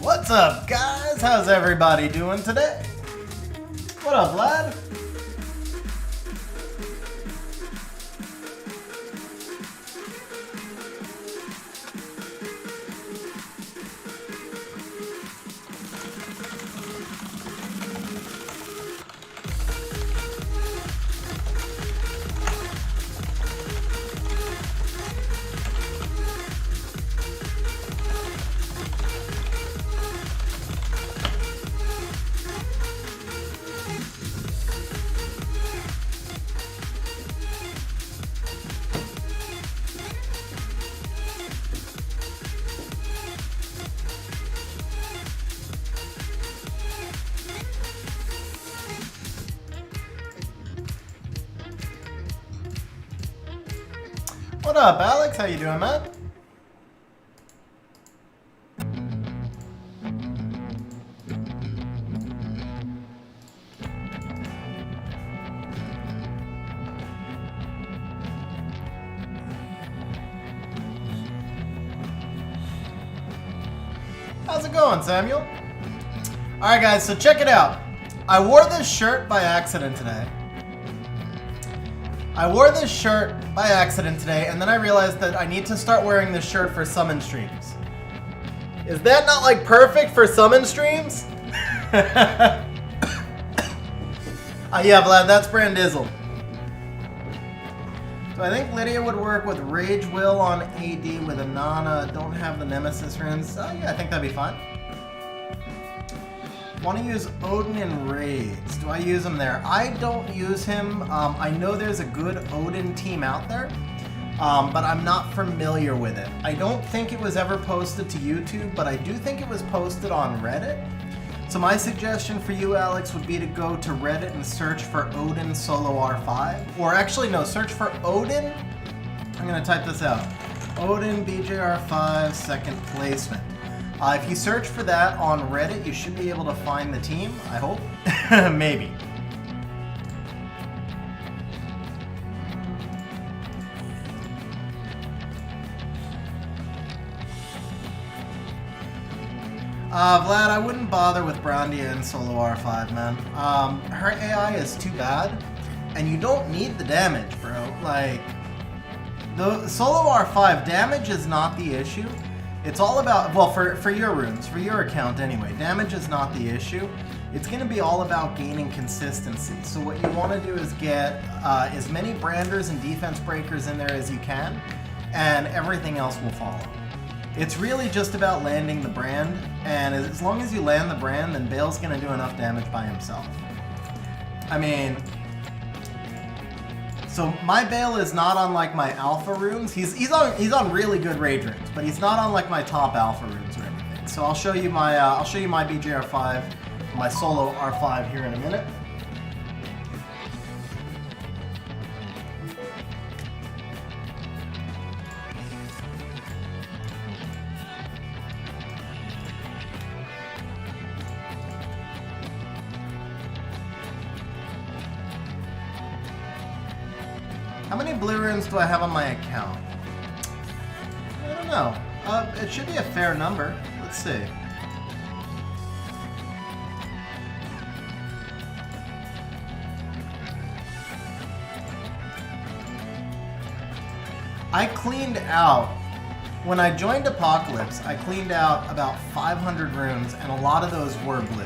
What's up, guys? How's everybody doing today? What up, lad? What up, Alex? How you doing, man? How's it going, Samuel? Alright, guys, so check it out. I wore this shirt by accident today. And then I realized that I need to start wearing this shirt for summon streams. Is that not like perfect for summon streams? Yeah, Vlad, that's Brandizzle. So I think Lydia would work with Rage Will on AD with Anana. Don't have the Nemesis runes. Oh yeah, I think that'd be fine. Want to use Odin in raids. Do I use him there? I don't use him. I know there's a good Odin team out there, but I'm not familiar with it. I don't think it was ever posted to YouTube, but I do think it was posted on Reddit. So my suggestion for you, Alex, would be to go to Reddit and search for Odin solo R5. Or actually, no, search for Odin. I'm going to type this out. Odin BJR5 second placement. If you search for that on Reddit, you should be able to find the team, I hope. Maybe. Vlad, I wouldn't bother with Brandia in solo R5, man. Her AI is too bad, and you don't need the damage, bro. Like, the solo R5 damage is not the issue. It's all about, well, for your runes, for your account anyway, damage is not the issue. It's going to be all about gaining consistency. So what you want to do is get as many branders and defense breakers in there as you can, and everything else will follow. It's really just about landing the brand, and as long as you land the brand, then Bale's going to do enough damage by himself. I mean, so my Bale is not on like my alpha runes. He's on really good rage runes, but he's not on like my top alpha runes or anything. So I'll show you my BJR5, my solo R5 here in a minute. How many blue runes do I have on my account? I don't know. It should be a fair number. Let's see. I cleaned out, when I joined Apocalypse, I cleaned out about 500 runes, and a lot of those were blue.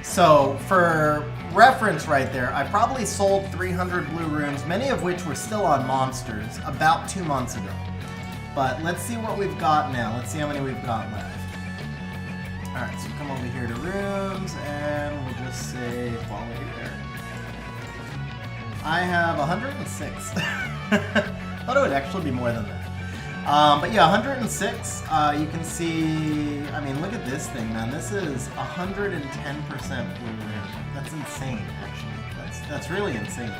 So for reference right there, I probably sold 300 blue runes, many of which were still on monsters, about 2 months ago. But let's see what we've got now. Let's see how many we've got left. Alright, so come over here to runes, and we'll just say quality there. I have 106. Thought it would actually be more than that. But yeah, 106, you can see, I mean, look at this thing, man. This is 110% blue rune. That's insane, actually. That's really insane.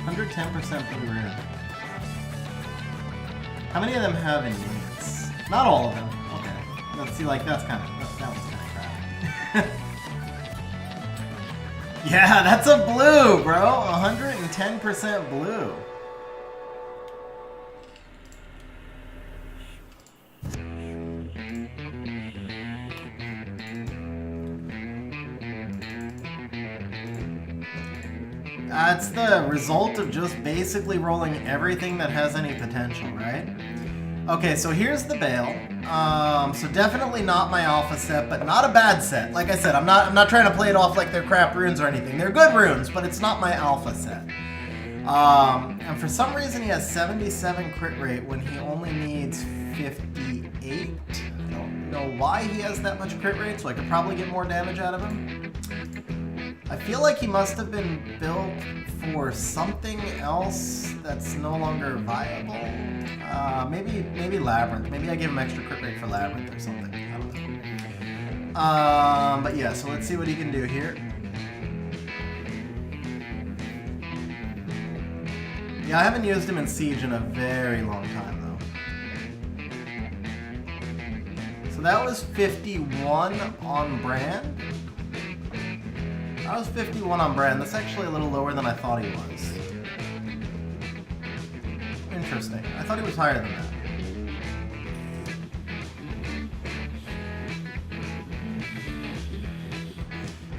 110% blue rune. How many of them have innates? Not all of them. Okay. Let's see, like, that was kind of crap. Yeah, that's a blue, bro. 110% blue. It's the result of just basically rolling everything that has any potential, right? Okay, so here's the bale. So definitely not my alpha set, but not a bad set. Like I said, I'm not trying to play it off like they're crap runes or anything. They're good runes, but it's not my alpha set. And for some reason he has 77 crit rate when he only needs 58. I don't know why he has that much crit rate, so I could probably get more damage out of him. I feel like he must have been built for something else that's no longer viable. Maybe Labyrinth. Maybe I gave him extra crit rate for Labyrinth or something. I don't know. But yeah, so let's see what he can do here. Yeah, I haven't used him in Siege in a very long time, though. So that was 51 on brand. That was 51 on brand. That's actually a little lower than I thought he was. Interesting. I thought he was higher than that.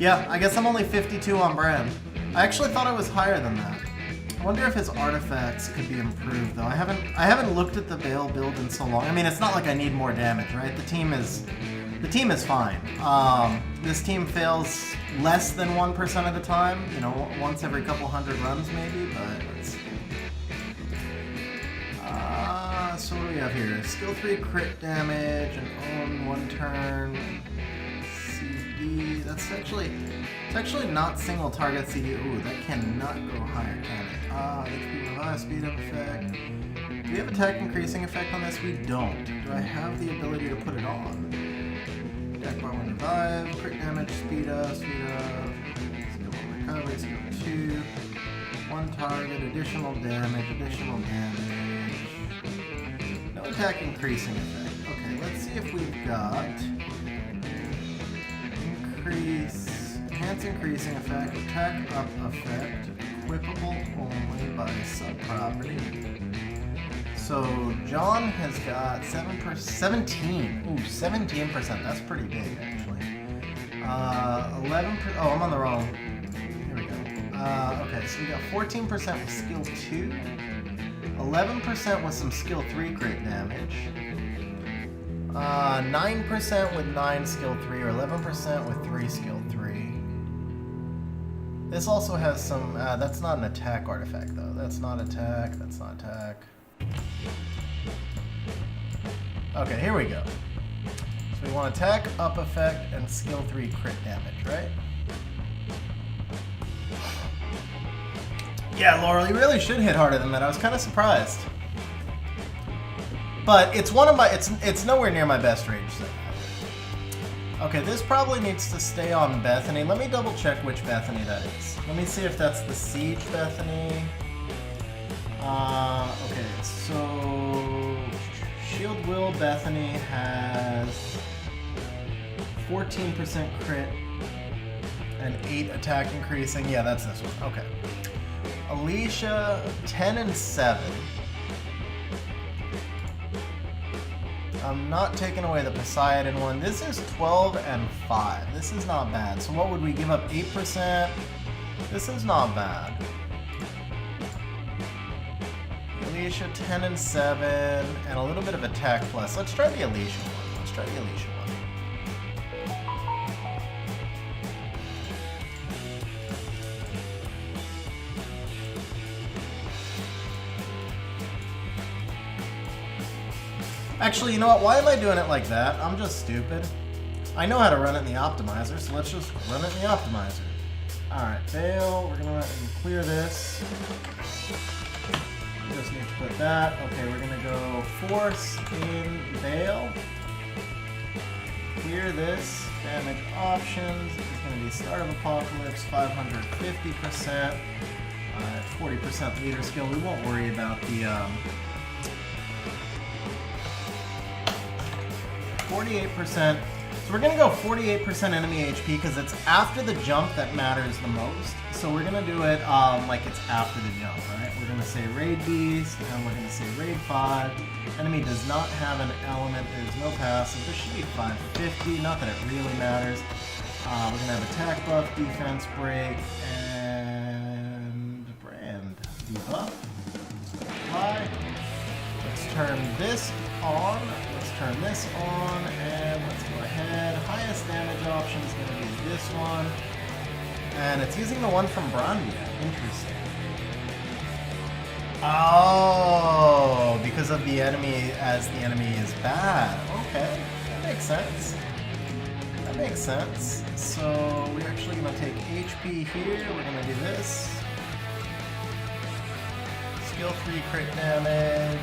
Yeah, I guess I'm only 52 on brand. I actually thought I was higher than that. I wonder if his artifacts could be improved, though. I haven't looked at the Bale build in so long. I mean, it's not like I need more damage, right? The team is fine. This team fails less than 1% of the time. You know, once every couple hundred runs, maybe. But let's see. So what do we have here? Skill 3 crit damage and own 1 turn. CD. That's actually. It's actually not single target CD. Ooh, that cannot go higher, can it? HP revive, speed up effect. Do we have attack increasing effect on this? We don't. Do I have the ability to put it on? Attack bar 1 revive, crit damage, speed up, skill 1 recovery, skill 2. 1 target, additional damage. No attack increasing effect. Okay, let's see if we've got enhance increasing effect, attack up effect, equipable only by sub-property. So John has got 17. Ooh, 17%. That's pretty big, actually. 11%. Oh, I'm on the wrong. Here we go. Okay, so we got 14% with skill 2, 11% with some skill 3 crit damage. 9% with 9 skill 3, or 11% with 3 skill 3. This also has some, that's not an attack artifact though. That's not attack. Okay, here we go. So we want attack, up effect, and skill 3 crit damage, right? Yeah, Laurel, you really should hit harder than that. I was kind of surprised. But it's one of my, it's nowhere near my best range set. Okay, this probably needs to stay on Bethany. Let me double check which Bethany that is. Let me see if that's the Siege Bethany. Okay, so Shield Will Bethany has 14% crit and 8 attack increasing. Yeah, that's this one. Okay. Alicia, 10 and 7. I'm not taking away the Poseidon one. This is 12 and 5. This is not bad. So what would we give up? 8%? This is not bad. Alicia, 10 and 7, and a little bit of attack plus. Let's try the Alicia one. Actually, you know what? Why am I doing it like that? I'm just stupid. I know how to run it in the optimizer, so let's just run it in the optimizer. Alright, Bale, we're gonna clear this. Just need to put that. Okay, we're gonna go Force in Bale. Clear this. Damage options. It's gonna be Start of Apocalypse, 550%. 40% leader skill. We won't worry about the 48%. So we're gonna go 48% enemy HP because it's after the jump that matters the most. So we're gonna do it like it's after the jump, right? We're gonna say Raid Beast, and we're gonna say Raid 5. Enemy does not have an element, there's no passive. This should be 550, not that it really matters. We're gonna have attack buff, defense break, and Debuff. Apply. Let's turn this on. Let's turn this on, and let's go ahead. Highest damage option is going to be this one. And it's using the one from Brandia. Interesting. Oh, because of the enemy, as the enemy is bad. Okay, that makes sense. That makes sense. So we're actually going to take HP here. We're going to do this. Skill 3 crit damage.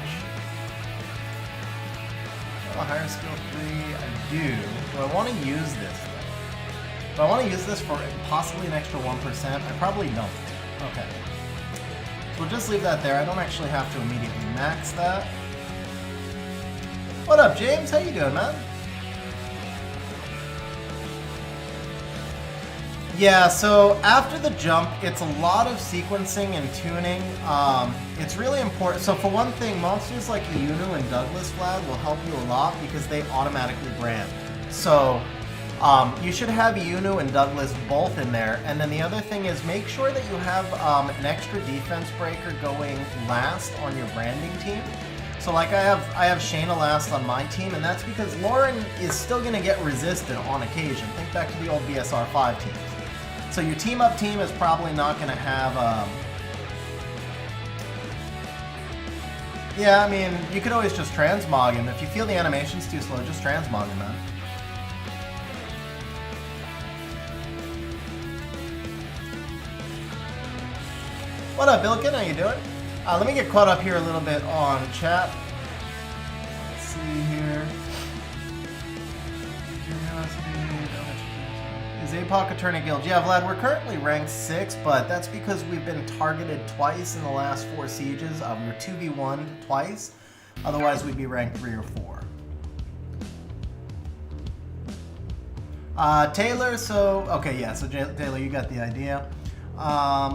A higher skill 3. I do. Do I want to use this? Do I want to use this for possibly an extra 1%? I probably don't. Okay. So we'll just leave that there. I don't actually have to immediately max that. What up, James? How you doing, man? Yeah, so after the jump, it's a lot of sequencing and tuning. It's really important. So for one thing, monsters like Yunu and Douglas Flag will help you a lot because they automatically brand. So you should have Yunu and Douglas both in there. And then the other thing is make sure that you have an extra defense breaker going last on your branding team. So like I have Shayna last on my team, and that's because Lauren is still going to get resisted on occasion. Think back to the old BSR 5 teams. So your team-up team is probably not going to have... Yeah, I mean, you could always just transmog him. If you feel the animation's too slow, just transmog him, man. What up, Bilkin? How you doing? Let me get caught up here a little bit on chat. Let's see here. Is APOC a tourney guild? Yeah, Vlad, we're currently ranked 6, but that's because we've been targeted twice in the last 4 sieges. We were 2v1'd twice. Otherwise, we'd be ranked 3 or 4. Taylor, so... Okay, yeah, so Taylor, you got the idea.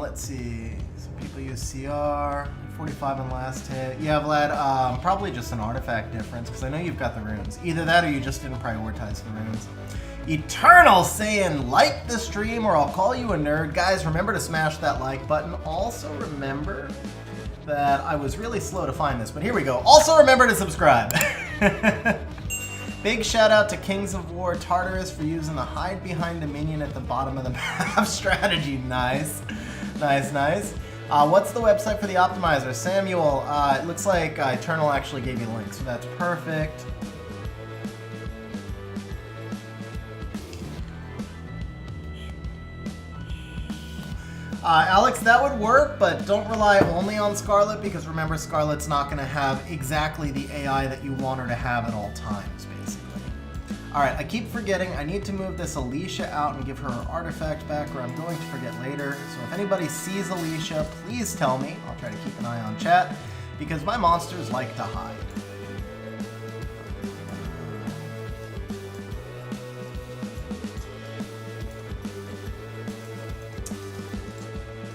Let's see. Some people use CR. 45 on last hit. Yeah, Vlad, probably just an artifact difference, because I know you've got the runes. Either that or you just didn't prioritize the runes. Eternal saying, like the stream or I'll call you a nerd. Guys, remember to smash that like button. Also remember that I was really slow to find this, but here we go. Also remember to subscribe. Big shout out to Kings of War Tartarus for using the hide behind a minion at the bottom of the map strategy. Nice. Nice, nice. What's the website for the optimizer? Samuel, it looks like Eternal actually gave you links, so that's perfect. Alex, that would work, but don't rely only on Scarlet, because remember, Scarlet's not going to have exactly the AI that you want her to have at all times, basically. Alright, I keep forgetting. I need to move this Alicia out and give her her artifact back, or I'm going to forget later. So if anybody sees Alicia, please tell me. I'll try to keep an eye on chat, because my monsters like to hide.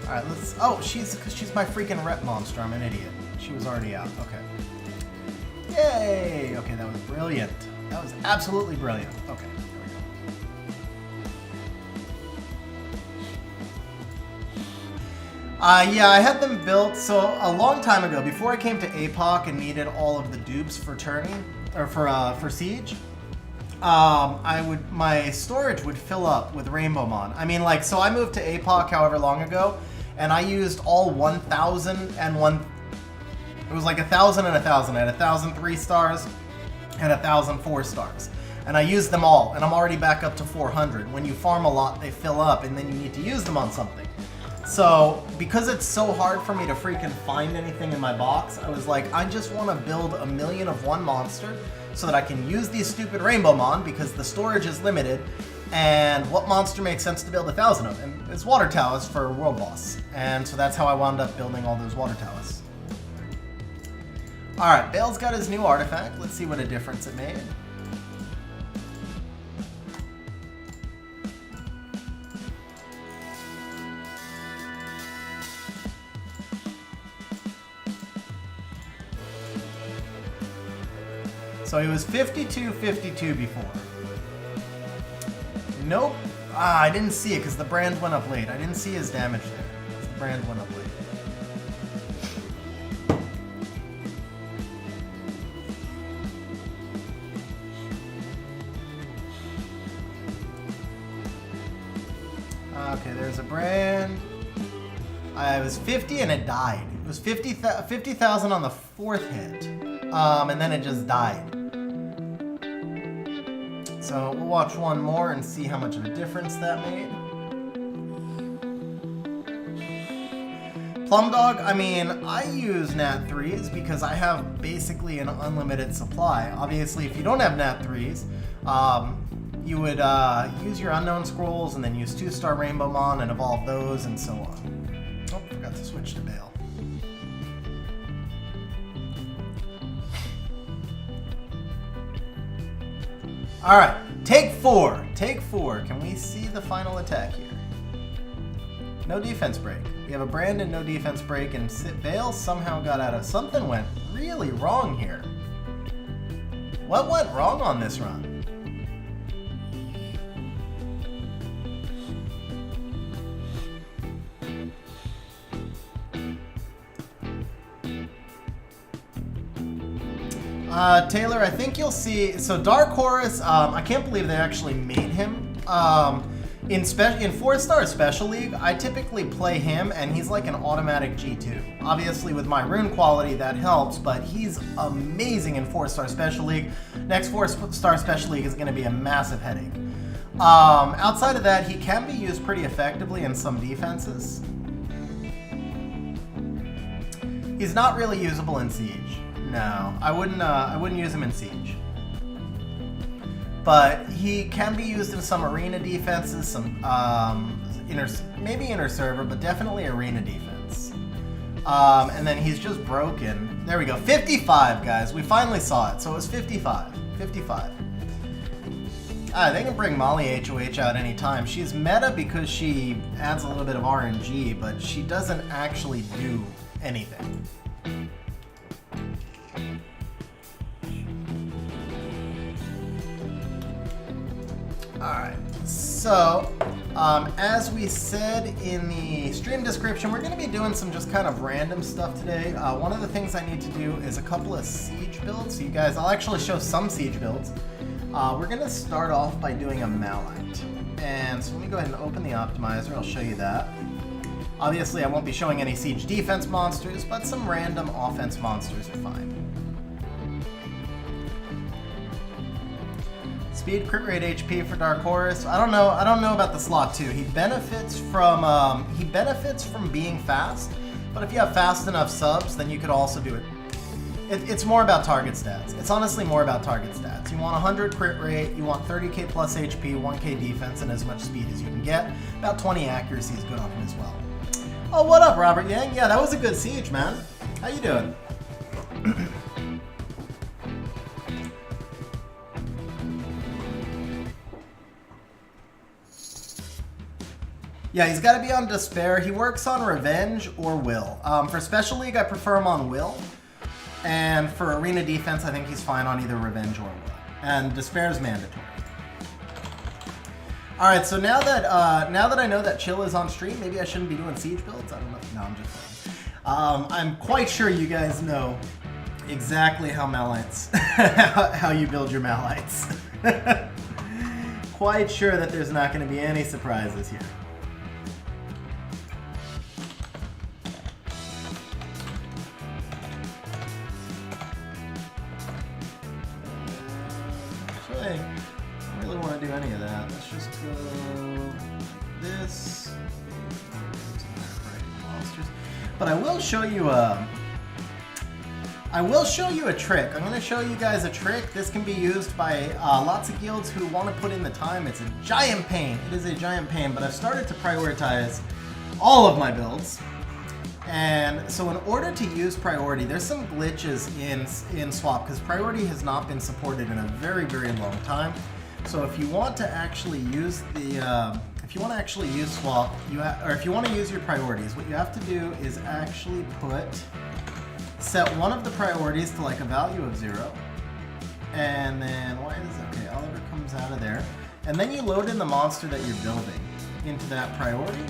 Alright, let's... Oh, she's my freaking rep monster. I'm an idiot. She was already out. Okay. Yay! Okay, that was brilliant. That was absolutely brilliant. Okay, there we go. Yeah, I had them built, so a long time ago, before I came to APOC and needed all of the dupes for tourney, or for Siege, my storage would fill up with Rainbow Mon. I mean, like, so I moved to APOC however long ago, and I used all 1,001. It was like 1,000 and 1,000. I had 1,000 3 stars and 1,000 4 stars. And I used them all, and I'm already back up to 400. When you farm a lot, they fill up, and then you need to use them on something. So, because it's so hard for me to freaking find anything in my box, I was like, I just want to build 1,000,000 of one monster so that I can use these stupid Rainbow Mon, because the storage is limited, and what monster makes sense to build 1,000 of? And it's Water Talus for World Boss. And so that's how I wound up building all those Water Talus. Alright, Bale's got his new artifact. Let's see what a difference it made. So he was 52-52 before. Nope. I didn't see it because the brand went up late. I didn't see his damage there. The brand went up late. there's a brand. It was 50 and it died. It was 50,000 on the 4th hit. And then it just died. So we'll watch one more and see how much of a difference that made. Plum Dog, I mean, I use Nat 3s because I have basically an unlimited supply. Obviously, if you don't have Nat 3s, you would use your Unknown Scrolls and then use 2-star Rainbow Mon and evolve those and so on. Oh, forgot to switch to Bale. Alright, take 4. Take 4. Can we see the final attack here? No defense break. We have a brand and no defense break, and Bale somehow got out of... Something went really wrong here. What went wrong on this run? Taylor, I think you'll see, so Dark Horus, I can't believe they actually made him. In 4-star Special League, I typically play him, and he's like an automatic G2. Obviously, with my rune quality, that helps, but he's amazing in 4-star Special League. Next 4-star Special League is going to be a massive headache. Outside of that, he can be used pretty effectively in some defenses. He's not really usable in Siege. No, I wouldn't use him in Siege. But he can be used in some arena defenses, some maybe inner server, but definitely arena defense. And then he's just broken. There we go, 55, guys. We finally saw it. So it was 55. 55. They can bring Molly HOH out anytime. She's meta because she adds a little bit of RNG, but she doesn't actually do anything. Alright, so as we said in the stream description, we're going to be doing some just kind of random stuff today. One of the things I need to do is a couple of siege builds. So you guys, I'll actually show some siege builds. We're going to start off by doing a Malite. And so let me go ahead and open the optimizer. I'll show you that. Obviously, I won't be showing any siege defense monsters, but some random offense monsters are fine. Speed, crit rate, HP for Dark Horus. I don't know about the slot 2. He benefits from being fast, but if you have fast enough subs, then you could also do it. It's more about target stats. It's honestly more about target stats. You want 100 crit rate, you want 30k plus HP, 1k defense, and as much speed as you can get. About 20 accuracy is good on him as well. Oh, what up, Robert Yang? Yeah, that was a good siege, man. How you doing? Yeah, he's got to be on Despair. He works on Revenge or Will. For Special League, I prefer him on Will. And for Arena Defense, I think he's fine on either Revenge or Will. And Despair is mandatory. Alright, so now that I know that Chill is on stream, maybe I shouldn't be doing Siege builds? I don't know. No, I'm just kidding. I'm quite sure you guys know exactly how Malites, how you build your Malites. Quite sure that there's not going to be any surprises here. I don't really want to do any of that. Let's just go this. But I will show you a trick. I'm going to show you guys a trick. This can be used by lots of guilds who want to put in the time. It's a giant pain. It is a giant pain, but I've started to prioritize all of my builds. And so in order to use priority, there's some glitches in swap because priority has not been supported in a very, very long time. So if you want to actually use swap, or if you want to use your priorities, what you have to do is actually set one of the priorities to like a value of 0. And then okay, Oliver comes out of there. And then you load in the monster that you're building into that priority.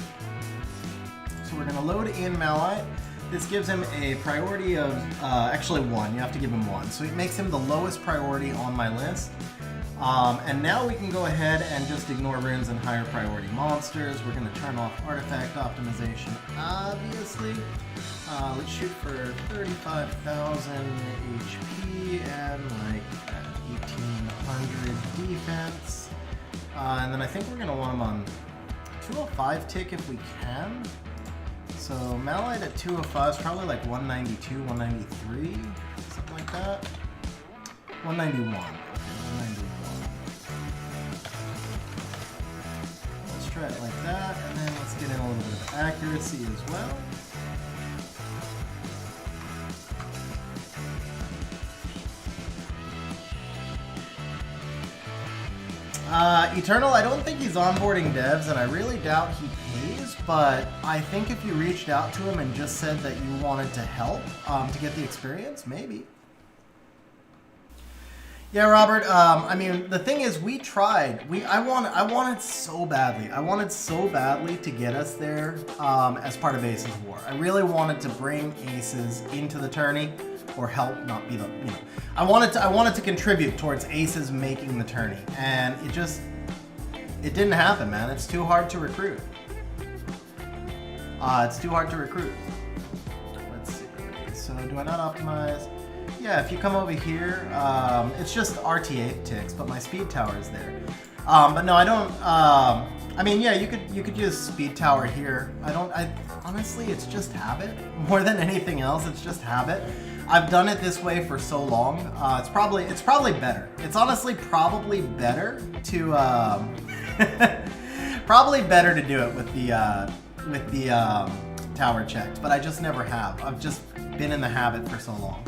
So we're going to load in Malite. This gives him a priority of, actually 1. You have to give him 1. So it makes him the lowest priority on my list. And now we can go ahead and just ignore runes and higher priority monsters. We're going to turn off artifact optimization, obviously. Let's shoot for 35,000 HP and like 1,800 defense. And then I think we're going to want them on 205 tick if we can. So Malite at 205 is probably like 192, 193, something like that. 191. Okay, 191. Let's try it like that, and then let's get in a little bit of accuracy as well. Eternal, I don't think he's onboarding devs, and I really doubt he pays, but I think if you reached out to him and just said that you wanted to help to get the experience, maybe. Yeah, Robert, I mean, the thing is, we tried. I wanted so badly. I wanted so badly to get us there as part of Aces War. I really wanted to bring Aces into the tourney, or help, not be the, you know. I wanted to contribute towards Aces making the tourney, and it didn't happen, man. It's too hard to recruit. It's too hard to recruit. Let's see. So do I not optimize? Yeah, if you come over here, it's just RTA ticks, but my speed tower is there. But no, I don't. I mean, yeah, you could use speed tower here. I honestly, it's just habit more than anything else. It's just habit. I've done it this way for so long. It's probably better. It's honestly probably better to probably better to do it with the tower checked. But I just never have. I've just been in the habit for so long.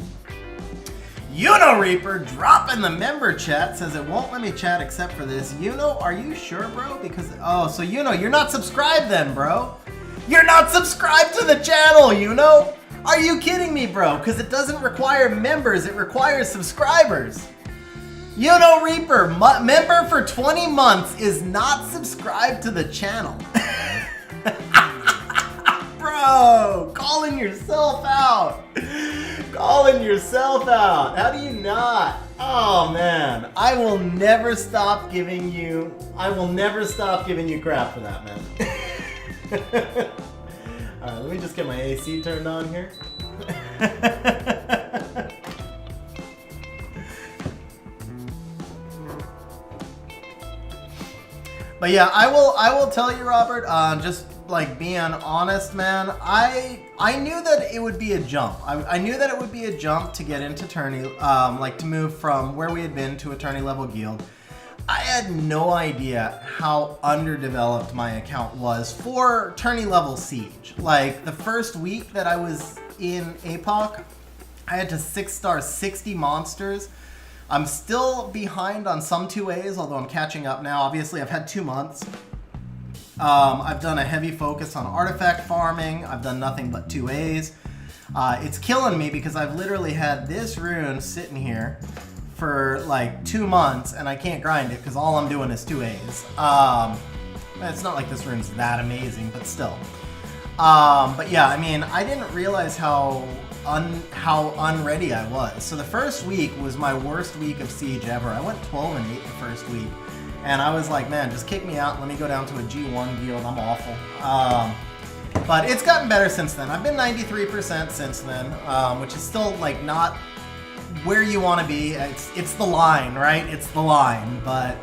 Uno Reaper dropping the member chat, says it won't let me chat except for this. Uno, are you sure, bro? Because so Uno, you're not subscribed then, bro. You're not subscribed to the channel, Uno. Are you kidding me, bro? Because it doesn't require members, it requires subscribers. Uno Reaper, member for 20 months, is not subscribed to the channel. Bro, calling yourself out. Calling yourself out. How do you not? Oh man, I will never stop giving you crap for that, man. Alright, let me just get my AC turned on here. But yeah, I will tell you, Robert, just like being honest, man, I knew that it would be a jump. I knew that it would be a jump to get into tourney, like to move from where we had been to a tourney level guild. I had no idea how underdeveloped my account was for tourney level siege. Like the first week that I was in APOC, I had to 6-star 60 monsters. I'm still behind on some 2As, although I'm catching up now. Obviously, I've had 2 months. I've done a heavy focus on artifact farming. I've done nothing but 2As. It's killing me because I've literally had this rune sitting here for like 2 months and I can't grind it because all I'm doing is 2As. It's not like this rune's that amazing, but still. But yeah, I mean, I didn't realize how unready I was. So the first week was my worst week of siege ever. I went 12-8 the first week. And I was like, man, just kick me out. Let me go down to a G1 guild. I'm awful. But it's gotten better since then. I've been 93% since then, which is still like not where you want to be. It's the line, right? It's the line. But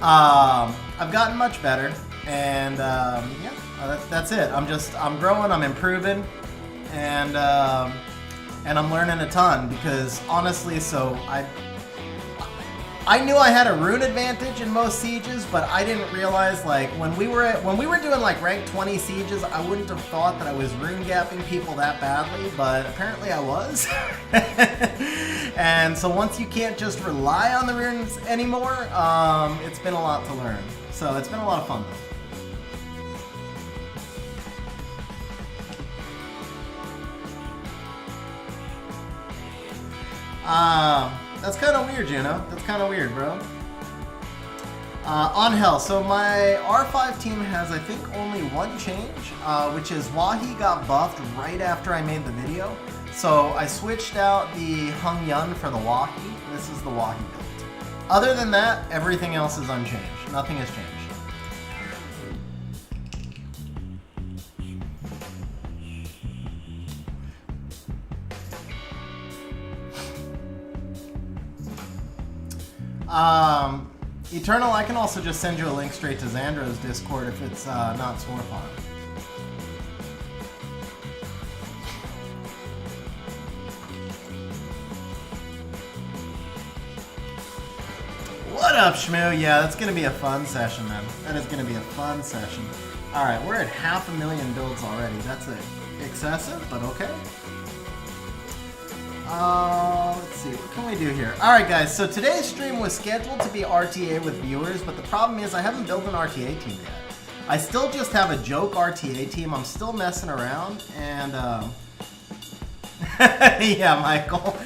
I've gotten much better. And yeah, that's it. I'm growing. I'm improving. And I'm learning a ton because honestly, so I knew I had a rune advantage in most sieges, but I didn't realize like when we were doing like rank 20 sieges, I wouldn't have thought that I was rune gapping people that badly, but apparently I was. And so once you can't just rely on the runes anymore, it's been a lot to learn. So it's been a lot of fun though. That's kind of weird, Juno. That's kind of weird, bro. On Hell, so my R5 team has, I think, only one change, which is Wahi got buffed right after I made the video. So I switched out the Hung Yun for the Wahi. This is the Wahi build. Other than that, everything else is unchanged. Nothing has changed. Eternal, I can also just send you a link straight to Xandro's Discord if it's not Swarpon. What up, Shmoo? Yeah, that's going to be a fun session, man. That is going to be a fun session. Alright, we're at 500,000 builds already. That's excessive, but okay. Let's see, what can we do here? Alright guys, so today's stream was scheduled to be RTA with viewers, but the problem is I haven't built an RTA team yet. I still just have a joke RTA team. I'm still messing around, and yeah, Michael.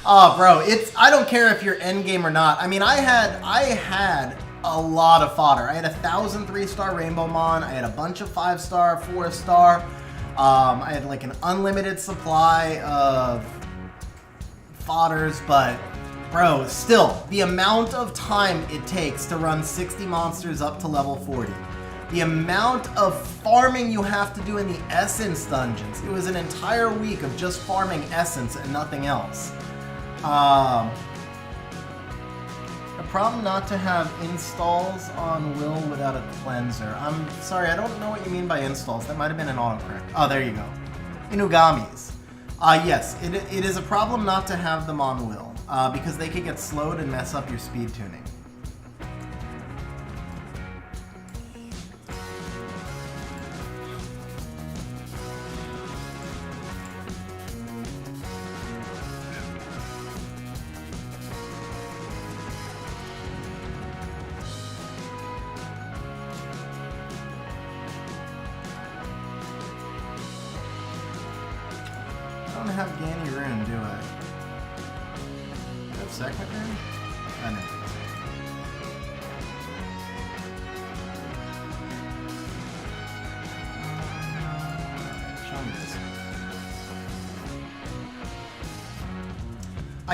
Oh, bro, I don't care if you're endgame or not. I mean, I had a lot of fodder. I had 1,000 3-star Rainbow Mon. I had a bunch of 5-star, 4-star. I had like an unlimited supply of fodders, but bro, still, the amount of time it takes to run 60 monsters up to level 40, the amount of farming you have to do in the essence dungeons, it was an entire week of just farming essence and nothing else. A problem not to have installs on Will without a cleanser. I'm sorry, I don't know what you mean by installs. That might have been an autocorrect. Oh, there you go. Inugamis. Yes, it is a problem not to have them on Will, because they could get slowed and mess up your speed tuning. I don't have Ganny Rune, do I? Do I have second Rune? I know. Show me this.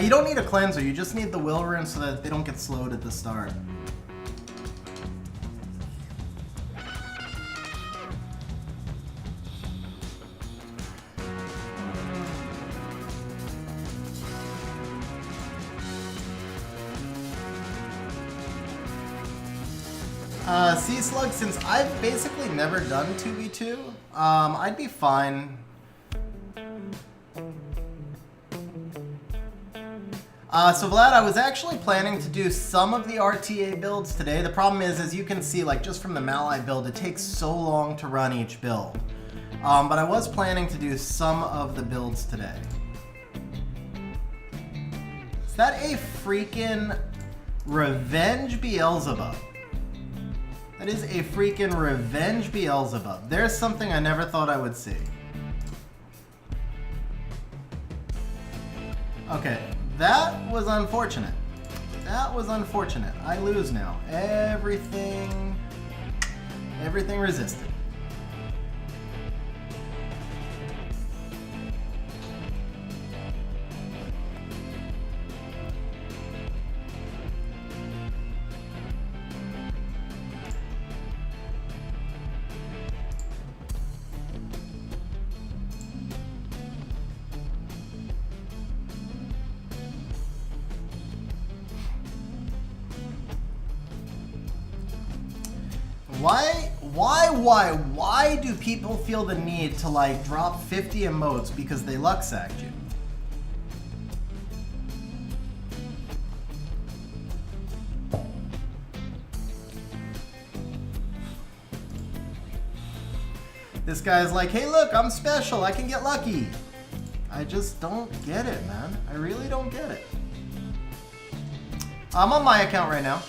You don't need a cleanser, you just need the Will Rune so that they don't get slowed at the start. Sea Slug, since I've basically never done 2v2, I'd be fine. So Vlad, I was actually planning to do some of the RTA builds today. The problem is, as you can see, like just from the Malai build, it takes so long to run each build. But I was planning to do some of the builds today. Is that a freaking Revenge Beelzebub? That is a freaking Revenge Beelzebub. There's something I never thought I would see. Okay, that was unfortunate. That was unfortunate. I lose now. Everything resisted. Why do people feel the need to like drop 50 emotes because they luck sacked you? This guy's like, hey look, I'm special, I can get lucky. I just don't get it, man. I really don't get it. I'm on my account right now.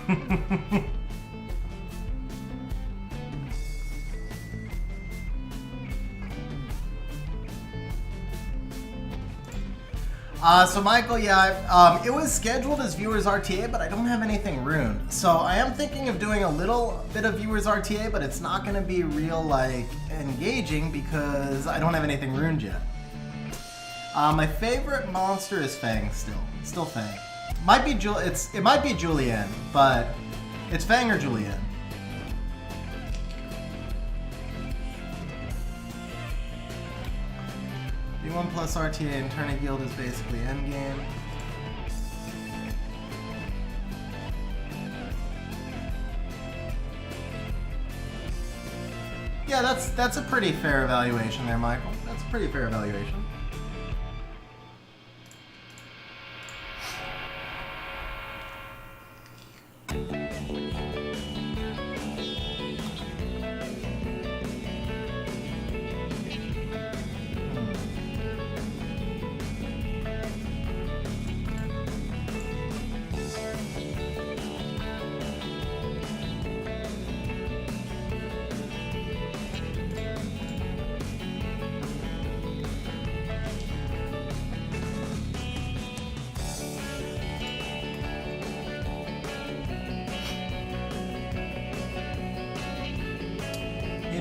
So Michael, yeah, it was scheduled as viewers RTA, but I don't have anything ruined. So I am thinking of doing a little bit of viewers RTA, but it's not going to be real like engaging because I don't have anything ruined yet. My favorite monster is Fang still Fang. It might be Julienne, but it's Fang or Julienne. V1 plus RTA and Turning Guild is basically endgame. Yeah, that's a pretty fair evaluation there, Michael. That's a pretty fair evaluation.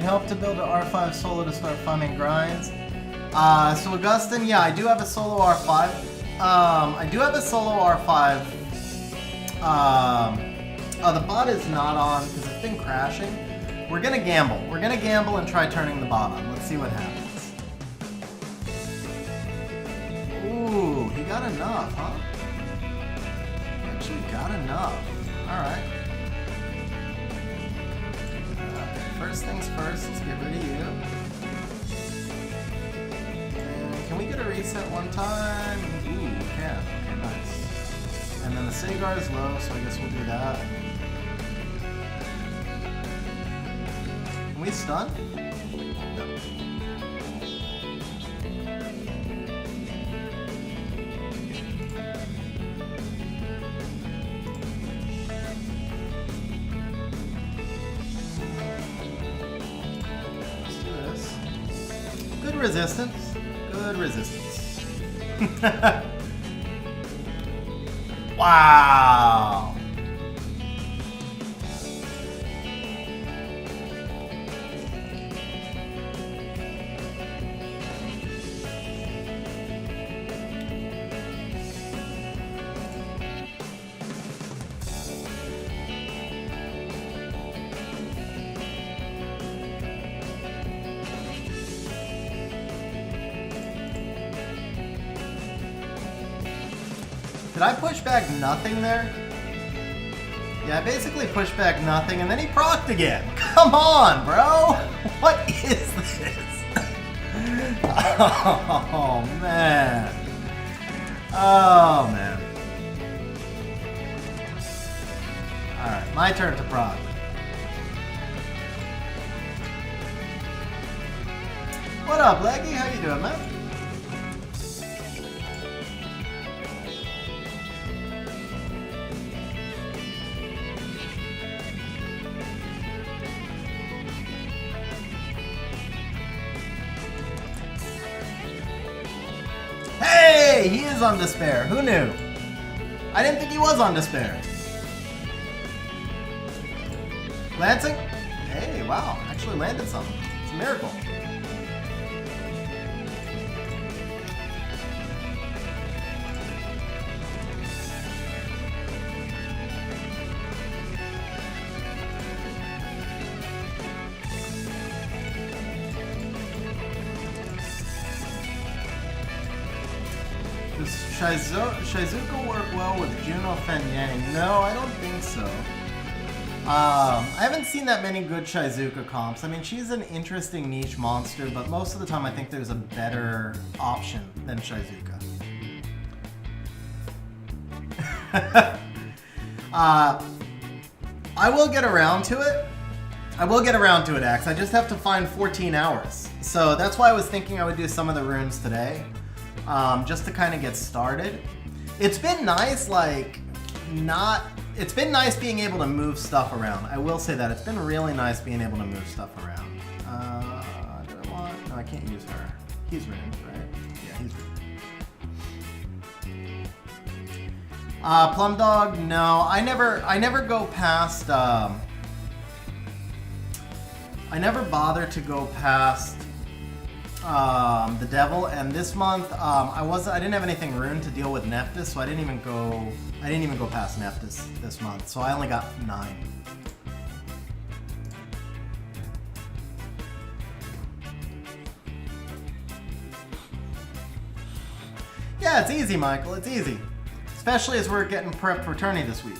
Help to build an R5 solo to start farming grinds. So Augustin, yeah, I do have a solo R5. I do have a solo R5. Oh, the bot is not on because it's been crashing. We're gonna gamble. We're gonna gamble and try turning the bot on. Let's see what happens. Ooh, he got enough, huh? He actually got enough. All right. First things first, let's get rid of you. And can we get a reset one time? Ooh, we can. Okay, nice. And then the Sagar is low, so I guess we'll do that. Can we stun? No. Resistance. Good resistance. Wow. Did I push back nothing there? Yeah, I basically pushed back nothing, and then he procced again. Come on, bro! What is this? Oh, man. Oh, man. Alright, my turn to proc. What up, Leggy? How you doing, man? Hey, he is on Despair. Who knew? I didn't think he was on Despair. Lancing? Hey, wow. Actually landed something. It's a miracle. Does Shizuka work well with Juno Fen Yang? No, I don't think so. I haven't seen that many good Shizuka comps. I mean, she's an interesting niche monster, but most of the time I think there's a better option than Shizuka. I will get around to it. I will get around to it, Axe. I just have to find 14 hours. So that's why I was thinking I would do some of the runes today. Just to kind of get started. It's been nice, like, not it's been nice being able to move stuff around. I will say that. It's been really nice being able to move stuff around. Do I want... No, I can't use her. He's Rune, right? Yeah, he's Rune. Plum Dog, no. I never go past... I never bother to go past the Devil, and this month I didn't have anything Rune to deal with Nephthys, so I didn't even go past Nephthys this month. So I only got 9. Yeah, it's easy, Michael. It's easy, especially as we're getting prepped for tourney this week.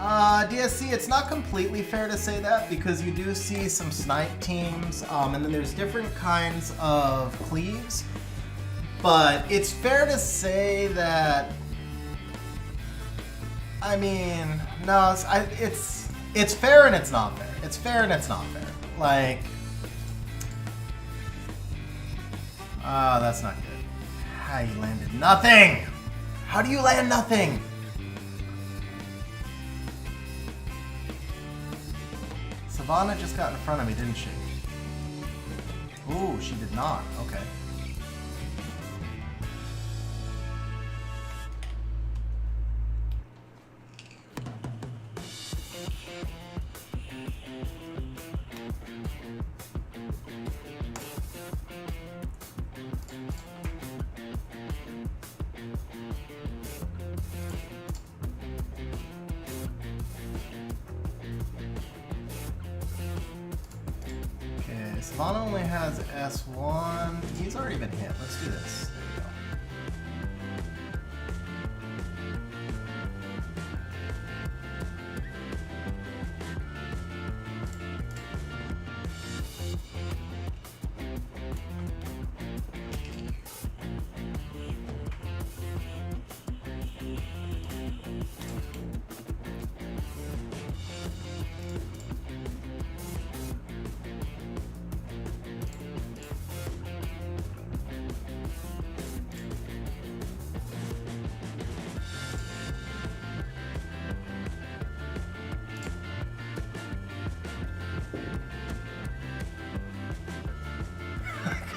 DSC, it's not completely fair to say that because you do see some snipe teams, and then there's different kinds of cleaves. But it's fair to say that, I mean, no, it's fair and it's not fair. It's fair and it's not fair. Like, that's not good. How you landed nothing? How do you land nothing? Savannah just got in front of me, didn't she? Ooh, she did not. Okay. Savannah only has S1. He's already been hit. Let's do this. There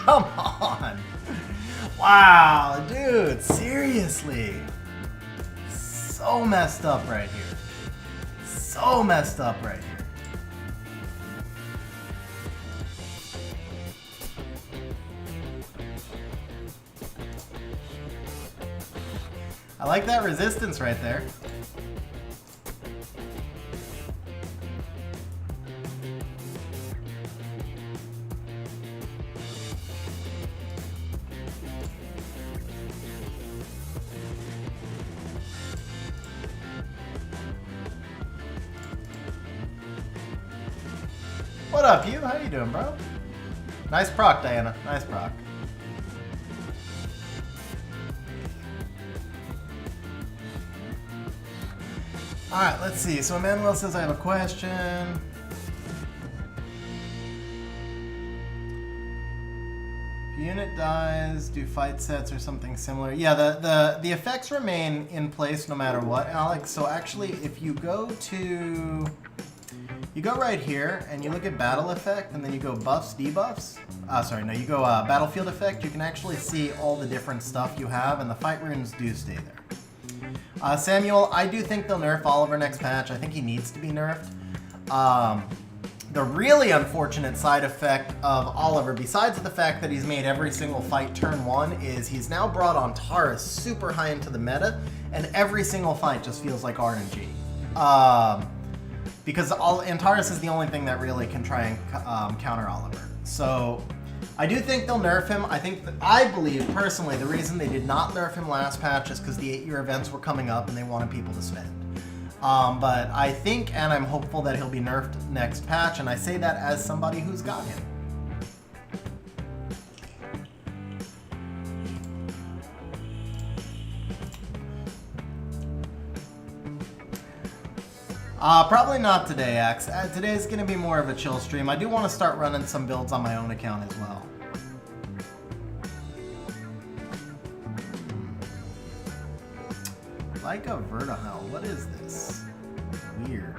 Come on. Wow, dude, seriously. So messed up right here. So messed up right here. I like that resistance right there. What up, you? How you doing, bro? Nice proc, Diana. Nice proc. Alright, let's see. So Emmanuel says I have a question. If a unit dies, do fight sets or something similar? Yeah, the effects remain in place no matter what, Alex. So actually, if you go to... You go right here and you look at battle effect and then you go buffs, debuffs. Sorry, no, you go battlefield effect. You can actually see all the different stuff you have and the fight runes do stay there. Samuel, I do think they'll nerf Oliver next patch. I think he needs to be nerfed. The really unfortunate side effect of Oliver, besides the fact that he's made every single fight turn 1, is he's now brought on Taurus super high into the meta and every single fight just feels like RNG. Because Antares is the only thing that really can try and counter Oliver. So I do think they'll nerf him. I believe personally the reason they did not nerf him last patch is because the 8-year events were coming up and they wanted people to spend. But I think and I'm hopeful that he'll be nerfed next patch, and I say that as somebody who's got him. Probably not today, Axe. Today's going to be more of a chill stream. I do want to start running some builds on my own account as well. Like a vertihile. What is this? Weird.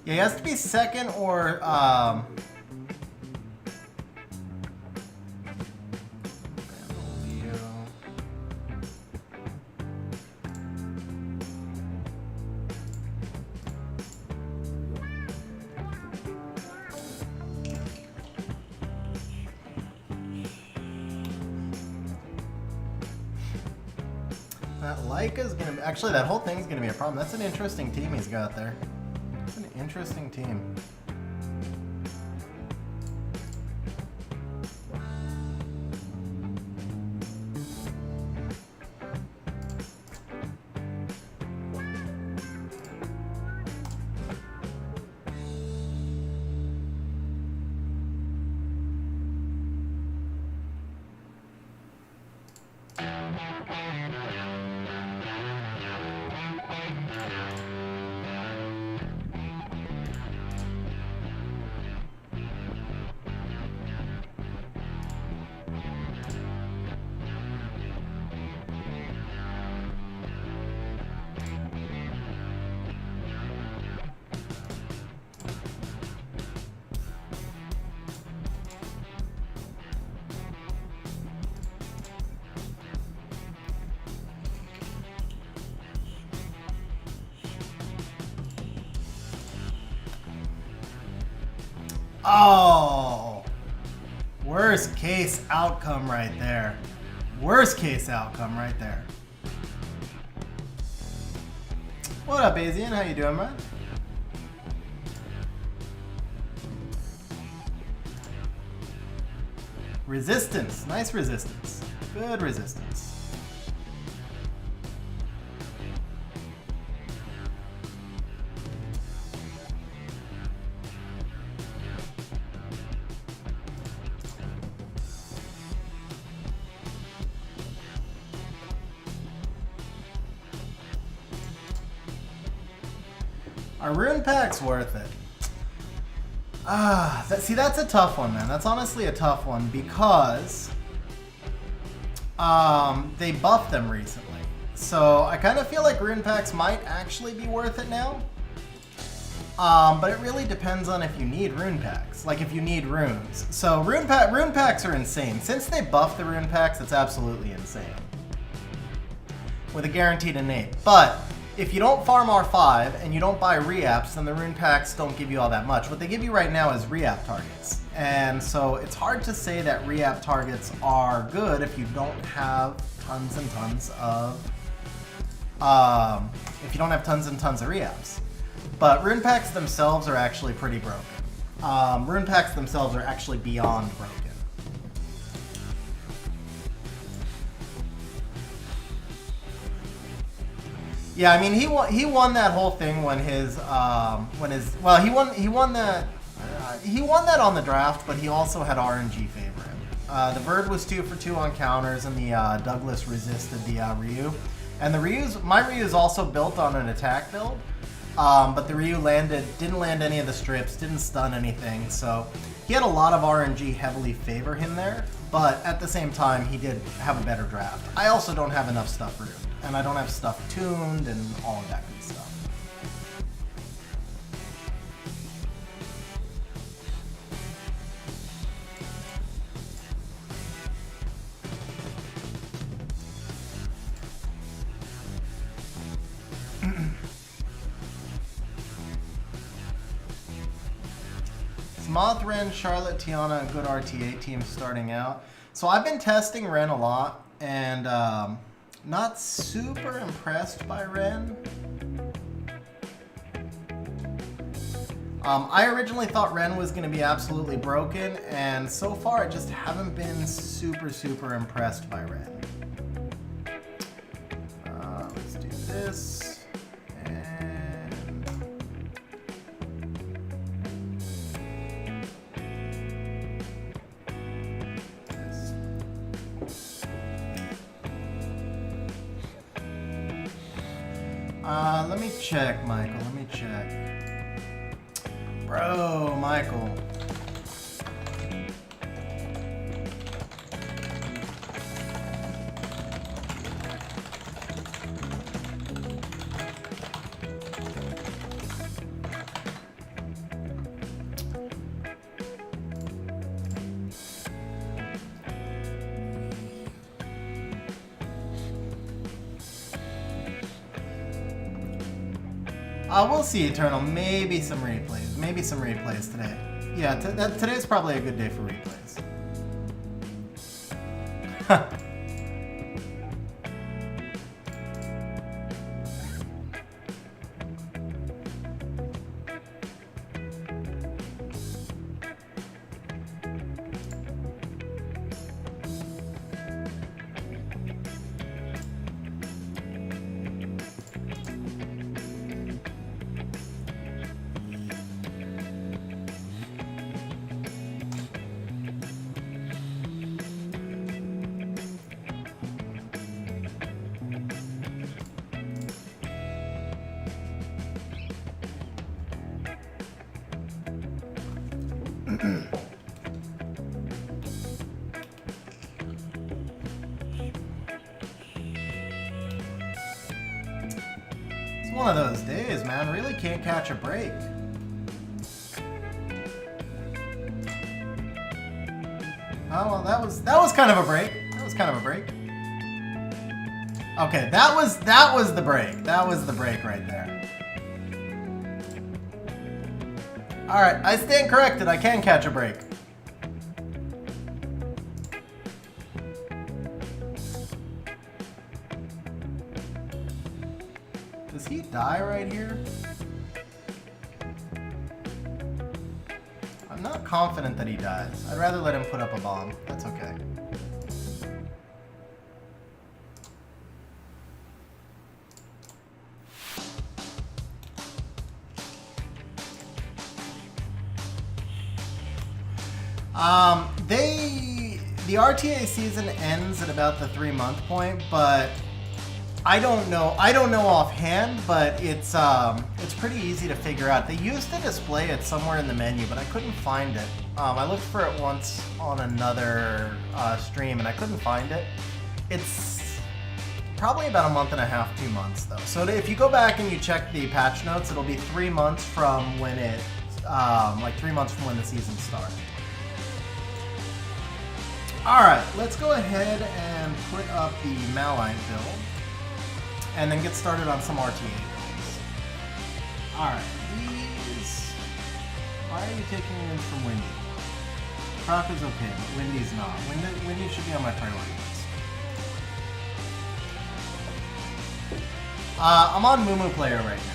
Yeah, he has to be second or that Leica's gonna be, actually that whole thing's gonna be a problem. That's an interesting team he's got there. It's an interesting team. Oh, worst case outcome right there. Worst case outcome right there. What up, Asian? How you doing, man? Resistance. Nice resistance. Good resistance. Are rune packs worth it? See, that's a tough one, man. That's honestly a tough one because they buffed them recently. So I kind of feel like rune packs might actually be worth it now. But it really depends on if you need rune packs, like if you need runes. So rune packs are insane. Since they buffed the rune packs, it's absolutely insane. With a guaranteed innate. But if you don't farm R5 and you don't buy re-apps, then the rune packs don't give you all that much. What they give you right now is re-app targets. And so it's hard to say that re-app targets are good if you don't have tons and tons of re-apps. But rune packs themselves are actually pretty broken. Rune packs themselves are actually beyond broken. Yeah, I mean he won that whole thing when he won that on the draft, but he also had RNG favor him. The Bird was 2 for 2 on counters, and the Douglas resisted the Ryu. And my Ryu is also built on an attack build, but the Ryu didn't land any of the strips, didn't stun anything, so he had a lot of RNG heavily favor him there. But at the same time, he did have a better draft. I also don't have enough stuff ruined, and I don't have stuff tuned and all of that good stuff. Moth, Ren, Charlotte, Tiana, a good RTA team starting out. So I've been testing Ren a lot, and not super impressed by Ren. I originally thought Ren was going to be absolutely broken, and so far I just haven't been super impressed by Ren. Let's do this. Let me check, Michael. Let me check. Bro, Michael. We'll see, Eternal. Maybe some replays. Maybe some replays today. Yeah, today's probably a good day for replays. It's one of those days, man. Really can't catch a break. Oh, well, that was kind of a break. That was kind of a break. Okay, that was the break. That was the break right there. All right, I stand corrected. I can catch a break. Does he die right here? I'm not confident that he dies. I'd rather let him put up a bomb. That's okay. The RTA season ends at about the 3-month point, but I don't know offhand, but it's pretty easy to figure out. They used to display it somewhere in the menu, but I couldn't find it. I looked for it once on another stream, and I couldn't find it. It's probably about a month and a half, 2 months though. So if you go back and you check the patch notes, it'll be 3 months from when it, like 3 months from when the season started. Alright, let's go ahead and put up the Malite build and then get started on some RTA builds. Alright, these... Why are you taking in from Windy? Croc is okay, but Windy's not. Windy should be on my priority list. I'm on Mumu player right now.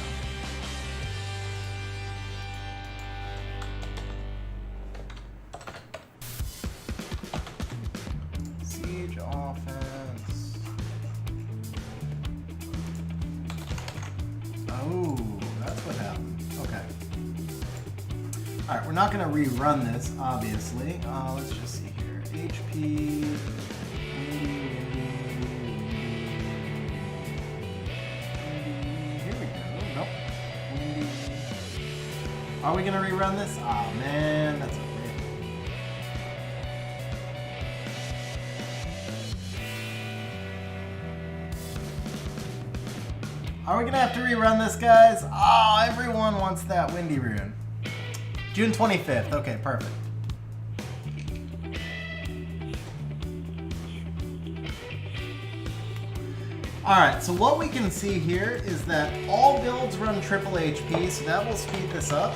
Alright, we're not going to rerun this, obviously. Let's just see here. HP. Here we go. Nope. Windy. Are we going to rerun this? Oh man, that's a rip. Are we going to have to rerun this, guys? Oh, everyone wants that Windy rune. June 25th. Okay, perfect. Alright, so what we can see here is that all builds run triple HP, so that will speed this up.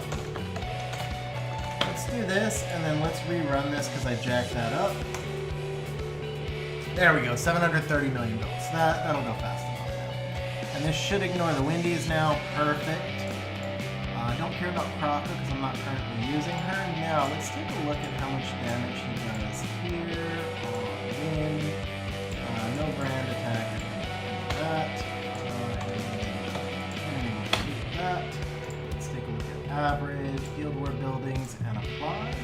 Let's do this, and then let's rerun this because I jacked that up. There we go, 730 million builds. That'll go fast enough now. And this should ignore the Windies now. Perfect. I don't care about Crocker because I'm not currently using her. Now, let's take a look at how much damage he does here on Wind. No brand attack. That. Let's take a look at average, Field War buildings, and apply.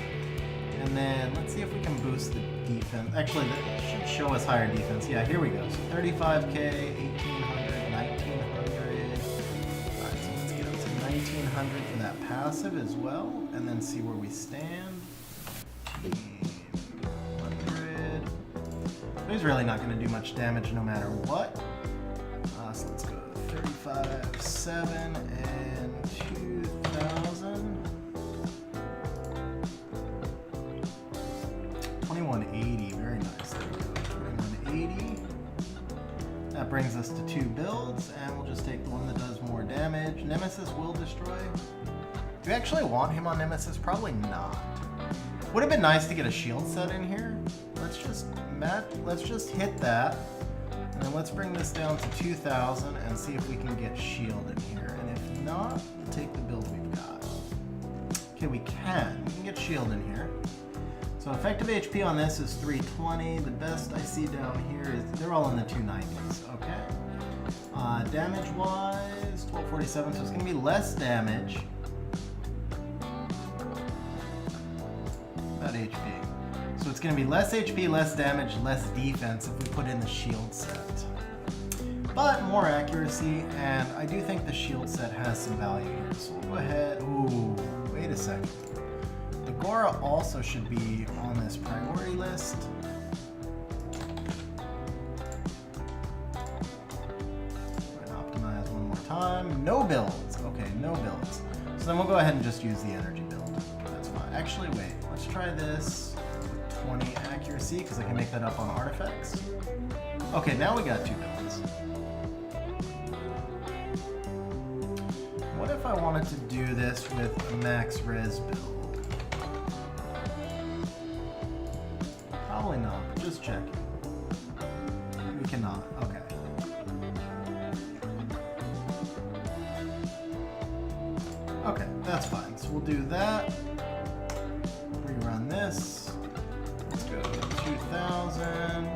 And then let's see if we can boost the defense. Actually, that should show us higher defense. Yeah, here we go. So 35k, 1800, 1900. 1500 for that passive as well, and then see where we stand. 100. He's really not going to do much damage no matter what. So let's go 35, 7, and 2000. 2180, very nice. There we go. 2180. That brings us to 2 builds, and we'll just take the one that does more damage. Nemesis will destroy. Do we actually want him on Nemesis? Probably not. Would have been nice to get a shield set in here. Let's just hit that. And then let's bring this down to 2000 and see if we can get shield in here. And if not, we'll take the build we've got. Okay, we can. We can get shield in here. So effective HP on this is 320. The best I see down here is, they're all in the 290s, okay? Damage-wise, 1247, so it's gonna be less damage. About HP. So it's gonna be less HP, less damage, less defense if we put in the shield set. But more accuracy, and I do think the shield set has some value here. So we'll go ahead, ooh, wait a second. The Gora also should be on this priority list. Optimize one more time. No builds. Okay, no builds. So then we'll go ahead and just use the energy build. That's fine. Actually, wait. Let's try this with 20 accuracy because I can make that up on artifacts. Okay, now we got 2 builds. What if I wanted to do this with a max res build? Probably not, but just check. We cannot, okay. Okay, that's fine. So we'll do that. Rerun this. Let's go 2000.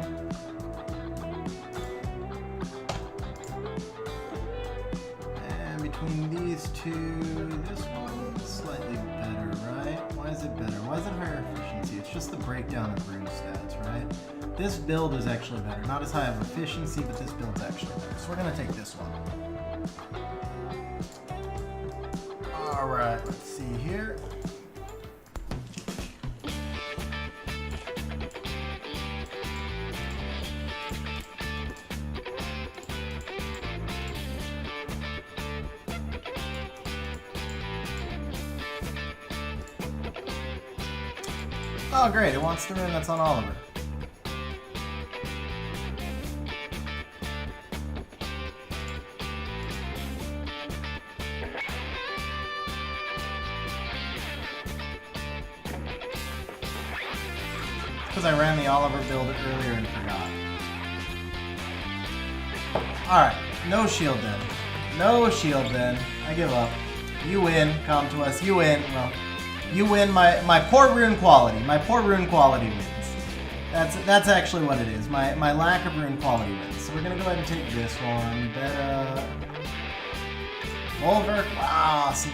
And between these two, this one's slightly better, right? Why is it better? Why is it higher efficiency? It's just the breakdown of rune stats, right? This build is actually better. Not as high of efficiency, but this build's actually better. So we're gonna take this one. All right, let's see here. Oh great, it wants the rune that's on Oliver. Because I ran the Oliver build earlier and forgot. Alright, no shield then. No shield then. I give up. You win, come to us, you win. Well, you win my poor rune quality. My poor rune quality wins. That's actually what it is. My lack of rune quality wins. So we're gonna go ahead and take this one. Beta. Volverk. Wow. See,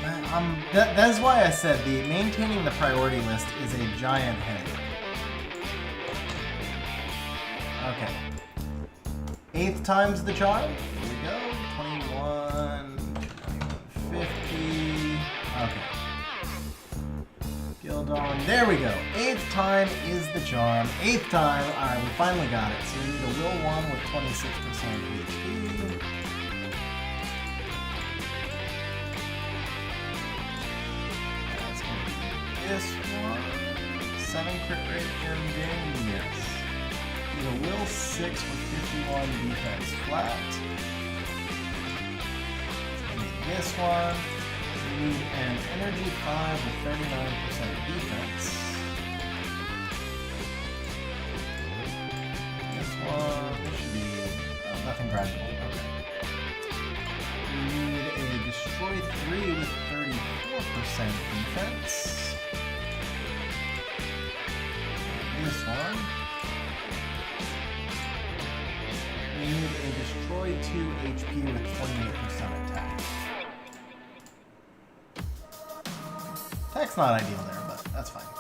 that is why I said the maintaining the priority list is a giant headache. Okay. 8th time's the charm. Here we go. 21, 2150. Okay. Gildon. There we go. 8th time is the charm. 8th time. Alright, we finally got it. So we need a will 1 with 26% HP. That's going to be this one. 7 crit rate ending. Yes. Need a will 6 with 51 defense flat. I need this one. We need an energy 5 with 39% defense. This one should be nothing gradual. Okay. We need a destroy 3 with 34% defense. This one. We need a destroy 2 HP with 28% attack. Attack's not ideal there, but that's fine.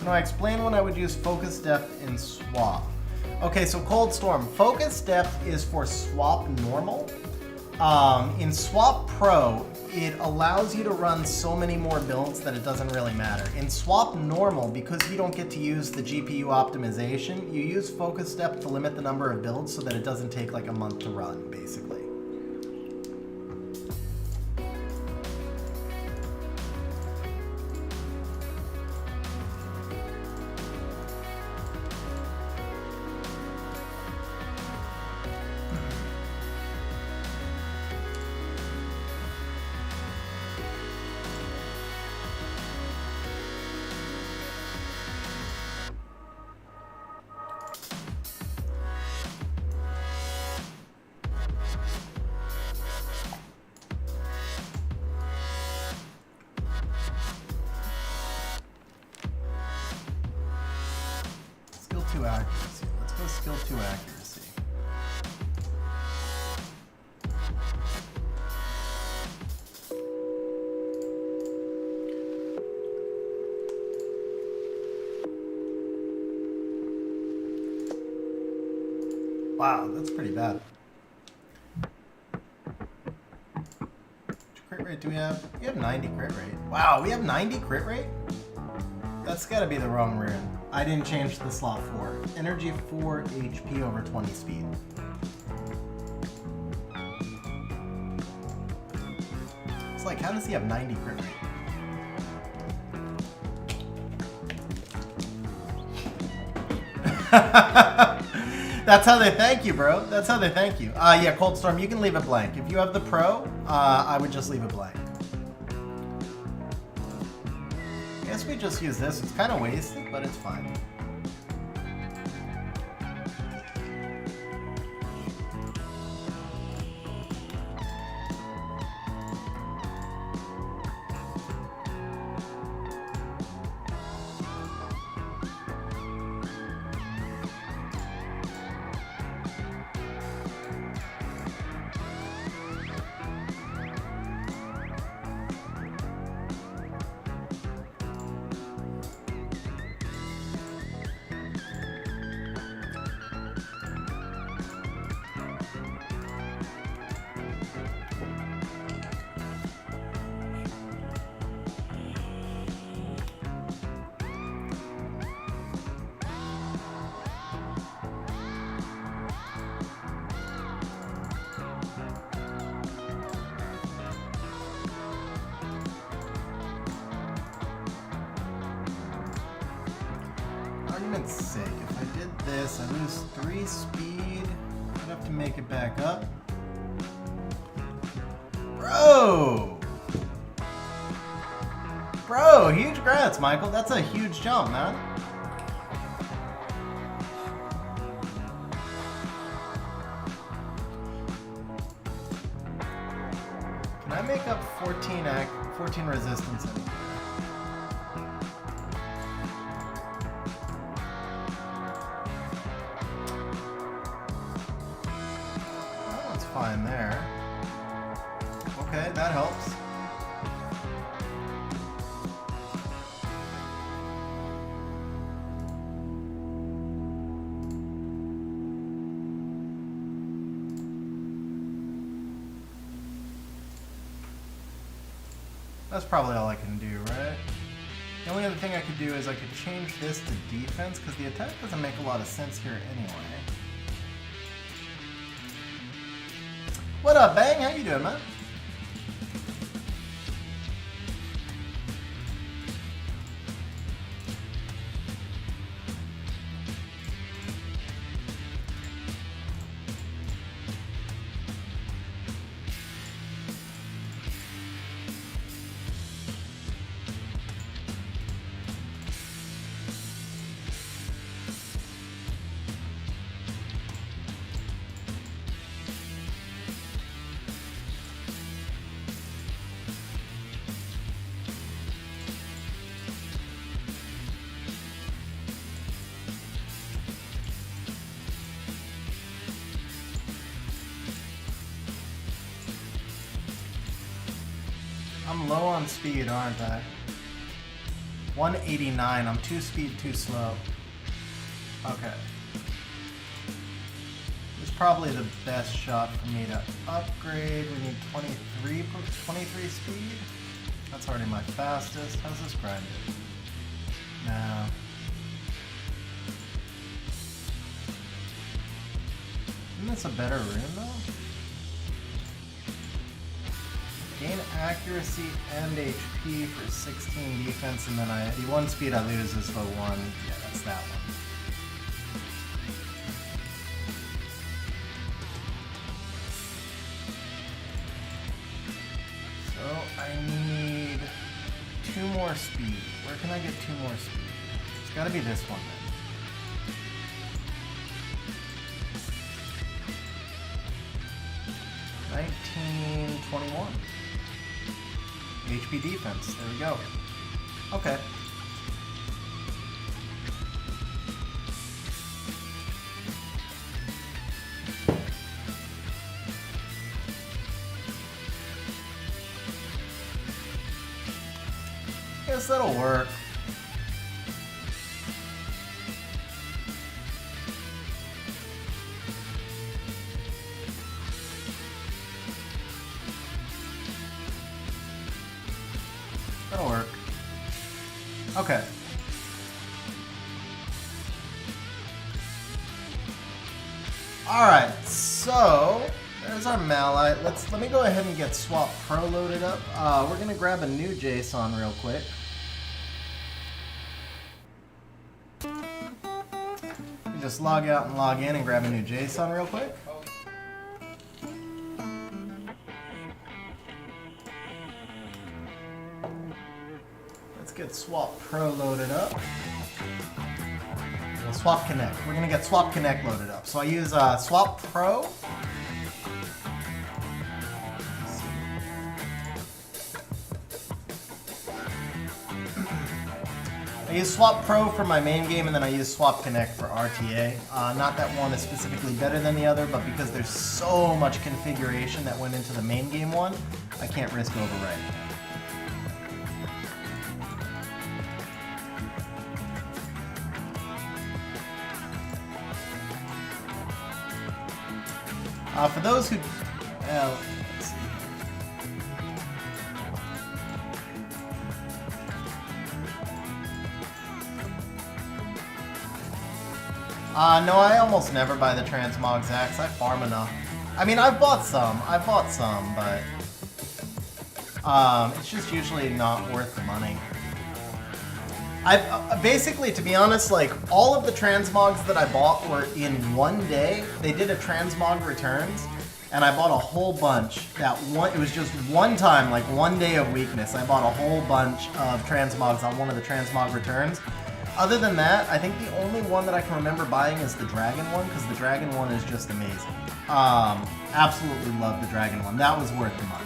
Can I explain when I would use focus depth in swap? Okay, so Cold Storm. Focus depth is for swap normal. In swap pro, it allows you to run so many more builds that it doesn't really matter. In swap normal, because you don't get to use the GPU optimization, you use focus depth to limit the number of builds so that it doesn't take like a month to run, basically. Accuracy. Let's go skill 2 accuracy. Wow, that's pretty bad. Which crit rate do we have? We have 90 crit rate. Wow, we have 90 crit rate? That's gotta be the wrong rune. I didn't change the slot 4. Energy 4, HP over 20 speed. It's like, how does he have 90 crit rate? That's how they thank you, bro. That's how they thank you. Yeah, Cold Storm, you can leave it blank. If you have the pro, I would just leave it blank. I guess we just use this. It's kind of wasted, but it's fine. Argument's sake, if I did this, I lose 3 speed. I'd have to make it back up. Bro! Bro, huge grats, Michael. That's a huge jump, man. Can I make up 14 resistance anymore? Fine there. Okay, that helps. That's probably all I can do, right? The only other thing I could do is I could change this to defense, because the attack doesn't make a lot of sense here anyway. What up, Bang? How you doing, man? I'm low on speed, aren't I? 189. I'm 2 speed too slow. Okay. This is probably the best shot for me to upgrade. We need 23 speed. That's already my fastest. How's this grinded? No. Isn't this a better rune though? Gain accuracy and HP for 16 defense, and then the 1 speed I lose is the 1. Yeah, that's that one. So I need 2 more speed. Where can I get 2 more speed? It's gotta be this one then. 1921. HP defense. There we go. Okay. Guess that'll work. That'll work. Okay. Alright, so there's our Malite. Let me go ahead and get Swap Pro loaded up. We're gonna grab a new JSON real quick. Just log out and log in and grab a new JSON real quick. Let's get Swap Pro loaded up. We'll Swap Connect. We're gonna get Swap Connect loaded up. So I use Swap Pro. I use Swap Pro for my main game, and then I use Swap Connect for RTA. Not that one is specifically better than the other, but because there's so much configuration that went into the main game one, I can't risk overwriting it. For those who, let's see. No, I almost never buy the transmog Zax. I farm enough. I mean, I've bought some, but it's just usually not worth the money. I basically, to be honest, like all of the transmogs that I bought were in one day. They did a transmog returns, and I bought a whole bunch. It was just one time, like one day of weakness. I bought a whole bunch of transmogs on one of the transmog returns. Other than that, I think the only one that I can remember buying is the dragon one, because the dragon one is just amazing. Absolutely love the dragon one. That was worth the money.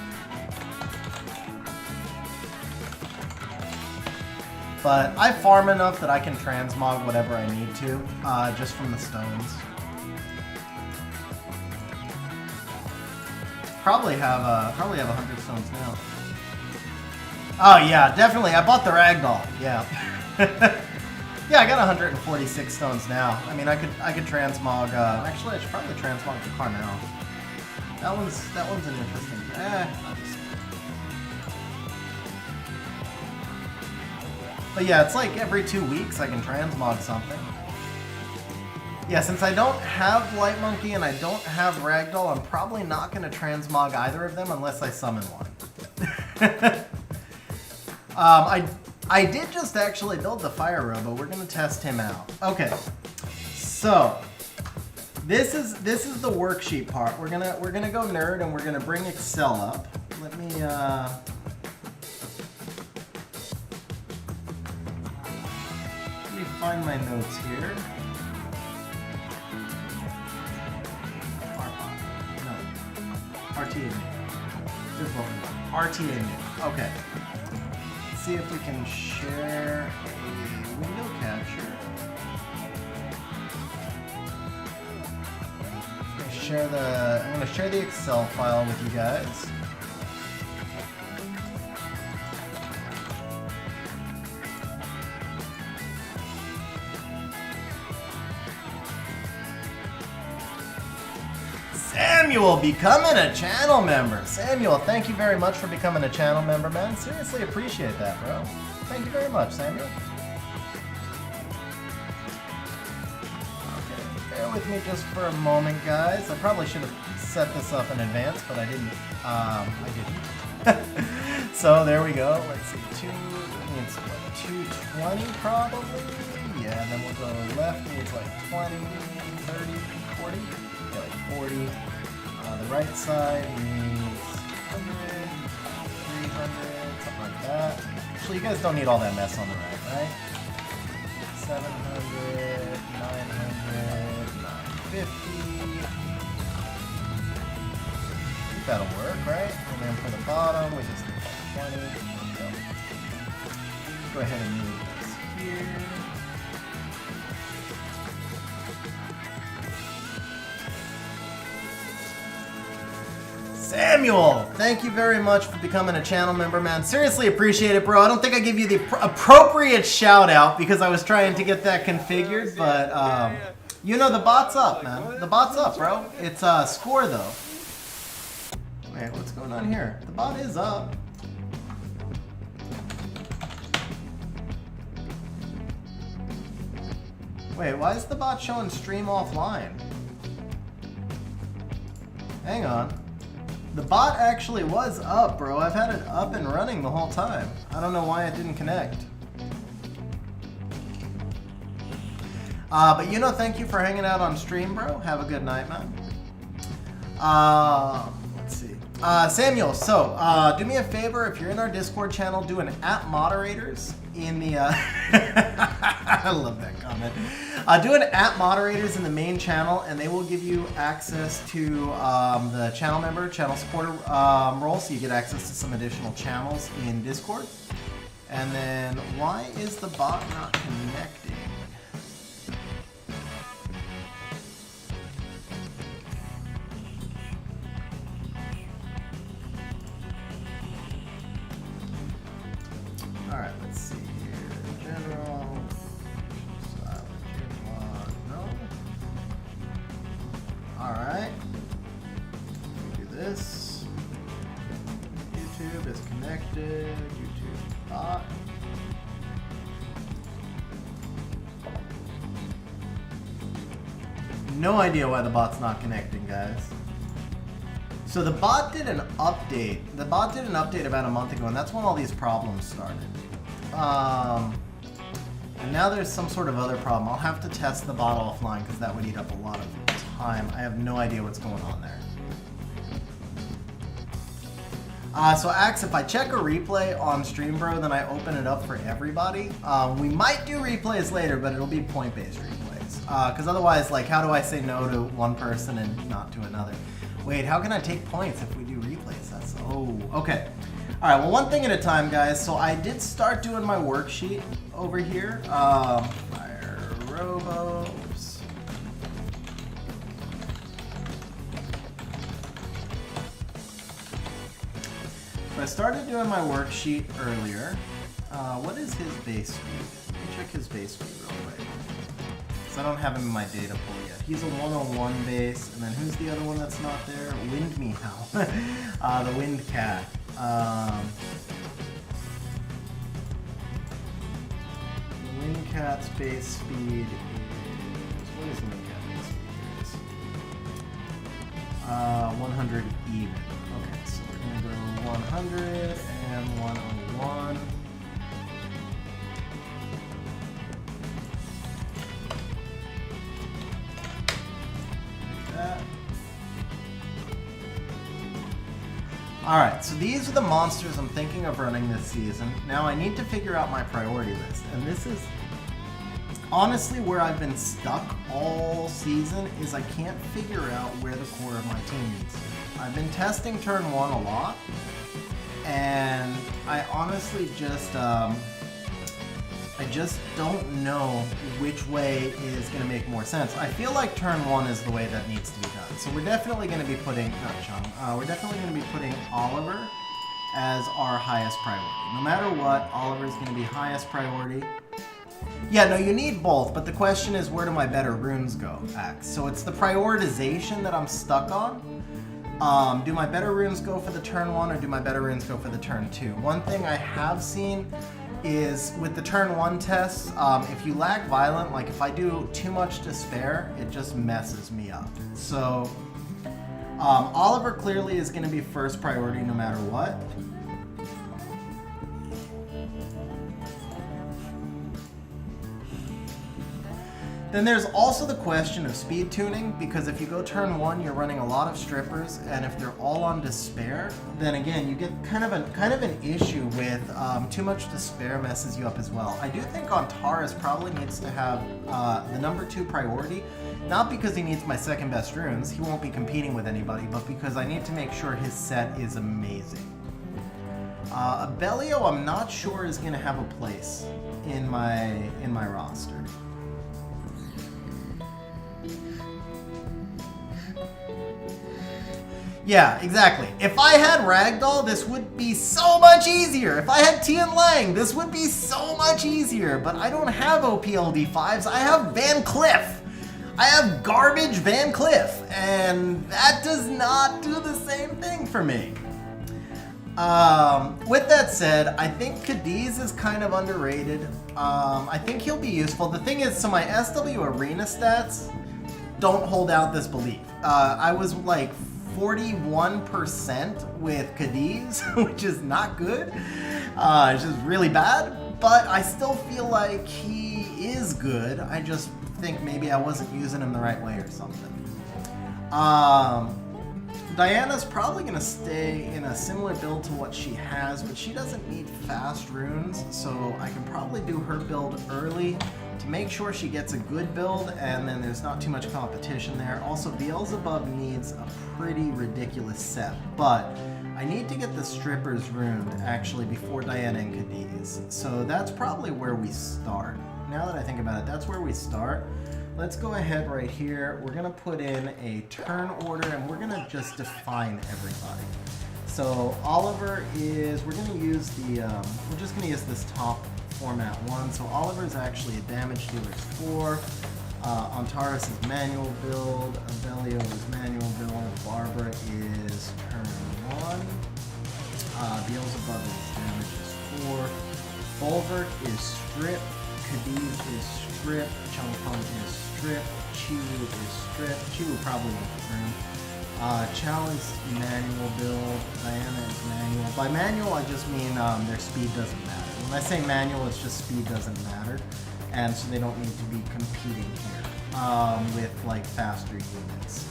But I farm enough that I can transmog whatever I need to, just from the stones. Probably have 100 stones now. Oh yeah, definitely. I bought the ragdoll. Yeah. Yeah, I got 146 stones now. I mean, I could transmog. Actually, I should probably transmog the Carnell. That one's an interesting. But yeah, it's like every 2 weeks I can transmog something. Yeah, since I don't have Light Monkey and I don't have Ragdoll, I'm probably not going to transmog either of them unless I summon one. I did just actually build the Fire Robo. We're going to test him out. Okay, so this is the worksheet part. We're gonna go nerd and we're gonna bring Excel up. Let me find my notes here. No. RTA new. There's one. RTA new. Okay. Let's see if we can share a window capture. I'm gonna share the Excel file with you guys. Samuel becoming a channel member. Samuel, thank you very much for becoming a channel member, man. Seriously appreciate that, bro. Thank you very much, Samuel. Okay, bear with me just for a moment, guys. I probably should have set this up in advance, but I didn't. I didn't. So there we go. Let's see, 220 probably. Yeah, and then we'll go left needs like 20, 30, 40. Yeah, like 40. The right side needs 100, 300, something like that. Actually, you guys don't need all that mess on the right, right? 700, 900, 950. I think that'll work, right? And then for the bottom, we just need 20. There we go. Go ahead and move this here. Samuel, thank you very much for becoming a channel member, man. Seriously appreciate it, bro. I don't think I gave you the appropriate shout out because I was trying to get that configured, but you know the bot's up, man. The bot's up, bro. It's score though. Wait, what's going on here? The bot is up. Wait, why is the bot showing stream offline? Hang on. The bot actually was up, bro. I've had it up and running the whole time. I don't know why it didn't connect. But you know, thank you for hanging out on stream, bro. Have a good night, man. Let's see. Samuel, so do me a favor, if you're in our Discord channel, do an @moderators in the I love that comment. Do an @moderators in the main channel, and they will give you access to the channel member, channel supporter role, so you get access to some additional channels in Discord. And then, why is the bot not connecting? Alright, let's see here. General. No. Alright. Do this. YouTube is connected. YouTube bot. No idea why the bot's not connecting, guys. So the bot did an update. The bot did an update about a month ago, and that's when all these problems started. And now there's some sort of other problem. I'll have to test the bot offline because that would eat up a lot of time. I have no idea what's going on there. So Axe, if I check a replay on stream, bro, then I open it up for everybody. We might do replays later, but it'll be point-based replays. Because otherwise, like, how do I say no to one person and not to another? Wait, how can I take points if we do replays? That's, oh, okay. All right, well, one thing at a time, guys. So I did start doing my worksheet over here. Fire robos. So I started doing my worksheet earlier. What is his base speed? Let me check his base speed real quick. Because I don't have him in my data pool yet. He's a 101 base, and then who's the other one that's not there? Wind Meow. The Wind Cat. Wind Cat's base speed is... What is Wind Cat's base speed? Here it is. 100 even. Okay, so we're going to go 100 and 101. Alright, so these are the monsters I'm thinking of running this season. Now I need to figure out my priority list, and this is honestly where I've been stuck all season, is I can't figure out where the core of my team needs to be. I've been testing turn 1 a lot, and I honestly just don't know which way is going to make more sense. I feel like turn 1 is the way that needs to be done. So we're definitely going to be putting, we're definitely going to be putting Oliver as our highest priority. No matter what, Oliver is going to be highest priority. Yeah, no, you need both, but the question is, where do my better runes go, X? So it's the prioritization that I'm stuck on. Do my better runes go for the turn 1 or do my better runes go for the turn 2? One thing I have seen is with the turn 1 tests, if you lack violent, like if I do too much despair, it just messes me up. So Oliver clearly is going to be first priority no matter what. Then there's also the question of speed tuning, because if you go turn 1, you're running a lot of strippers, and if they're all on despair, then again you get kind of an issue with too much despair messes you up as well. I do think Antares probably needs to have the number 2 priority, not because he needs my second best runes, he won't be competing with anybody, but because I need to make sure his set is amazing. Abellio I'm not sure is going to have a place in my roster. Yeah, exactly. If I had Ragdoll, this would be so much easier. If I had Tian Lang, this would be so much easier. But I don't have OPLD5s. I have Van Cleef. I have garbage Van Cleef. And that does not do the same thing for me. With that said, I think Cadiz is kind of underrated. I think he'll be useful. The thing is, so my SW Arena stats don't hold out this belief. I was like 41% with Cadiz, which is not good. It's just really bad, but I still feel like he is good. I just think maybe I wasn't using him the right way or something. Diana's probably going to stay in a similar build to what she has, but she doesn't need fast runes, so I can probably do her build early to make sure she gets a good build, and then there's not too much competition there. Also, Beelzebub needs a pretty ridiculous set, but I need to get the strippers ruined actually before Diana and Cadiz, so that's probably where we start. Now that I think about it, that's where we start. Let's go ahead right here. We're gonna put in a turn order and we're gonna just define everybody. So Oliver is, we're gonna use the, we're just gonna use this top format 1. So Oliver is actually a damage dealer 4. Antares is manual build. Abellio is manual build. Barbara is turn 1. Beelzebub is damage 4. Bulwark is strip. Cadiz is strip. Chung Fung is strip. Chiwu is strip. Chiwu probably won't room. Chao is manual build. Diana is manual. By manual, I just mean their speed doesn't matter. When I say manual, it's just speed doesn't matter, and so they don't need to be competing here with like faster units.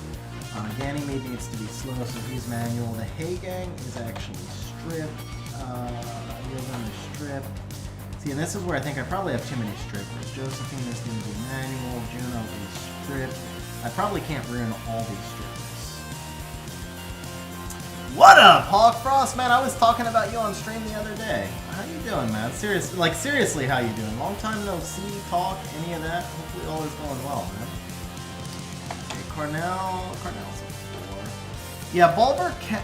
Ganymede needs to be slow, so he's manual. The Hay Gang is actually strip. Yogan is strip. See, and this is where I think I probably have too many strippers. Josephine is going to be manual. Juno is strip. I probably can't ruin all these strippers. What up, Hawkfrost? Man, I was talking about you on stream the other day. How you doing, man? Seriously, how you doing? Long time no see, talk, any of that. Hopefully all is going well, man. Okay, Cornell's a 4. Yeah,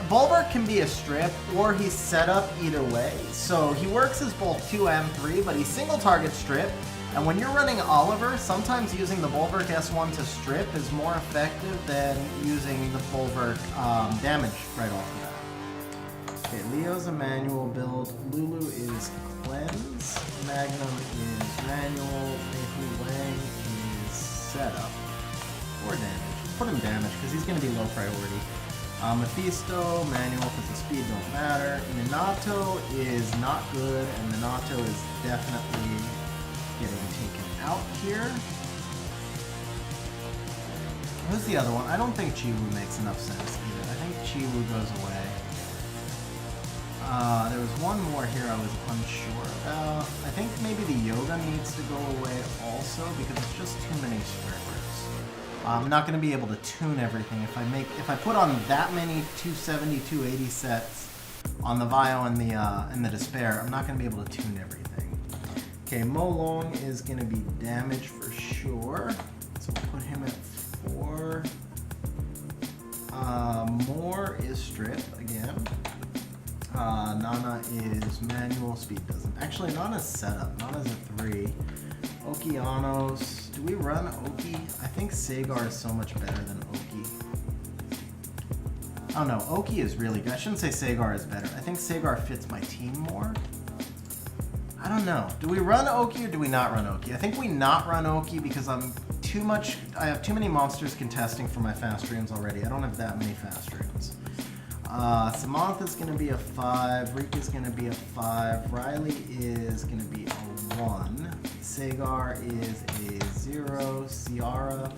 Bulwark can be a strip, or he's set up either way. So he works as both 2 and 3, but he's single target strip. And when you're running Oliver, sometimes using the Bulwark S1 to strip is more effective than using the Bulwark damage right off the bat. Okay, Leo's a manual build. Lulu is cleanse. Magnum is manual. Meihu Wang is setup. Or damage. Put him damage because he's going to be low priority. Mephisto, manual because the speed don't matter. Minato is not good, and Minato is definitely getting taken out here. Who's the other one? I don't think Chiwu makes enough sense either. I think Chiwu goes away. There was one more here I was unsure about. I think maybe the Yoga needs to go away also because it's just too many strippers. I'm not going to be able to tune everything. If I put on that many 270, 280 sets on the Vio and the Despair, I'm not going to be able to tune everything. Okay, Molong is going to be damage for sure. So we'll put him at 4. Moore is strip again. Nana is manual, speed doesn't. Actually, Nana's setup. Nana's a 3. Okeanos. Do we run Oki? I think Sagar is so much better than Oki. Oh no, Oki is really good. I shouldn't say Sagar is better. I think Sagar fits my team more. I don't know. Do we run Oki or do we not run Oki? I think we not run Oki because I have too many monsters contesting for my fast runes already. I don't have that many fast runes. Samantha's gonna be a 5, Rika's gonna be a 5, Riley is gonna be a 1, Sagar is a 0, Ciara.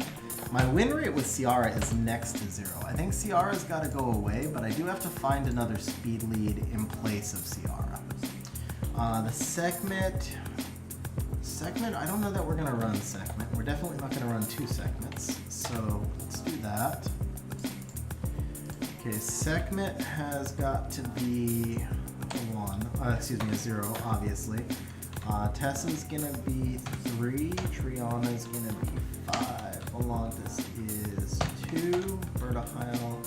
My win rate with Ciara is next to 0. I think Ciara's gotta go away, but I do have to find another speed lead in place of Ciara. The Sekhmet, I don't know that we're gonna run Sekhmet. We're definitely not gonna run 2 Sekhmets, so let's do that. Okay, Sekhmet has got to be a 0, obviously. Tessa's gonna be 3, Triana's gonna be 5, Volantis is 2, Vertihile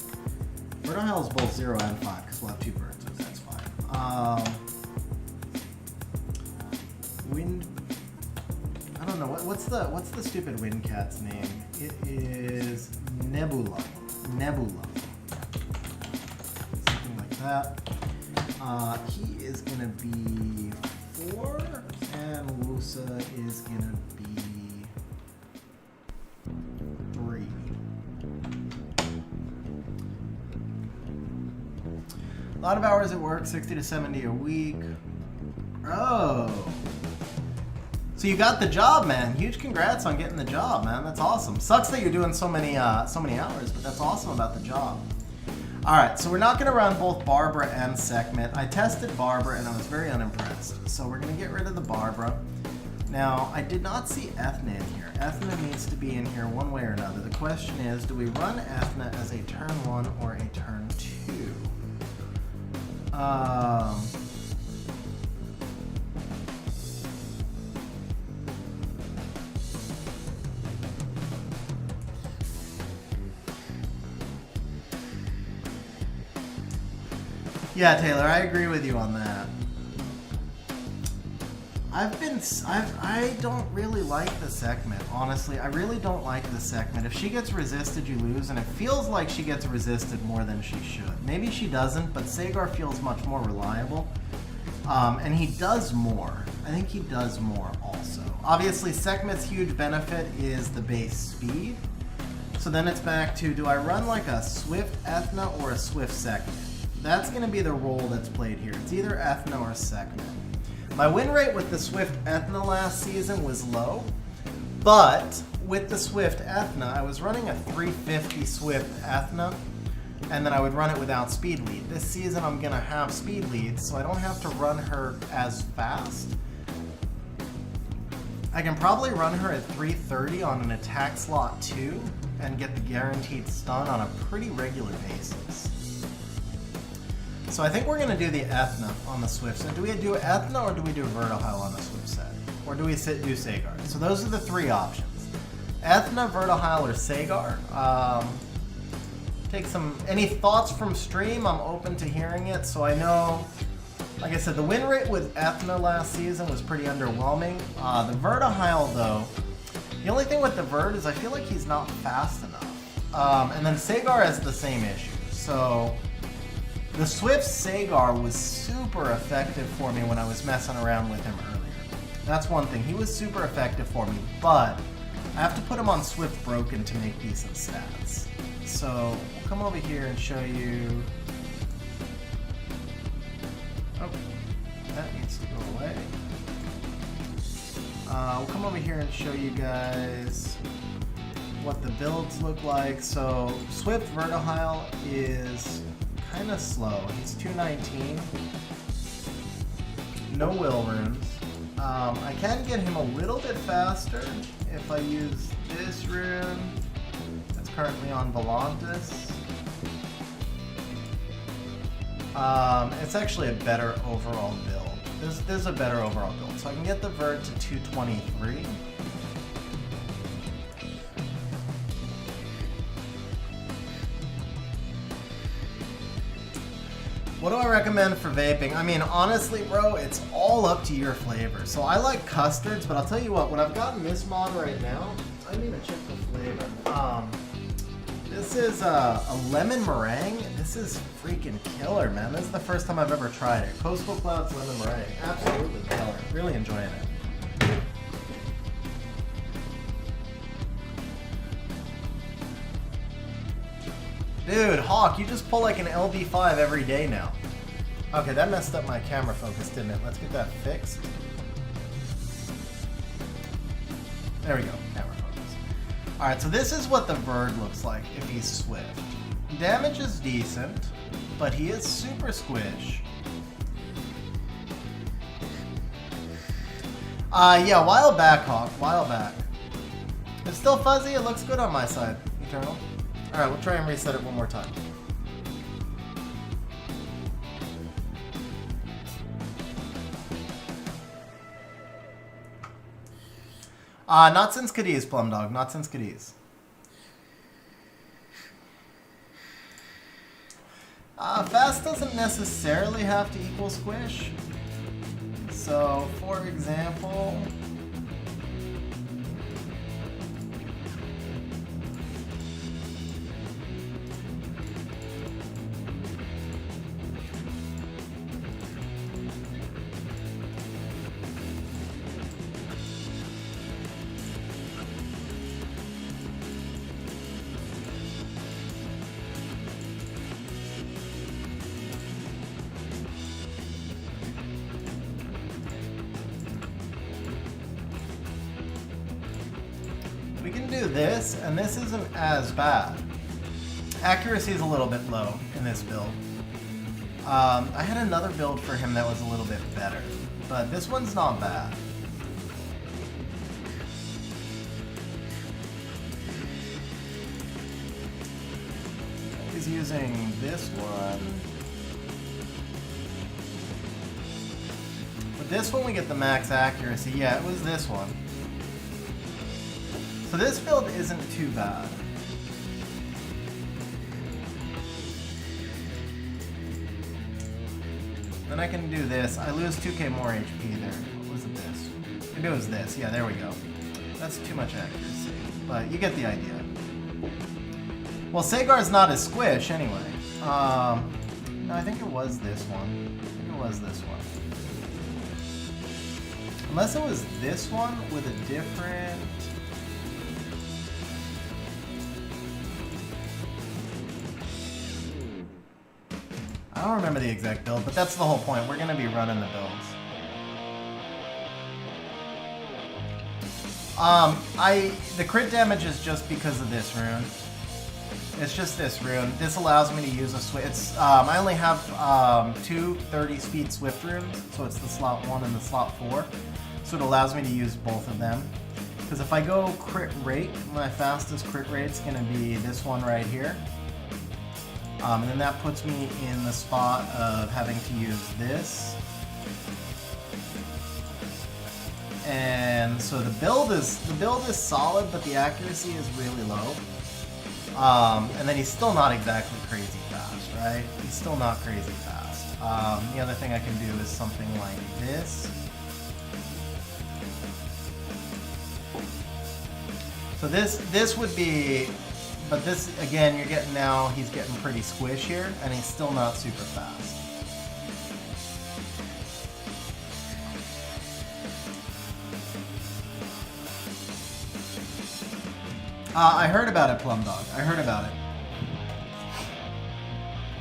is both 0 and 5, because we'll have 2 birds, so that's fine. Wind, I don't know, what's the stupid wind cat's name? It is Nebula. That. He is gonna be 4, and Wusa is gonna be 3. A lot of hours at work, 60 to 70 a week. Oh. So you got the job, man. Huge congrats on getting the job, man. That's awesome. Sucks that you're doing so many hours, but that's awesome about the job. All right, so we're not gonna run both Barbara and Sekhmet. I tested Barbara and I was very unimpressed. So we're gonna get rid of the Barbara. Now, I did not see Ethna in here. Ethna needs to be in here one way or another. The question is, do we run Ethna as a turn 1 or a turn 2? Yeah, Taylor, I agree with you on that. I don't really like the Sekhmet, honestly. I really don't like the Sekhmet. If she gets resisted, you lose, and it feels like she gets resisted more than she should. Maybe she doesn't, but Sagar feels much more reliable. And he does more. I think he does more also. Obviously, Sekhmet's huge benefit is the base speed. So then it's back to, do I run like a Swift Ethna or a Swift Sekhmet? That's going to be the role that's played here. It's either Ethna or Sekhmet. My win rate with the Swift Ethna last season was low, but with the Swift Ethna, I was running a 350 Swift Ethna, and then I would run it without speed lead. This season I'm going to have speed lead, so I don't have to run her as fast. I can probably run her at 330 on an attack slot 2 and get the guaranteed stun on a pretty regular basis. So I think we're going to do the Ethna on the Swift set. Do we do Ethna or do we do Vertihile on the Swift set? Or do we do Sagar? So those are the 3 options. Ethna, Vertihile, or Sagar. Take any thoughts from stream? I'm open to hearing it. So I know, like I said, the win rate with Ethna last season was pretty underwhelming. The Vertihile, though, the only thing with the Vert is I feel like he's not fast enough. And then Sagar has the same issue. So the Swift Sagar was super effective for me when I was messing around with him earlier. That's one thing. He was super effective for me, but I have to put him on Swift Broken to make decent stats. So we'll come over here and show you. Oh, that needs to go away. We'll come over here and show you guys what the builds look like. So Swift Vertihile is kind of slow. He's 219. No will runes. I can get him a little bit faster if I use this rune that's currently on Volantis. It's actually a better overall build. This is a better overall build. So I can get the Vert to 223. What do I recommend for vaping? I mean, honestly, bro, it's all up to your flavor. So I like custards, but I'll tell you what, when I've gotten this mod right now, I need to check the flavor. This is a lemon meringue. This is freaking killer, man. This is the first time I've ever tried it. Coastal Clouds lemon meringue. Absolutely killer. Really enjoying it. Dude, Hawk, you just pull like an LB5 every day now. Okay, that messed up my camera focus, didn't it? Let's get that fixed. There we go, camera focus. Alright, so this is what the bird looks like if he's swift. Damage is decent, but he is super squish. Yeah, while back, Hawk, while back. It's still fuzzy, it looks good on my side, Eternal. Alright, we'll try and reset it one more time. Not since Cadiz, Plum Dog, not since Cadiz. Fast doesn't necessarily have to equal squish. So, for example... we can do this, and this isn't as bad. Accuracy is a little bit low in this build. I had another build for him that was a little bit better, but this one's not bad. He's using this one. With this one we get the max accuracy. Yeah, it was this one. So this build isn't too bad. Then I can do this. I lose 2k more HP there. What was it this? Maybe it was this. Yeah, there we go. That's too much accuracy. But you get the idea. Well, Sagar's not as squish anyway. No, I think it was this one. I think it was this one. Unless it was this one with a different... I don't remember the exact build, but that's the whole point. We're going to be running the builds. The crit damage is just because of this rune. It's just this rune. This allows me to use a swift. It's I only have two 30 speed swift runes, so it's the slot 1 and the slot 4. So it allows me to use both of them. Because if I go crit rate, my fastest crit rate is going to be this one right here. And then that puts me in the spot of having to use this. And so the build is solid, but the accuracy is really low. And then he's still not exactly crazy fast, right? He's still not crazy fast. The other thing I can do is something like this. So this would be, but this, again, you're getting now, he's getting pretty squish here, and he's still not super fast. I heard about it, Plum Dog. I heard about it.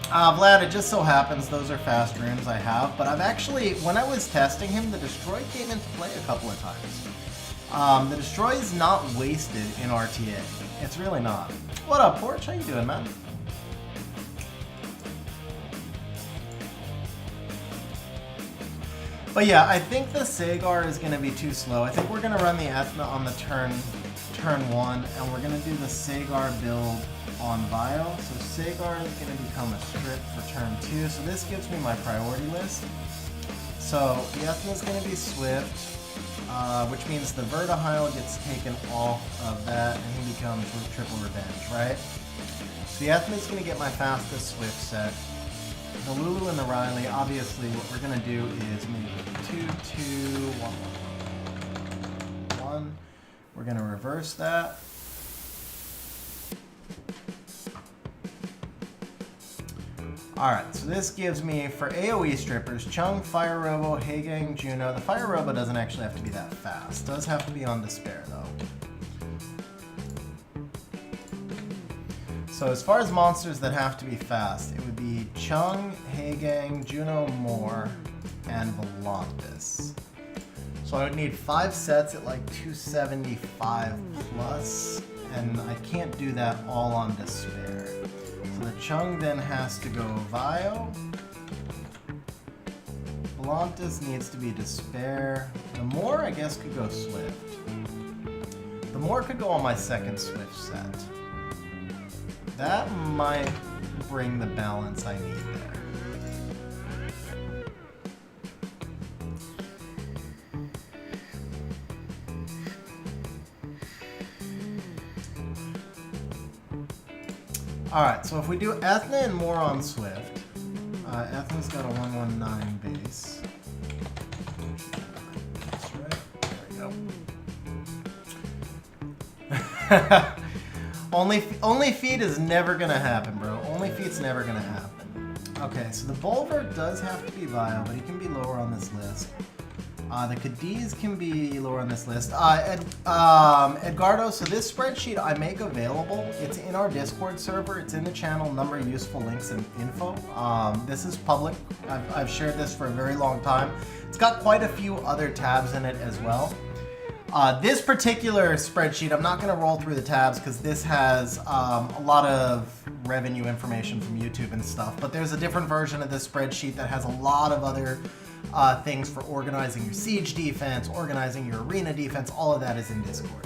Vlad, it just so happens those are fast runes I have, but I've actually, when I was testing him, the Destroy came into play a couple of times. The Destroy is not wasted in RTA. It's really not. What up, Porch? How you doing, man? But yeah, I think the Sagar is going to be too slow. I think we're going to run the Ethna on the turn 1, and we're going to do the Sagar build on Vile. So Sagar is going to become a strip for turn 2. So this gives me my priority list. So the Ethna is going to be swift. Which means the Vertihile gets taken off of that and he becomes Triple Revenge, right? So the Ethna is going to get my fastest Swift set. the Lulu and the Riley, obviously what we're going to do is move 2, 2, 1, 1, 1. We're going to reverse that. Alright, so this gives me, for AoE strippers, Chung, Fire Robo, Hagang, Juno. The Fire Robo doesn't actually have to be that fast. Does have to be on Despair, though. So as far as monsters that have to be fast, it would be Chung, Hagang, Juno, Moore, and Volantis. So I would need 5 sets at like 275 plus, and I can't do that all on Despair. So the Chung then has to go Vio. Volantis needs to be Despair. The Moore, I guess, could go Swift. The Moore could go on my second Swift set. That might bring the balance I need there. Alright, so if we do Ethna and Moore on Swift, Ethna's got a 119 base. That's right. There we go. Only feat is never gonna happen, bro. Only feat's never gonna happen. Okay, so the Bulwark does have to be Vile, but he can be lower on this list. The Cadiz can be lower on this list. Edgardo, so this spreadsheet I make available. It's in our Discord server. It's in the channel, number, useful links, and info. This is public. I've shared this for a very long time. It's got quite a few other tabs in it as well. This particular spreadsheet, I'm not going to roll through the tabs because this has a lot of revenue information from YouTube and stuff, but there's a different version of this spreadsheet that has a lot of other things for organizing your siege defense, organizing your arena defense. All of that is in Discord.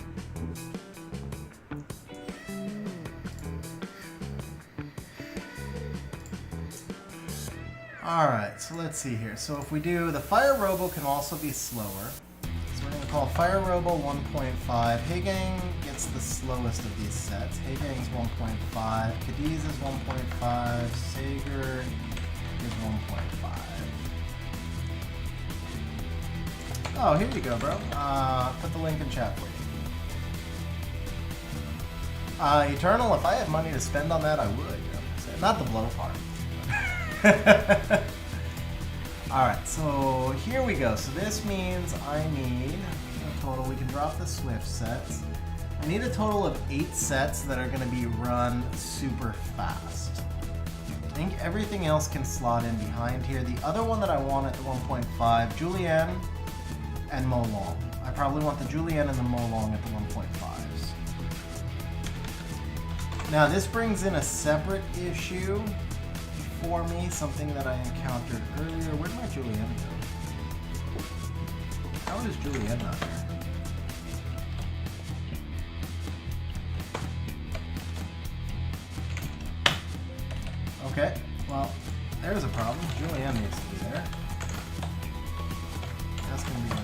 Alright, so let's see here. So if we do, the Fire Robo can also be slower. So we're going to call Fire Robo 1.5. Hagang gets the slowest of these sets. Hagang's 1.5. Cadiz is 1.5. Sager is 1.5. Oh, here you go, bro. Put the link in chat for you. Eternal, if I had money to spend on that, I would. You know? Not the blow part. Alright, so here we go. So this means I need a total. We can drop the Swift sets. I need a total of 8 sets that are going to be run super fast. I think everything else can slot in behind here. The other one that I want at the 1.5, Julienne and Molong. I probably want the Julienne and the Molong at the 1.5s. Now this brings in a separate issue for me, something that I encountered earlier. Where'd my Julienne go? How is Julienne not there? Okay, well, there's a problem. Julienne needs to be there. That's going to be 1.5.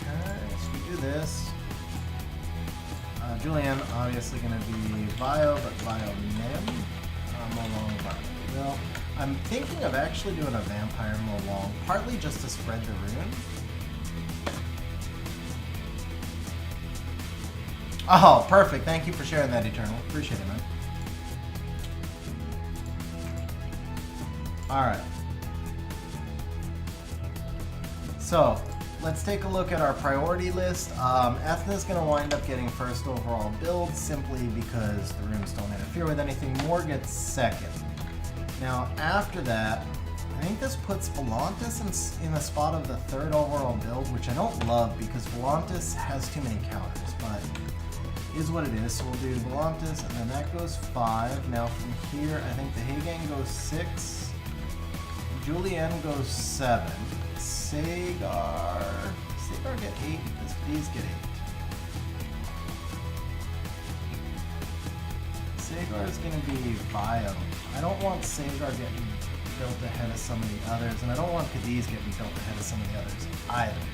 Okay, so we do this. Julienne obviously going to be Bio, but Bio Nem. Molong, Bio. Well, I'm thinking of actually doing a Vampire Molong, partly just to spread the rune. Oh, perfect. Thank you for sharing that, Eternal. Appreciate it, man. Alright. So, let's take a look at our priority list. Ethna's going to wind up getting first overall build simply because the runes don't interfere with anything. Moore gets second. Now, after that, I think this puts Volantis in the spot of the third overall build, which I don't love because Volantis has too many counters, but it is what it is. So we'll do Volantis, and then that goes 5. Now from here, I think the Hagang goes 6. Julienne goes 7. Sagar get 8, because these get 8. Sagar is going to be Bio. I don't want Sagar getting built ahead of some of the others, and I don't want Cadiz getting built ahead of some of the others either.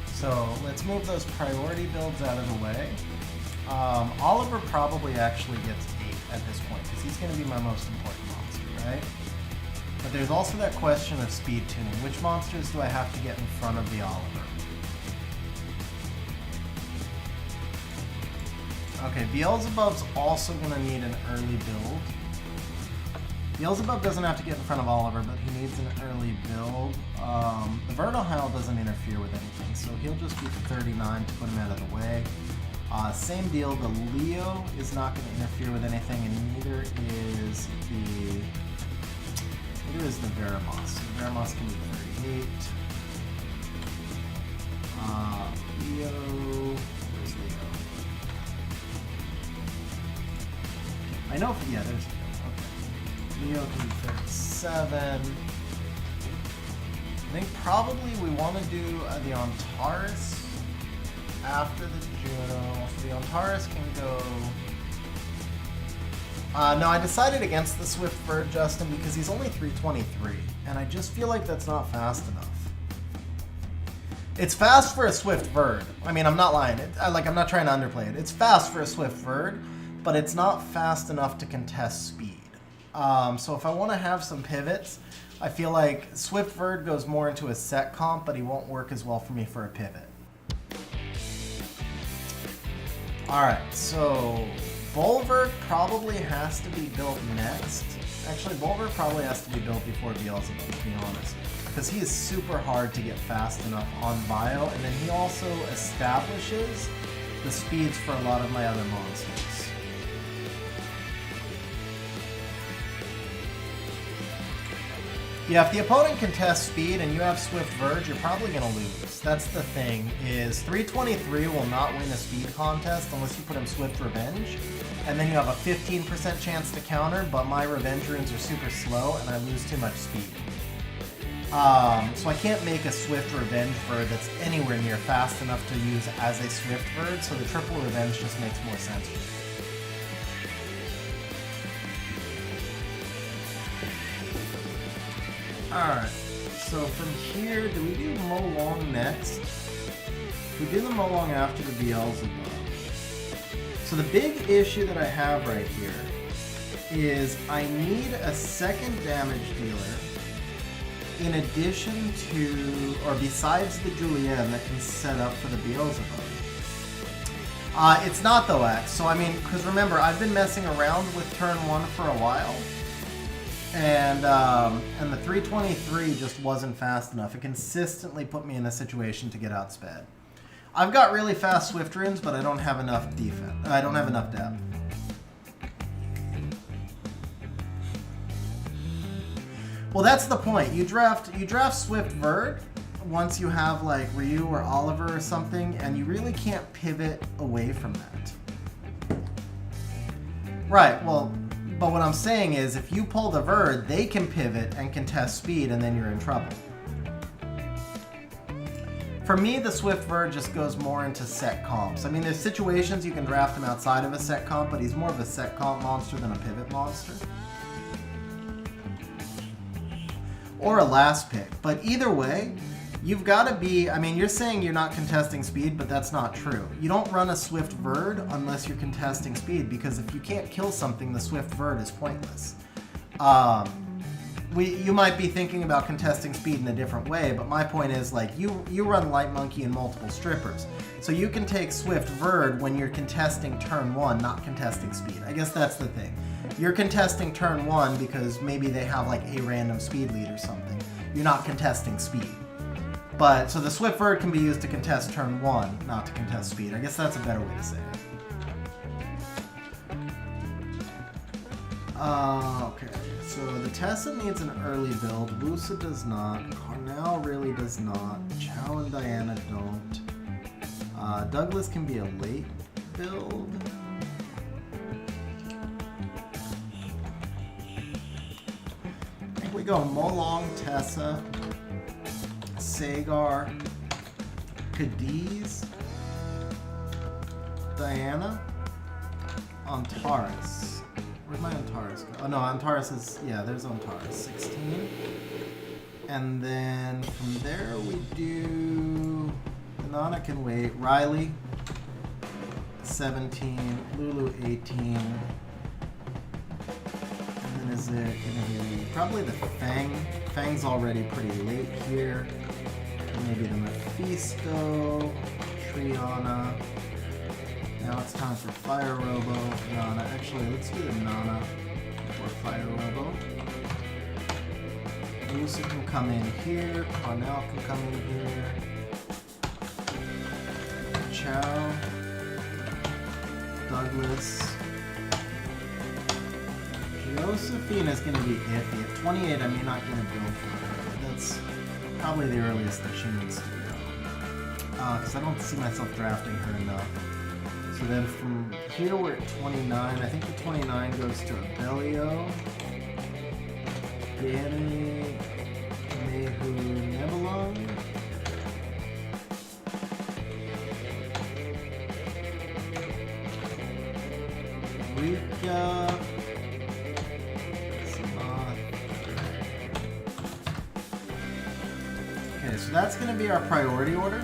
So let's move those priority builds out of the way. Oliver probably actually gets 8 at this point because he's going to be my most important monster, right? But there's also that question of speed tuning. Which monsters do I have to get in front of the Oliver? Okay, Beelzebub's also going to need an early build. Beelzebub doesn't have to get in front of Oliver, but he needs an early build. The Vernal doesn't interfere with anything, so he'll just be 39 to put him out of the way. Same deal, the Leo is not going to interfere with anything, and neither is the Veramos. So Veramos can be 38. Leo, where's Leo? I know, yeah, there's Leo. Okay. Leo can be 37. I think probably we want to do the Antares after the Juno. So the Antares can go... no, I decided against the Swift Bird, Justin, because he's only 323, and I just feel like that's not fast enough. It's fast for a Swift Bird. I mean, I'm not lying. I'm not trying to underplay it. It's fast for a Swift Bird, but it's not fast enough to contest speed. So if I want to have some pivots, I feel like Swift Bird goes more into a set comp, but he won't work as well for me for a pivot. Alright, so Bulwark probably has to be built next. Actually, Bulwark probably has to be built before Beelzebub, to be honest. Because he is super hard to get fast enough on bio, and then he also establishes the speeds for a lot of my other monsters. Yeah, if the opponent contests speed and you have Swift Verge, you're probably going to lose. That's the thing, is 323 will not win a speed contest unless you put him Swift Revenge. And then you have a 15% chance to counter, but my Revenge runes are super slow and I lose too much speed. So I can't make a Swift Revenge Bird that's anywhere near fast enough to use as a Swift Bird, so the triple Revenge just makes more sense for me. Alright, so from here, do we do Molong next? We do the Molong after the Beelzebub. So the big issue that I have right here is I need a second damage dealer in addition to, or besides the Julienne that can set up for the Beelzebub. It's not though, X. So I mean, because remember, I've been messing around with turn 1 for a while. And the 323 just wasn't fast enough. It consistently put me in a situation to get outsped. I've got really fast Swift runes, but I don't have enough defense. I don't have enough depth. Well, that's the point. You draft Swift Vert once you have like Ryu or Oliver or something, and you really can't pivot away from that. Right. Well. But what I'm saying is, if you pull the Verd, they can pivot and contest speed, and then you're in trouble. For me, the Swift Verd just goes more into set comps. I mean, there's situations you can draft him outside of a set comp, but he's more of a set comp monster than a pivot monster. Or a last pick. But either way, you've got to be, I mean, you're saying you're not contesting speed, but that's not true. You don't run a Swift Verd unless you're contesting speed, because if you can't kill something, the Swift Verd is pointless. You might be thinking about contesting speed in a different way, but my point is, like, you run Light Monkey and multiple strippers. So you can take Swift Verd when you're contesting turn 1, not contesting speed. I guess that's the thing. You're contesting turn 1 because maybe they have, like, a random speed lead or something. You're not contesting speed. But, so the Swift Verd can be used to contest turn 1, not to contest speed. I guess that's a better way to say it. Okay, so the Tessa needs an early build. Wusa does not. Cornell really does not. Chow and Diana don't. Douglas can be a late build. I think we go Molong, Tessa, Sagar, Cadiz, Diana, Antares. Where'd my Antares go? Oh no, Antares is, yeah, there's Antares, 16. And then from there we do, Nana can wait, Riley, 17, Lulu 18. And is it going to be probably the Fang? Fang's already pretty late here. Maybe the Mephisto, Triana. Now it's time for Fire Robo, Nana. Actually, let's do the Nana for Fire Robo. Lucy can come in here. Cornell can come in here. Chow. Douglas. Josephine is going to be iffy. At 28, I may not get a build for her. That's probably the earliest that she needs to go. Because I don't see myself drafting her enough. So then from here we're at 29. I think the 29 goes to Abellio. Danny, Mehu, Nebulon. Rika. Okay, so that's going to be our priority order.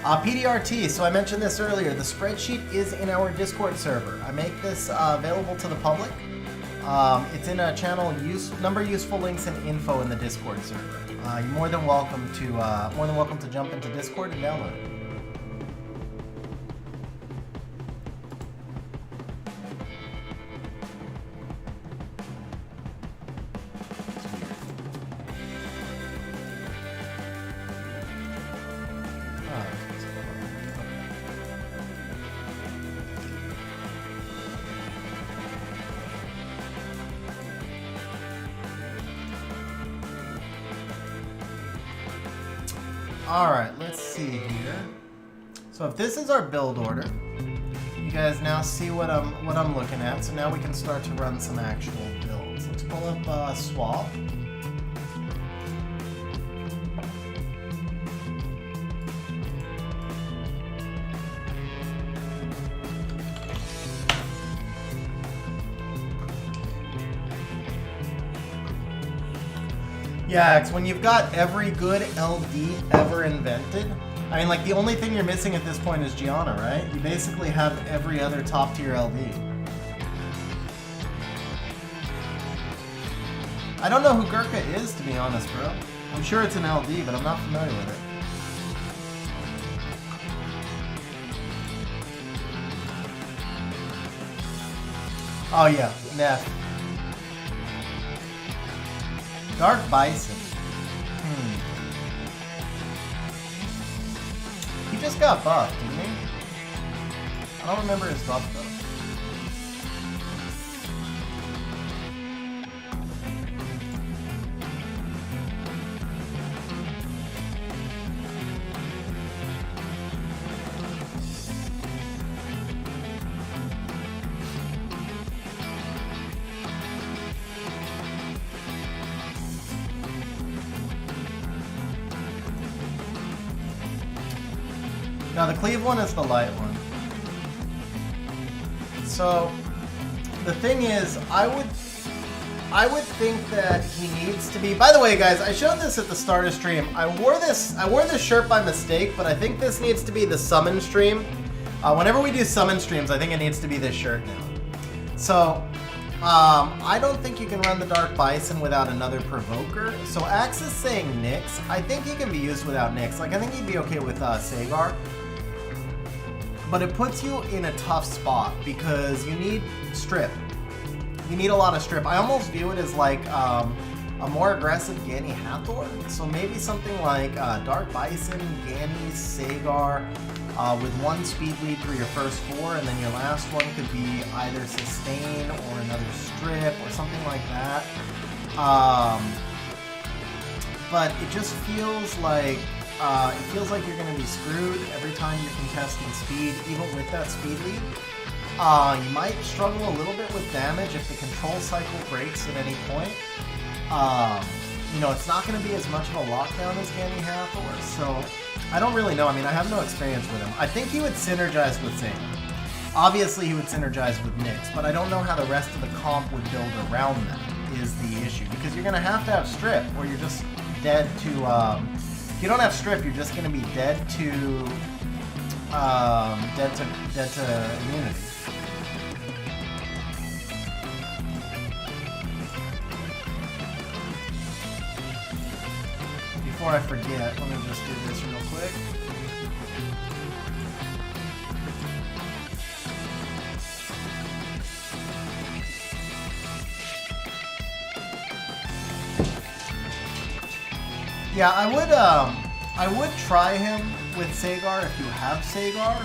PDRT, so I mentioned this earlier, the spreadsheet is in our Discord server. I make this available to the public. It's in a channel, number useful links and info in the Discord server. You're more than welcome to jump into Discord and download it. Alright, let's see here. So if this is our build order, you guys now see what I'm looking at. So now we can start to run some actual builds. Let's pull up Swap. Yeah, it's when you've got every good LD ever invented. I mean, like, the only thing you're missing at this point is Gianna, right? You basically have every other top-tier LD. I don't know who Gurkha is, to be honest, bro. I'm sure it's an LD, but I'm not familiar with it. Oh, yeah, Neff. Dark Bison. He just got buffed, didn't he? I don't remember his buff though. Now the Cleve one is the light one. So the thing is, I would think that he needs to be. By the way, guys, I showed this at the start of stream. I wore this shirt by mistake, but I think this needs to be the summon stream. Whenever we do summon streams, I think it needs to be this shirt now. So I don't think you can run the Dark Bison without another Provoker. So Axe is saying Nyx. I think he can be used without Nyx. Like, I think he'd be okay with Sagar. But it puts you in a tough spot because you need strip. You need a lot of strip. I almost view it as like a more aggressive Gani Hathor. So maybe something like Dark Bison, Gani, Sagar, with one speed lead for your first four, and then your last one could be either sustain or another strip or something like that. But it just feels like you're going to be screwed every time you're contesting speed, even with that speed lead. You might struggle a little bit with damage if the control cycle breaks at any point. You know, it's not going to be as much of a lockdown as Gani Hathor, so I don't really know. I mean, I have no experience with him. I think he would synergize with Sagan. Obviously, he would synergize with Nyx, but I don't know how the rest of the comp would build around that is the issue, because you're going to have strip, or you're just dead to... if you don't have strip, you're just going to be dead to dead to immunity. Before I forget, let me just do this real quick. Yeah, I would try him with Sagar if you have Sagar.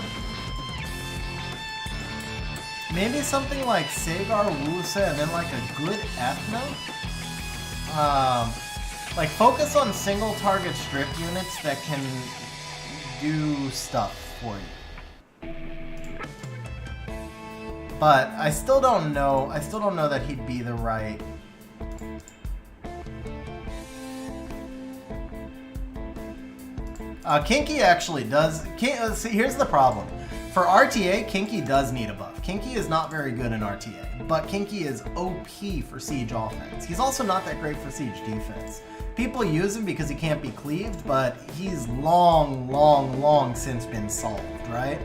Maybe something like Sagar, Wusa, and then like a good Ethno. Like focus on single target strip units that can do stuff for you. But I still don't know that he'd be the right. Kinky actually does. See, here's the problem. For RTA, Kinky does need a buff. Kinky is not very good in RTA, but Kinky is OP for siege offense. He's also not that great for siege defense. People use him because he can't be cleaved, but he's long since been solved, right?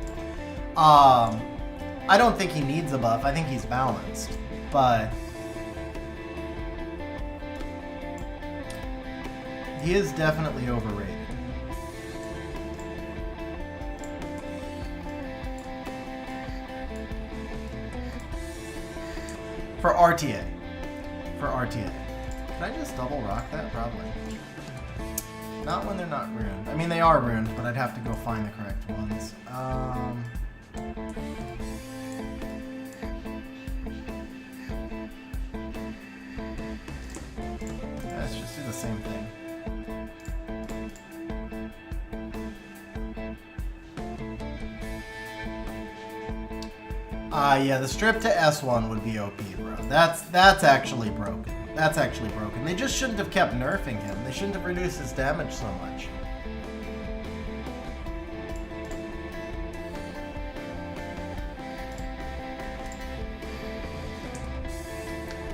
I don't think he needs a buff. I think he's balanced, but he is definitely overrated. For RTA. For RTA. Can I just double rock that? Probably. Not when they're not ruined. I mean, they are ruined, but I'd have to go find the correct ones. Let's just do the same thing. Yeah, the strip to S1 would be OP, bro. That's actually broken. That's actually broken. They just shouldn't have kept nerfing him. They shouldn't have reduced his damage so much.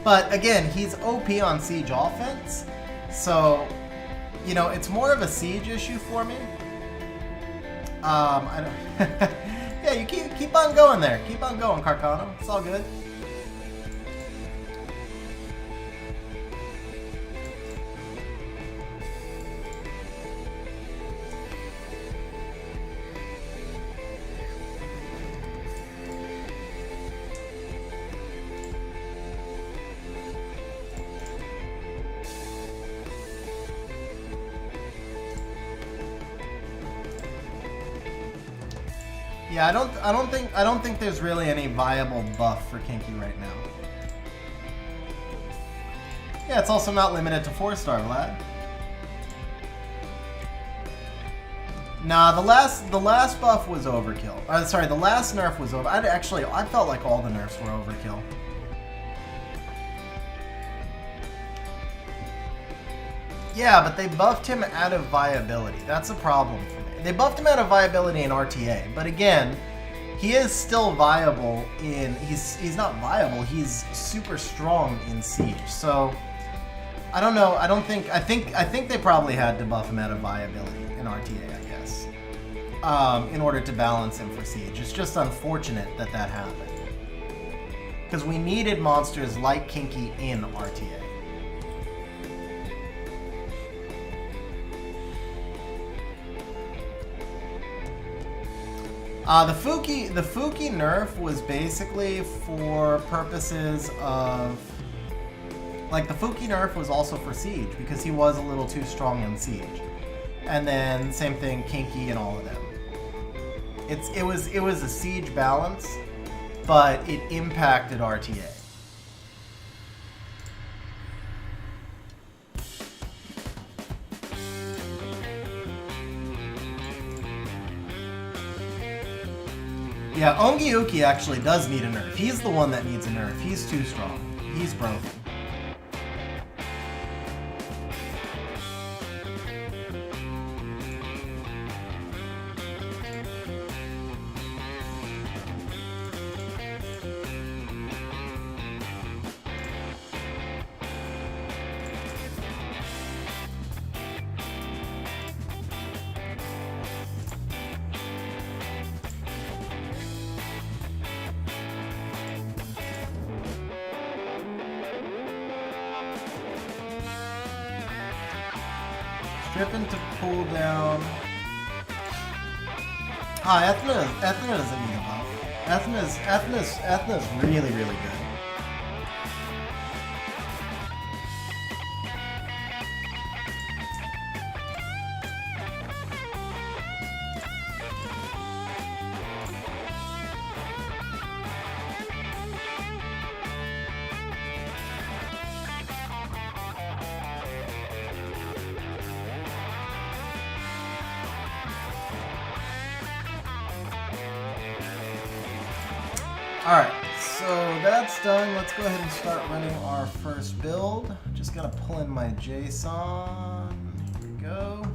But again, he's OP on siege offense, so you know it's more of a siege issue for me. I don't. Yeah, you keep on going there. Keep on going, Carcano. It's all good. Yeah, I don't think there's really any viable buff for Kinky right now. Yeah, it's also not limited to 4-star, Vlad. Nah, the last buff was overkill. Sorry, the last nerf was over. I felt like all the nerfs were overkill. Yeah, but they buffed him out of viability. That's a problem for me. They buffed him out of viability in RTA, but again, he is still viable in. He's not viable. He's super strong in siege. So I don't know. I think they probably had to buff him out of viability in RTA, I guess, in order to balance him for siege. It's just unfortunate that happened because we needed monsters like Kinky in RTA. The Fuki nerf was basically for purposes of, like, the Fuki nerf was also for siege because he was a little too strong in siege, and then same thing Kinky and all of them. It was a siege balance, but it impacted RTA. Yeah, Ongyuki actually does need a nerf. He's the one that needs a nerf. He's too strong. He's broken. Stripping to pull down. Ah, Ethna doesn't need a buff. Ethna's really, really good. Alright, so that's done. Let's go ahead and start running our first build. Just gonna pull in my JSON. Here we go.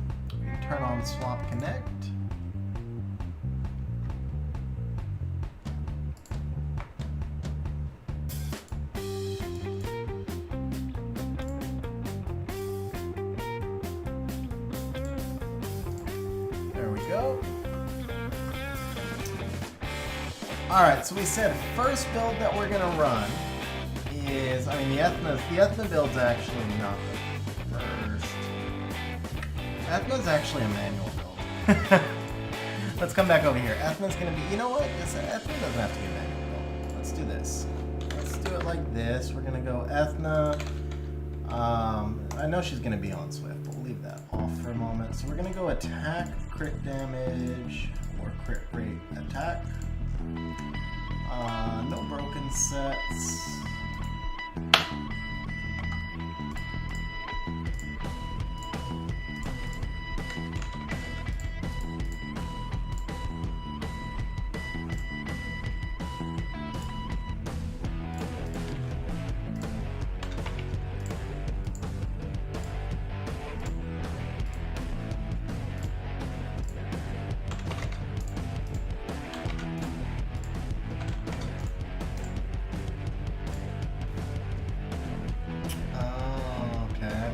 Turn on swap connect. There we go. Alright, so we said first build that we're gonna run is, I mean, the Ethna build's actually not the first. Ethna's actually a manual build. Let's come back over here. Ethna's gonna be, you know what? Ethna doesn't have to be a manual build. Let's do this. Let's do it like this. We're gonna go Ethna. I know she's gonna be on Swift, but we'll leave that off for a moment. So we're gonna go attack, crit damage, or crit rate attack. No broken sets.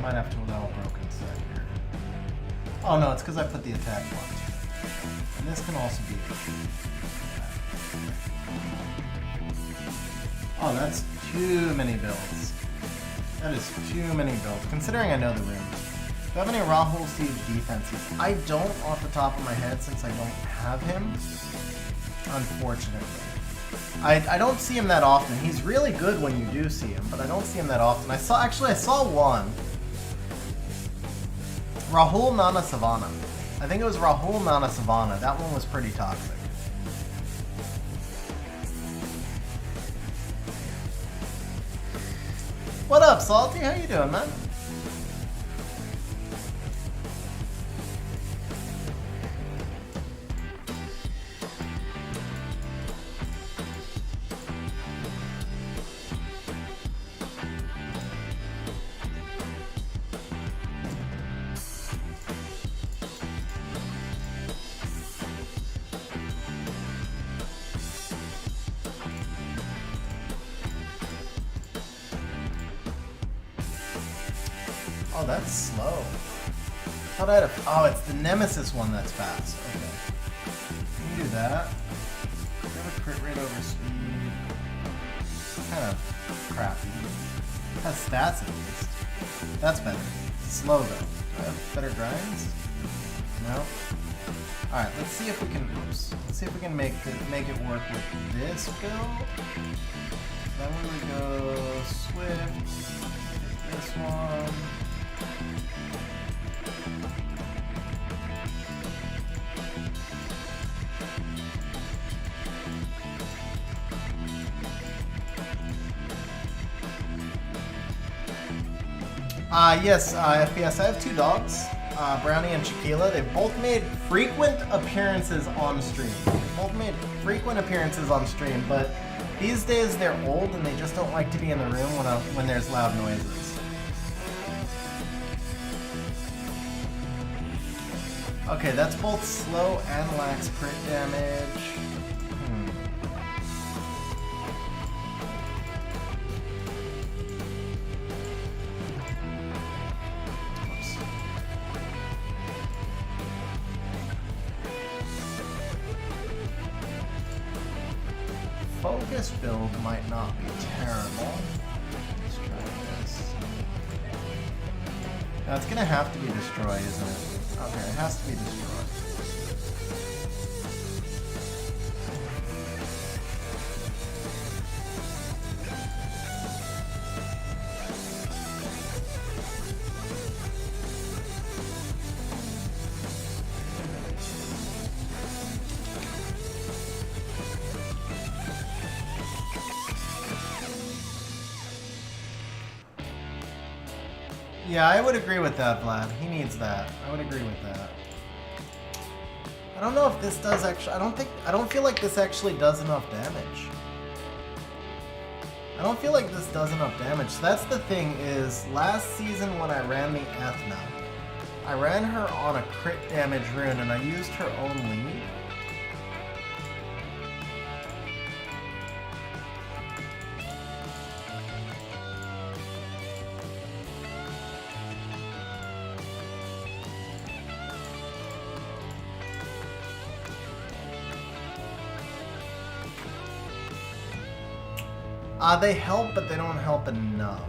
Might have to allow a broken set here. Oh no, it's because I put the attack block. And this can also be. Oh, that's too many builds. That is too many builds. Considering I know the room. Do I have any Rahul Siege defenses? I don't off the top of my head since I don't have him. Unfortunately. I don't see him that often. He's really good when you do see him, but I don't see him that often. I saw one. Rahul Nana Savannah. I think it was Rahul Nana Savannah. That one was pretty toxic. What up, Salty? How you doing, man? Oh, that's slow. Thought I had oh, it's the Nemesis one that's fast. Okay. You can do that. You have a crit rate over speed. Kind of crappy. It has stats at least. That's better. Slow though. Do I have better grinds? No. Alright, let's see if we can let's see if we can make it work with this build. Then we would go Swift, take this one. Yes, FPS, I have two dogs, Brownie and Shaquila. They've both made frequent appearances on stream. But these days they're old and they just don't like to be in the room when there's loud noises. Okay, that's both slow and lacks crit damage. Focus build might not be terrible. Let's try this. Now it's gonna have to be destroyed, isn't it? Okay, it has to be destroyed. Yeah, I would agree with that, Vlad. He needs that. I would agree with that. I don't know if this does actually... I don't feel like this actually does enough damage. I don't feel like this does enough damage. So that's the thing is, last season when I ran the Ethna, I ran her on a crit damage rune and I used her own lead. They help, but they don't help enough.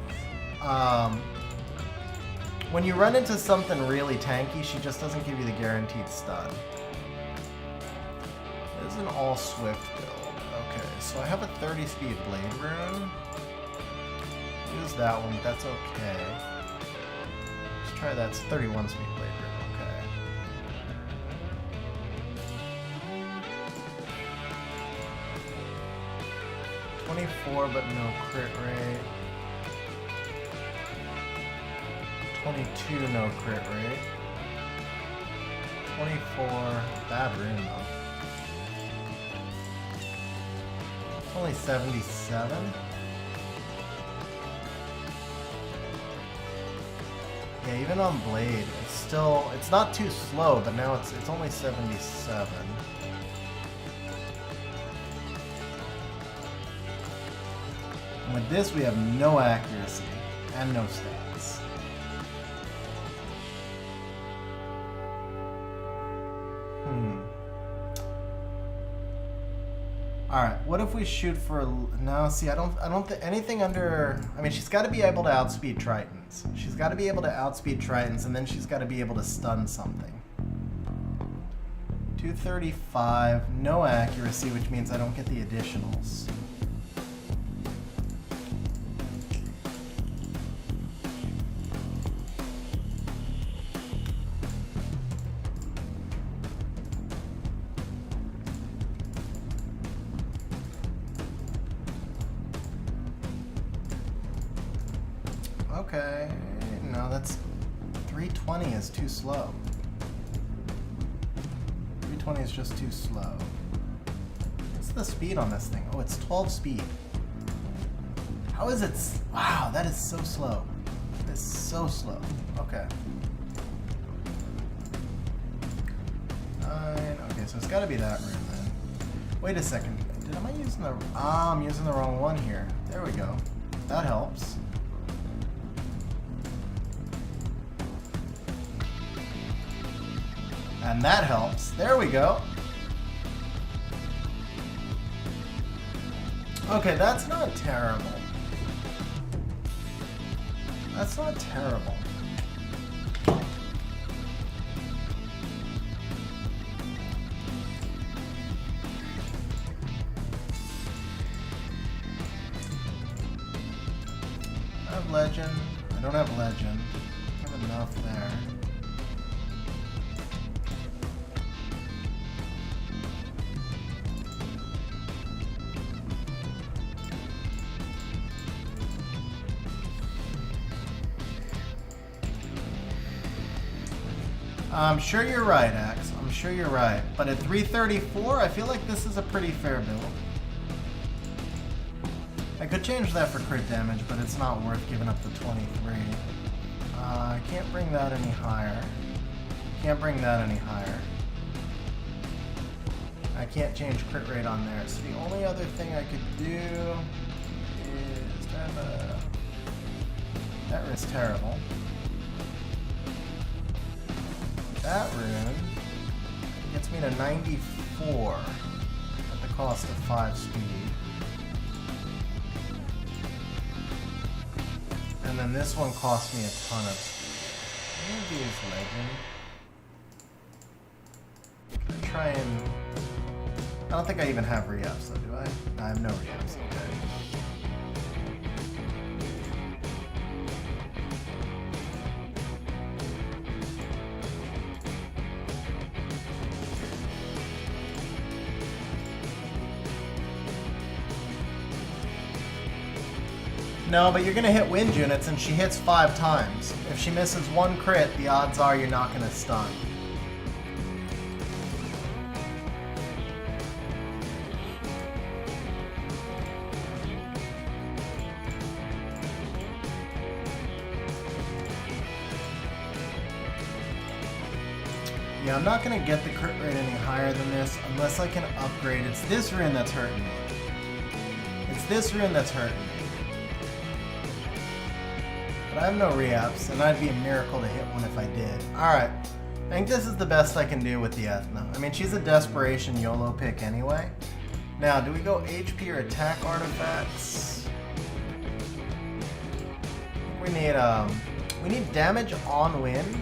When you run into something really tanky, she just doesn't give you the guaranteed stun. It is an all-swift build. Okay, so I have a 30 speed blade rune. Use that one, but that's okay. Let's try that. It's 31 speed blade rune. Okay. 24, but no crit rate. 22, no crit rate. 24, bad rune though. It's only 77. Yeah, even on blade, it's not too slow, but now it's only 77. With this, we have no accuracy and no stats. All right, what if we shoot for no? See, I don't think anything under. I mean, she's got to be able to outspeed Tritons. She's got to be able to outspeed Tritons, and then she's got to be able to stun something. 235, no accuracy, which means I don't get the additionals. Okay, no, that's 320 is too slow. 320 is just too slow. What's the speed on this thing? Oh, it's 12 speed. How is it? Wow, that is so slow. It's so slow. Okay. 9. Okay, so it's got to be that rune then. Wait a second. Am I using the? I'm using the wrong one here. There we go. That helps. And that helps. There we go. Okay, that's not terrible. That's not terrible. I have legend. I don't have legend. I have enough there. I'm sure you're right, Axe. I'm sure you're right. But at 334, I feel like this is a pretty fair build. I could change that for crit damage, but it's not worth giving up the 23. I can't bring that any higher. Can't bring that any higher. I can't change crit rate on there. So the only other thing I could do is to have a... That risk's terrible. That rune gets me to 94 at the cost of 5 speed. And then this one costs me a ton of speed. Maybe it's legend. Can I try and... I don't think I even have re-ups though, do I? I have no re-ups, okay. No, but you're gonna hit wind units and she hits 5 times. If she misses 1 crit, the odds are you're not gonna stun. Yeah, I'm not gonna get the crit rate any higher than this unless I can upgrade. It's this rune that's hurting me. It's this rune that's hurting me. But I have no re-ups, and that'd be a miracle to hit one if I did. Alright, I think this is the best I can do with the Ethna. I mean, she's a desperation YOLO pick anyway. Now, do we go HP or attack artifacts? We need damage on wind.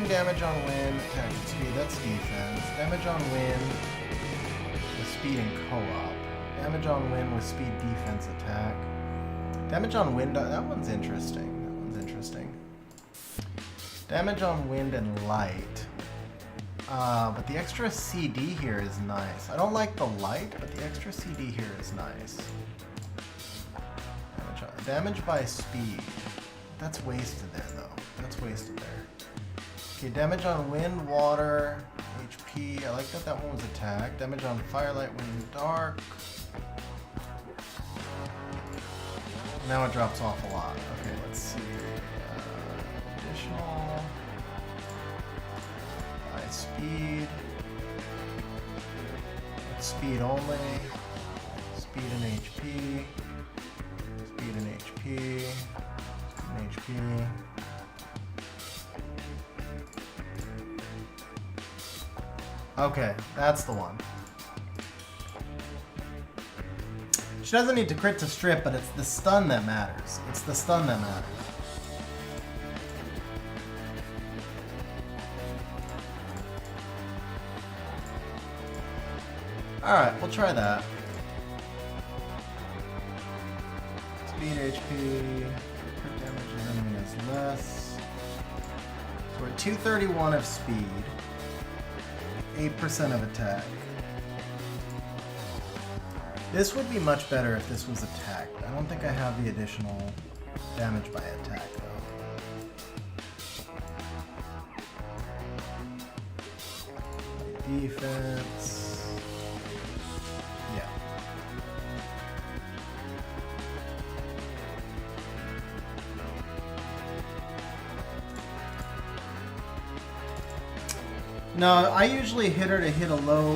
Damage on wind, attack and speed, that's defense. Damage on wind with speed and co-op. Damage on wind with speed, defense, attack. Damage on wind, that one's interesting. That one's interesting. Damage on wind and light. But the extra CD here is nice. I don't like the light, but the extra CD here is nice. Damage by speed. That's wasted there though. That's wasted there. Okay, damage on wind, water, HP. I like that that one was attack. Damage on firelight, wind, and dark. Now it drops off a lot. Okay, let's see. Additional. High speed. Speed only. Speed and HP. Speed and HP. Speed and HP. Okay, that's the one. She doesn't need to crit to strip, but it's the stun that matters. It's the stun that matters. Alright, we'll try that. Speed HP. Crit damage of enemy is less. So we're at 231 of speed. 8% of attack. This would be much better if this was attacked. I don't think I have the additional damage by attack though. Defense. Yeah. No, I usually hit her to hit a low,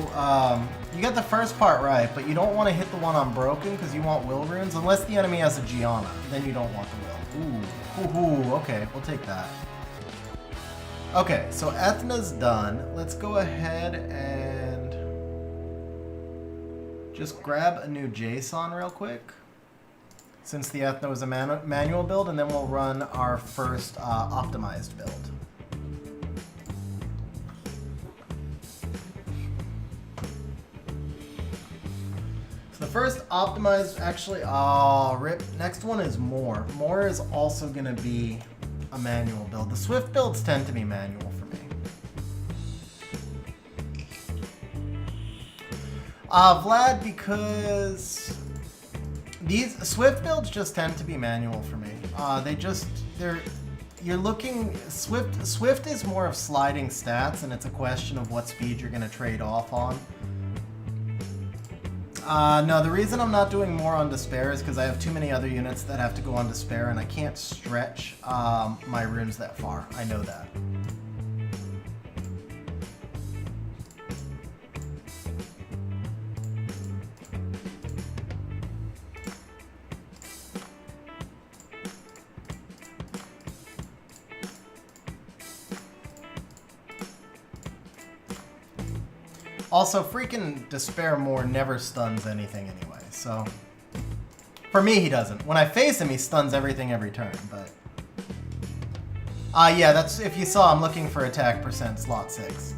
you got the first part right, but you don't want to hit the one on broken because you want will runes, unless the enemy has a Gianna, then you don't want the will. Ooh, okay, we'll take that. Okay, so Ethna's done. Let's go ahead and just grab a new JSON real quick, since the Ethna was a manual build, and then we'll run our first optimized build. The first optimized, actually, rip. Next one is More. More is also going to be a manual build. The Swift builds tend to be manual for me. Vlad, because these Swift builds just tend to be manual for me. You're looking, Swift is more of sliding stats, and it's a question of what speed you're going to trade off on. No, the reason I'm not doing more on Despair is because I have too many other units that have to go on Despair, and I can't stretch my runes that far. I know that. Also, freaking Despair More never stuns anything anyway, so... For me, he doesn't. When I face him, he stuns everything every turn, but... yeah, that's... If you saw, I'm looking for attack percent slot 6.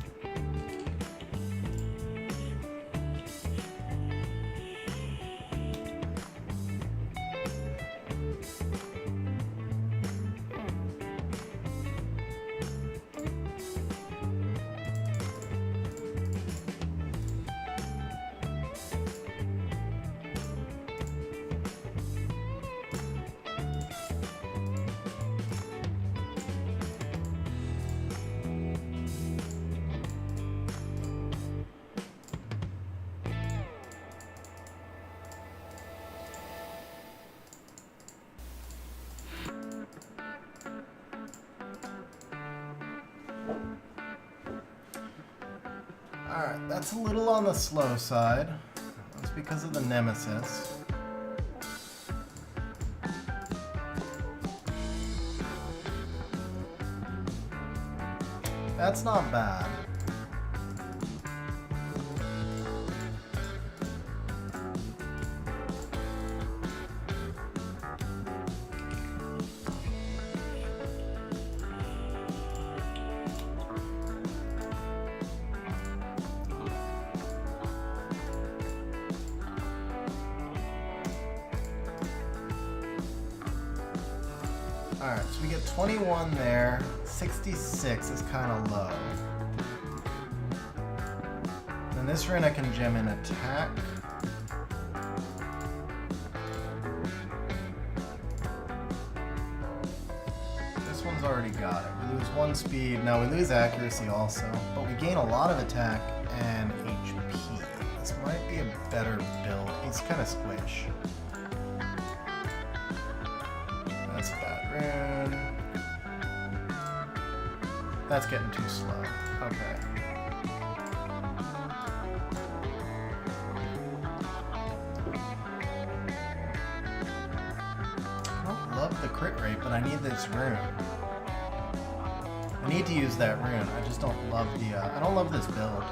Alright, that's a little on the slow side. That's because of the Nemesis. That's not bad. Alright, so we get 21 there. 66 is kind of low. And this rune I can gem in attack. This one's already got it. We lose 1 speed. Now we lose accuracy also, but we gain a lot of attack and HP. This might be a better build. He's kind of squish. That's that rune. That's getting too slow. Okay. I don't love the crit rate, but I need this rune. I need to use that rune. I just don't love the, I don't love this build.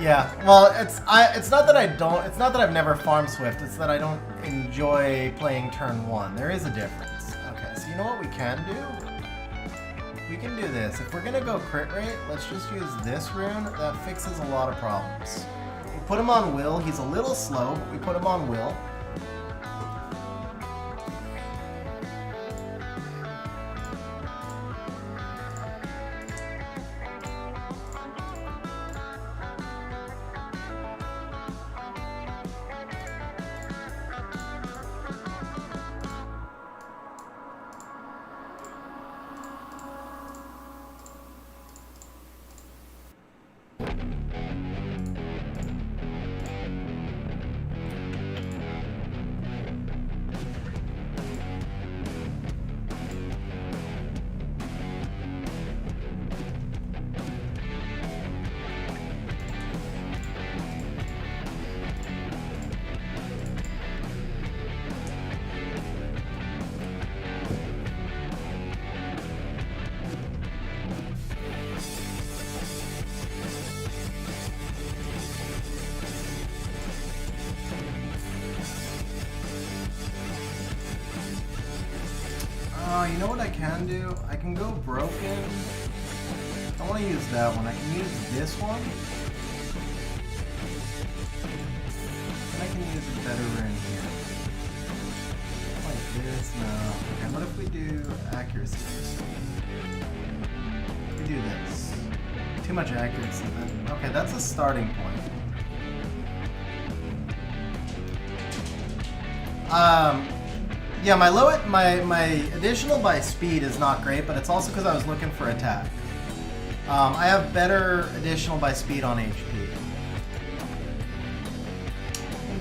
Yeah, well, it's not that it's not that I've never farmed Swift, it's that I don't enjoy playing turn 1. There is a difference. Okay, so you know what we can do? We can do this. If we're gonna go crit rate, let's just use this rune. That fixes a lot of problems. We put him on Will. He's a little slow, but we put him on Will. You know what I can do? I can go broken. I don't want to use that one. I can use this one. And I can use a better rune here. Like this? No. Okay, what if we do accuracy? We do this. Too much accuracy then. Okay, that's a starting point. Yeah, my additional by speed is not great, but it's also because I was looking for attack. I have better additional by speed on HP.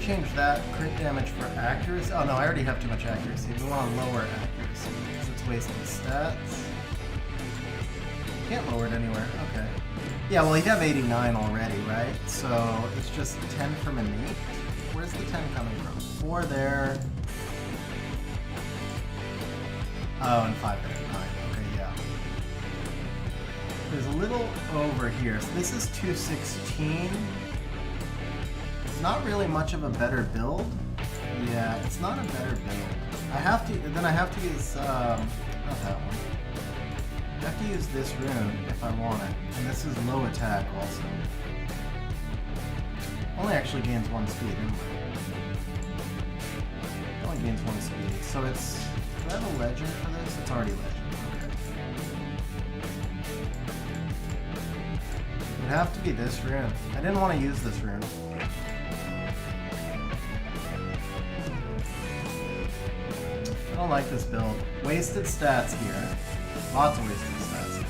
change that crit damage for accuracy. Oh no, I already have too much accuracy. We want to lower accuracy because it's wasting stats. Can't lower it anywhere. Okay. Yeah, well, he'd have 89 already, right? So it's just 10 from innate. Where's the 10 coming from? 4 there. Oh, and 5 there. 9. Okay, yeah. There's a little over here. So this is 216. It's not really much of a better build. Yeah, it's not a better build. I have to use, not that one. I have to use this rune if I want it. And this is low attack also. Only actually gains 1 speed, anyway. It only gains 1 speed. So it's... Do I have a legend for this? It's already legend. Okay. It would have to be this rune. I didn't want to use this rune. I don't like this build. Wasted stats here. Lots of wasted stats here.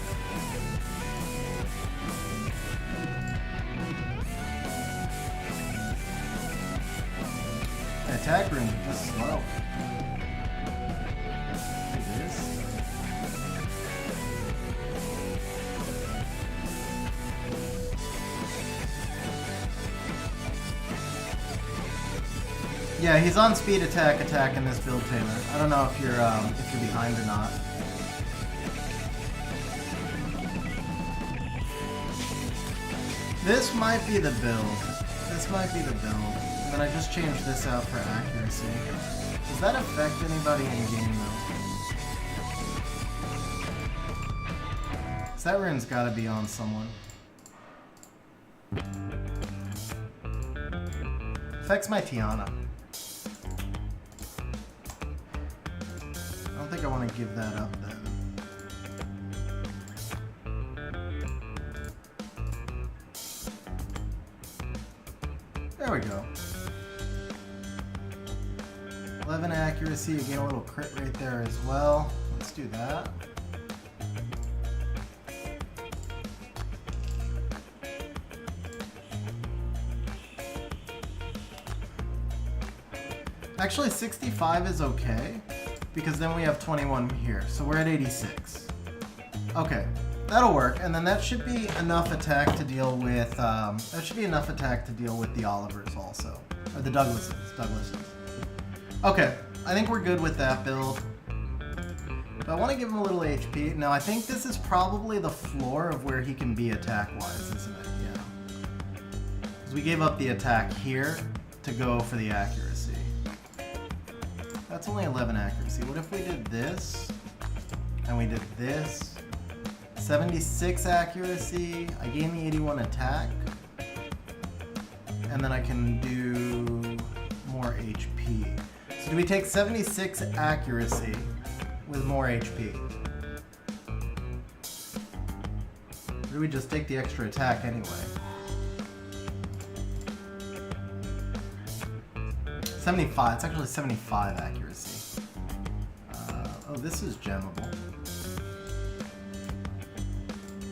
The attack runes are just slow. It is. Yeah, he's on speed attack in this build, Taylor. I don't know if you're behind or not. This might be the build. This might be the build. And then I just changed this out for accuracy. Does that affect anybody in game though? So that rune's gotta be on someone. Affects my Tiana. I don't think I want to give that up then. There we go. 11 accuracy, you gain a little crit right there as well. Let's do that. Actually, 65 is okay, because then we have 21 here, so we're at 86. Okay, that'll work, and then that should be enough attack to deal with. That should be enough attack to deal with the Olivers also, or the Douglases. Okay, I think we're good with that build. But I want to give him a little HP. Now I think this is probably the floor of where he can be attack-wise, isn't it? Yeah. Because we gave up the attack here to go for the accuracy. That's only 11 accuracy. What if we did this, and we did this? 76 accuracy, I gain the 81 attack, and then I can do more HP. So do we take 76 accuracy with more HP? Or do we just take the extra attack anyway? 75, it's actually 75 accuracy. Oh, this is gemmable.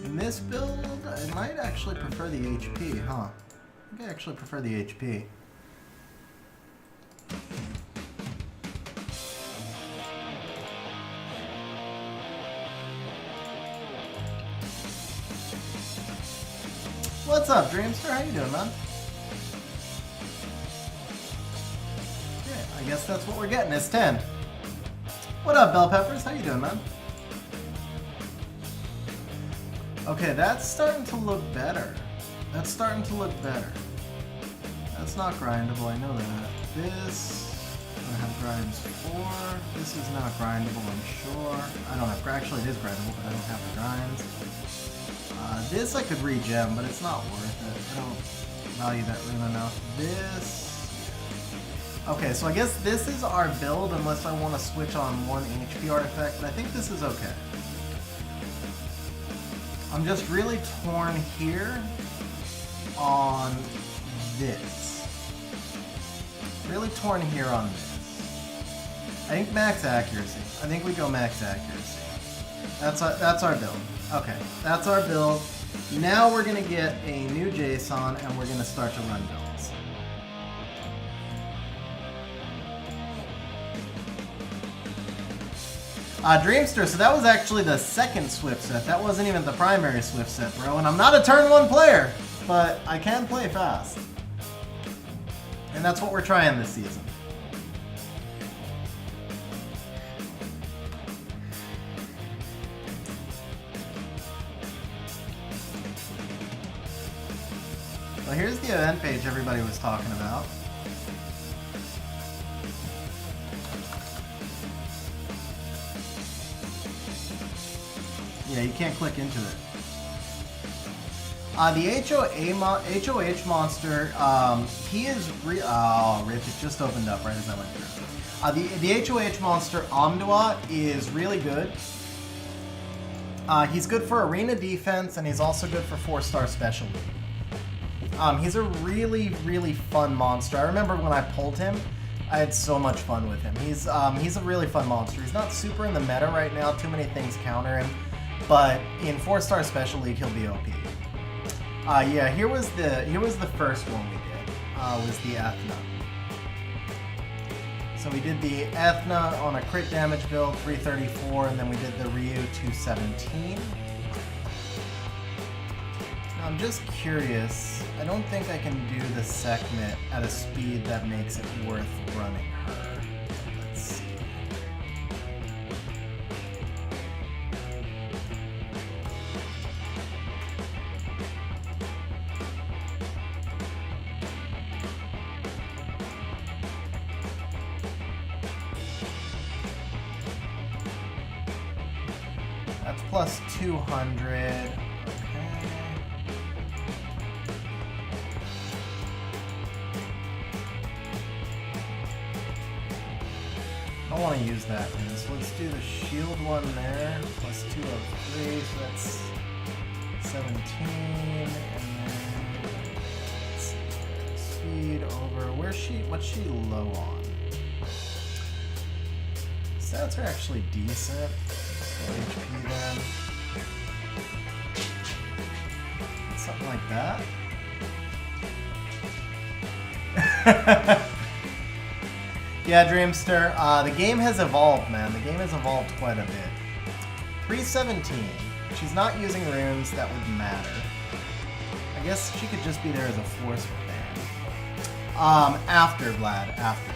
In this build, I might actually prefer the HP, huh? I think I actually prefer the HP. What's up, Dreamster? How you doing, man? Yeah, I guess that's what we're getting, is 10. What up, Bell Peppers? How you doing, man? Okay, that's starting to look better. That's starting to look better. That's not grindable, I know that. This, I have grinds 4. This is not grindable, I'm sure. I don't have, actually it is grindable, but I don't have the grinds. This I could regen, but it's not worth it. I don't value that rune enough. This... Okay, so I guess this is our build unless I want to switch on 1 HP artifact, but I think this is okay. I'm just really torn here on this. Really torn here on this. I think max accuracy. I think we go max accuracy. That's our build. Okay, that's our build. Now we're gonna get a new JSON and we're gonna start to run builds. Dreamster, so that was actually the second Swift set. That wasn't even the primary Swift set, bro. And I'm not a turn 1 player, but I can play fast. And that's what we're trying this season. Well, here's the event page everybody was talking about. Yeah, you can't click into it. The HOH monster, he is oh, Rich, it just opened up right as I went through. The HOH monster, Omduat, is really good. He's good for arena defense, and he's also good for 4-star special league. He's a really, really fun monster. I remember when I pulled him, I had so much fun with him. He's a really fun monster. He's not super in the meta right now, too many things counter him. But in 4-star special league, he'll be OP. Yeah, here was the first one we did. Was the Ethna. So we did the Ethna on a crit damage build, 334, and then we did the Ryu 217. Now I'm just curious. I don't think I can do the Sekhmet at a speed that makes it worth running her. Let's see. That's plus 200. Okay. I don't want to use that one, so let's do the shield one there. Plus 203, so that's 17. And then let's see, speed over. What's she low on? Stats are actually decent. So HP then. Something like that. Yeah, Dreamster. The game has evolved, man. The game has evolved quite a bit. 317. She's not using runes that would matter. I guess she could just be there as a force fan. After, Vlad. After.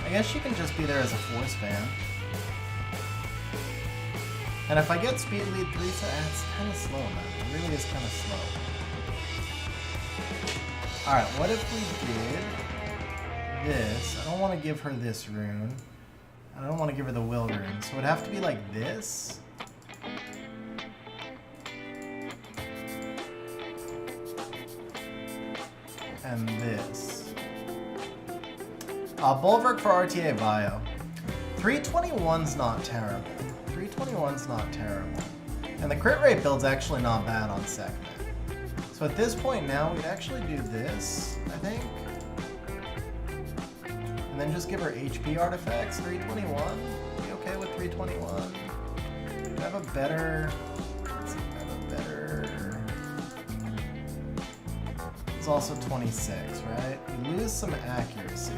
I guess she can just be there as a force fan. And if I get speed lead 3, it's kind of slow, man. It really is kind of slow. Alright, what if we did this? I don't want to give her this rune. I don't want to give her the will rune. So it would have to be like this. And this. Bulwark for RTA bio. 321's not terrible. 321's not terrible. And the crit rate build's actually not bad on Sekhmet. So at this point now, we'd actually do this, I think. And then just give her HP artifacts, 321. Be okay with 321. Do I have a better... Let's see, I have a better... It's also 26, right? We lose some accuracy.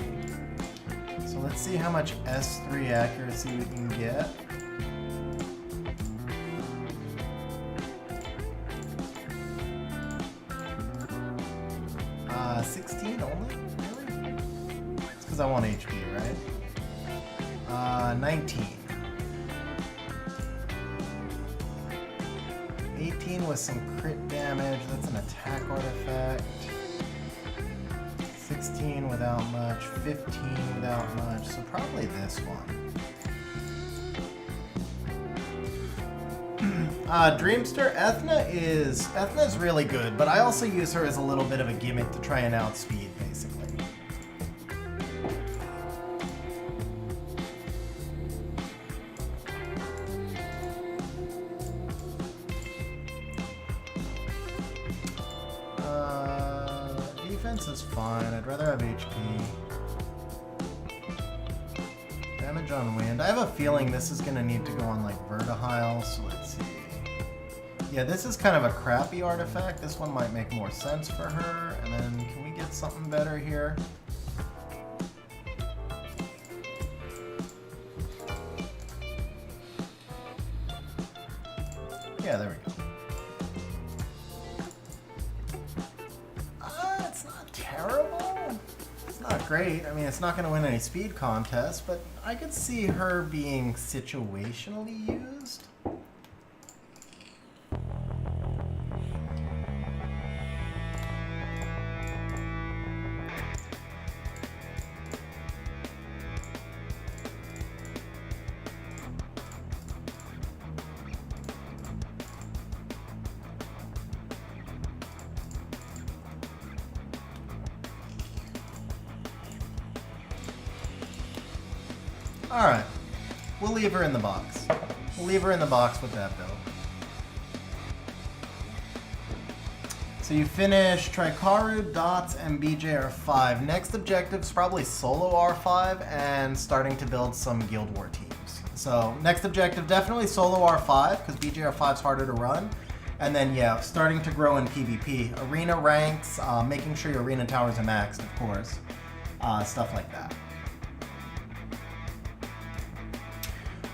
So let's see how much S3 accuracy we can get. Uh, 16 only? Really? It's because I want HP, right? 19. 18 with some crit damage. That's an attack artifact. 16 without much, 15 without much, so probably this one. Dreamster, Ethna is really good, but I also use her as a little bit of a gimmick to try and outspeed, basically. Defense is fine. I'd rather have HP. Damage on wind. I have a feeling this is going to need to go on like Vertihile, so let's see. Yeah, this is kind of a crappy artifact. This one might make more sense for her. And then can we get something better here? Yeah, there we go. It's not terrible. It's not great. I mean, it's not going to win any speed contests, but I could see her being situationally used. Alright, we'll leave her in the box. We'll leave her in the box with that build. So you finish Trikaru, Dots, and BJR5. Next objective is probably solo R5 and starting to build some Guild War teams. So next objective, definitely solo R5 because BJR5 is harder to run. And then yeah, starting to grow in PvP. Arena ranks, making sure your arena towers are maxed, of course. Stuff like that.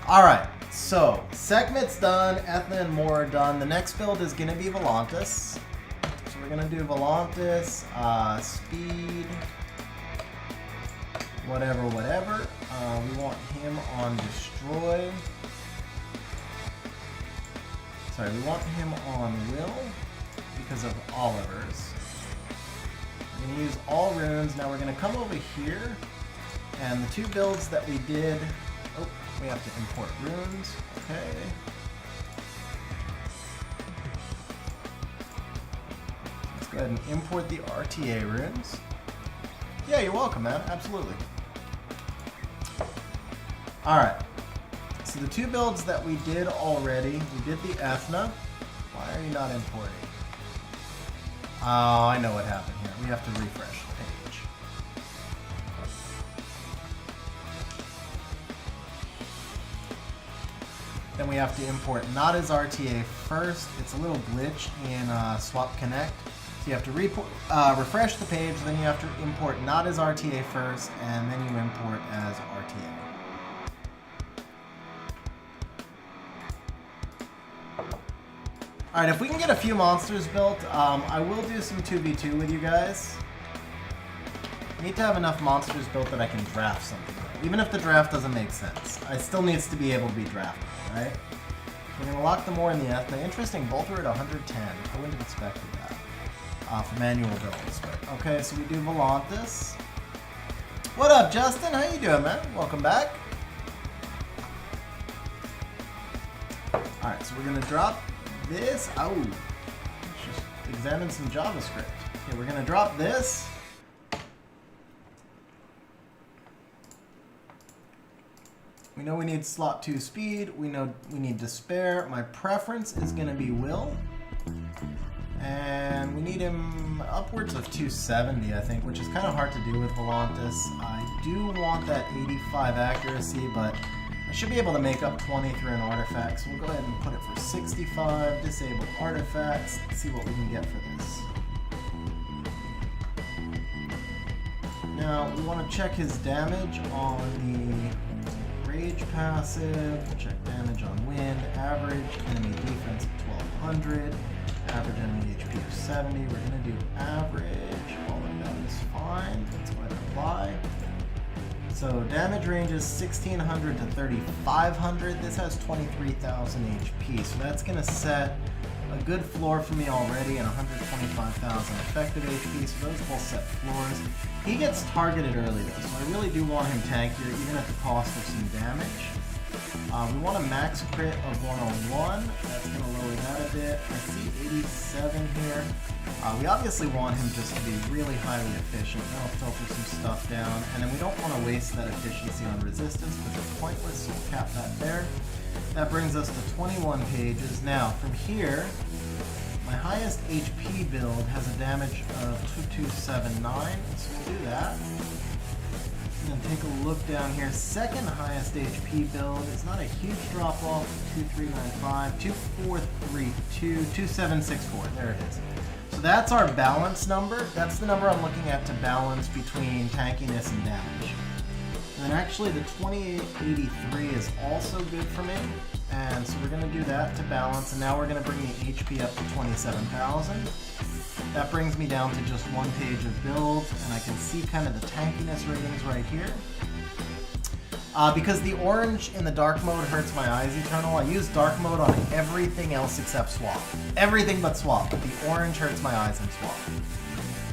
Alright, so Sekhmet's done, Ethna and more are done. The next build is going to be Volantis. So we're going to do Volantis, speed, whatever. We want him on destroy. Sorry, we want him on will because of Oliver's. We're going to use all runes. Now we're going to come over here, and the two builds that we did... Oh, we have to import runes. Okay. Let's go ahead and import the RTA runes. Yeah, you're welcome, man. Absolutely. Alright. So the two builds that we did already, we did the Ethna. Why are you not importing? Oh, I know what happened here. We have to refresh the page. Then we have to import not as RTA first. It's a little glitch in Swap Connect. So you have to refresh the page, then you have to import not as RTA first, and then you import as RTA. Alright, if we can get a few monsters built, I will do some 2v2 with you guys. I need to have enough monsters built that I can draft something. Even if the draft doesn't make sense. I still needs to be able to be draftable, right? We're going to lock them more in the Ethna. Interesting, both are at 110. I wouldn't have expected that for manual builds. But okay, so we do Volantis. What up, Justin? How you doing, man? Welcome back. Alright, so we're going to drop this. Oh, let's just examine some JavaScript. Okay, we're going to drop this. We know we need slot 2 speed. We know we need despair. My preference is going to be will. And we need him upwards of 270, I think, which is kind of hard to do with Volantis. I do want that 85 accuracy, but I should be able to make up 20 through an artifact. So we'll go ahead and put it for 65, disable artifacts. Let's see what we can get for this. Now, we want to check his damage on the Rage passive, check damage on wind, average enemy defense of 1200, average enemy HP of 70. We're going to do average, all of that is fine. Let's go ahead and apply. So damage range is 1600 to 3500. This has 23,000 HP, so that's going to set a good floor for me already and 125,000 effective HP, so those both set floors. He gets targeted early though, so I really do want him tankier, even at the cost of some damage. We want a max crit of 101. That's going to lower that a bit. I see 87 here. We obviously want him just to be really highly efficient. That'll filter some stuff down. And then we don't want to waste that efficiency on resistance because it's pointless, so we'll cap that there. That brings us to 21 pages. Now, from here, my highest HP build has a damage of 2279, so we'll do that. And then take a look down here. Second highest HP build is not a huge drop off. 2395, 2432, 2764. There it is. So that's our balance number. That's the number I'm looking at to balance between tankiness and damage. And then actually the 2883 is also good for me. And so we're going to do that to balance. And now we're going to bring the HP up to 27,000. That brings me down to just one page of builds. And I can see kind of the tankiness ratings right here. Because the orange in the dark mode hurts my eyes eternal, I use dark mode on everything else except swap. Everything but swap, but the orange hurts my eyes in swap.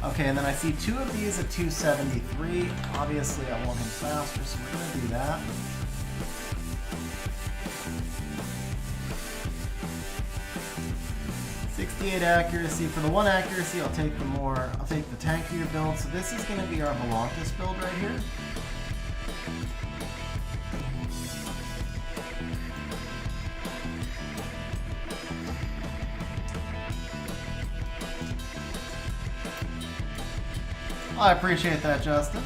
Okay, and then I see two of these at 273. Obviously I want him faster, so we're gonna do that. .68 accuracy. For the 1 accuracy, I'll take the tankier build. So this is gonna be our Volantis build right here. I appreciate that, Justin.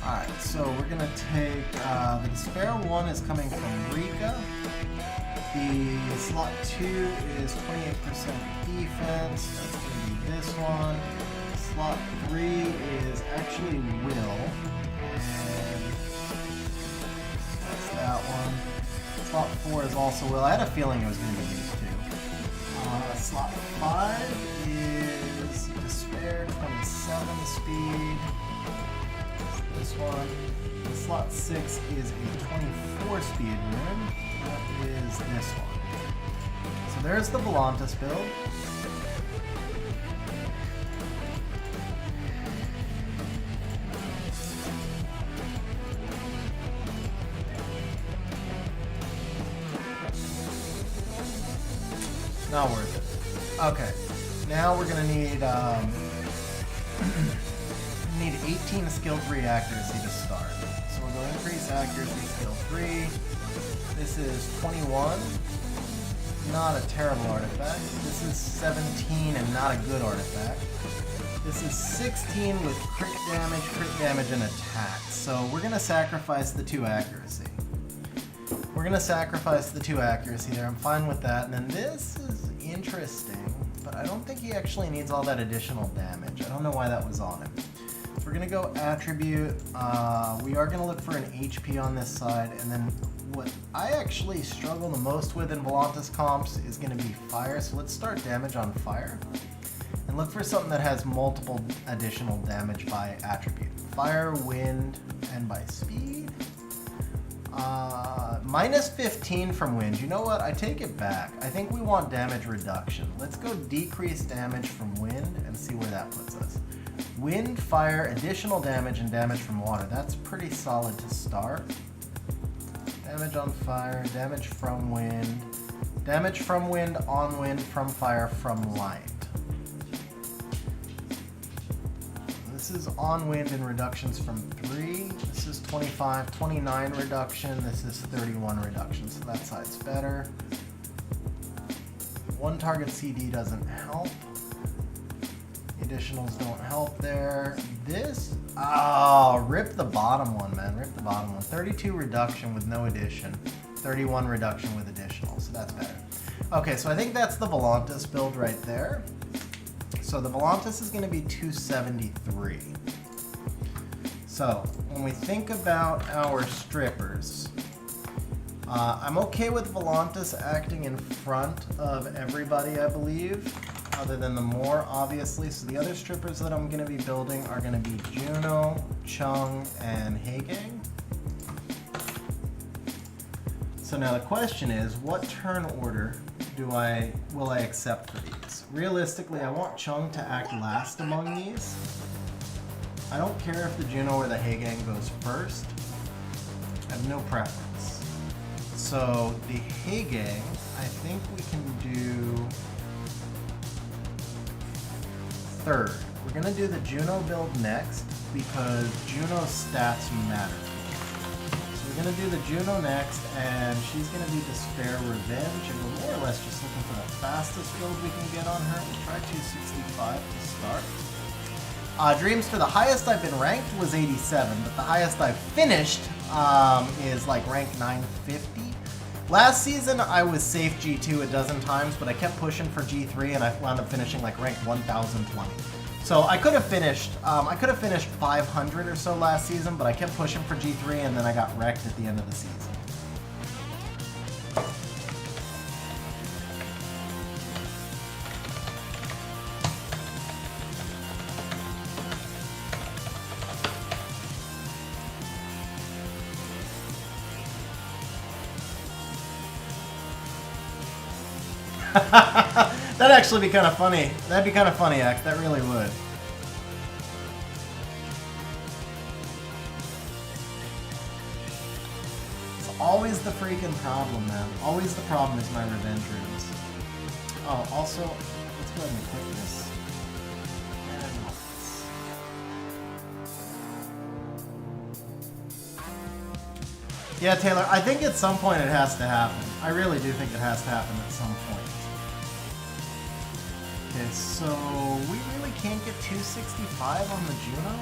Alright, so we're going to take, the Despair 1 is coming from Rika. The slot 2 is 28% defense. That's going to be this one. Slot 3 is actually Will. And that's that one. Slot 4 is also Will. I had a feeling it was going to be these two. Slot 5 is Despair, 27 speed. This one. And slot 6 is a 24 speed Rune. That is this one. So there's the Volantis build. Not worth it. Okay, now we're gonna need need 18 skill 3 accuracy to start. So we're going to increase accuracy skill 3. This is 21. Not a terrible artifact. This is 17 and not a good artifact. This is 16 with crit damage, and attack. So we're gonna sacrifice the 2 accuracy. We're gonna sacrifice the 2 accuracy there. I'm fine with that. And then this is interesting, but I don't think he actually needs all that additional damage. I don't know why that was on him. So we're gonna go attribute. We are gonna look for an HP on this side, and then what I actually struggle the most with in Volantis comps is gonna be fire. So let's start damage on fire, and look for something that has multiple additional damage by attribute. Fire, wind, and by speed. Minus 15 from wind. You know what? I take it back. I think we want damage reduction. Let's go decrease damage from wind and see where that puts us. Wind, fire, additional damage, and damage from water. That's pretty solid to start. Damage on fire, damage from wind, damage from wind, on wind, from fire, from light. This is on wind and reductions from 3. This is 25, 29 reduction. This is 31 reduction, so that side's better. One target CD doesn't help. Additionals don't help there. This, rip the bottom one, man. Rip the bottom one. 32 reduction with no addition. 31 reduction with additional, so that's better. Okay, so I think that's the Volantis build right there. So the Volantis is going to be 273. So when we think about our strippers, I'm okay with Volantis acting in front of everybody, I believe, other than the Moor, obviously. So the other strippers that I'm going to be building are going to be Juno, Chung, and Hagang. So now the question is, what turn order will I accept for these? Realistically, I want Chung to act last among these. I don't care if the Juno or the Hagang goes first. I have no preference. So the Hagang, I think we can do third. We're gonna do the Juno build next because Juno's stats matter. So we're gonna do the Juno next, and she's gonna be Despair Revenge, and we're more or less just looking for the fastest build we can get on her. We'll try 265 to start. Dreamster, the highest I've been ranked was 87, but the highest I've finished is like rank 950, Last season, I was safe G2 a dozen times, but I kept pushing for G3, and I wound up finishing like rank 1020. So I could have finished 500 or so last season, but I kept pushing for G3, and then I got wrecked at the end of the season. That'd actually be kind of funny. That'd be kind of funny, X. That really would. It's always the freaking problem, man. Always the problem is my revenge runes. Oh, also, let's go ahead and equip this. Yeah, Taylor, I think at some point it has to happen. I really do think it has to happen at some point. Okay, so we really can't get 265 on the Juno?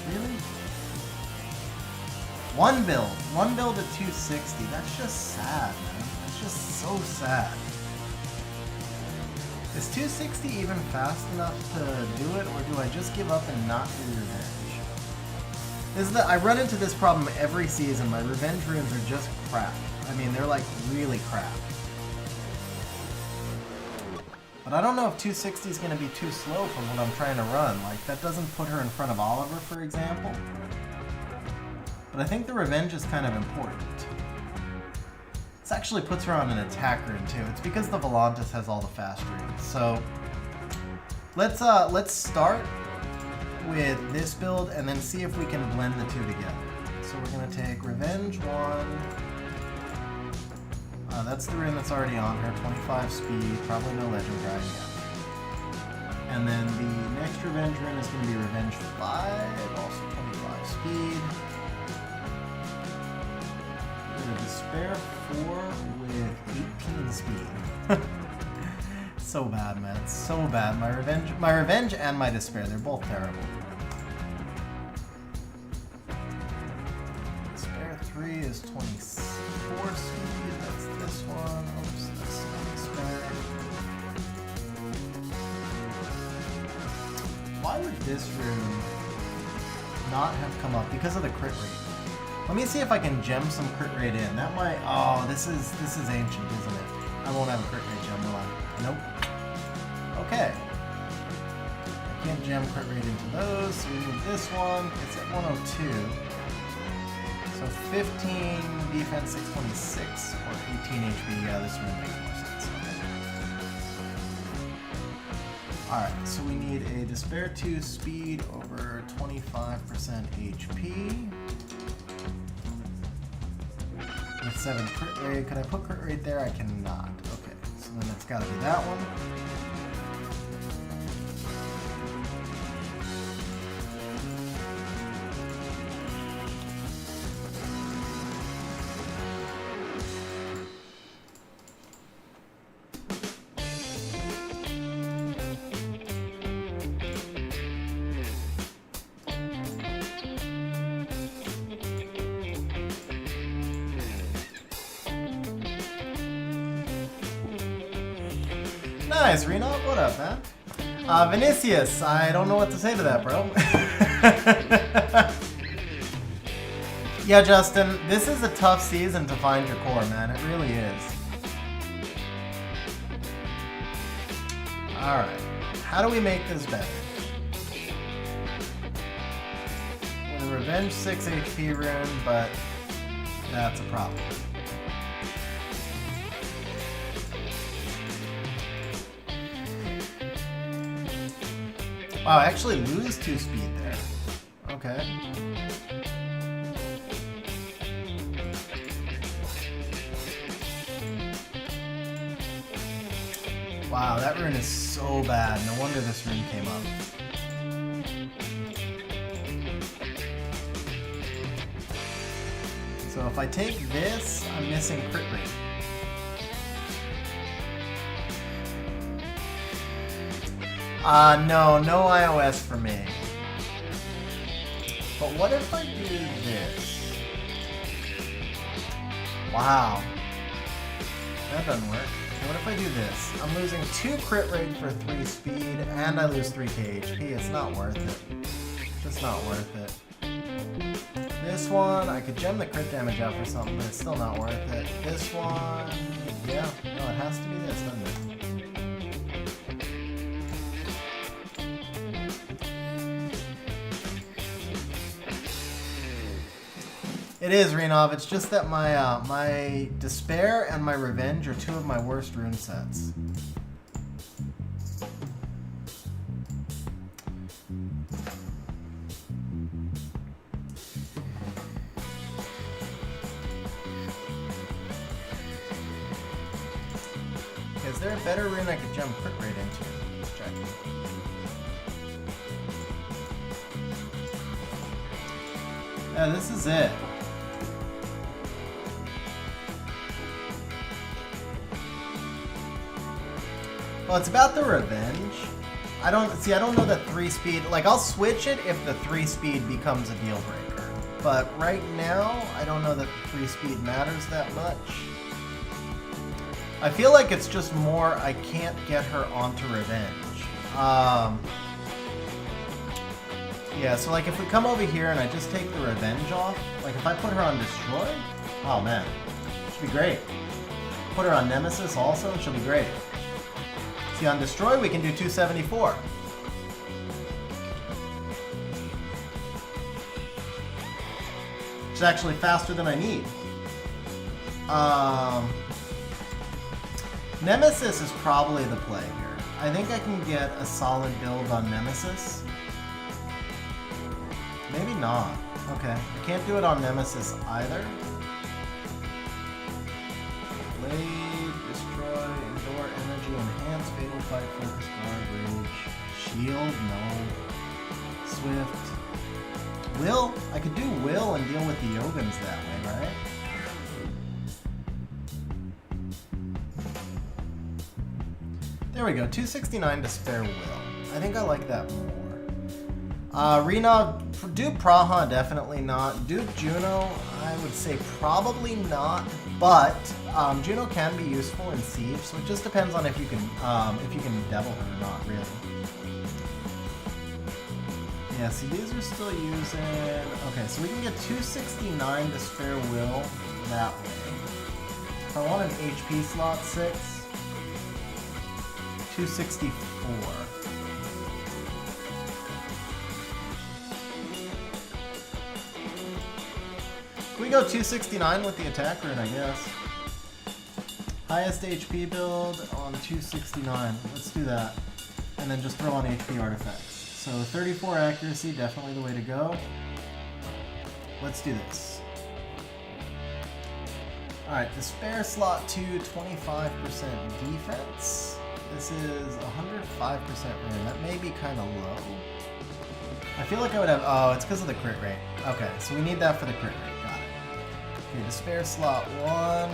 Really? One build at 260. That's just sad, man. That's just so sad. Is 260 even fast enough to do it, or do I just give up and not do revenge? I run into this problem every season. My revenge runes are just crap. I mean, they're like really crap. But I don't know if 260 is going to be too slow for what I'm trying to run. Like, that doesn't put her in front of Oliver, for example. But I think the revenge is kind of important. This actually puts her on an attack rune too. It's because the Volantis has all the fast runes. So let's start with this build and then see if we can blend the two together. So we're going to take Revenge 1. That's the rune that's already on her, 25 speed, probably no legend guy yet. And then the next Revenge rune is going to be Revenge 5, also 25 speed. We're going to Despair 4 with 18 speed. So bad, man. So bad. My revenge and my despair, they're both terrible. Despair 3 is 24 speed. That's this one. Oops, that's despair. Why would this rune not have come up? Because of the crit rate. Let me see if I can gem some crit rate in. That might. Oh, this is ancient, isn't it? I won't have a crit rate gem, will I? Nope. Okay. I can't gem crit rate into those, so we need this one. It's at 102. So 15 defense, 626, or 18 HP. Yeah, this one makes more sense. Alright, so we need a Despair 2 speed over 25% HP. With 7 crit rate. Could I put crit rate there? I cannot. Okay, so then it's got to be that one. Nice, Rune. What up, man? Vinicius, I don't know what to say to that, bro. Yeah, Justin, this is a tough season to find your core, man. It really is. Alright. How do we make this better? With a Revenge 6 HP rune, but that's a problem. Wow, I actually lose 2 speed there. Okay. Wow, that rune is so bad. No wonder this rune came up. So if I take this, I'm missing crit rate. No iOS for me. But what if I do this? Wow. That doesn't work. So what if I do this? I'm losing 2 crit rate for 3 speed, and I lose 3k HP. It's not worth it. Just not worth it. This one, I could gem the crit damage out for something, but it's still not worth it. This one, yeah, no, it has to be this, doesn't it? It is, Renov. It's just that my my Despair and my Revenge are 2 of my worst rune sets. Is there a better rune I could jump crit rate into? Let's check. Yeah, this is it. Well, it's about the Revenge. I don't know that 3 speed, like I'll switch it if the 3 speed becomes a deal breaker. But right now, I don't know that the 3 speed matters that much. I feel like it's just more I can't get her onto Revenge. Yeah, so like if we come over here and I just take the Revenge off, like if I put her on Destroy, oh man, should be great. Put her on Nemesis also, she'll be great. See, on Destroy we can do 274. It's actually faster than I need. Nemesis is probably the play here. I think I can get a solid build on Nemesis. Maybe not. Okay, I can't do it on Nemesis either. Blade, Destroy, Endure, Energy, Enhance, Fatal Fight, Focus, Guard, Rage, Shield, no. Swift. Will? I could do Will and deal with the Yogans that way, right? There we go, 269 to spare Will. I think I like that more. Rena, Duke Praha, definitely not. Duke Juno, I would say probably not, but Juno can be useful in Siege, so it just depends on if you can devil her or not, really. Yeah, see, these are still using... Okay, so we can get 269 to spare Will that way. If I want an HP slot 6, 264. Can we go 269 with the attack rune, I guess? Highest HP build on 269. Let's do that. And then just throw on HP artifacts. So 34 accuracy, definitely the way to go. Let's do this. Alright, Despair slot 2, 25% defense. This is 105% rune. That may be kind of low. I feel like I would have... Oh, it's because of the crit rate. Okay, so we need that for the crit rate. Got it. Okay, Despair slot 1.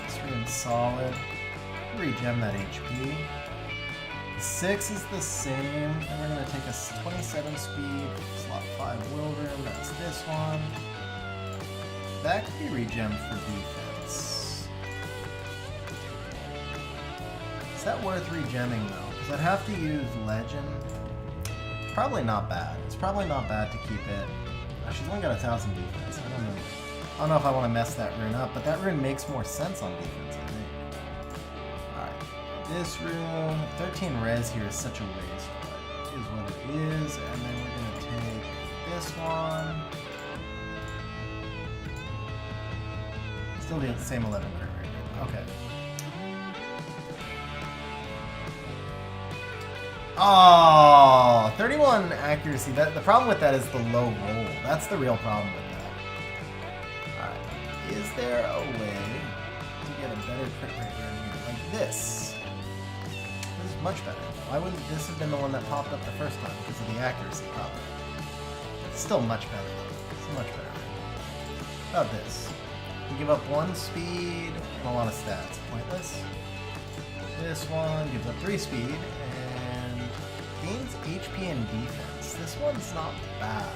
This rune's solid. Regen that HP. 6 is the same. And we're going to take a 27 speed. Slot 5 Will Rune. That's this one. That could be regen for defense. Is that worth regemming though? Because I'd have to use Legend. Probably not bad. It's probably not bad to keep it. She's only got 1,000 defense. I don't know if I want to mess that rune up, but that rune makes more sense on defense, I think. Alright. This rune, 13 res here is such a waste, but it is what it is. And then we're going to take this one. Still the same 11 crit rate. Okay. Oh, 31 accuracy. The problem with that is the low roll. That's the real problem with that. Alright. Is there a way to get a better crit rate here? Like this. This is much better. Why wouldn't this have been the one that popped up the first time? Because of the accuracy problem. It's still much better. It's much better. How about this? You give up 1 speed and a lot of stats. Pointless. This one gives up 3 speed. Gains HP and defense. This one's not bad.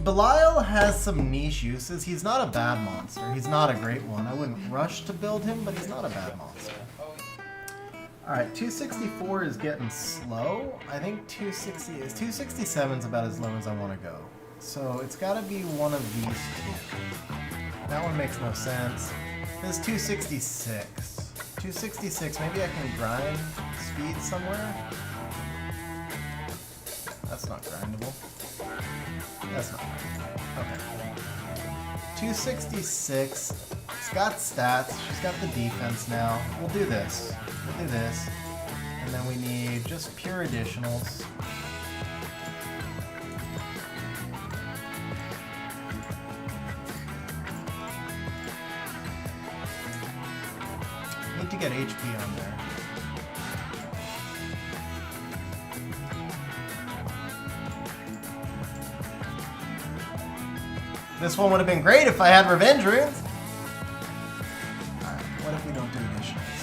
Belial has some niche uses. He's not a bad monster. He's not a great one. I wouldn't rush to build him, but he's not a bad monster. Alright, 264 is getting slow. I think 267 is about as low as I want to go. So it's got to be one of these two. That one makes no sense. This is 266. 266, maybe I can grind speed somewhere? That's not grindable. That's not grindable. Okay. 266. It's got stats. She's got the defense now. We'll do this. We'll do this. And then we need just pure additionals. Need to get HP on there. This one would have been great if I had revenge runes. Alright, what if we don't do additionals?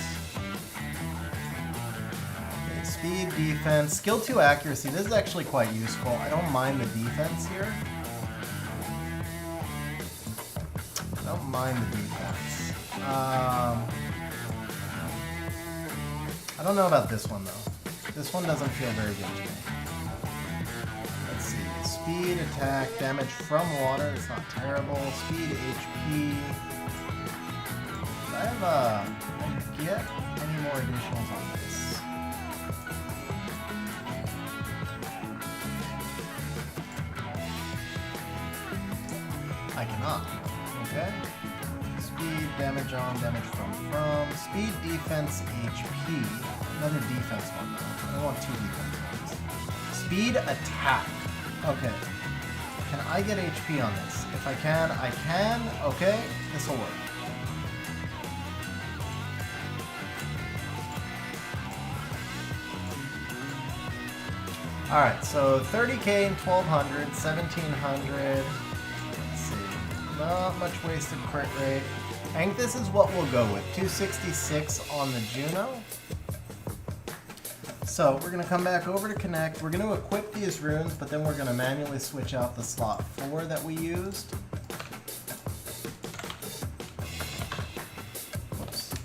Okay, speed, defense, skill 2 accuracy. This is actually quite useful. I don't mind the defense here. I don't mind the defense. I don't know about this one though. This one doesn't feel very good to me. Let's see. Speed, attack, damage from water. It's not terrible. Speed, HP. Do I get any more additionals on this? I cannot. Okay. Speed, damage on, damage from. Speed, defense, HP. Another defense one though. I don't want 2 defense ones. Speed, attack. Okay. Can I get HP on this? If I can, I can. Okay, this will work. Alright, so 30k and 1200, 1700. Let's see. Not much wasted crit rate. I think this is what we'll go with. 266 on the Juno. So we're going to come back over to connect. We're going to equip these runes, but then we're going to manually switch out the slot 4 that we used. Whoops.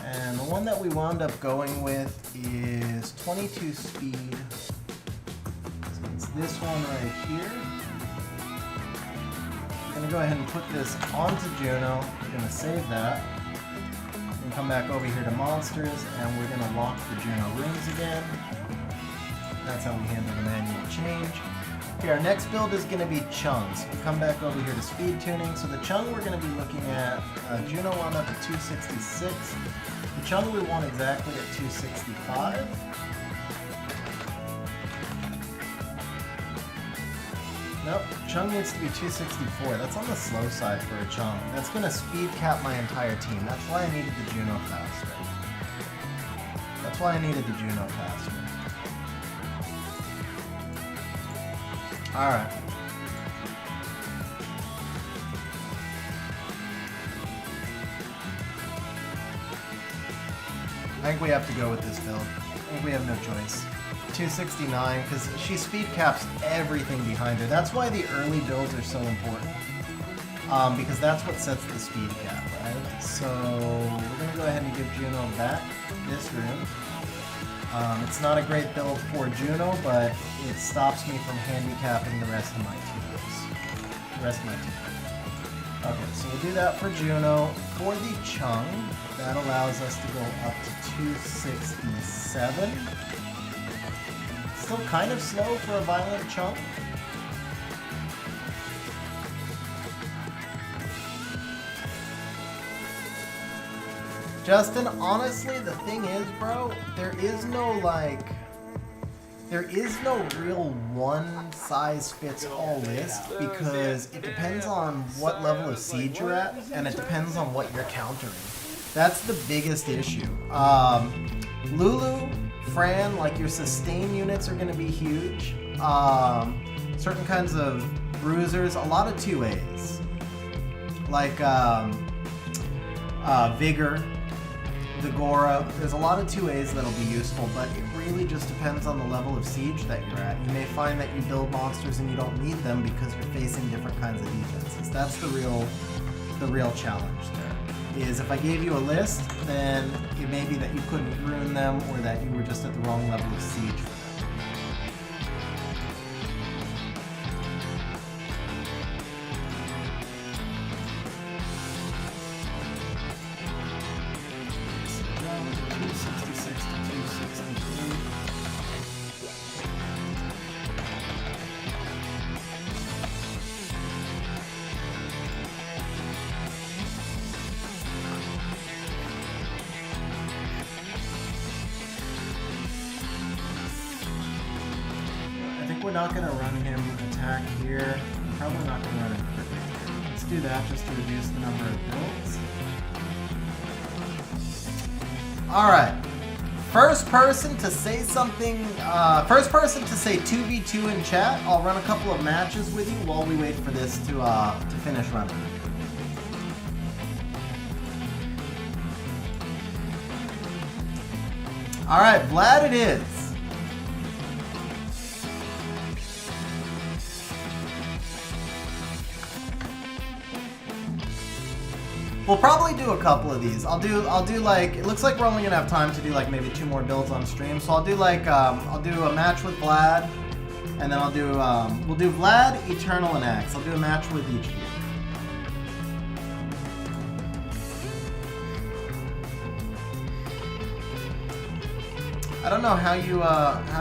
And the one that we wound up going with is 22 speed. So it's this one right here. I'm going to go ahead and put this onto Juno. We're going to save that. And come back over here to monsters, and we're going to lock the Juno runes again. That's how we handle the manual change. Okay, our next build is going to be Chung. So we come back over here to speed tuning. So the Chung we're going to be looking at, Juno wound up at 266. The Chung we want exactly at 265. Nope, Chung needs to be 264. That's on the slow side for a Chung. That's going to speed cap my entire team. That's why I needed the Juno faster. That's why I needed the Juno faster. Alright. I think we have to go with this build. I think we have no choice. 269, because she speed caps everything behind her. That's why the early builds are so important. Because that's what sets the speed cap, right? So we're going to go ahead and give Juno back this rune. It's not a great build for Juno, but it stops me from handicapping the rest of my teams. Okay, so we'll do that for Juno. For the Chung, that allows us to go up to 267. Still kind of slow for a violent Chung. Justin, honestly, the thing is, bro, there is no real one-size-fits-all list, because it depends on what level of siege you're at, and it depends on what you're countering. That's the biggest issue. Lulu, Fran, like your sustain units are going to be huge. Certain kinds of bruisers, a lot of 2As. Like Vigor, the Gora, there's a lot of 2As that'll be useful, but it really just depends on the level of siege that you're at. You may find that you build monsters and you don't need them because you're facing different kinds of defenses. That's the real challenge there. Is if I gave you a list, then it may be that you couldn't ruin them or that you were just at the wrong level of siege for them. We're not going to run him attack here. We're probably not going to run him quickly here. Let's do that just to reduce the number of builds. Alright. First person to say something, first person to say 2v2 in chat, I'll run a couple of matches with you while we wait for this to finish running. Alright, Vlad it is. We'll probably do a couple of these. I'll do like, it looks like we're only gonna have time to do like maybe 2 more builds on stream. So I'll do like, I'll do a match with Vlad, and then I'll do, we'll do Vlad, Eternal, and Axe. I'll do a match with each of you. I don't know how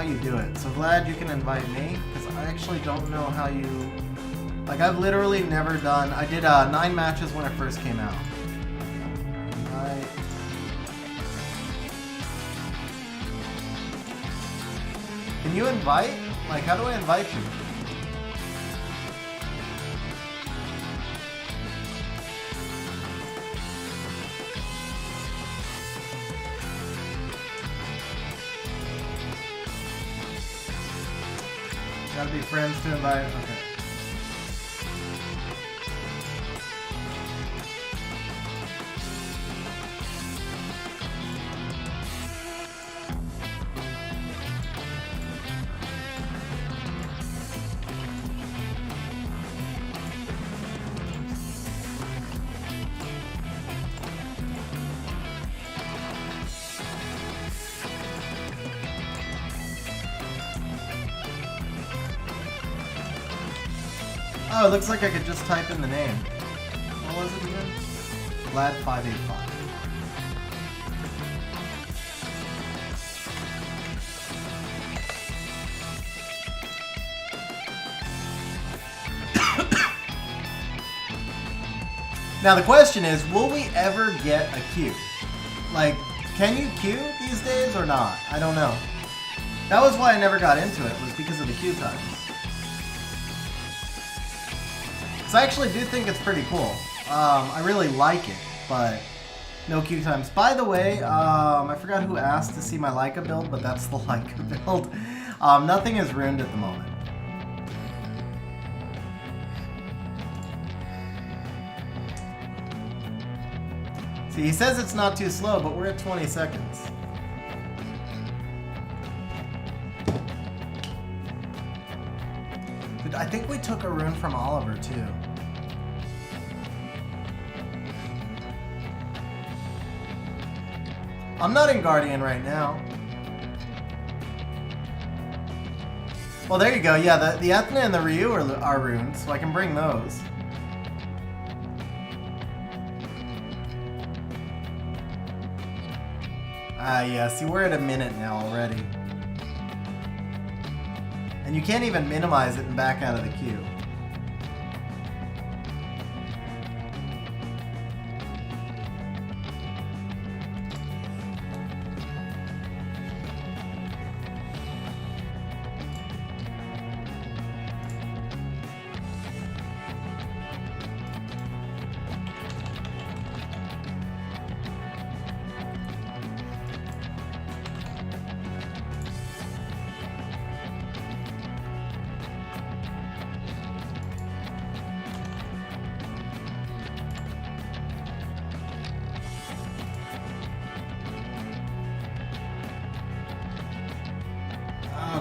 you do it. So Vlad, you can invite me, because I actually don't know how you, like I've literally never done, I did 9 matches when it first came out. Can you invite? Like, how do I invite you? Gotta be friends to invite. Okay. Oh, it looks like I could just type in the name. What was it again? Vlad585. Now the question is, will we ever get a queue? Like, can you queue these days or not? I don't know. That was why I never got into it, was because of the queue times. I actually do think it's pretty cool. I really like it, but no queue times. By the way, I forgot who asked to see my Leica build, but that's the Leica build. Nothing is ruined at the moment. See, he says it's not too slow, but we're at 20 seconds. I think we took a rune from Oliver too. I'm not in Guardian right now. Well, there you go. Yeah, the Ethna and the Ryu are runes, so I can bring those. Yeah, see, we're at a minute now already. And you can't even minimize it and back out of the queue.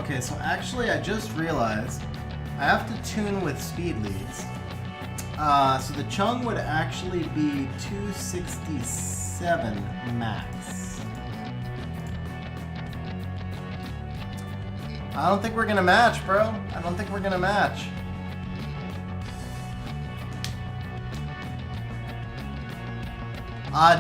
Okay, so actually I just realized I have to tune with speed leads. So the chung would actually be 267 max. I don't think we're gonna match, bro. I don't think we're gonna match.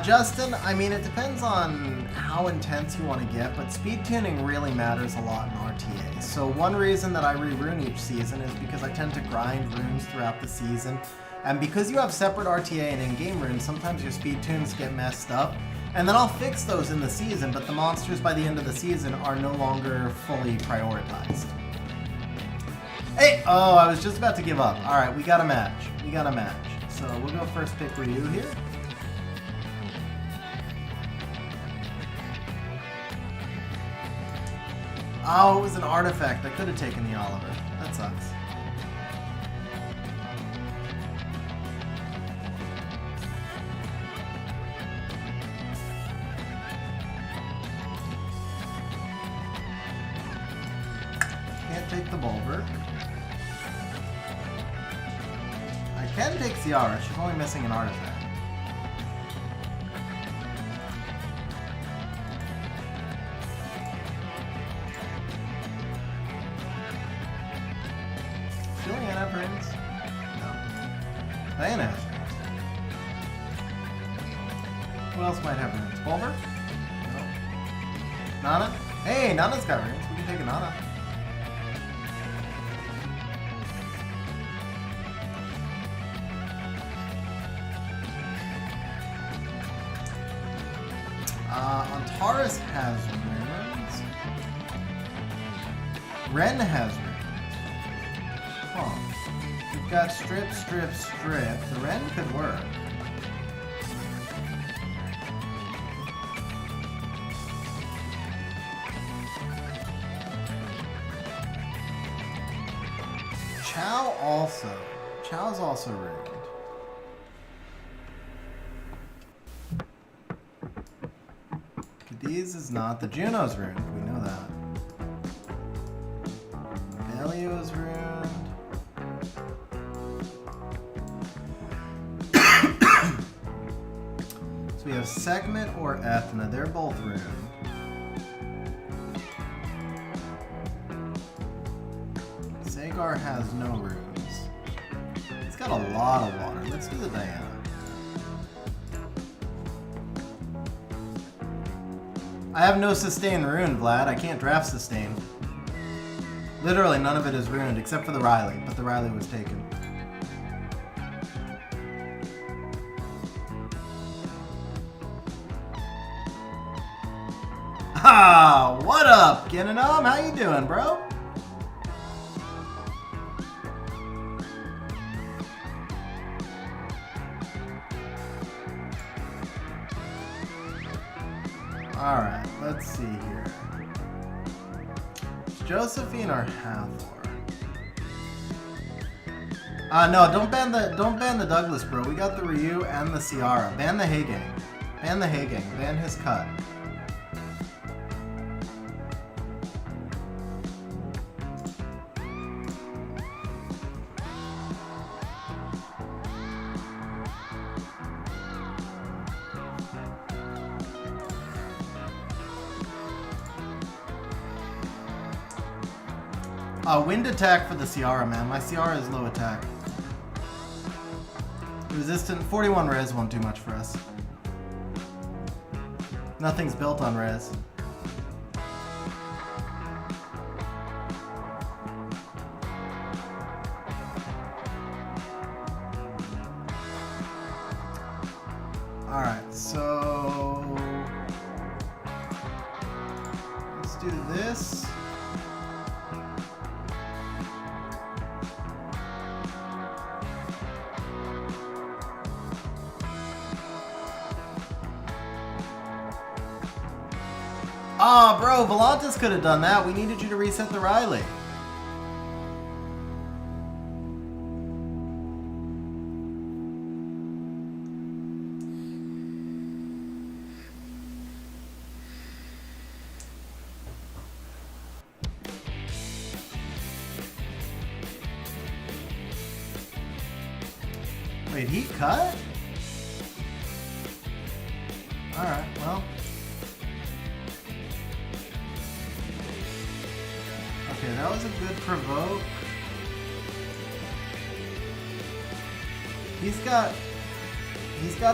Justin, I mean, it depends on how intense you want to get, but speed tuning really matters a lot in RTA. So one reason that I re-rune each season is because I tend to grind runes throughout the season. And because you have separate RTA and in-game runes, sometimes your speed tunes get messed up. And then I'll fix those in the season, but the monsters by the end of the season are no longer fully prioritized. Hey! Oh, I was just about to give up. Alright, we got a match. We got a match. So we'll go first pick Ryu here. Oh, it was an artifact. I could have taken the Oliver. That sucks. Can't take the Bulwark. I can take Ciara. She's only missing an artifact. Julian have rings? No. Diana has rings. Who else might have rings? Bulwark? No. Nana? Hey, Nana's got rings. We can take a Nana. Antares has rings. Ren has rings. Huh. We've got strip, strip, strip. The Ren could work. Chow also. Chow's also ruined. Cadiz is not. The Juno's ruined. We know that. Belio is ruined. So we have Segment or Ethna. They're both ruined. Sagar has no runes. He's got a lot of water. Let's do the Diana. I have no sustain rune, Vlad. I can't draft sustain. Literally none of it is ruined except for the Riley, but the Riley was taken. Ah, what up, Genenom? How you doing, bro? Alright, let's see here. Josephine or Hathor? No, don't ban the Douglas, bro. We got the Ryu and the Ciara. Ban the Haygang. Ban the Haygang. Ban his cut. Wind attack for the Ciara, man. My Ciara is low attack. Resistant 41 res won't do much for us. Nothing's built on res. Alright, so let's do this. Ah, bro, Volantis could have done that. We needed you to reset the Riley. Wait, he cut? Alright, well. Okay, that was a good provoke. He's got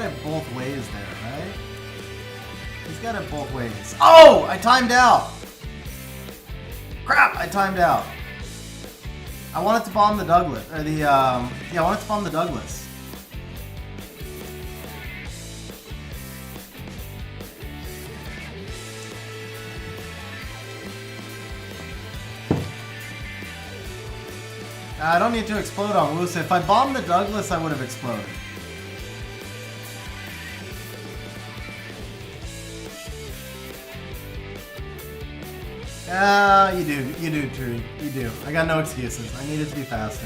it both ways there, right? He's got it both ways. Oh! I timed out! Crap! I timed out. I wanted to bomb the Douglas. Or the, yeah, I wanted to bomb the Douglas. I don't need to explode on Wusa. If I bombed the Douglas, I would have exploded. You do, True. You do. I got no excuses. I needed to be faster.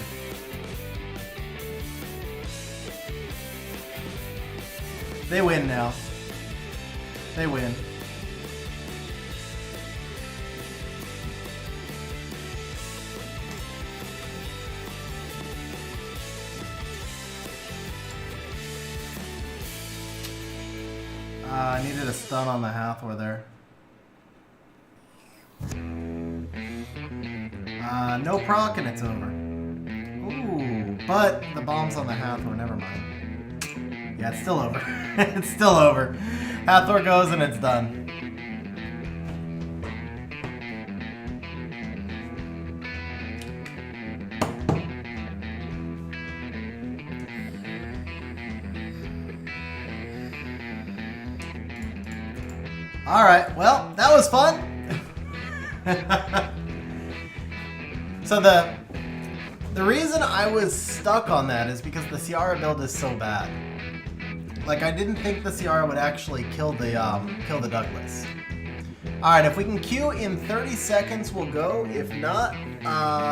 They win now. They win. I needed a stun on the Hathor there. No proc and it's over. Ooh, but the bomb's on the Hathor, never mind. Yeah, it's still over. It's still over. Hathor goes and it's done. Alright, well, that was fun. So the reason I was stuck on that is because the Ciara build is so bad. Like, I didn't think the Ciara would actually kill the Douglas. Alright, if we can queue in 30 seconds, we'll go. If not,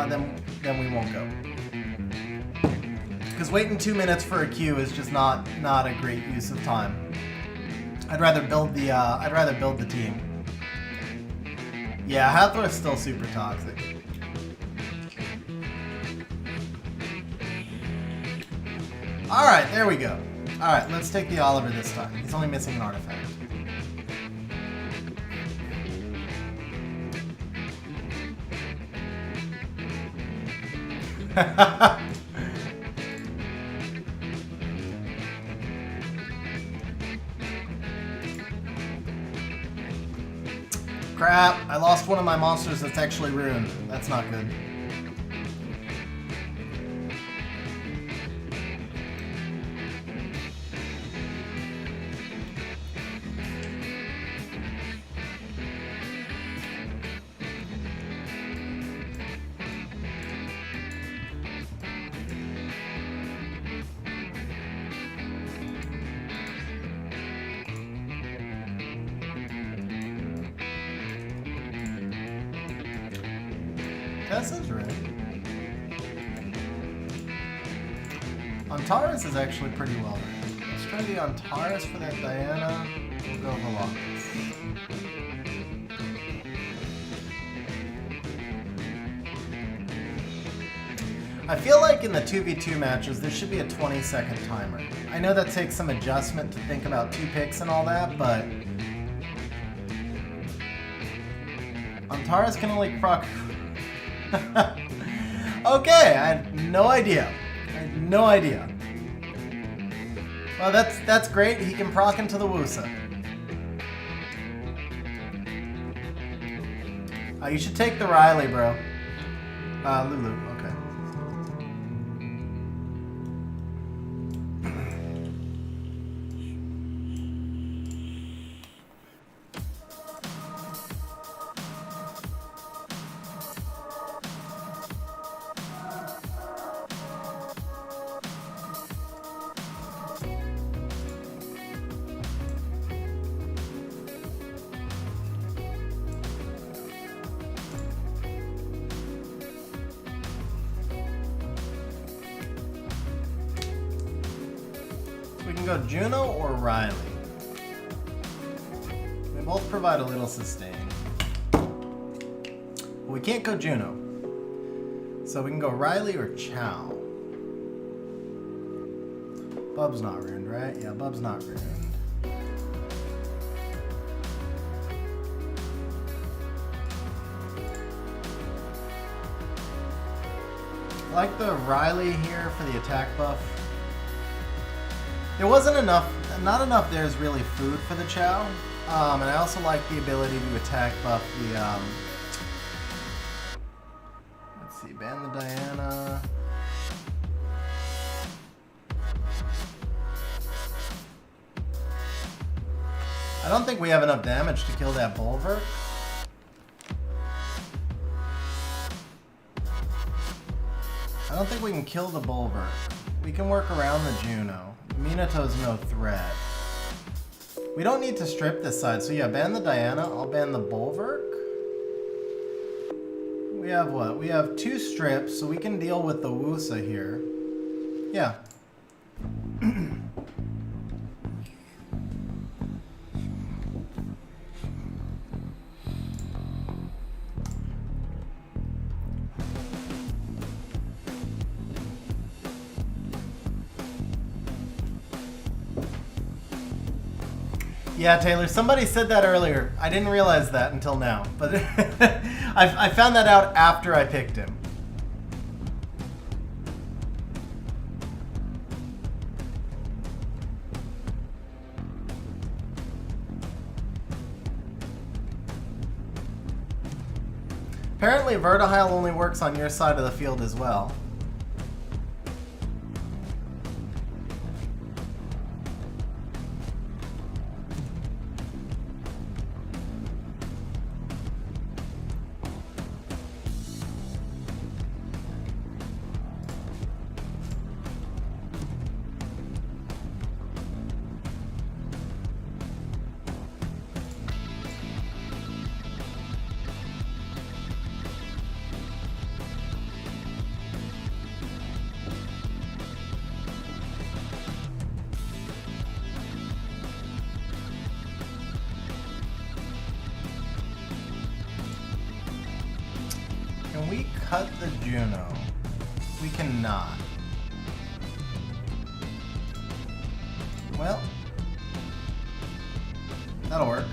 then we won't go. Because waiting 2 minutes for a queue is just not a great use of time. I'd rather build the team. Yeah, Hathor is still super toxic. Alright, there we go. Alright, let's take the Oliver this time. He's only missing an artifact. Crap, I lost one of my monsters that's actually Rune. That's not good. Tessa's ready. Antares is actually pretty well ready. Let's try the Antares for that Diana. We'll go Velocus. I feel like in the 2v2 matches, there should be a 20-second timer. I know that takes some adjustment to think about 2 picks and all that, but Antares can only proc. Okay, I had no idea. Well, that's great. He can proc into the Wusa. You should take the Riley, bro. Lulu, okay. We can go Juno or Riley. They both provide a little sustain. But we can't go Juno. So we can go Riley or Chow. Bub's not ruined, right? Yeah, Bub's not ruined. I like the Riley here for the attack buff. There wasn't enough, not enough there's really food for the Chow. And I also like the ability to attack buff the, let's see, ban the Diana. I don't think we have enough damage to kill that Bulwark. I don't think we can kill the Bulwark. We can work around the Juno. Minato's no threat. We don't need to strip this side, so yeah, ban the Diana. I'll ban the Bulwark. We have what? We have 2 strips, so we can deal with the Wusa here. Yeah. Yeah, Taylor, somebody said that earlier. I didn't realize that until now, but I found that out after I picked him. Apparently, Vertihile only works on your side of the field as well. Can we cut the Juno? We cannot. Well, that'll work.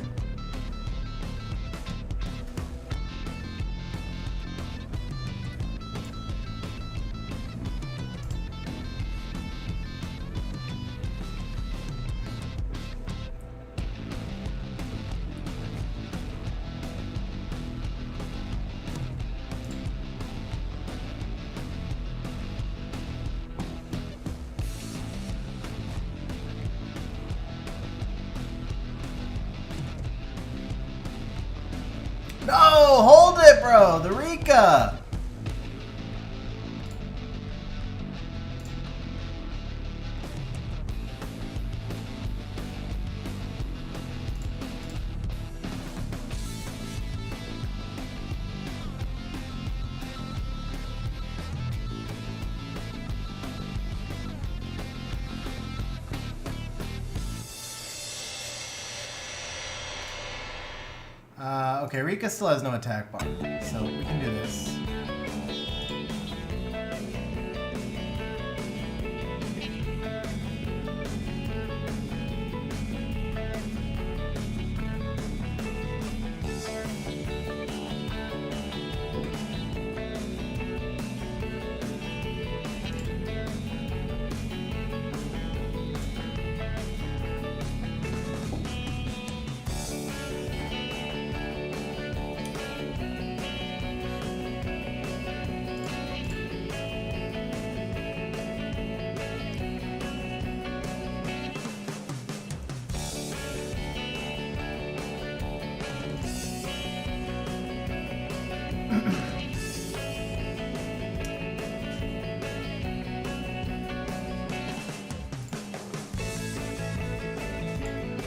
No, hold it, bro. The Rika. Okay, Rika still has no attack bar, so we can do this.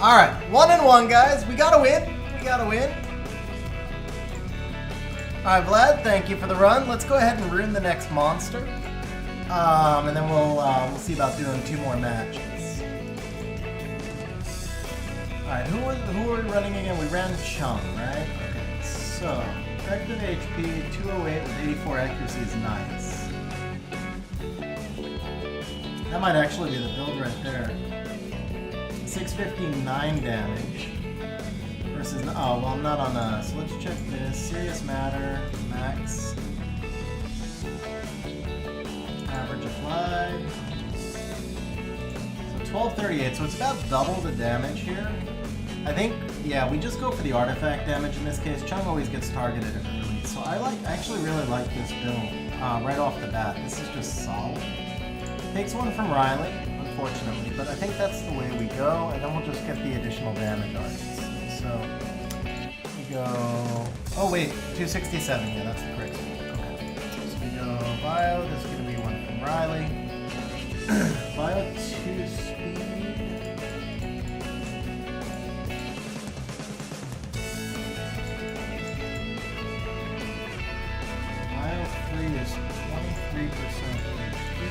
All right, 1-1, guys. We gotta win. We gotta win. All right, Vlad. Thank you for the run. Let's go ahead and ruin the next monster, and then we'll see about doing 2 more matches. All right, who are we running again? We ran Chung, right? Okay, so effective HP 208 with 84 accuracy is nice. That might actually be the build right there. 659 damage versus, oh, well, I'm not on so let's check this. Serious matter, max. Average applied. So 1238, so it's about double the damage here. I think, yeah, we just go for the artifact damage in this case. Chung always gets targeted early, so I actually really like this build right off the bat. This is just solid. Takes one from Riley, unfortunately, but I think that's the way we go, and then we'll just get the additional damage artists. So we go, oh wait, 267, yeah, that's the correct one. Okay. So we go Bio, this is going to be one from Riley. Bio 2 speed. Bio 3 is 23% HP.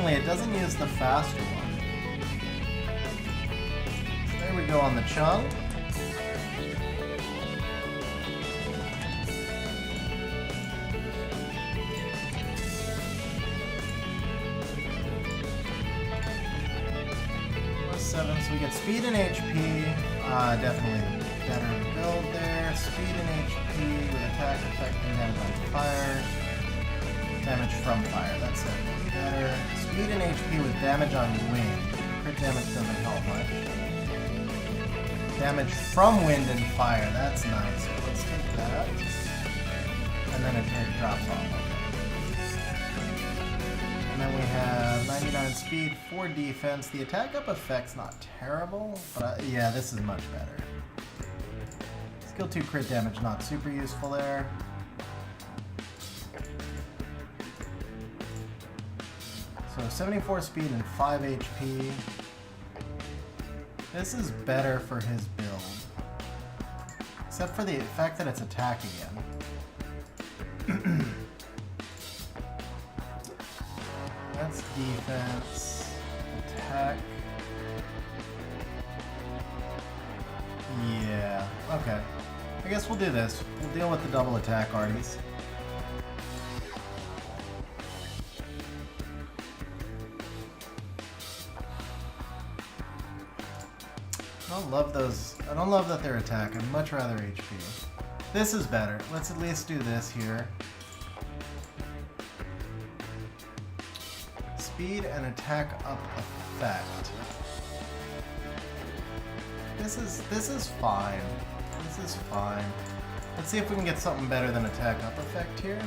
It doesn't use the faster one. So there we go on the Chung. +7, so we get speed and HP. Definitely the better build there. Speed and HP with attack, effect, and damage on fire. Damage from fire, that's definitely better. Speed and HP with damage on wind. Crit damage doesn't help much. Damage from wind and fire, that's nice. So let's take that. And then it drops off. And then we have 99 speed, 4 defense. The attack up effect's not terrible, but yeah, this is much better. Skill 2 crit damage, not super useful there. So 74 speed and 5 HP. This is better for his build. Except for the fact that it's attack again. That's defense. Attack. Yeah, okay. I guess we'll do this. We'll deal with the double attack arties. I don't love those. I don't love that they're attack. I'd much rather HP. This is better. Let's at least do this here. Speed and attack up effect. This is fine. This is fine. Let's see if we can get something better than attack up effect here.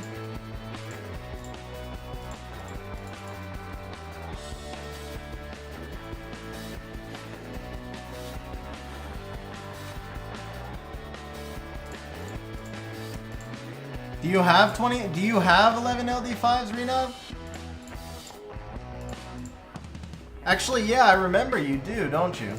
Do you have 20? Do you have 11 LD5s, Rune? Actually, yeah, I remember you do, don't you?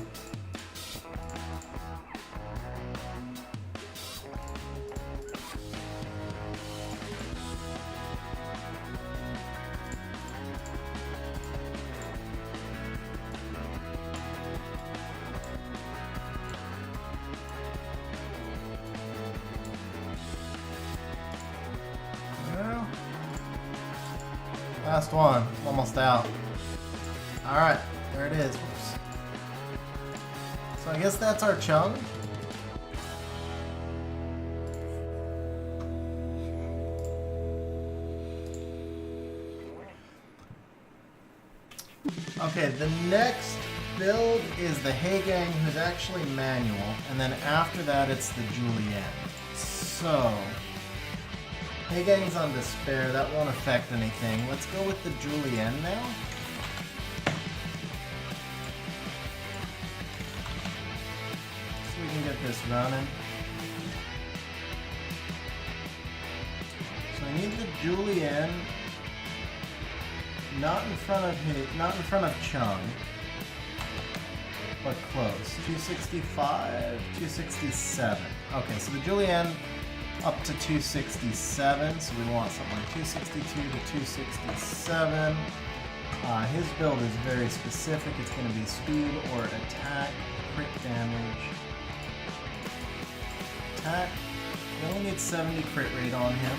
Last one, almost out. Alright, there it is. Whoops. So I guess that's our Chung. Okay, the next build is the Hagang, who's actually manual, and then after that it's the Julienne. So Hagang's on Despair, that won't affect anything. Let's go with the Julienne now. So we can get this running. So I need the Julienne not in front of Chung. but close. 265, 267. Okay, so the Julienne up to 267, so we want something like 262 to 267. His build is very specific. It's going to be speed or attack, crit damage. Attack, we only need 70 crit rate on him.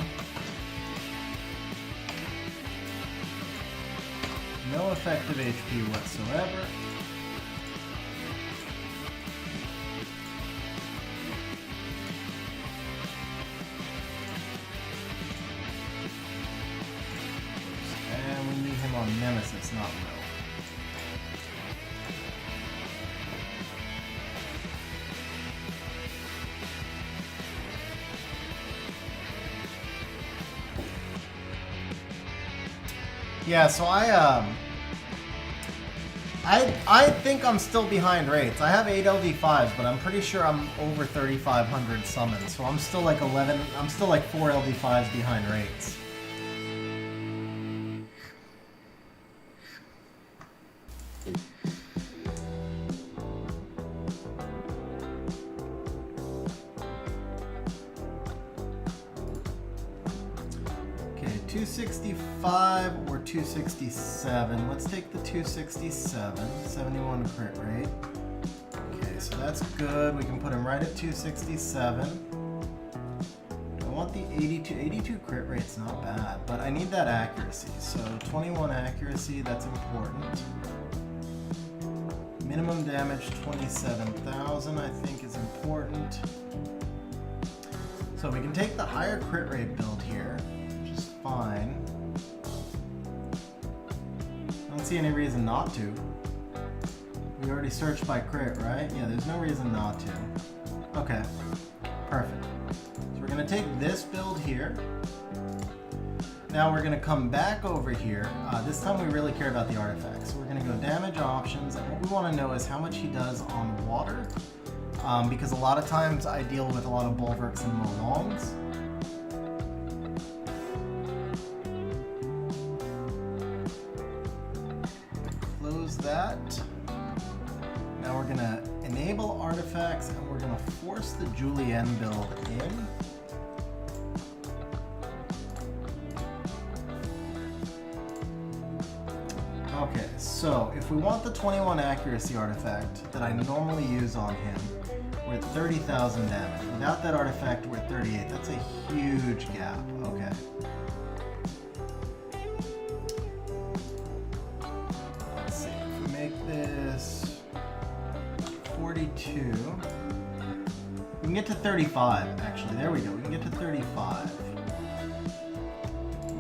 No effective HP whatsoever. And we need him on Nemesis, not Will. Yeah, so I think I'm still behind rates. I have 8 LD5s, but I'm pretty sure I'm over 3,500 summons. So I'm still like 11. I'm still like 4 LD5s behind rates. Okay, 265 or 267. Let's take the 267. 71 crit rate. Okay, so that's good. We can put him right at 267. I want the 82. 82 crit rate's not bad, but I need that accuracy. So 21 accuracy, that's important. Minimum damage 27,000 I think is important. So we can take the higher crit rate build here, which is fine. I don't see any reason not to. We already searched by crit, right? Yeah, there's no reason not to. Okay, perfect. So we're gonna take this build here. Now we're gonna come back over here. This time we really care about the artifacts. So we're gonna go damage options, and what we wanna know is how much he does on water, because a lot of times I deal with a lot of bulwarks and Molongs. Close that. Now we're gonna enable artifacts, and we're gonna force the Julienne build in. Okay, so if we want the 21 accuracy artifact that I normally use on him, we're at 30,000 damage. Without that artifact, we're at 38. That's a huge gap. Okay. Let's see. If we make this 42, we can get to 35, actually. There we go. We can get to 35.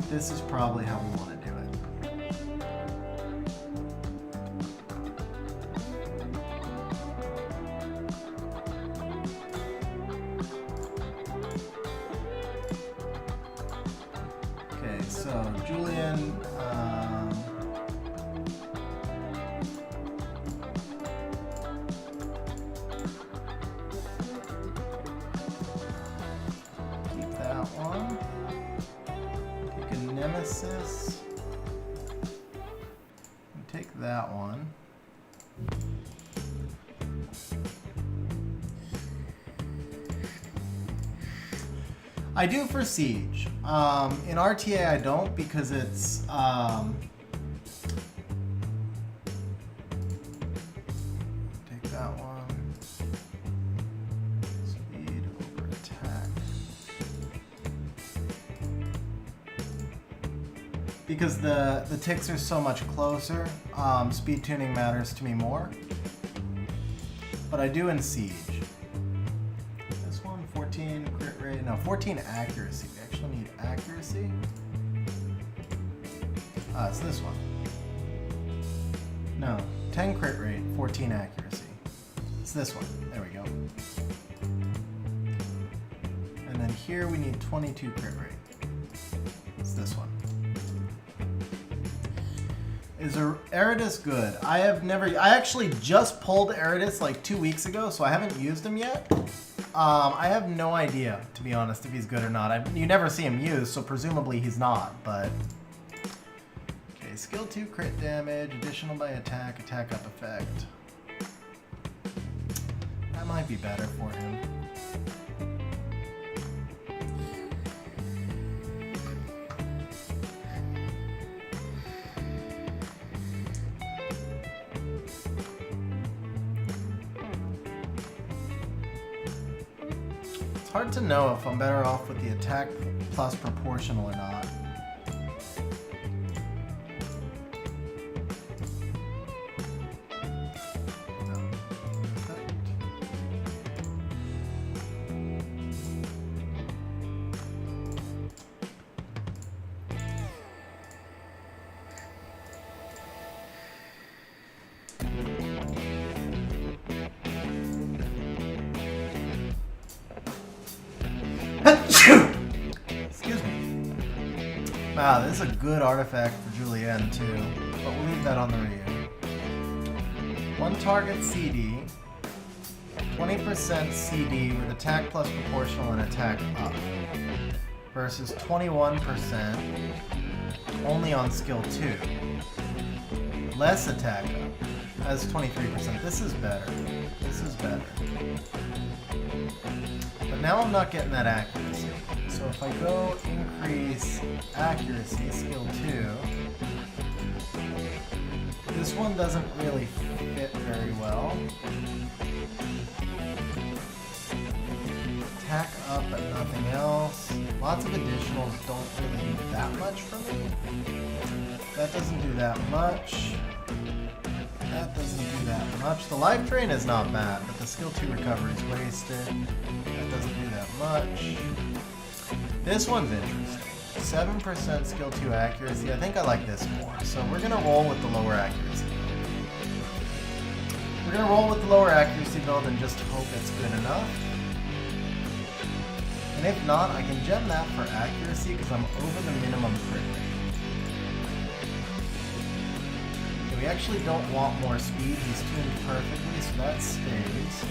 This is probably how we want to do it. So Julienne, keep that one. Take a Nemesis. And take that one. I do for Siege. In RTA I don't, because it's take that one. Speed over attack. Because the ticks are so much closer, speed tuning matters to me more. But I do in Siege. 14 crit rate, no, 14 accuracy. We actually need accuracy. It's this one. No, 10 crit rate, 14 accuracy. It's this one. There we go. And then here we need 22 crit rate. It's this one. Is Eridus good? I actually just pulled Eridus like 2 weeks ago, so I haven't used him yet. I have no idea, to be honest, if he's good or not. You never see him used, so presumably he's not, but... Okay, skill 2 crit damage, additional by attack, attack up effect. That might be better for him. It's hard to know if I'm better off with the attack plus proportional or not. Excuse me. Wow, this is a good artifact for Julienne too, but we'll leave that on the Ryu. One target CD, 20% CD with attack plus proportional and attack up, versus 21% only on skill 2. Less attack up, as 23%. This is better. This is better. But now I'm not getting that accuracy. So if I go increase accuracy, skill 2, this one doesn't really fit very well. Attack up but nothing else. Lots of additionals don't really do that much for me. That doesn't do that much. That doesn't do that much. The life drain is not bad, but the skill 2 recovery is wasted. That doesn't do that much. This one's interesting. 7% skill 2 accuracy. I think I like this more. So we're going to roll with the lower accuracy. We're going to roll with the lower accuracy build and just hope it's good enough. And if not, I can gem that for accuracy because I'm over the minimum crit rate. We actually don't want more speed. He's tuned perfectly, so that stays.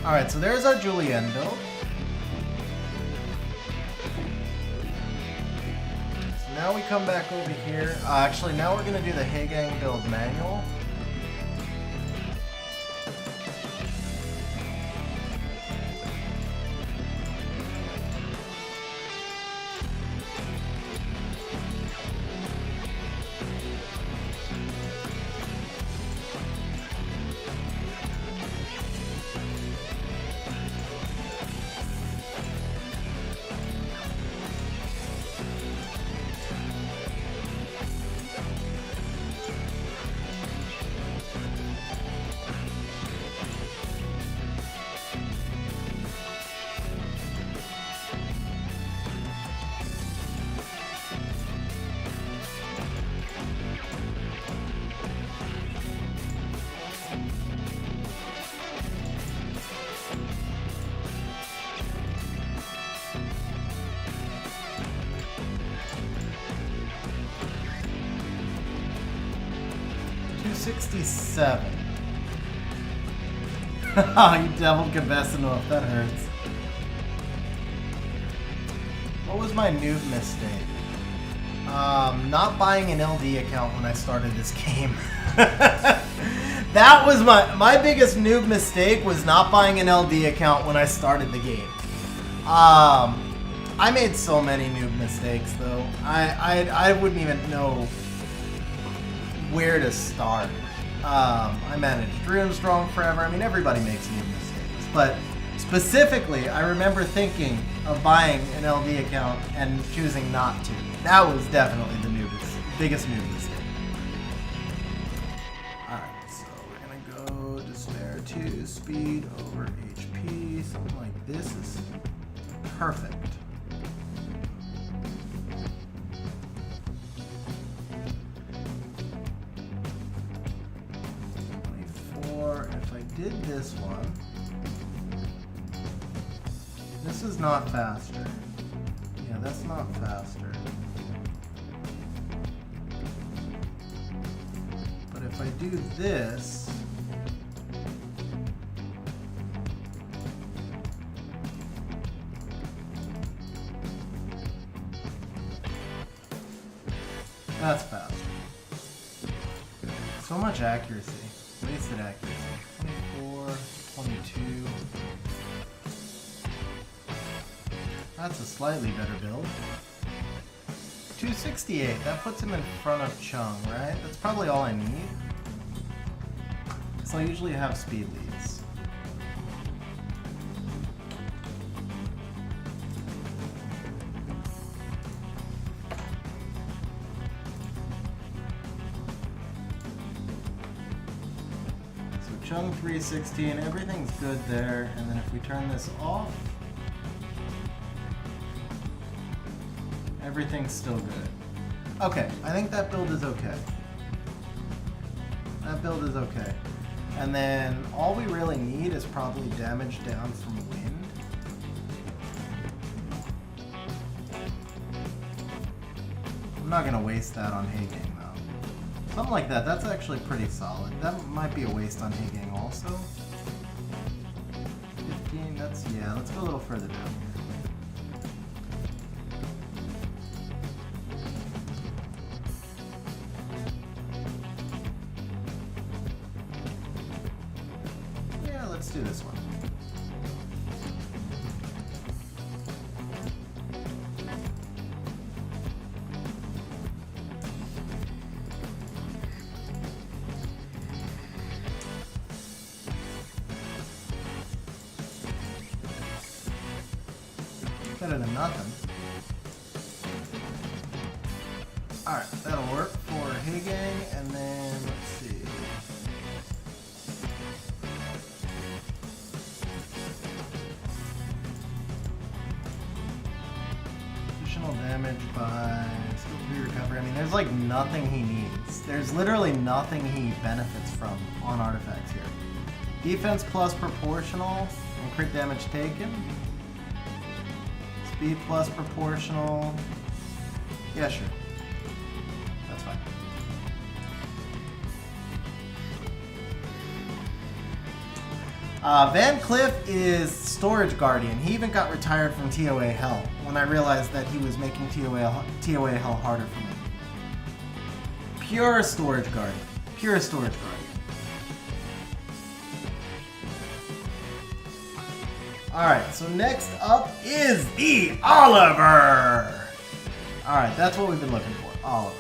Alright, so there's our Julienne build. So now we come back over here. Actually, now we're going to do the Heigang build manual. $267. You deviled Cabesino, that hurts. What was my noob mistake? Not buying an LD account when I started this game. That was my biggest noob mistake, was not buying an LD account when I started the game. I made so many noob mistakes though. I wouldn't even know where to start. I managed Rune Strong forever. I mean, everybody makes noob mistakes, but specifically, I remember thinking of buying an LD account and choosing not to. That was definitely the biggest noob mistake. Alright, so we're gonna go Despair 2, speed over HP, something like this is perfect. If I did this one, this is not faster. Yeah, that's not faster. But if I do this, That's fast. So much accuracy. Wasted accuracy. 24, 22. That's a slightly better build. 268. That puts him in front of Chung, right? That's probably all I need. So I usually have speed leads. So Chung 316, everything's good there. And then if we turn this off, everything's still good. Okay, I think that build is okay. That build is okay. And then all we really need is probably damage down from wind. I'm not gonna waste that on Haygang though. Something like that, that's actually pretty solid. That might be a waste on Haygang also. 15, that's, yeah, let's go a little further down here. Let's do this one. Better than nothing. Alright, that'll work for Haygang, and then let's see. Damage by skill 3 recovery. I mean, there's like nothing he needs. There's literally nothing he benefits from on artifacts here. Defense plus proportional and crit damage taken. Speed plus proportional. Yeah, sure. That's fine. Van Cliff is Storage Guardian. He even got retired from TOA Hell when I realized that he was making TOA Hell harder for me. Pure Storage Guardian. Pure Storage Guardian. Alright, so next up is the Oliver! Alright, that's what we've been looking for. Oliver.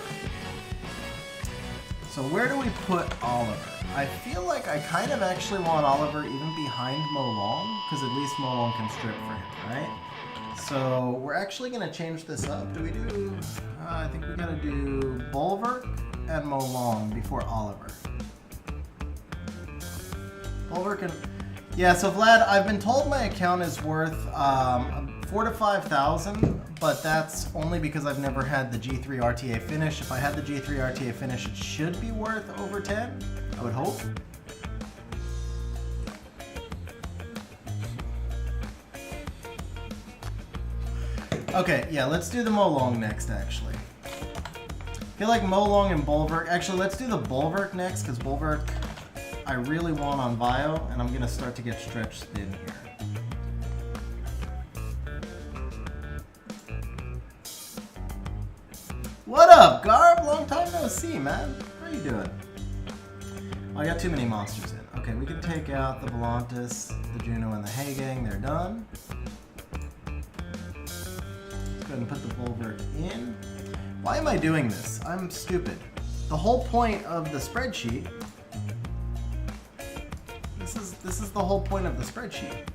So where do we put Oliver? I feel like I kind of actually want Oliver even behind Mo Long, because at least Mo Long can strip for him, right? So we're actually going to change this up. Do we do... I think we got to do Bulwark and Mo Long before Oliver. Bulwark and... Yeah, so Vlad, I've been told my account is worth 4,000 to 5,000, but that's only because I've never had the G3 RTA finish. If I had the G3 RTA finish, it should be worth over 10. I would hope. Okay, yeah, let's do the Mo Long next, actually. I feel like Mo Long and Bulwark... Actually, let's do the Bulwark next, because Bulwark I really want on Bio, and I'm going to start to get stretched thin here. What up, Garb? Long time no see, man. How are you doing? Oh, I got too many monsters in. Okay, we can take out the Volantis, the Juno, and the Haygang. They're done. Let's go ahead and put the Bulwark in. Why am I doing this? I'm stupid. The whole point of the spreadsheet... This is the whole point of the spreadsheet.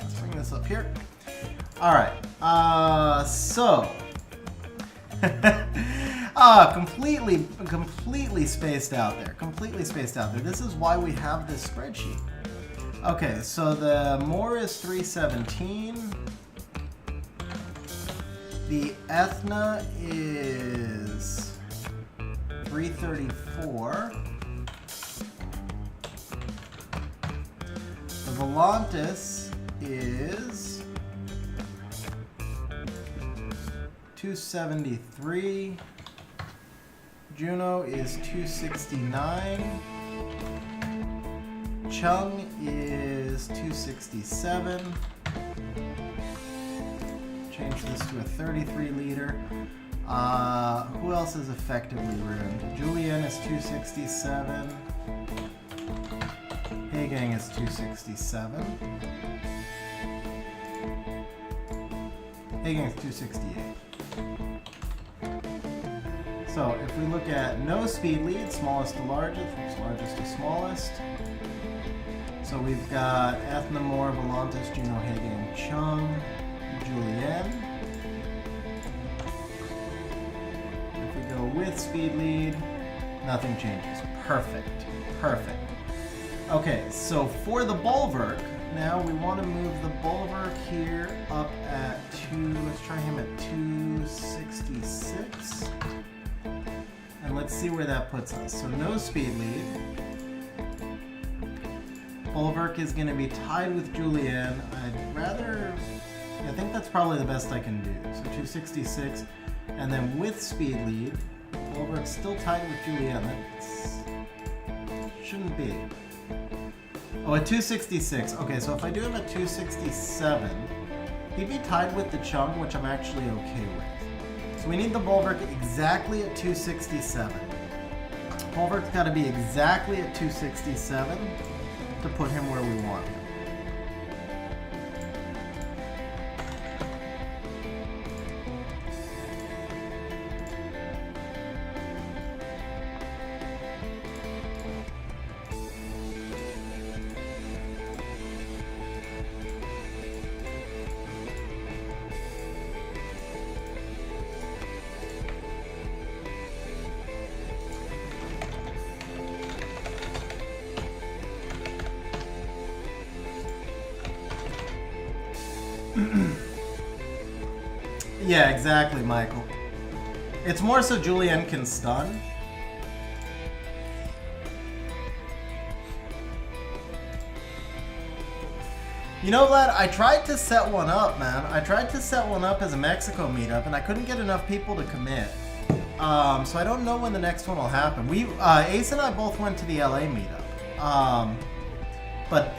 Let's bring this up here. Alright. So... completely spaced out there. Completely spaced out there. This is why we have this spreadsheet. Okay, so the Moor is 317. The Ethna is 334. The Volantis is 273. Juno is 269. Chung is 267. Change this to a 33 liter. Who else is effectively ruined? Julian is 267. Hagang is 267. Hagang is 268. So if we look at no speed lead, smallest to largest, largest to smallest. So we've got Ethnamore, Volantis, Juno, Hagang, Chung, Julienne. If we go with speed lead, nothing changes. Perfect. Perfect. Okay, so for the bulwark, now we want to move the bulwark here up at let's try him at 266. And let's see where that puts us. So no speed lead. Bulwark is going to be tied with Julienne. I think that's probably the best I can do. So 266. And then with speed lead, Bulwark's still tied with Julienne. That shouldn't be. Oh, at 266. Okay, so if I do him at 267, he'd be tied with the Chung, which I'm actually okay with. So we need the Bulwark exactly at 267. Bulwark's got to be exactly at 267 to put him where we want him. Yeah, exactly, Michael. It's more so Julienne can stun. You know, Vlad, I tried to set one up, man. I tried to set one up as a Mexico meetup, and I couldn't get enough people to commit. So I don't know when the next one will happen. Ace and I both went to the LA meetup. But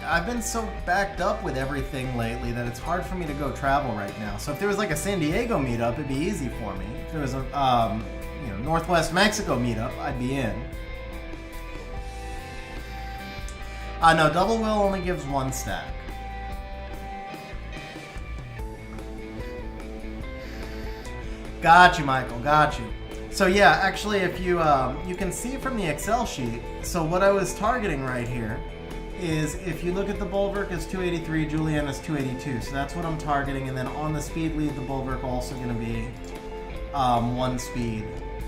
I've been so backed up with everything lately that it's hard for me to go travel right now. So if there was like a San Diego meetup, it'd be easy for me. If there was a Northwest Mexico meetup, I'd be in. No, double will only gives one stack. Got you, Michael. Got you. So yeah, actually, if you can see from the Excel sheet. So what I was targeting right here is if you look at the Bulwark is 283, Julienne is 282. So that's what I'm targeting. And then on the speed lead, the Bulwark also going to be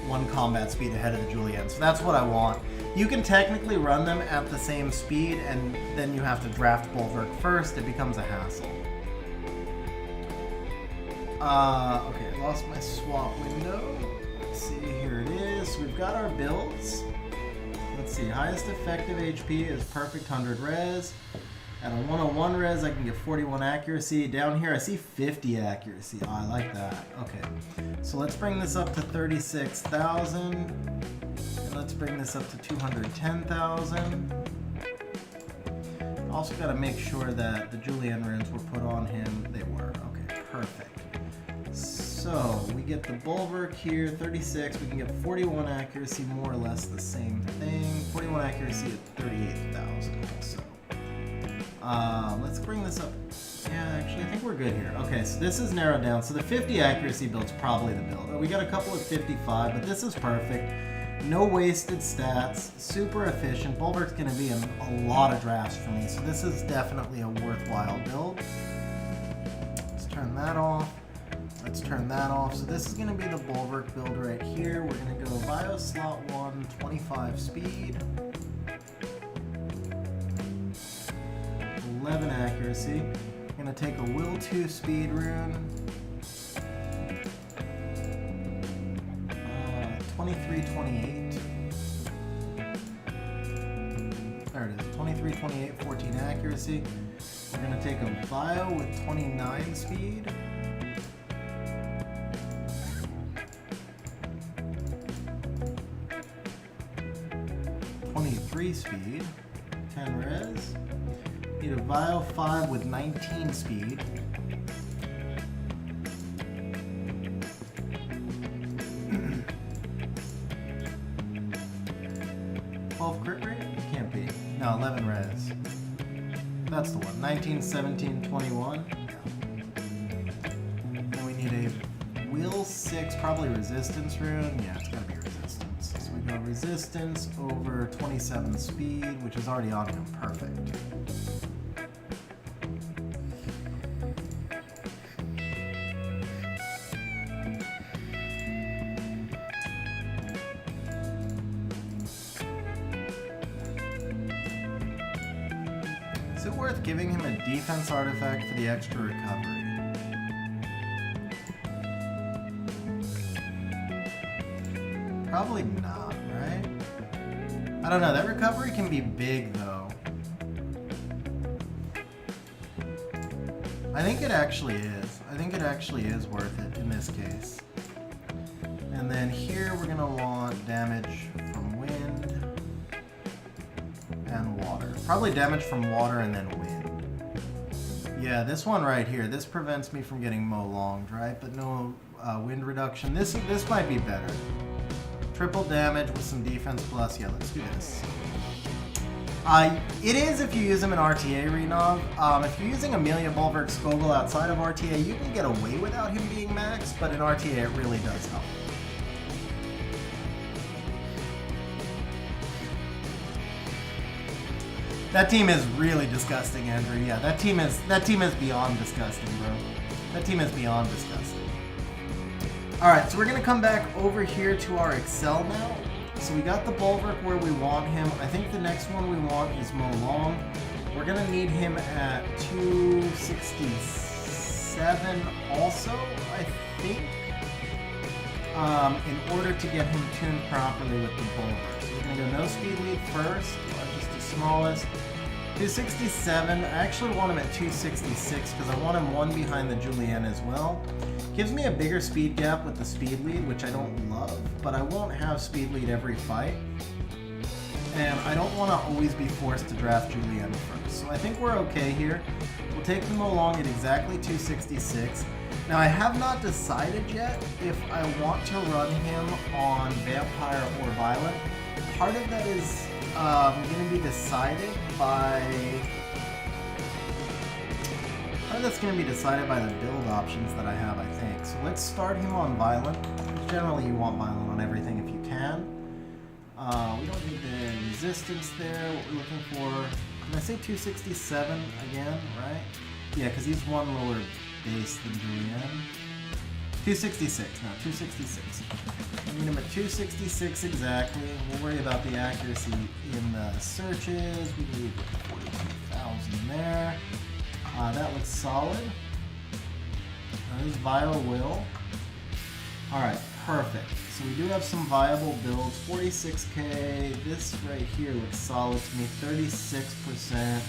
one combat speed ahead of the Julienne. So that's what I want. You can technically run them at the same speed, and then you have to draft Bulwark first. It becomes a hassle. Okay, I lost my swap window. Let's see, here it is. We've got our builds. Let's see, highest effective HP is perfect 100 res. At a 101 res, I can get 41 accuracy. Down here, I see 50 accuracy. Oh, I like that. Okay, so let's bring this up to 36,000. And let's bring this up to 210,000. Also got to make sure that the Julienne runes were put on him. They were. Okay, perfect. So we get the Bulwark here, 36. We can get 41 accuracy, more or less the same thing. 41 accuracy at 38,000. So let's bring this up. Yeah, actually, I think we're good here. Okay, so this is narrowed down. So the 50 accuracy build's probably the build. We got a couple of 55, but this is perfect. No wasted stats, super efficient. Bulwark's going to be in a lot of drafts for me, so this is definitely a worthwhile build. Let's turn that off. Let's turn that off. So this is going to be the Bulwark build right here. We're going to go Bio slot 1, 25 speed, 11 accuracy. We're going to take a Will 2 speed rune, 23, 28. There it is, 23, 28, 14 accuracy. We're going to take a Bio with 29 speed. 23 speed, 10 res. Need a Vio 5 with 19 speed. 12 crit rate? It can't be. No, 11 res. That's the one. 19, 17, 21. Yeah. Then we need a will 6, probably resistance rune. Yeah, it's gotta be resistance. So we go resistance over 27 speed, which is already on him. Perfect. Is it worth giving him a defense artifact for the extra recovery? Probably not, right? I don't know, that recovery can be big though. I think it actually is. I think it actually is worth it in this case. And then here we're gonna want damage from wind and water. Probably damage from water and then wind. Yeah, this one right here, this prevents me from getting Molonged, right? But no wind reduction. This might be better. Triple damage with some defense plus. Yeah, let's do this. It is if you use him in RTA, Renov. If you're using Amelia Bulwark Skogul outside of RTA, you can get away without him being maxed, but in RTA it really does help. That team is really disgusting, Andrew. Yeah, that team is beyond disgusting, bro. That team is beyond disgusting. Alright, so we're gonna come back over here to our Excel now. So we got the Bulwark where we want him. I think the next one we want is Molong. We're gonna need him at 267 also, I think. In order to get him tuned properly with the Bulwark. So we're gonna go no speed lead first, largest to smallest. 267, I actually want him at 266 because I want him one behind the Julienne as well. Gives me a bigger speed gap with the speed lead, which I don't love, but I won't have speed lead every fight. And I don't want to always be forced to draft Julienne first. So I think we're okay here. We'll take them along at exactly 266. Now I have not decided yet if I want to run him on Vampire or Violent. Part of that is going to be decided by... that's going to be decided by the build options that I have, I think. So let's start him on Violent. Generally, you want Violent on everything if you can. We don't need the resistance there. What we're looking for... Can I say 267 again, right? Yeah, because he's one lower base than Julienne. 266, no, 266. I need him at 266 exactly. We'll worry about the accuracy in the searches. We need 42,000 there. That looks solid. This is Vile Will. Alright, perfect. So we do have some viable builds. 46k. This right here looks solid to me. 36%.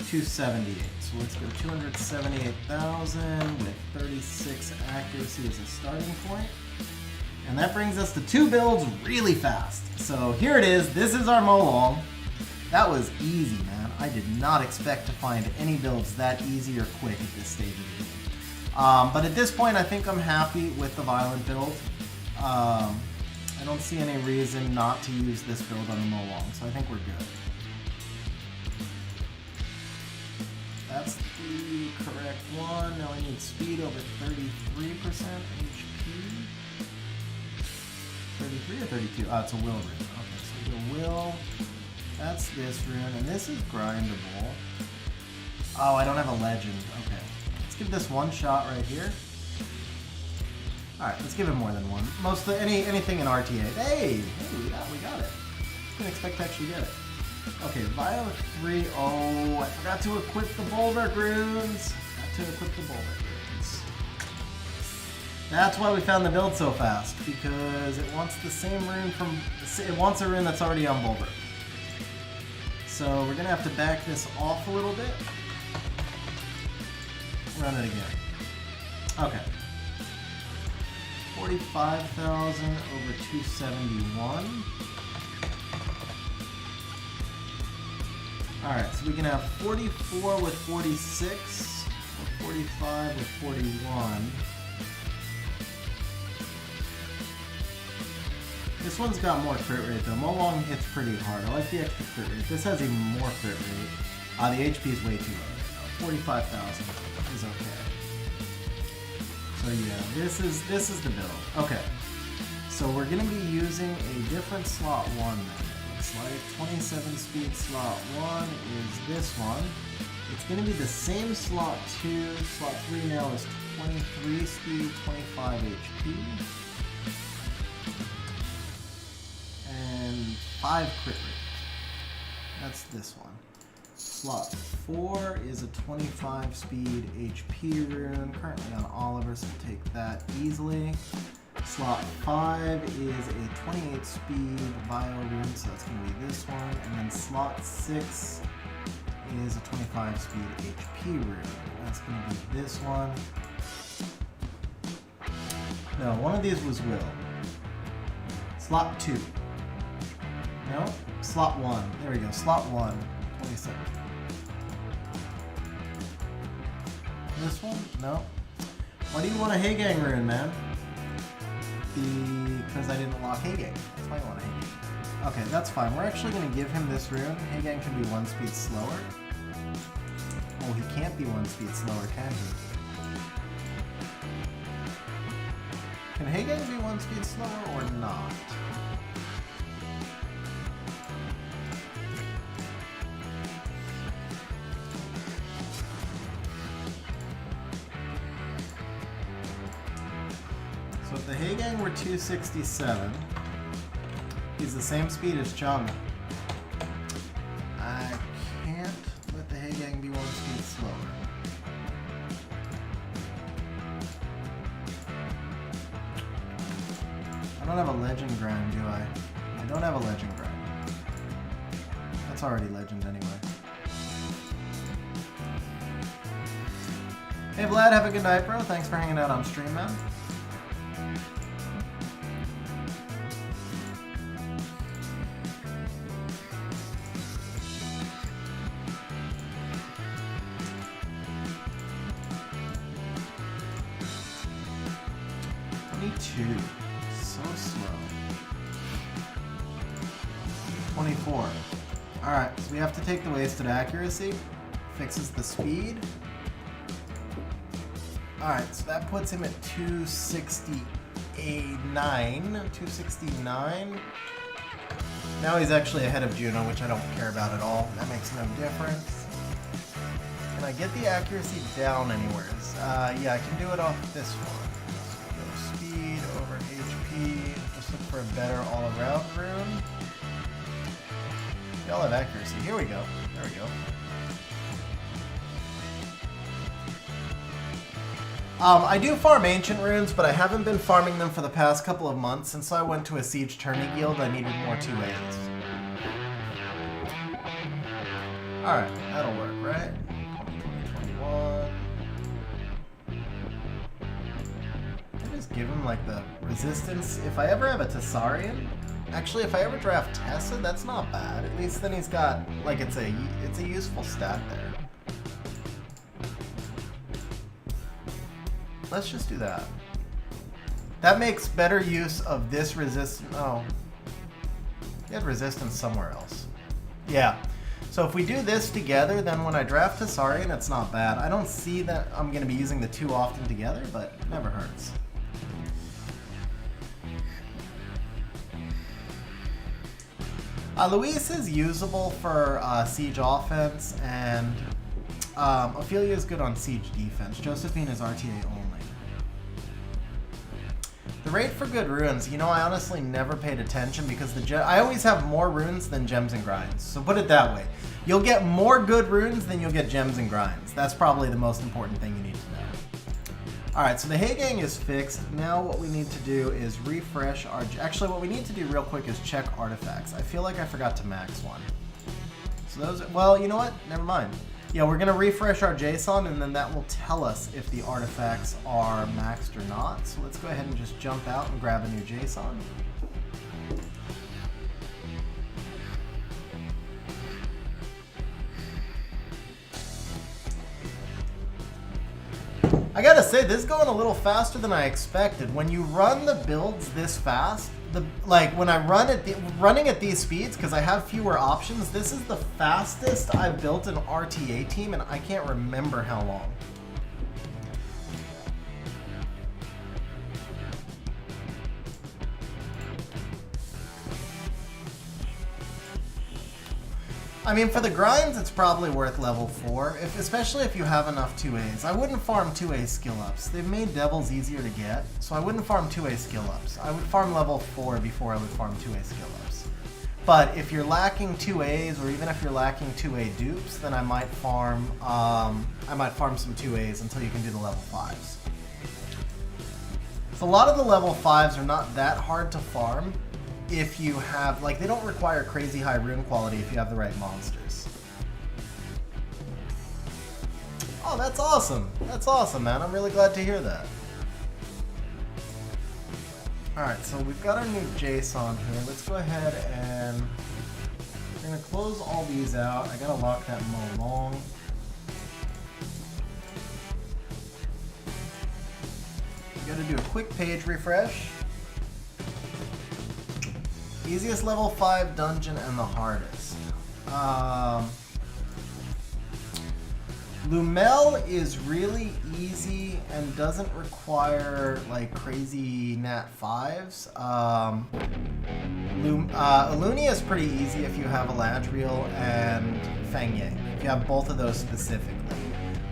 278. So let's go 278,000 with 36 accuracy as a starting point. And that brings us to 2 builds really fast. So here it is. This is our Molong. That was easy, man. I did not expect to find any builds that easy or quick at this stage of the game. But at this point, I think I'm happy with the Violent build. I don't see any reason not to use this build on the Molong, so I think we're good. That's the correct one. Now I need speed over 33% HP. 33 or 32? Oh, it's a will rune. Okay, so we go will. That's this rune, and this is grindable. Oh, I don't have a legend. Okay. Let's give this one shot right here. Alright, let's give it more than one. Most of anything in RTA. Hey, we got it. Didn't expect to actually get it. Okay, Violet 3. Oh, I forgot to equip the Bulwark runes. That's why we found the build so fast, because it wants the same rune from... It wants a rune that's already on Bulwark. So we're going to have to back this off a little bit. Run it again. Okay. 45,000 over 271. Alright, so we can have 44 with 46, or 45 with 41. This one's got more crit rate though. Molong hits pretty hard. I like the extra crit rate. This has even more crit rate. The HP is way too low. 45,000 is okay. So yeah, this is the build. Okay. So we're gonna be using a different slot 1 then. It looks like 27 speed slot 1 is this one. It's gonna be the same slot 2. Slot 3 now is 23 speed, 25 HP. And 5 crit rate. That's this one. Slot 4 is a 25 speed HP rune, currently on Oliver, so we'll take that easily. Slot 5 is a 28 speed bio rune, so that's going to be this one. And then slot 6 is a 25 speed HP rune. That's going to be this one. No, one of these was Will. Slot 2. No? Slot 1. There we go. Slot 1. 27. This one? No. Why do you want a Haygang rune, man? Because I didn't lock Haygang. That's why I want a Haygang. Okay, that's fine. We're actually going to give him this rune. Haygang can be 1 speed slower. Oh, he can't be 1 speed slower, can he? Can Haygang be 1 speed slower or not? So if the Haygang were 267, he's the same speed as Chung. I can't let the Haygang be 1 speed slower. I don't have a legend grind, do I? I don't have a legend grind. That's already legend anyway. Hey Vlad, have a good night, bro. Thanks for hanging out on stream, man. So slow. 24. Alright, so we have to take the wasted accuracy. Fixes the speed. Alright, so that puts him at 269. Now he's actually ahead of Juno, which I don't care about at all. That makes no difference. Can I get the accuracy down anywhere? Yeah, I can do it off this one. Over HP, just look for a better all-around rune. Y'all have accuracy. Here we go. There we go. I do farm ancient runes, but I haven't been farming them for the past couple of months. Since I went to a siege tourney guild, I needed more 2As. Alright, that'll work, right? 2021. Give him like the resistance. If I ever have a Tessarian, actually if I ever draft Tessa, that's not bad. At least then he's got like it's a useful stat there. Let's just do that. That makes better use of this resistance. Oh, he had resistance somewhere else. Yeah. So if we do this together, then when I draft Tessarian, it's not bad. I don't see that I'm going to be using the two often together, but it never hurts. Luis is usable for siege offense, and Ophelia is good on siege defense. Josephine is RTA only. The rate for good runes, you know, I honestly never paid attention because I always have more runes than gems and grinds. So put it that way. You'll get more good runes than you'll get gems and grinds. That's probably the most important thing you need to know. Alright, so the Haygang is fixed. Now what we need to do is refresh our... Actually, what we need to do real quick is check artifacts. I feel like I forgot to max one. So those... Well, you know what? Never mind. Yeah, we're going to refresh our JSON, and then that will tell us if the artifacts are maxed or not. So let's go ahead and just jump out and grab a new JSON. I gotta say, this is going a little faster than I expected. When you run the builds this fast, when I running at these speeds, because I have fewer options, this is the fastest I've built an RTA team, and I can't remember how long. I mean, for the grinds, it's probably worth level 4, especially if you have enough 2As. I wouldn't farm 2A skill ups. They've made devils easier to get, so I wouldn't farm 2A skill ups. I would farm level 4 before I would farm 2A skill ups. But if you're lacking 2As, or even if you're lacking 2A dupes, then I might farm some 2As until you can do the level 5s. So a lot of the level 5s are not that hard to farm. If you have, like, they don't require crazy high rune quality if you have the right monsters. Oh, that's awesome. That's awesome, man. I'm really glad to hear that. Alright, so we've got our new JSON here. Let's go ahead and we're going to close all these out. I got to lock that mow long. We got to do a quick page refresh. Easiest level 5 dungeon and the hardest. Lumel is really easy and doesn't require like crazy nat 5s. Alunia is pretty easy if you have Eladriel and Feng Yang, if you have both of those specifically.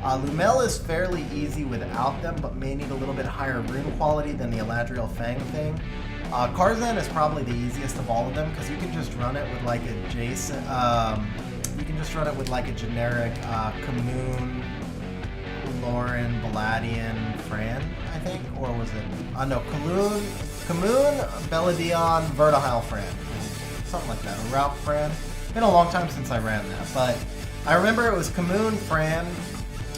Lumel is fairly easy without them, but may need a little bit higher rune quality than the Eladriel Fang thing. Karzan is probably the easiest of all of them because you can just run it with like a Jason. You can just run it with like a generic Kamoon, Lauren, Baladian, Fran, I think, or was it? No, Kamoon, Beladion, Vertihile Fran, something like that. Or Ralph Fran. It's been a long time since I ran that, but I remember it was Kamoon, Fran,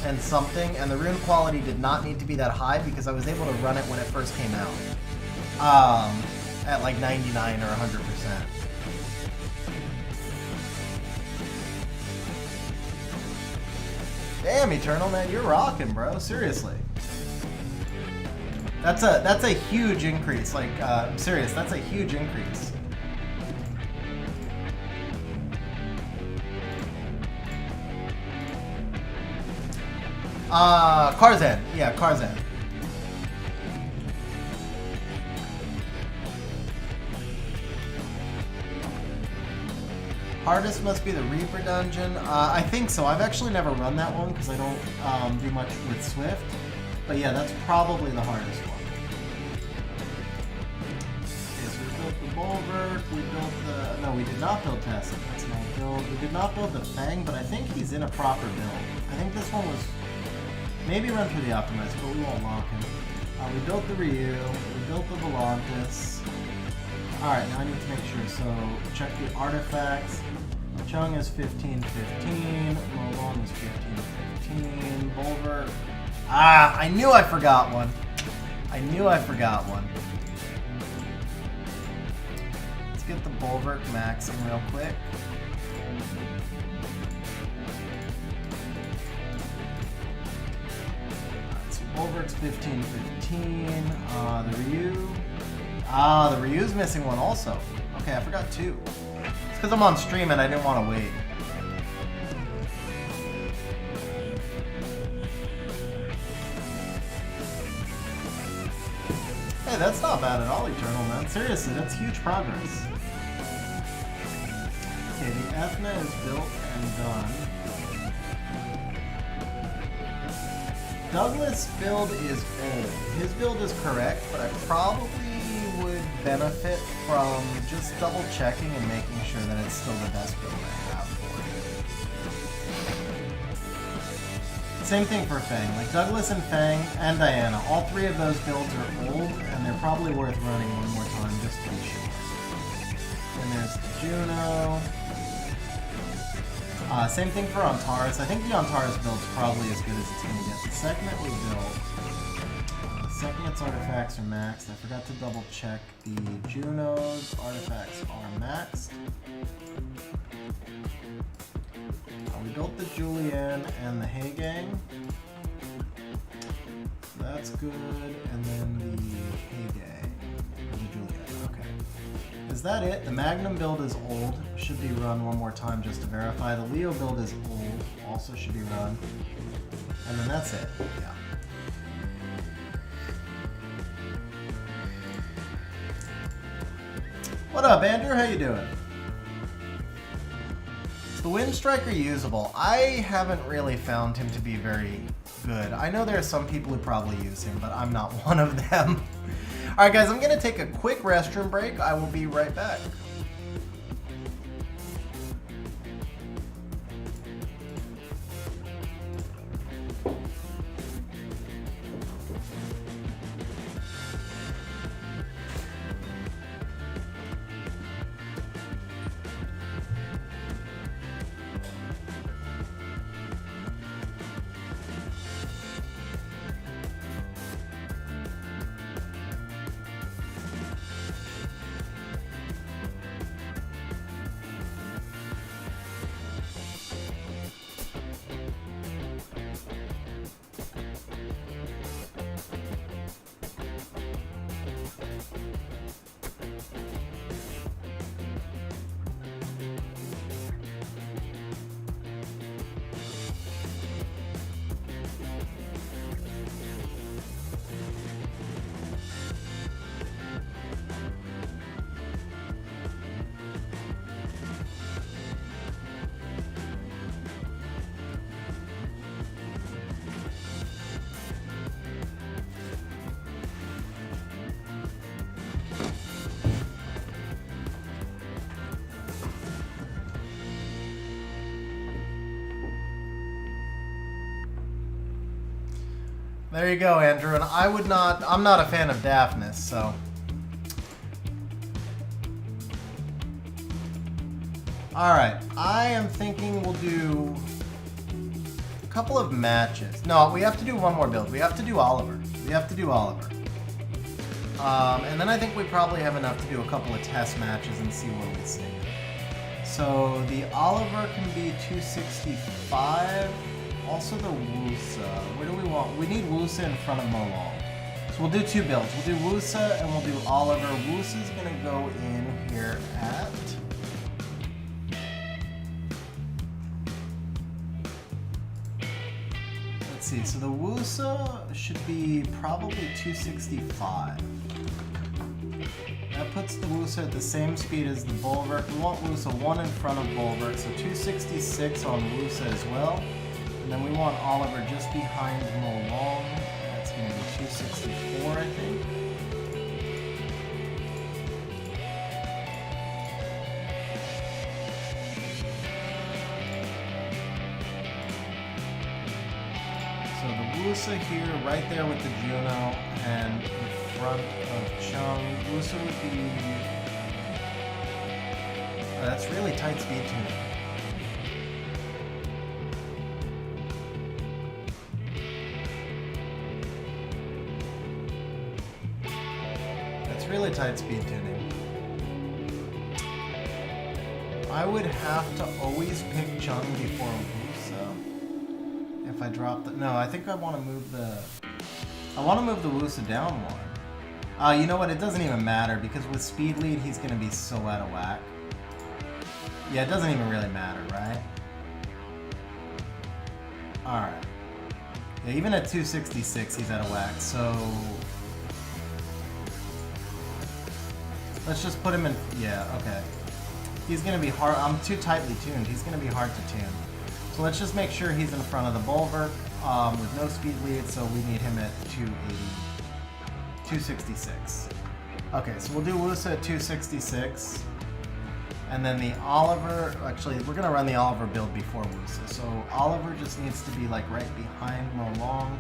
and something, and the rune quality did not need to be that high because I was able to run it when it first came out. At like 99 or 100%. Damn, Eternal, man, you're rocking, bro. Seriously. That's a huge increase. Like, I'm serious, that's a huge increase. Karzan. Yeah, Karzan. Hardest must be the Reaper dungeon. I think so. I've actually never run that one because I don't do much with Swift. But yeah, that's probably the hardest one. Okay, so we built the Bulwark, we built the... No, we did not build Tessa. That's an old build. We did not build the Fang, but I think he's in a proper build. I think this one was... Maybe run through the Optimized, but we won't lock him. We built the Ryu, we built the Volantis. Alright, now I need to make sure. So, check the artifacts. Chung is 15-15. Molong is 15-15. Bulwark. Ah, I knew I forgot one. I knew I forgot one. Let's get the Bulwark maxing real quick. Alright, so Bulwark's 15-15. The Ryu. Ah, the Ryu's missing one also. Okay, I forgot two. It's because I'm on stream and I didn't want to wait. Hey, that's not bad at all, Eternal, man. Seriously, that's huge progress. Okay, the Ethna is built and done. Douglas' build is old. His build is correct, but I probably would benefit from just double checking and making sure that it's still the best build I have for it. Same thing for Fang. Like Douglas and Fang and Diana, all three of those builds are old and they're probably worth running one more time just to be sure. Then there's the Juno. Same thing for Antares. I think the Antares build's probably as good as it's going to get. The second that we build, the second its artifacts are maxed, I forgot to double check the Juno's artifacts are maxed. We built the Julian and the Hay Gang. So that's good. And then the Heyday. The Juliet. Okay. Is that it? The Magnum build is old. Should be run one more time just to verify. The Leo build is old. Also should be run. And then that's it. Yeah. What up, Andrew? How you doing? Is the Wind Striker usable? I haven't really found him to be very good. I know there are some people who probably use him, but I'm not one of them. Alright guys, I'm going to take a quick restroom break. I will be right back. There you go, Andrew. And I'm not a fan of Daphnis, so. Alright, I am thinking we'll do a couple of matches. No, we have to do one more build. We have to do Oliver. And then I think we probably have enough to do a couple of test matches and see where we see. So the Oliver can be 265. Also the Wusa. Where do we want? We need Wusa in front of Molong. So we'll do two builds. We'll do Wusa and we'll do Oliver. Wusa's going to go in here at... Let's see. So the Wusa should be probably 265. That puts the Wusa at the same speed as the Bulwark. We want Wusa one in front of Bulwark. So 266 on Wusa as well. And then we want Oliver just behind Molong. That's going to be 264, I think. So the Wusa here, right there with the Juno, and in front of Chung. Wusa would be... Oh, that's really tight speed tuning. Really tight speed tuning. I would have to always pick Chung before Wusa. If I drop the... No, I think I want to move the... I want to move the Wusa down one. You know what? It doesn't even matter because with speed lead, he's going to be so out of whack. Yeah, it doesn't even really matter, right? Alright. Yeah, even at 266, he's out of whack, so... Let's just put him in... Yeah, okay. He's going to be hard... I'm too tightly tuned. He's going to be hard to tune. So let's just make sure he's in front of the Bulwark with no speed lead, so we need him at 266. Okay, so we'll do Wusa at 266. And then the Oliver... Actually, we're going to run the Oliver build before Wusa. So Oliver just needs to be like right behind Molong.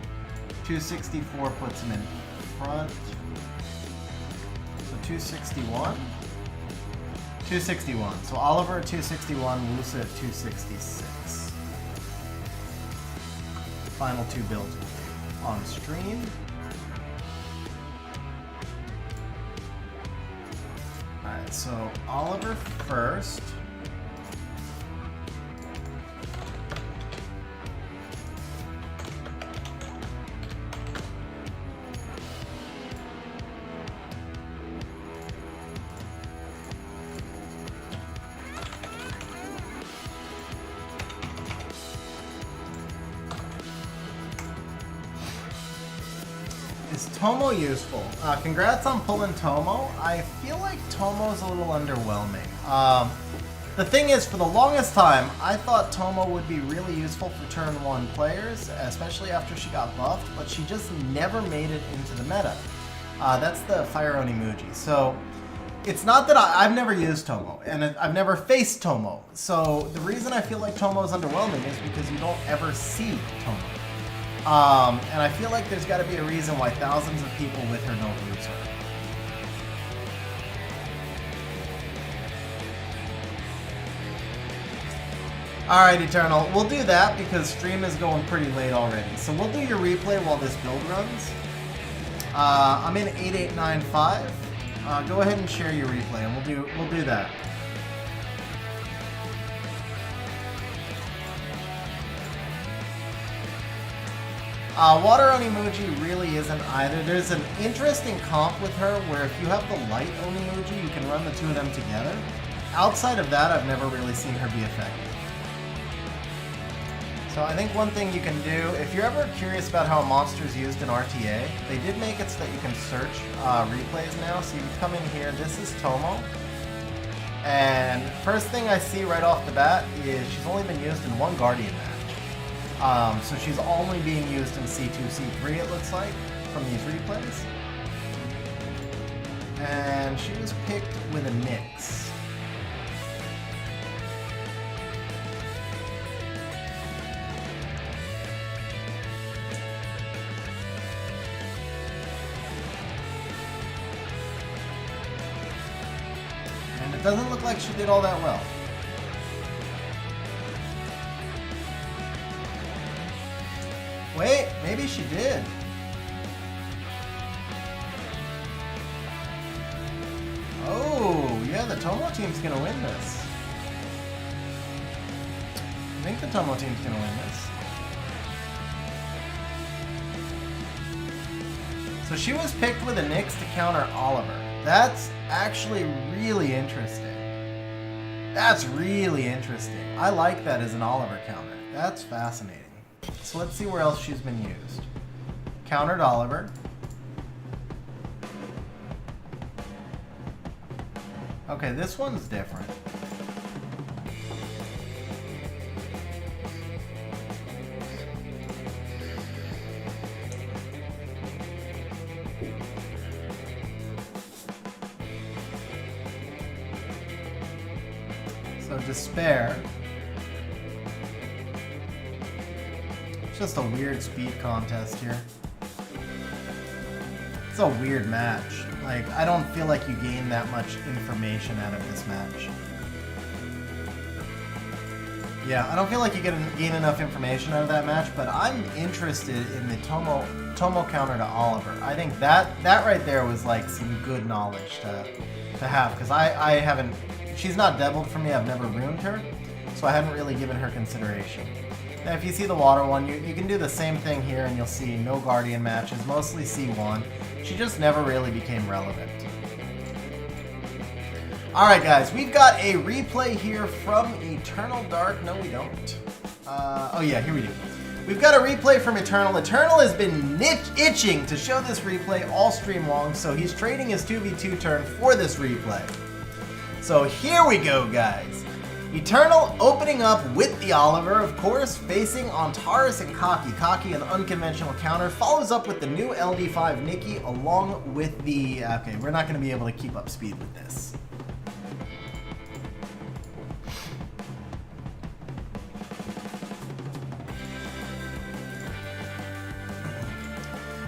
264 puts him in front. 261? 261. So Oliver at 261, Wusa at 266. Final two builds on stream. Alright, so Oliver first. Tomo useful? Congrats on pulling Tomo. I feel like Tomo's a little underwhelming. The thing is, for the longest time, I thought Tomo would be really useful for turn 1 players, especially after she got buffed, but she just never made it into the meta. That's the Fire Onimuji. So, it's not that I've never used Tomo, and I've never faced Tomo. So, the reason I feel like Tomo is underwhelming is because you don't ever see Tomo. And I feel like there's got to be a reason why thousands of people with her don't use her. Alright, Eternal, we'll do that because stream is going pretty late already. So we'll do your replay while this build runs. I'm in 8895. Go ahead and share your replay and we'll do that. Water Onimuji really isn't either. There's an interesting comp with her where if you have the light Onimuji, you can run the two of them together. Outside of that, I've never really seen her be effective. So I think one thing you can do, if you're ever curious about how a monster is used in RTA, they did make it so that you can search replays now. So you can come in here, this is Tomo. And first thing I see right off the bat is she's only been used in one Guardian match. So she's only being used in C2, C3 it looks like, from these replays. And she was picked with a Nyx. It doesn't look like she did all that well. Wait, maybe she did. Oh, yeah, the Tomo team's gonna win this. I think the Tomo team's gonna win this. So she was picked with a Nyx to counter Oliver. That's actually really interesting. That's really interesting. I like that as an Oliver counter. That's fascinating. So let's see where else she's been used. Countered Oliver. Okay, this one's different. So Despair. It's just a weird speed contest here. It's a weird match. Like, I don't feel like you gain that much information out of this match. Yeah, I don't feel like you gain enough information out of that match, but I'm interested in the Tomo counter to Oliver. I think that right there was like some good knowledge to have, because I haven't, she's not deviled for me, I've never ruined her, so I haven't really given her consideration. Now if you see the water one, you can do the same thing here and you'll see no Guardian matches, mostly C1. She just never really became relevant. Alright guys, we've got a replay here from Eternal Dark. No we don't. Oh yeah, here we do. We've got a replay from Eternal. Eternal has been itching to show this replay all stream long, so he's trading his 2v2 turn for this replay. So here we go guys. Eternal opening up with the Oliver, of course, facing Antares and Kaki. Kaki, an unconventional counter, follows up with the new LD5 Nikki along with the... Okay, we're not going to be able to keep up speed with this.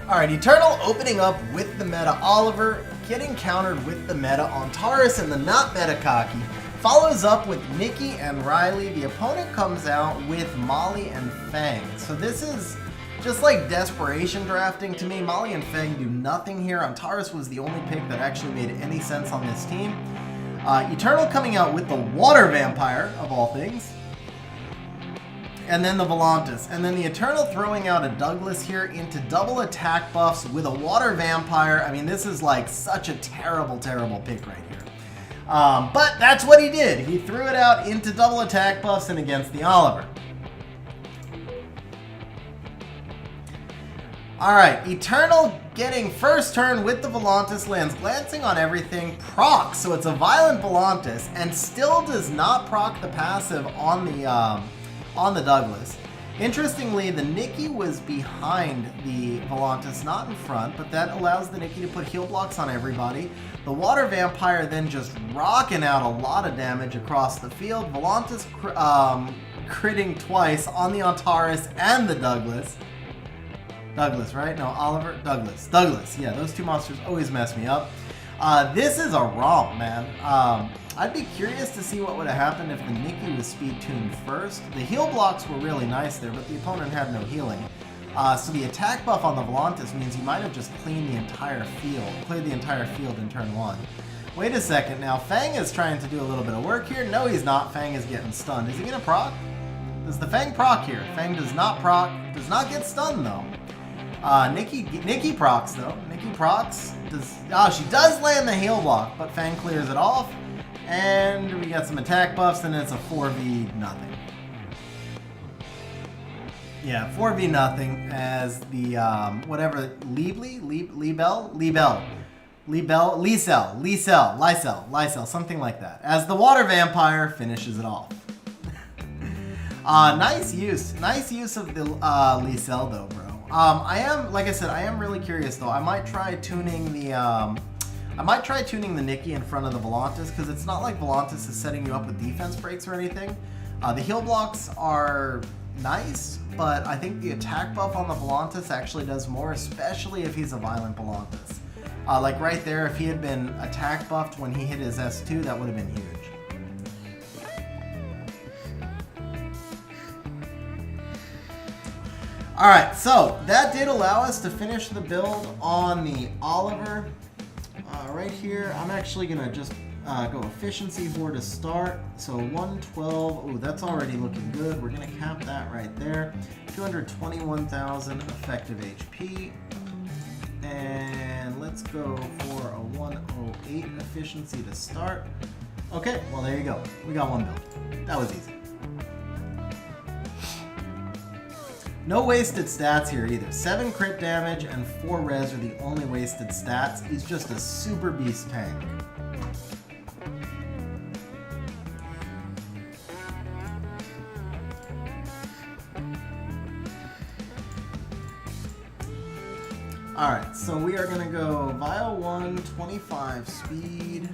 Alright, Eternal opening up with the meta Oliver, getting countered with the meta Antares and the not meta Kaki. Follows up with Nikki and Riley. The opponent comes out with Molly and Fang. So this is just like desperation drafting to me. Molly and Fang do nothing here. Antares was the only pick that actually made any sense on this team. Eternal coming out with the Water Vampire, of all things. And then the Volantis. And then the Eternal throwing out a Douglas here into double attack buffs with a Water Vampire. I mean, this is like such a terrible, terrible pick right here. But that's what he did. He threw it out into double attack buffs and against the Oliver. Alright, Eternal getting first turn with the Volantis, lands glancing on everything, procs, so it's a violent Volantis, and still does not proc the passive on the Douglas. Interestingly, the Nikki was behind the Volantis, not in front, but that allows the Nikki to put heal blocks on everybody. The Water Vampire then just rocking out a lot of damage across the field. Volantis critting twice on the Antares and the Douglas. Douglas, right? No, Oliver? Douglas. Douglas. Yeah, those two monsters always mess me up. This is a romp, man. I'd be curious to see what would have happened if the Nikki was speed tuned first. The heal blocks were really nice there, but the opponent had no healing. So the attack buff on the Volantis means you might have just cleared the entire field in turn 1. Wait a second, now Fang is trying to do a little bit of work here. No, he's not. Fang is getting stunned. Is he gonna proc? Does the Fang proc here? Fang does not proc, does not get stunned though. Nikki procs though. Nikki procs. She does land the heal block, but Fang clears it off. And we got some attack buffs, and it's a 4v nothing. Yeah, 4v nothing as the, Lysel, something like that. As the Water Vampire finishes it off. Nice use of the Lysel though, bro. Like I said, I am really curious though. I might try tuning the Nikki in front of the Volantis, because it's not like Volantis is setting you up with defense breaks or anything. The heal blocks are nice, but I think the attack buff on the Volantis actually does more, especially if he's a violent Volantis. Like right there, if he had been attack buffed when he hit his S2, that would have been huge. Alright, so that did allow us to finish the build on the Oliver. Right here, I'm actually going to just go efficiency here to start. So 112, ooh, that's already looking good. We're going to cap that right there. 221,000 effective HP. And let's go for a 108 efficiency to start. Okay, well there you go. We got one build. That was easy. No wasted stats here either. 7 crit damage and 4 res are the only wasted stats. He's just a super beast tank. Alright, so we are going to go Vile 1, 25 speed.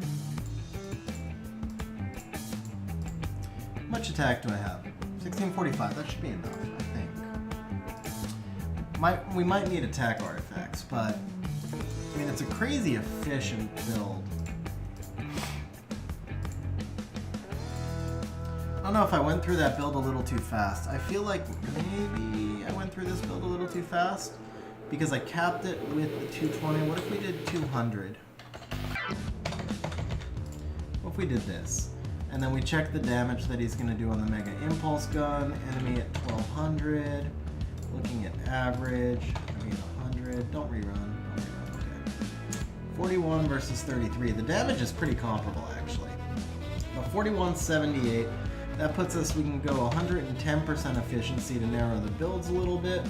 How much attack do I have? 1645, that should be enough, I think. We might need attack artifacts, but I mean, it's a crazy efficient build. I don't know if I went through that build a little too fast. I feel like maybe I went through this build a little too fast because I capped it with the 220. What if we did 200? What if we did this? And then we check the damage that he's going to do on the Mega Impulse Gun. Enemy at 1200. Looking at average. I mean 100. Don't rerun. Okay. 41 versus 33. The damage is pretty comparable actually. But 4178. That puts us, we can go 110% efficiency to narrow the builds a little bit.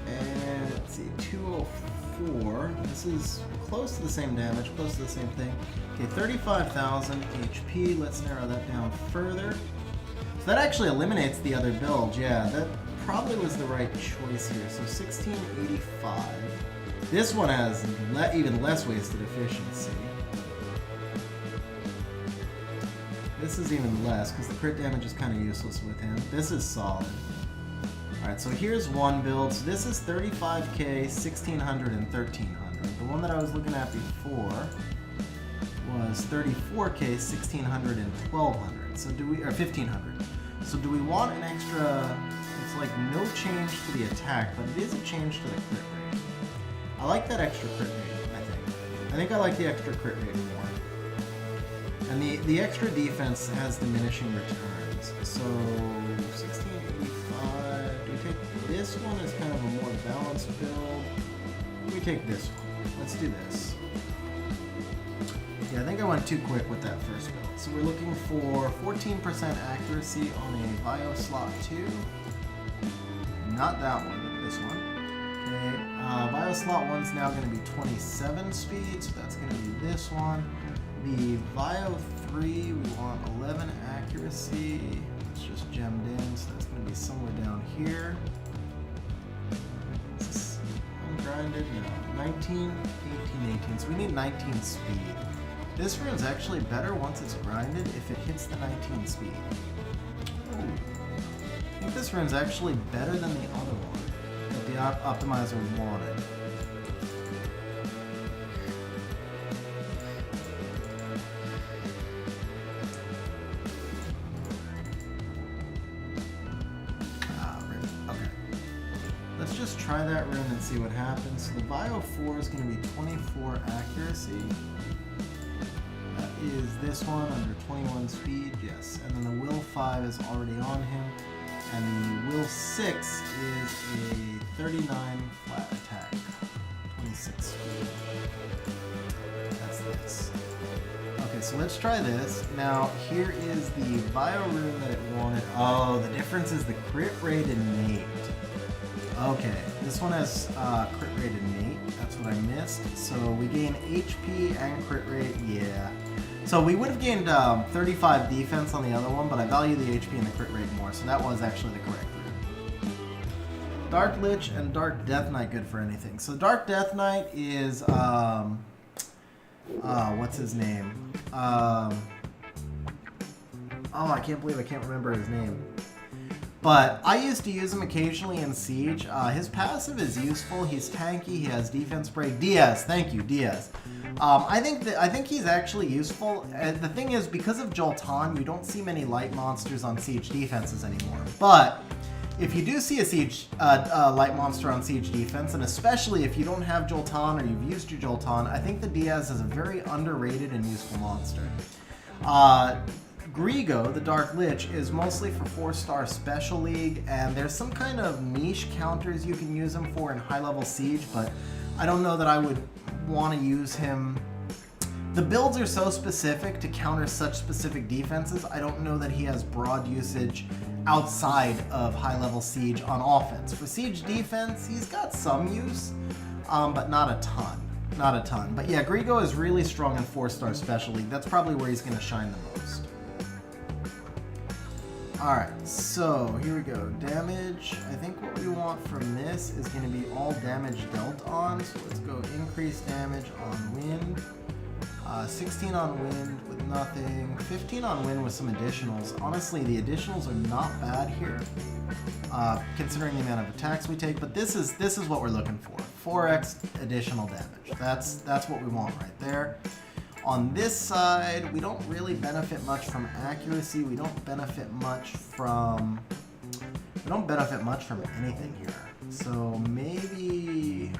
And let's see, 204. This is close to the same damage, close to the same thing. Okay, 35,000 HP. Let's narrow that down further. So that actually eliminates the other build. Yeah, that probably was the right choice here. So 1685. This one has even less wasted efficiency. This is even less because the crit damage is kind of useless with him. This is solid. Alright, so here's one build. So this is 35k, 1600, and 1300. The one that I was looking at before was 34k, 1600, and 1200. So do we, or 1500. So do we want an extra, it's like no change to the attack, but it is a change to the crit rate. I like that extra crit rate, I think. I think I like the extra crit rate more. And the extra defense has diminishing returns. So 1685, do we take this one as kind of a more balanced build? We take this one. Let's do this. Yeah, I think I went too quick with that first build. So we're looking for 14% accuracy on a Bio slot 2. Not that one, this one. Okay, Bio slot 1's now going to be 27 speed, so that's going to be this one. The Bio 3, we want 11 accuracy. It's just gemmed in, so that's going to be somewhere down here. Is this ungrinded? No. 19, 18, 18. So we need 19 speed. This rune's actually better once it's grinded if it hits the 19 speed. Ooh. I think this rune's actually better than the other one that the optimizer wanted. Just try that rune and see what happens. So the Bio 4 is going to be 24 accuracy. That is this one under 21 speed, yes. And then the Will 5 is already on him. And the Will 6 is a 39 flat attack, 26 speed. That's this. Okay, so let's try this. Now, here is the Bio rune that it wanted. Oh, the difference is the crit rate and innate. Okay, this one has crit rate innate. That's what I missed. So we gain HP and crit rate, yeah. So we would have gained 35 defense on the other one, but I value the HP and the crit rate more, so that was actually the correct route. Dark Lich and Dark Death Knight good for anything. So Dark Death Knight is, what's his name? Oh, I can't believe I can't remember his name. But I used to use him occasionally in Siege. His passive is useful. He's tanky. He has defense break. Diaz, thank you, Diaz. I think he's actually useful. The thing is, because of Jolton, you don't see many light monsters on Siege defenses anymore. But if you do see a Siege light monster on Siege defense, and especially if you don't have Jolton or you've used your Jolton, I think the Diaz is a very underrated and useful monster. Grigo, the Dark Lich, is mostly for 4-star Special League, and there's some kind of niche counters you can use him for in high-level Siege, but I don't know that I would want to use him. The builds are so specific to counter such specific defenses, I don't know that he has broad usage outside of high-level Siege on offense. For Siege defense, he's got some use, but not a ton. Not a ton. But yeah, Grigo is really strong in 4-star Special League. That's probably where he's going to shine the most. Alright, so here we go. Damage. I think what we want from this is going to be all damage dealt on. So let's go increase damage on wind. 16 on wind with nothing. 15 on wind with some additionals. Honestly, the additionals are not bad here, considering the amount of attacks we take. But this is what we're looking for. 4x additional damage. That's what we want right there. On this side, we don't really benefit much from accuracy. We don't benefit much from anything here. So maybe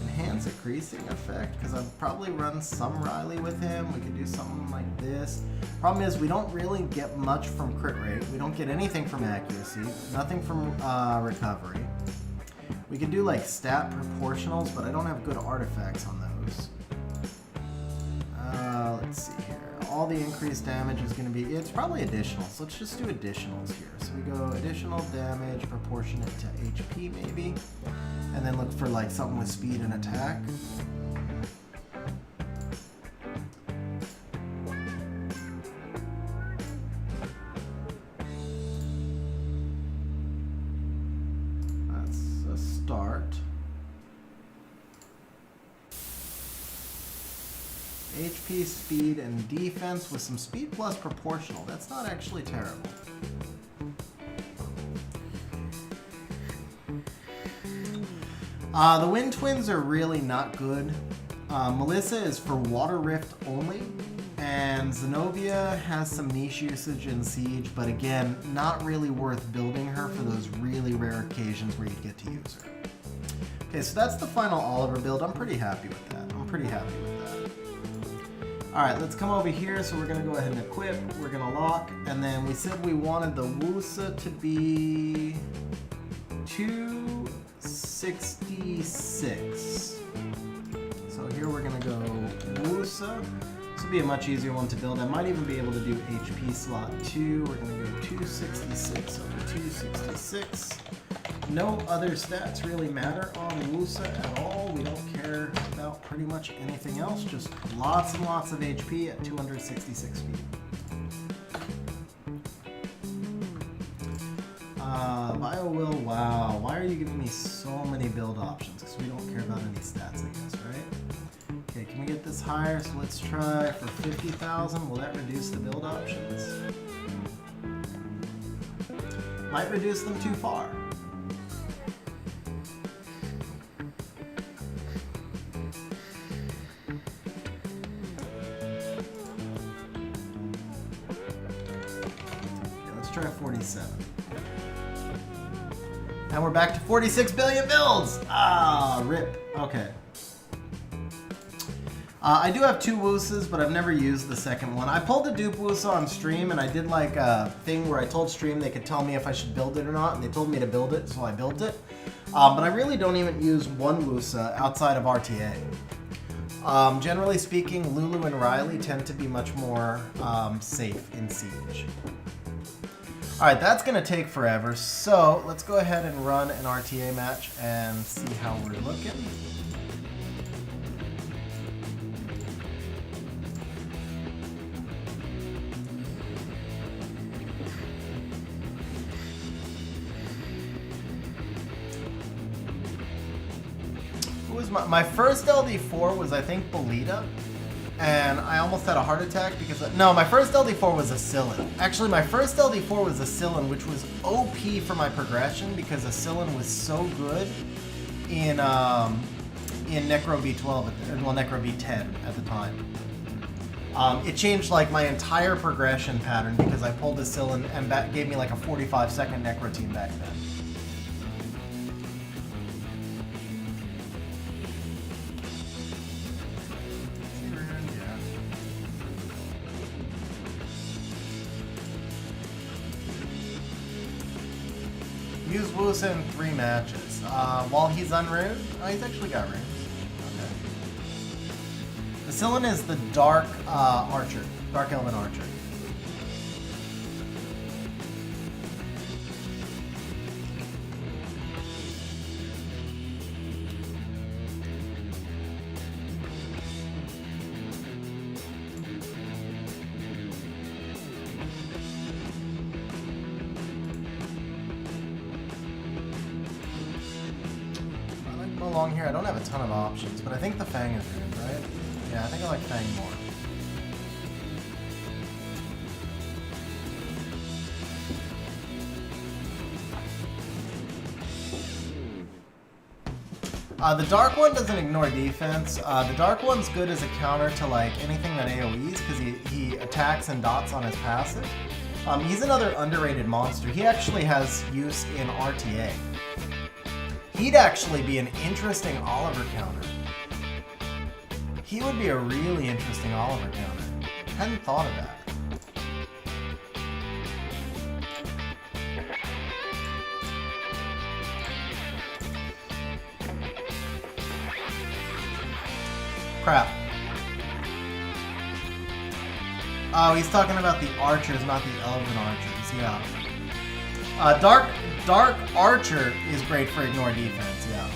enhance increasing effect, because I'd probably run some Riley with him. We could do something like this. Problem is, we don't really get much from crit rate. We don't get anything from accuracy. Nothing from recovery. We could do like stat proportionals, but I don't have good artifacts on those. Let's see here. All the increased damage is going to be, it's probably additional, so let's just do additionals here. So we go additional damage proportionate to HP maybe, and then look for like something with speed and attack. That's a start. HP, speed, and defense with some speed plus proportional. That's not actually terrible. The Wind Twins are really not good. Melissa is for Water Rift only, and Zenobia has some niche usage in Siege, but again, not really worth building her for those really rare occasions where you get to use her. Okay, so that's the final Oliver build. I'm pretty happy with that. Alright, let's come over here. So we're going to go ahead and equip. We're going to lock. And then we said we wanted the Wusa to be 266. So here we're going to go Wusa. This will be a much easier one to build. I might even be able to do HP slot 2. We're going to go 266 over 266. No other stats really matter on Wusa at all. We don't care about pretty much anything else. Just lots and lots of HP at 266 feet. Bio will, wow. Why are you giving me so many build options? Because we don't care about any stats, I guess, right? Okay, can we get this higher? So let's try for 50,000. Will that reduce the build options? Might reduce them too far. Okay, let's try 47. And we're back to 46 billion builds! Ah, rip. Okay. I do have 2 Woosas, but I've never used the second one. I pulled a dupe Woosa on stream, and I did like a thing where I told stream they could tell me if I should build it or not, and they told me to build it, so I built it. But I really don't even use one Woosa outside of RTA. Generally speaking, Lulu and Riley tend to be much more safe in Siege. Alright, that's going to take forever, so let's go ahead and run an RTA match and see how we're looking. Who was my first LD4 was, I think, Belita. And I almost had a heart attack because... No, my first LD4 was a Sillin. Actually, my first LD4 was a Sillin, which was OP for my progression because a Sillin was so good in Necro V12, well, Necro V10 at the time. It changed like my entire progression pattern because I pulled a Sillin and that gave me like a 45-second Necro team back then. Use Wusa in 3 matches. While he's unruned? Oh, he's actually got runes. Okay. The Sillin is the Dark Archer. Dark Elven Archer. Along here, I don't have a ton of options, but I think the Fang is good, right? Yeah, I think I like Fang more. The Dark one doesn't ignore defense. The Dark one's good as a counter to like anything that AoEs because he attacks and dots on his passive. He's another underrated monster. He actually has use in RTA. He'd actually be an interesting Oliver counter. He would be a really interesting Oliver counter. Hadn't thought of that. Crap. Oh, he's talking about the archers, not the elven archers. Yeah. Dark Archer is great for ignore defense, yeah.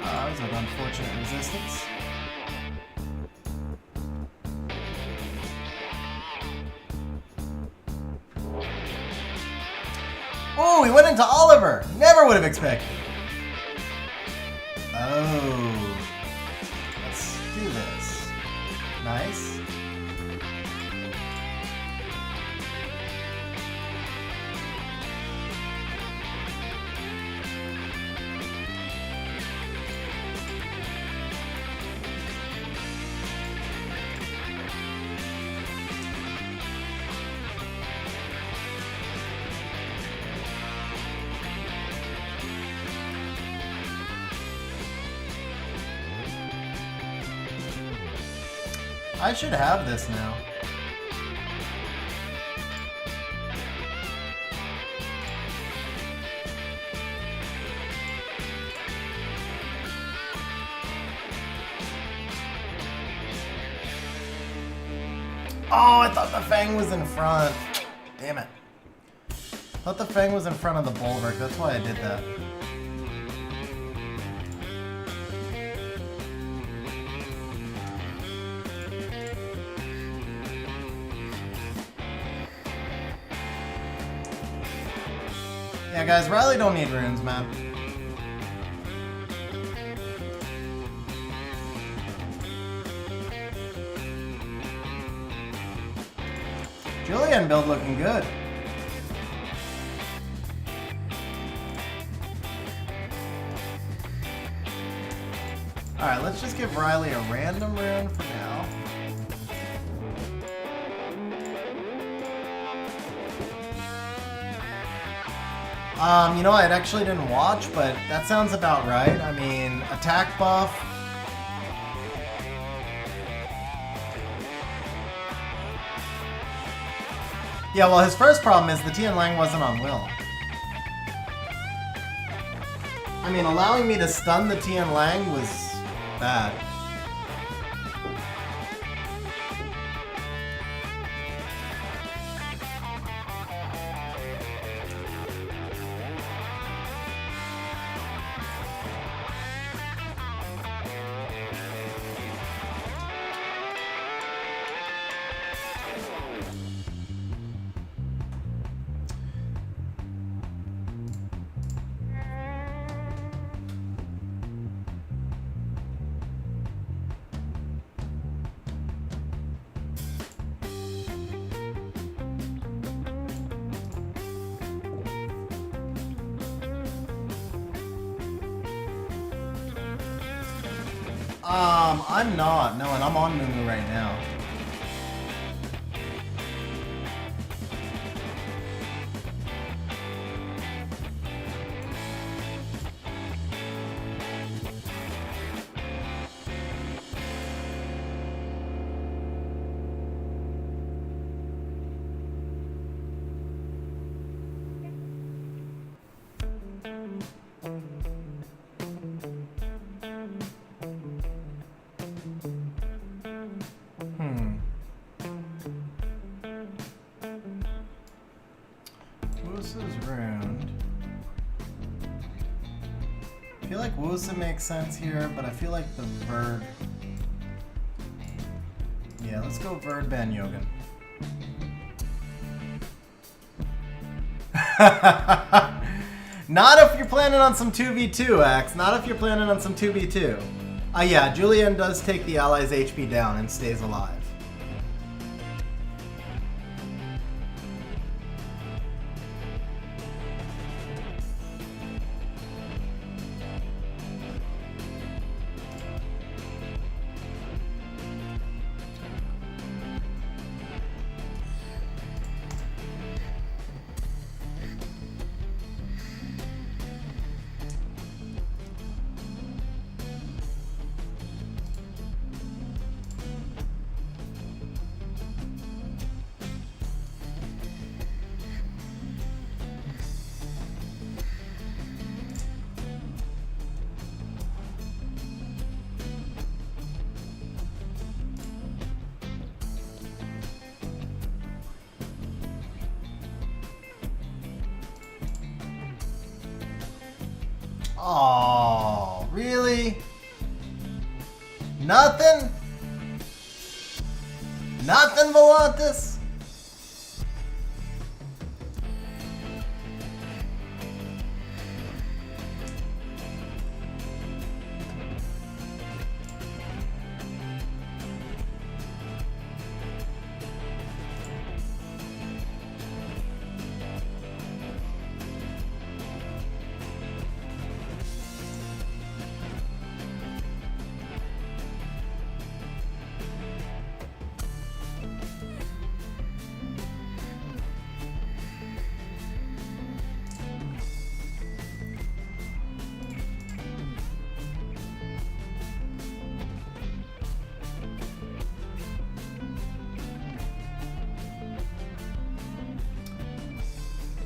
That was an unfortunate resistance. Oh, he went into Oliver! Never would have expected. Oh. Let's do this. Nice. I should have this now. Oh, I thought the Fang was in front. Damn it. I thought the Fang was in front of the Bulwark. That's why I did that. Yeah, guys, Riley don't need runes, man. Julian build looking good. Alright, let's just give Riley a random rune for now. You know, I actually didn't watch, but that sounds about right. I mean, attack buff. Yeah, well, his first problem is the Tian Lang wasn't on Will. I mean, allowing me to stun the Tian Lang was bad. I'm not. No, and I'm on Mumu right now. I feel like Wusa makes sense here, but I feel like the Verd... Yeah, let's go Verd Ban Yogan. Not if you're planning on some 2v2, Axe. Not if you're planning on some 2v2. Yeah, Julian does take the allies' HP down and stays alive. Oh, really? Nothing? Nothing, Volantis?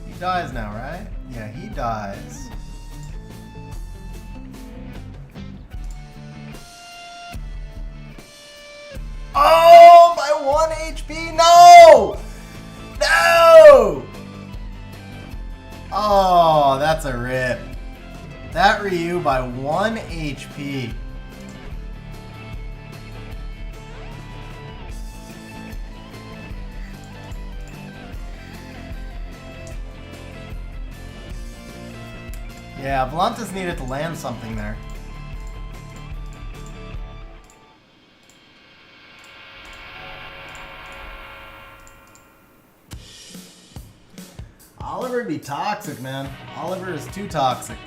He dies now, right? Yeah, he dies. Oh, by 1 HP! HP. No! No! Oh, that's a rip. That Ryu by 1 HP. Yeah, Volantis needed to land something there. Oliver be toxic, man. Oliver is too toxic.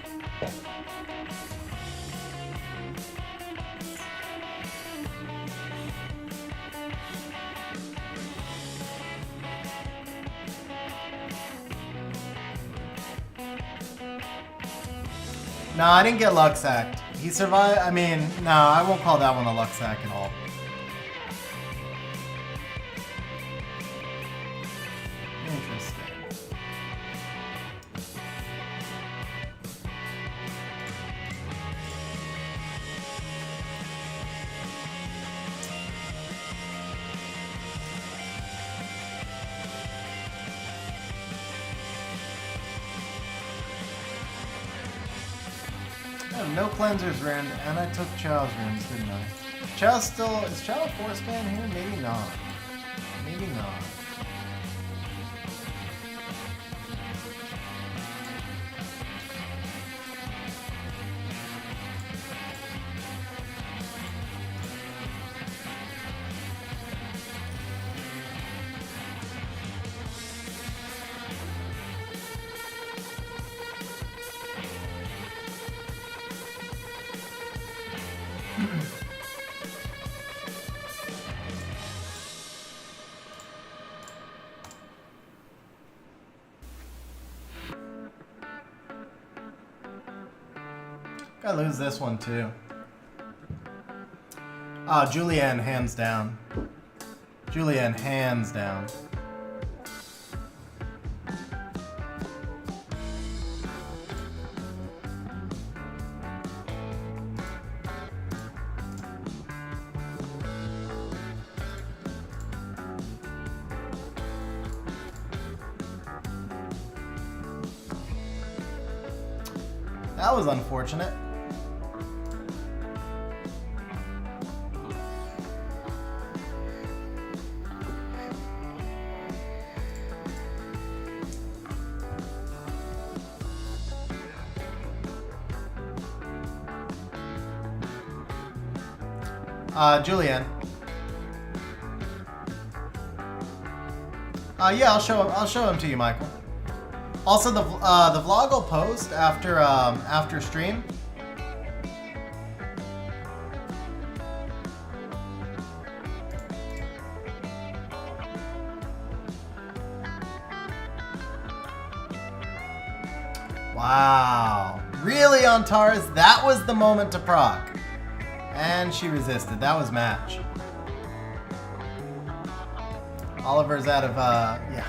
No, I didn't get luck sacked. He survived. I mean, no, I won't call that one a luck sack at all. Interesting. I have no cleansers ruined, and I took Chow's runes, didn't I? Chow's still... Is Chow a force ban here? Maybe not. Maybe not. Gotta lose this one too. Ah, Julianne, hands down. Julianne, hands down. That was unfortunate. Julianne. Yeah, I'll show him to you, Michael. Also, the vlog will post after stream. Wow, really, on Tars? That was the moment to proc. And she resisted. That was match. Oliver's out of, yeah.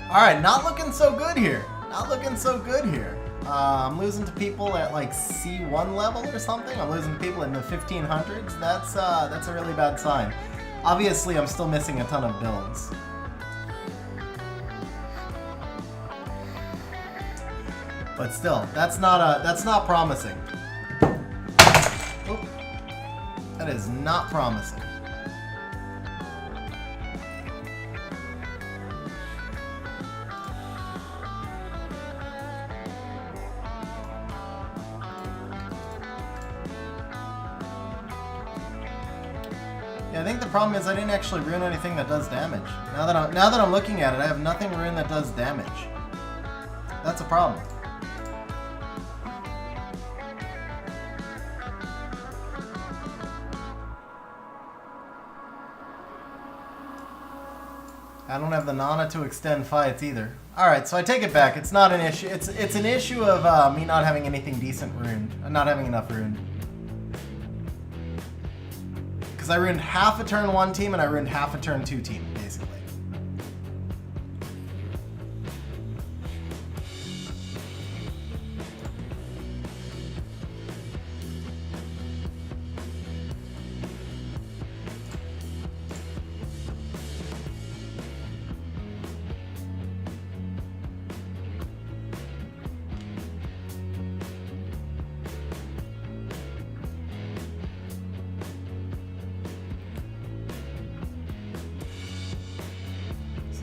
Alright, not looking so good here. Not looking so good here. I'm losing to people at like C1 level or something. I'm losing to people in the 1500s. That's a really bad sign. Obviously, I'm still missing a ton of builds. But still, that's not promising. Oop. That is not promising. Yeah, I think the problem is I didn't actually ruin anything that does damage. Now that I'm looking at it, I have nothing ruined that does damage. That's a problem. I don't have the Nana to extend fights either. Alright, so I take it back. It's not an issue. It's an issue of me not having anything decent ruined. Not having enough ruined. Because I ruined half a turn 1 team and I ruined half a turn 2 team, basically.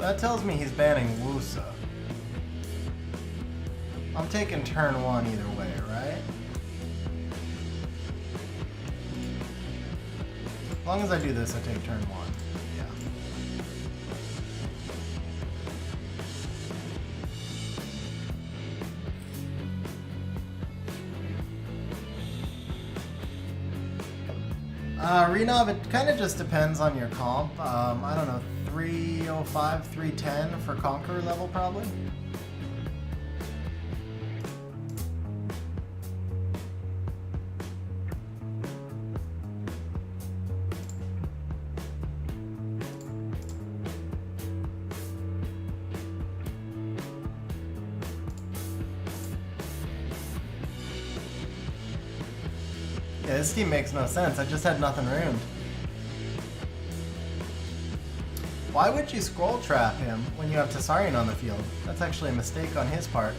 That tells me he's banning Wusa. I'm taking turn 1 either way, right? As long as I do this, I take turn 1. Yeah. Renov, it kind of just depends on your comp. I don't know, 305, 310 for Conqueror level probably. Yeah, this team makes no sense. I just had nothing ruined. Why would you scroll trap him when you have Tessarian on the field? That's actually a mistake on his part.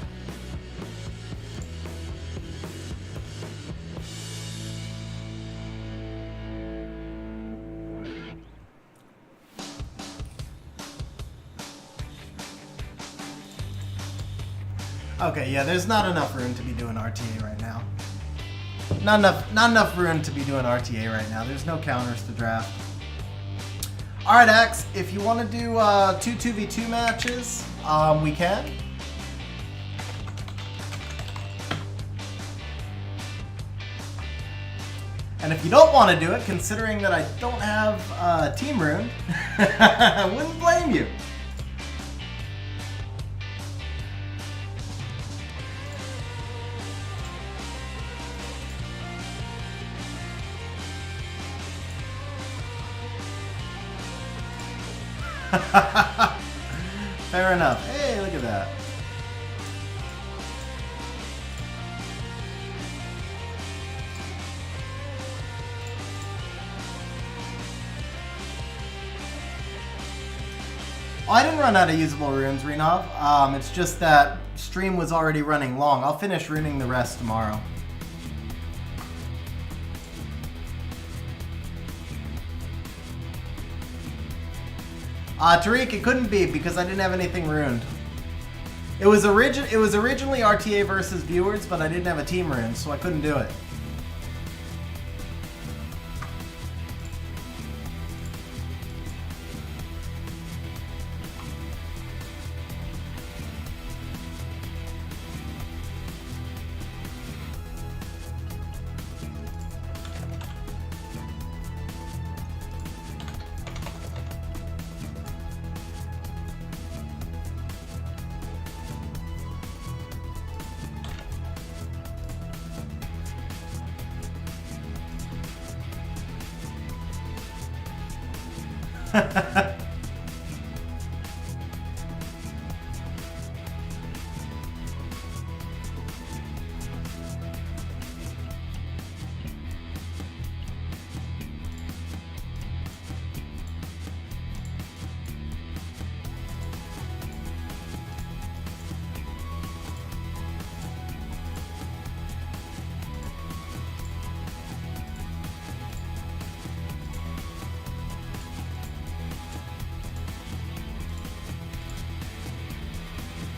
Okay, yeah, there's not enough room to be doing RTA right now. Not enough room to be doing RTA right now. There's no counters to draft. Alright, Axe, if you want to do 2 2v2 matches, we can. And if you don't want to do it, considering that I don't have Team Rune, I wouldn't blame you. Fair enough. Hey, look at that. Oh, I didn't run out of usable runes, Renov. It's just that stream was already running long. I'll finish runing the rest tomorrow. Tariq, it couldn't be because I didn't have anything ruined. It was originally RTA versus viewers, but I didn't have a team rune, so I couldn't do it.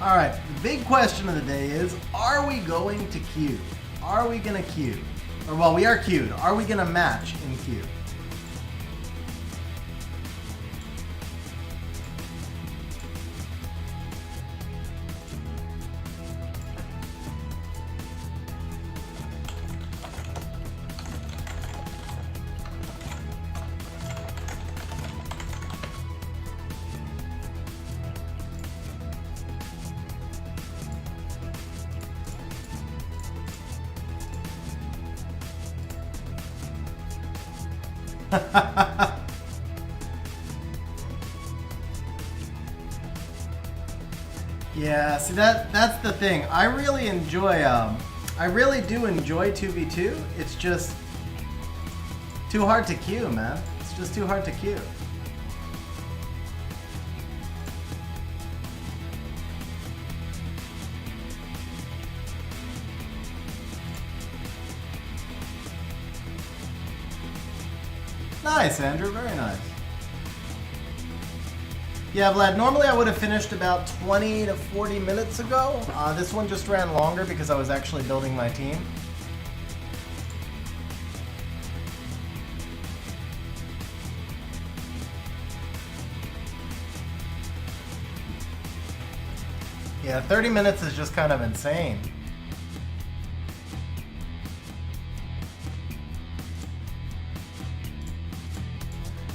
All right, the big question of the day is, are we going to queue? Are we going to queue? Or, well, we are queued. Are we going to match in queue? Yeah, see that's the thing. I really do enjoy 2v2. It's just too hard to queue, man. It's just too hard to queue. Nice, Andrew. Very nice. Yeah, Vlad, normally I would have finished about 20 to 40 minutes ago. This one just ran longer because I was actually building my team. Yeah, 30 minutes is just kind of insane.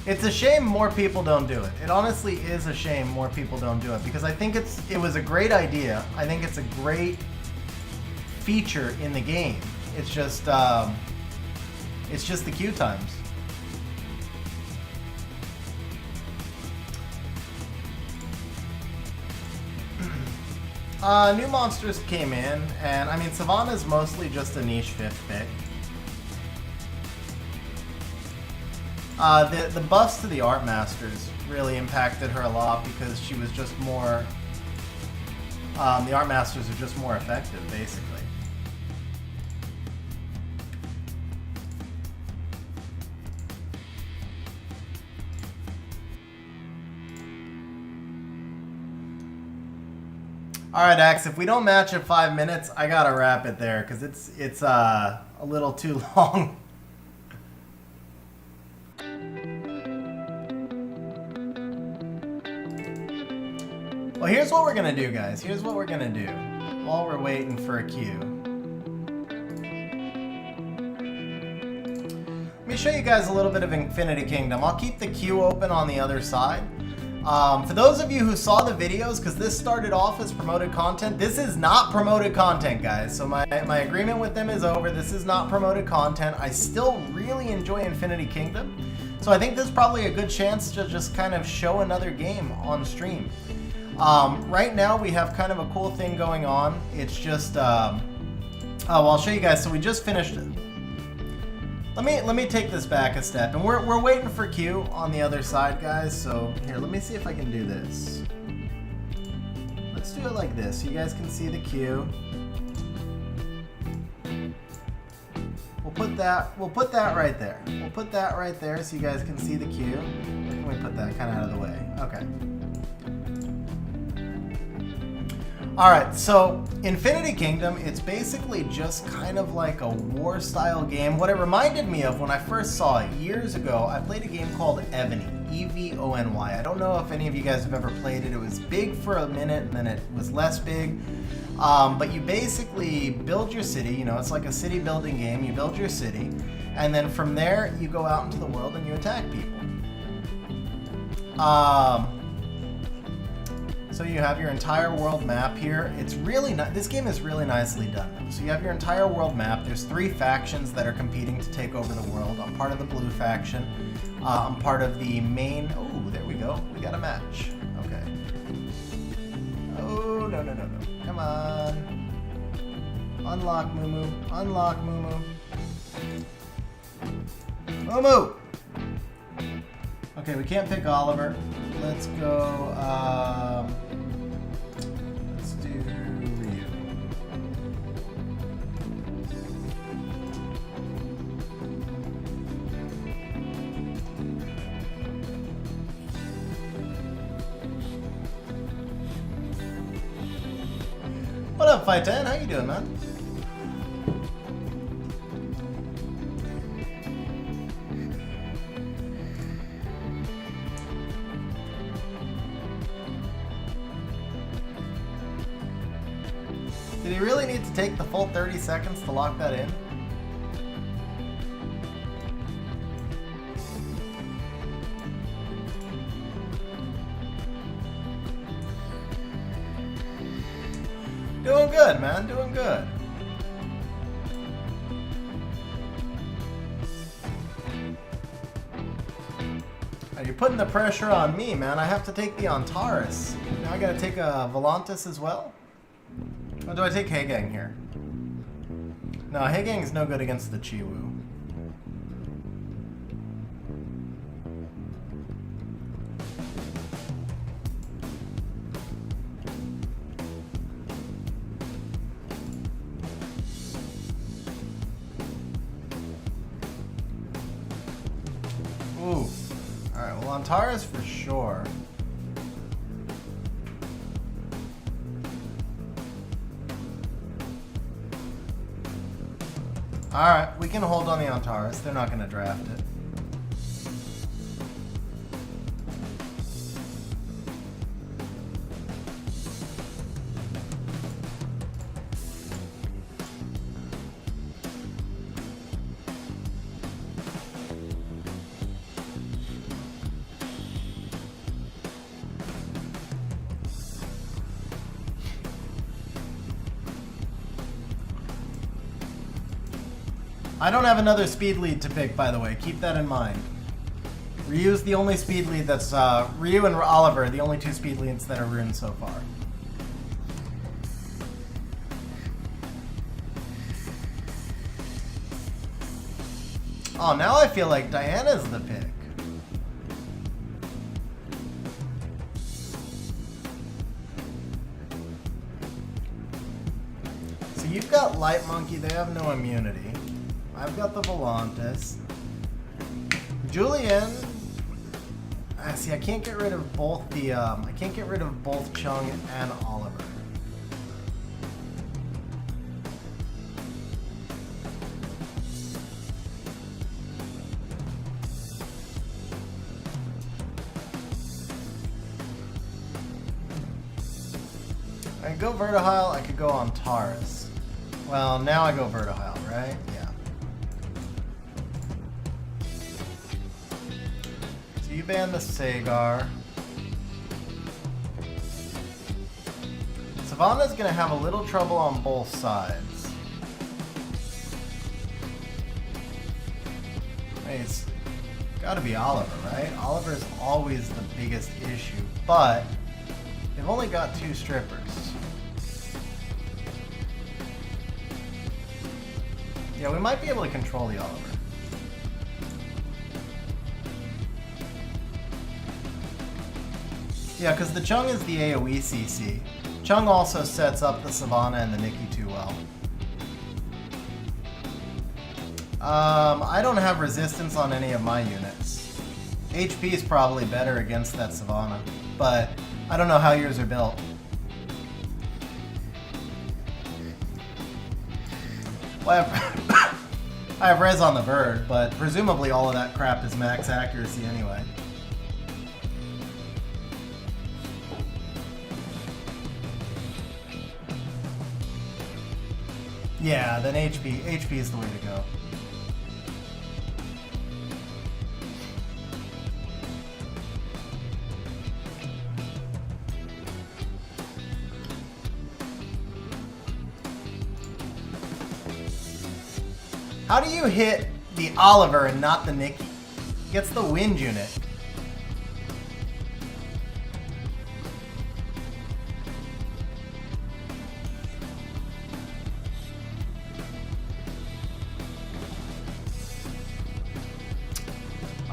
It's a shame more people don't do it. It honestly is a shame more people don't do it because I think it was a great idea. I think it's a great feature in the game. It's just the queue times. New monsters came in, and I mean, Savannah is mostly just a niche 5th pick. The buffs to the Art Masters really impacted her a lot because she was just more... the Art Masters are just more effective, basically. Alright, Axe, if we don't match at 5 minutes, I gotta wrap it there, because it's a little too long. Well, here's what we're gonna do, guys. Here's what we're gonna do while we're waiting for a queue. Let me show you guys a little bit of Infinity Kingdom. I'll keep the queue open on the other side. For those of you who saw the videos, because this started off as promoted content, this is not promoted content, guys. So my agreement with them is over. This is not promoted content. I still really enjoy Infinity Kingdom. So I think this is probably a good chance to just kind of show another game on stream. Right now we have kind of a cool thing going on. It's just, well, I'll show you guys. So we just finished it. Let me take this back a step, and we're waiting for Q on the other side, guys. So here, let me see if I can do this. Let's do it like this, so you guys can see the Q. We'll put that right there. We'll put that right there, so you guys can see the Q. Let me put that kind of out of the way. Okay. Alright, so Infinity Kingdom, it's basically just kind of like a war-style game. What it reminded me of when I first saw it years ago, I played a game called Evony, E-V-O-N-Y. I don't know if any of you guys have ever played it. It was big for a minute, and then it was less big. But you basically build your city. You know, it's like a city building game. You build your city, and then from there, you go out into the world and you attack people. So you have your entire world map here. It's really this game is really nicely done. So you have your entire world map. There's 3 factions that are competing to take over the world. I'm part of the blue faction. I'm part of the main. Oh, there we go. We got a match. Okay. Oh no. Come on. Unlock Moo. Unlock Moo. Moo. Okay, we can't pick Oliver. Let's go. Let's do Ryu. What up, Fight 10? How you doing, man? Did he really need to take the full 30 seconds to lock that in? Doing good, man. Doing good. You're putting the pressure on me, man. I have to take the Antares. Now I gotta take a Volantis as well? Or do I take Hagang here? No, Hagang's no good against the Chiwu. Ooh. Alright, well, Antares for sure. Alright, we can hold on the Antares. They're not going to draft it. I don't have another speed lead to pick, by the way. Keep that in mind. Ryu's the only speed lead that's... Ryu and Oliver, the only two speed leads that are Rune so far. Oh, now I feel like Diana's the pick. So you've got Light Monkey, they have no immunity. I've got the Volantis. Julian. See, I can't get rid of both the. I can't get rid of both Chung and Oliver. I could go Vertihile. I could go on Taurus. Well, now I go Vertihile, right? Yeah. You ban the Sagar. Savannah's gonna have a little trouble on both sides. Hey, it's gotta be Oliver, right? Oliver is always the biggest issue, but they've only got 2 strippers. Yeah, we might be able to control the Oliver. Yeah, because the Chung is the AoE CC. Chung also sets up the Savannah and the Nikki too well. I don't have resistance on any of my units. HP is probably better against that Savannah, but I don't know how yours are built. Well, I have res on the bird, but presumably all of that crap is max accuracy anyway. Yeah, then HP is the way to go. How do you hit the Oliver and not the Nikki? He gets the wind unit.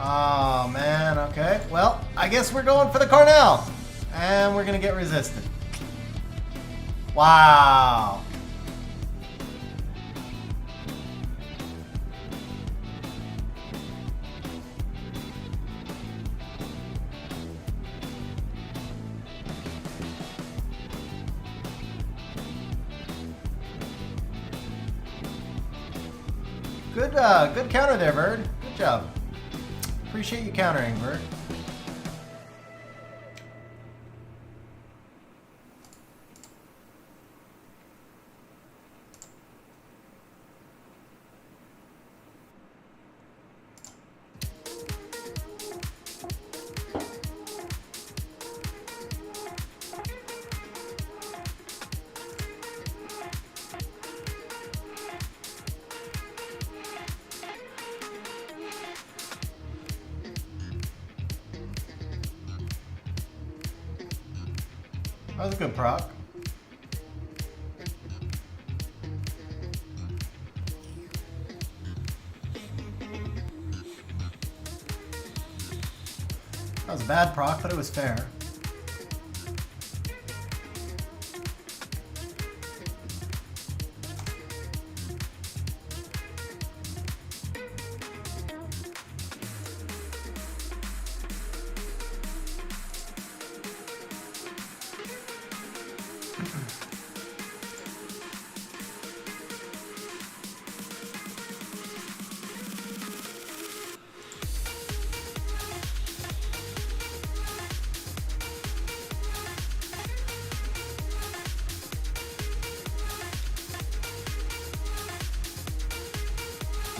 Oh man, okay. Well, I guess we're going for the Cornell. And we're gonna get resisted. Wow. Good counter there, Bird. Good job. Appreciate you countering, Bird. That was a good proc. That was a bad proc, but it was fair.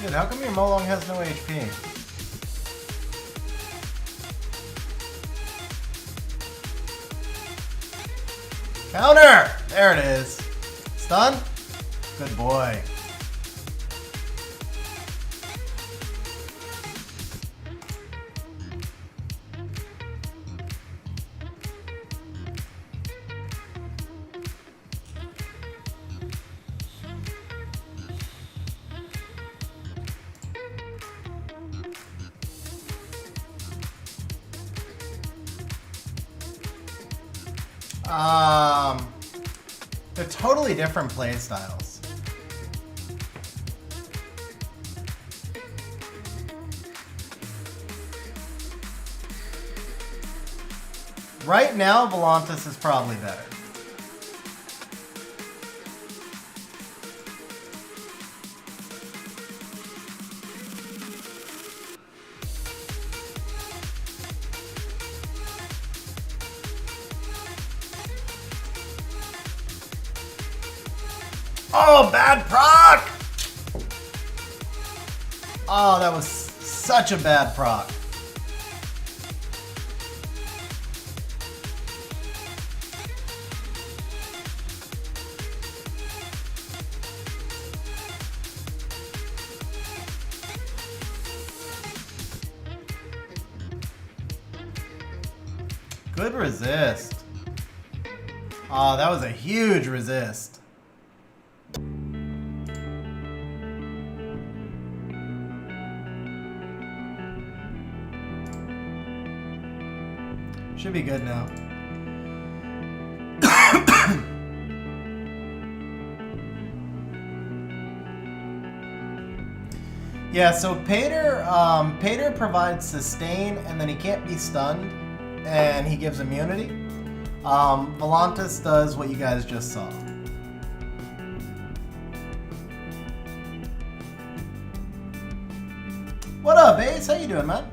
Dude, how come your Molong has no HP? Counter! There it is. Stun? Good boy. They're totally different play styles. Right now, Volantis is probably better. Oh, bad proc! Oh, that was such a bad proc. Good resist. Oh, that was a huge resist. Should be good now. Yeah, so Pater provides sustain, and then he can't be stunned, and he gives immunity. Volantis does what you guys just saw. What up, Ace? How you doing, man?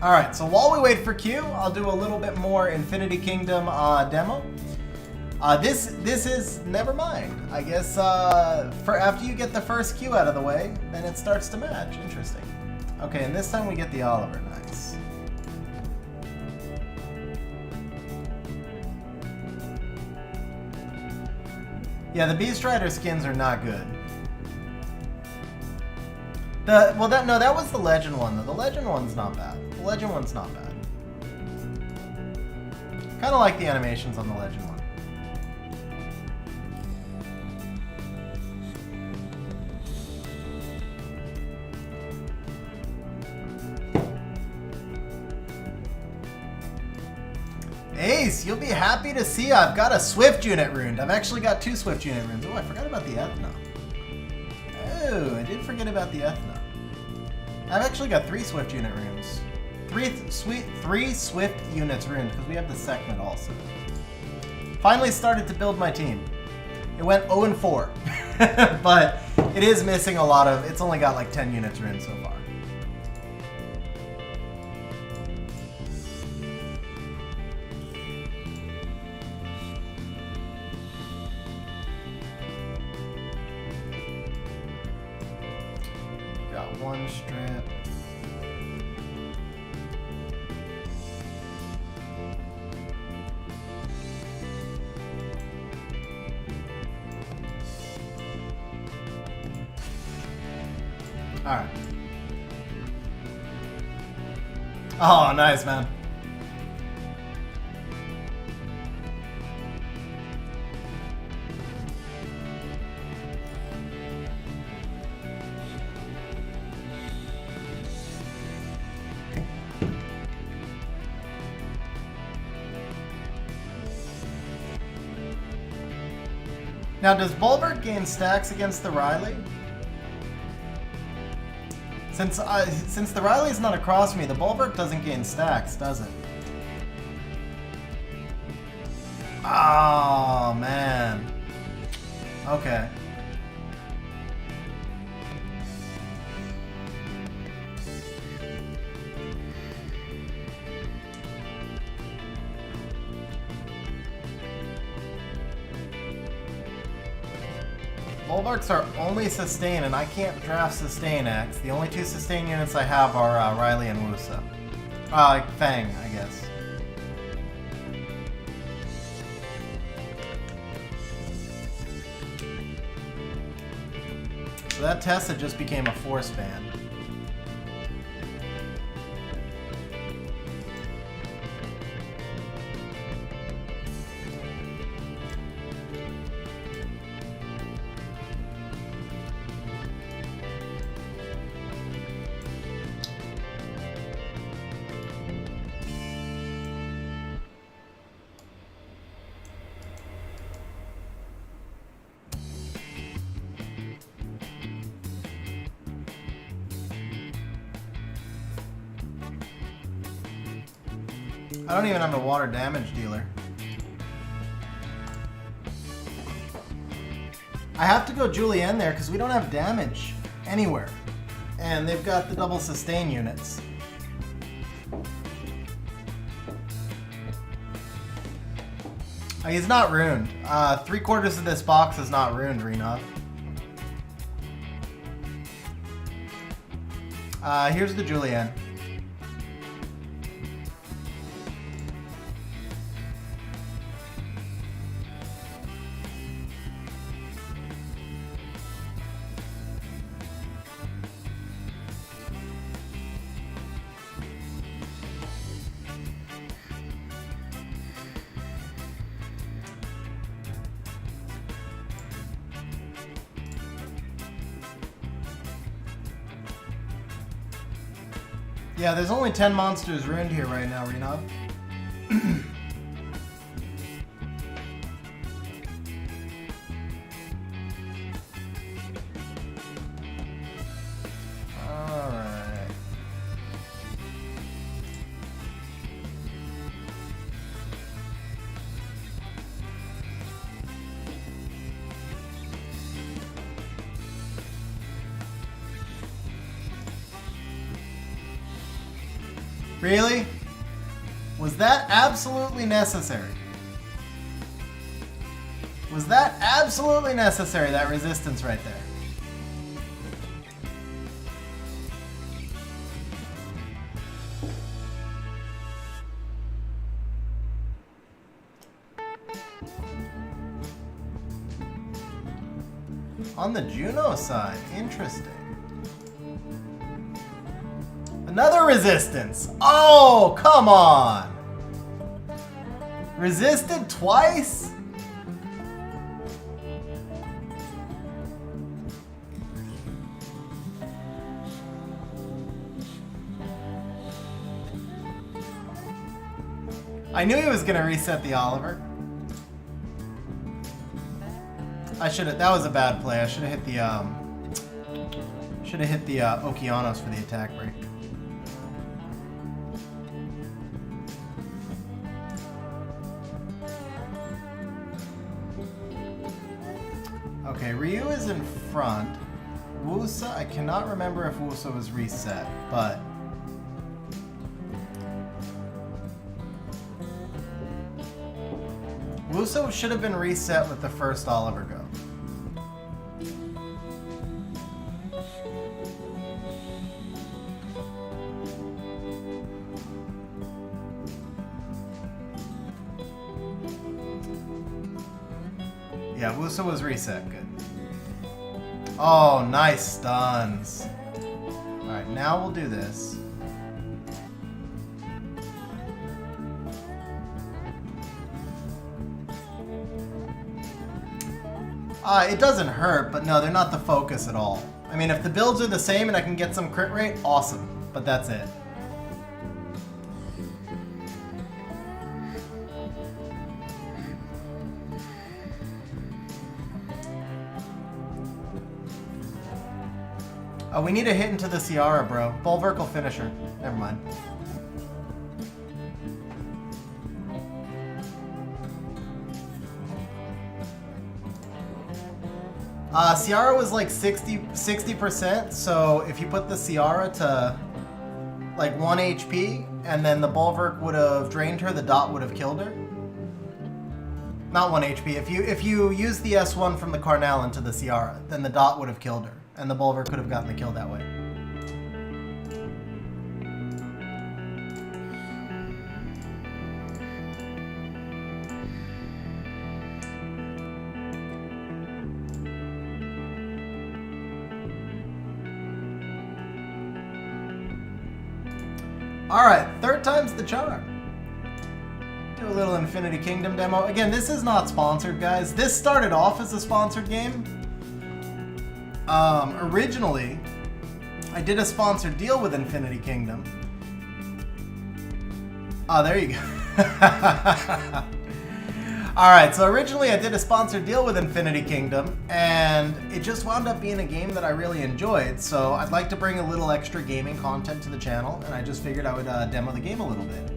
Alright, so while we wait for Q, I'll do a little bit more Infinity Kingdom demo. This is, never mind. I guess for after you get the first Q out of the way, then it starts to match. Interesting. Okay, and this time we get the Oliver. Nice. Yeah, the Beast Rider skins are not good. That was the Legend one though. The Legend one's not bad. The Legend one's not bad. Kind of like the animations on the Legend one. Ace, you'll be happy to see I've got a Swift unit runed. I've actually got 2 Swift unit runes. Oh, I forgot about the Ethna. Oh, I did forget about the Ethna. I've actually got 3 Swift unit runes. 3 Swift units ruined because we have the Sekhmet also. Finally started to build my team. It went 0-4, but it is missing a lot of. It's only got like 10 units ruined so far. Got 1 strip. All right. Oh, nice, man. Now, does Bulwark gain stacks against the Riley? Since the Riley's not across me, the Bulwark doesn't gain stacks, does it? Oh, man. Okay. Bulwarks are only sustain, and I can't draft sustain X. The only 2 sustain units I have are Riley and Wusa. Fang, I guess. So that Tessa just became a force band. I don't even have a water damage dealer. I have to go Julienne there because we don't have damage anywhere. And they've got the double sustain units. He's not ruined. 3/4 of this box is not ruined, Rune. Here's the Julienne. Yeah, there's only 10 monsters ruined here right now, Rena. Alright. Really? Was that absolutely necessary? Was that absolutely necessary, that resistance right there? On the Juno side, interesting. Another resistance. Oh, come on. Resisted twice? I knew he was going to reset the Oliver. I should have. That was a bad play. I should have hit the Okeanos for the attack break. Okay, Ryu is in front. Wusa, I cannot remember if Wusa was reset, but Wusa should have been reset with the first Oliver go. Yeah, Wusa was reset. Good. Oh, nice stuns. Alright, now we'll do this. It doesn't hurt, but no, they're not the focus at all. I mean, if the builds are the same and I can get some crit rate, awesome. But that's it. Oh, we need a hit into the Ciara, bro. Bulwark will finish her. Never mind. Ciara was like 60%, so if you put the Ciara to like 1 HP, and then the Bulwark would have drained her, the dot would have killed her. Not 1 HP. If you use the S1 from the Carnal into the Ciara, then the dot would have killed her, and the Bulver could have gotten the kill that way. Alright, third time's the charm. Do a little Infinity Kingdom demo. Again, this is not sponsored, guys. This started off as a sponsored game. Originally, I did a sponsored deal with Infinity Kingdom. Oh, there you go. Alright, so originally I did a sponsored deal with Infinity Kingdom, and it just wound up being a game that I really enjoyed, so I'd like to bring a little extra gaming content to the channel, and I just figured I would demo the game a little bit.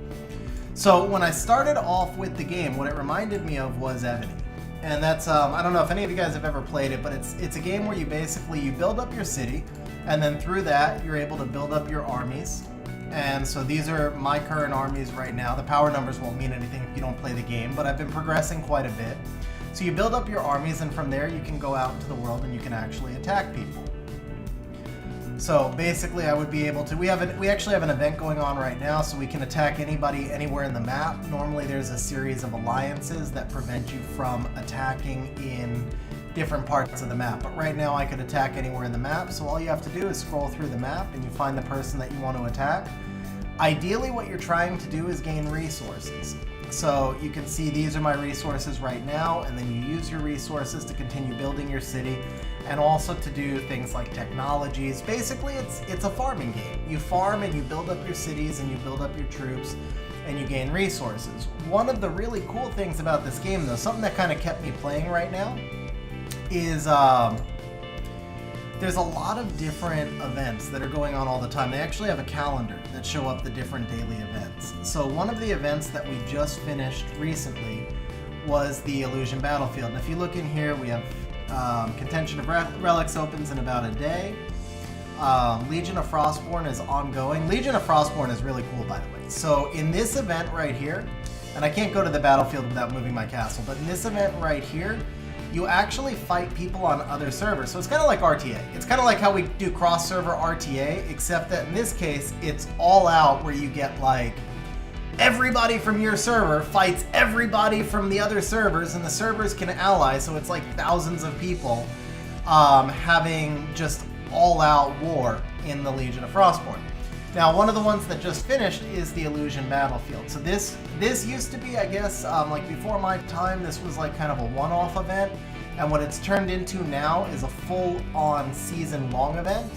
So when I started off with the game, what it reminded me of was Ebony. And that's, I don't know if any of you guys have ever played it, but it's a game where you basically, you build up your city, and then through that, you're able to build up your armies. And so these are my current armies right now. The power numbers won't mean anything if you don't play the game, but I've been progressing quite a bit. So you build up your armies, and from there you can go out into the world and you can actually attack people. So basically I would be able to, we actually have an event going on right now, so we can attack anybody anywhere in the map. Normally there's a series of alliances that prevent you from attacking in different parts of the map, but right now I could attack anywhere in the map, so all you have to do is scroll through the map and you find the person that you want to attack. Ideally what you're trying to do is gain resources. So you can see these are my resources right now, and then you use your resources to continue building your city, and also to do things like technologies. Basically it's a farming game. You farm and you build up your cities and you build up your troops and you gain resources. One of the really cool things about this game though, something that kind of kept me playing right now, is there's a lot of different events that are going on all the time. They actually have a calendar that show up the different daily events. So one of the events that we just finished recently was the Illusion Battlefield. And if you look in here, we have Contention of Relics opens in about a day. Legion of Frostborn is ongoing. Legion of Frostborn is really cool, by the way. So in this event right here, and I can't go to the battlefield without moving my castle, but in this event right here, you actually fight people on other servers. So it's kind of like RTA. It's kind of like how we do cross-server RTA, except that in this case, it's all out, where you get like everybody from your server fights everybody from the other servers, and the servers can ally, so it's like thousands of people having just all-out war in the Legion of Frostborn. Now, one of the ones that just finished is the Illusion Battlefield. So this used to be, I guess, like before my time, this was like kind of a one-off event. And what it's turned into now is a full-on season-long event.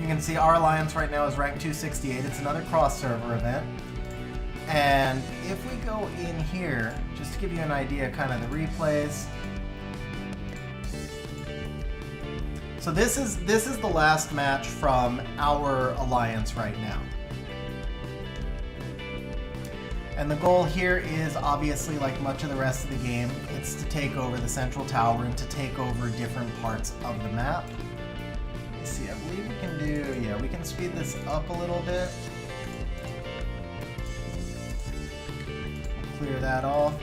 You can see our alliance right now is ranked 268. It's another cross-server event. And if we go in here, just to give you an idea, kind of the replays. So this is the last match from our alliance right now. And the goal here is obviously, like much of the rest of the game, it's to take over the central tower and to take over different parts of the map. Let's see, I believe we can do, yeah, we can speed this up a little bit. Clear that off.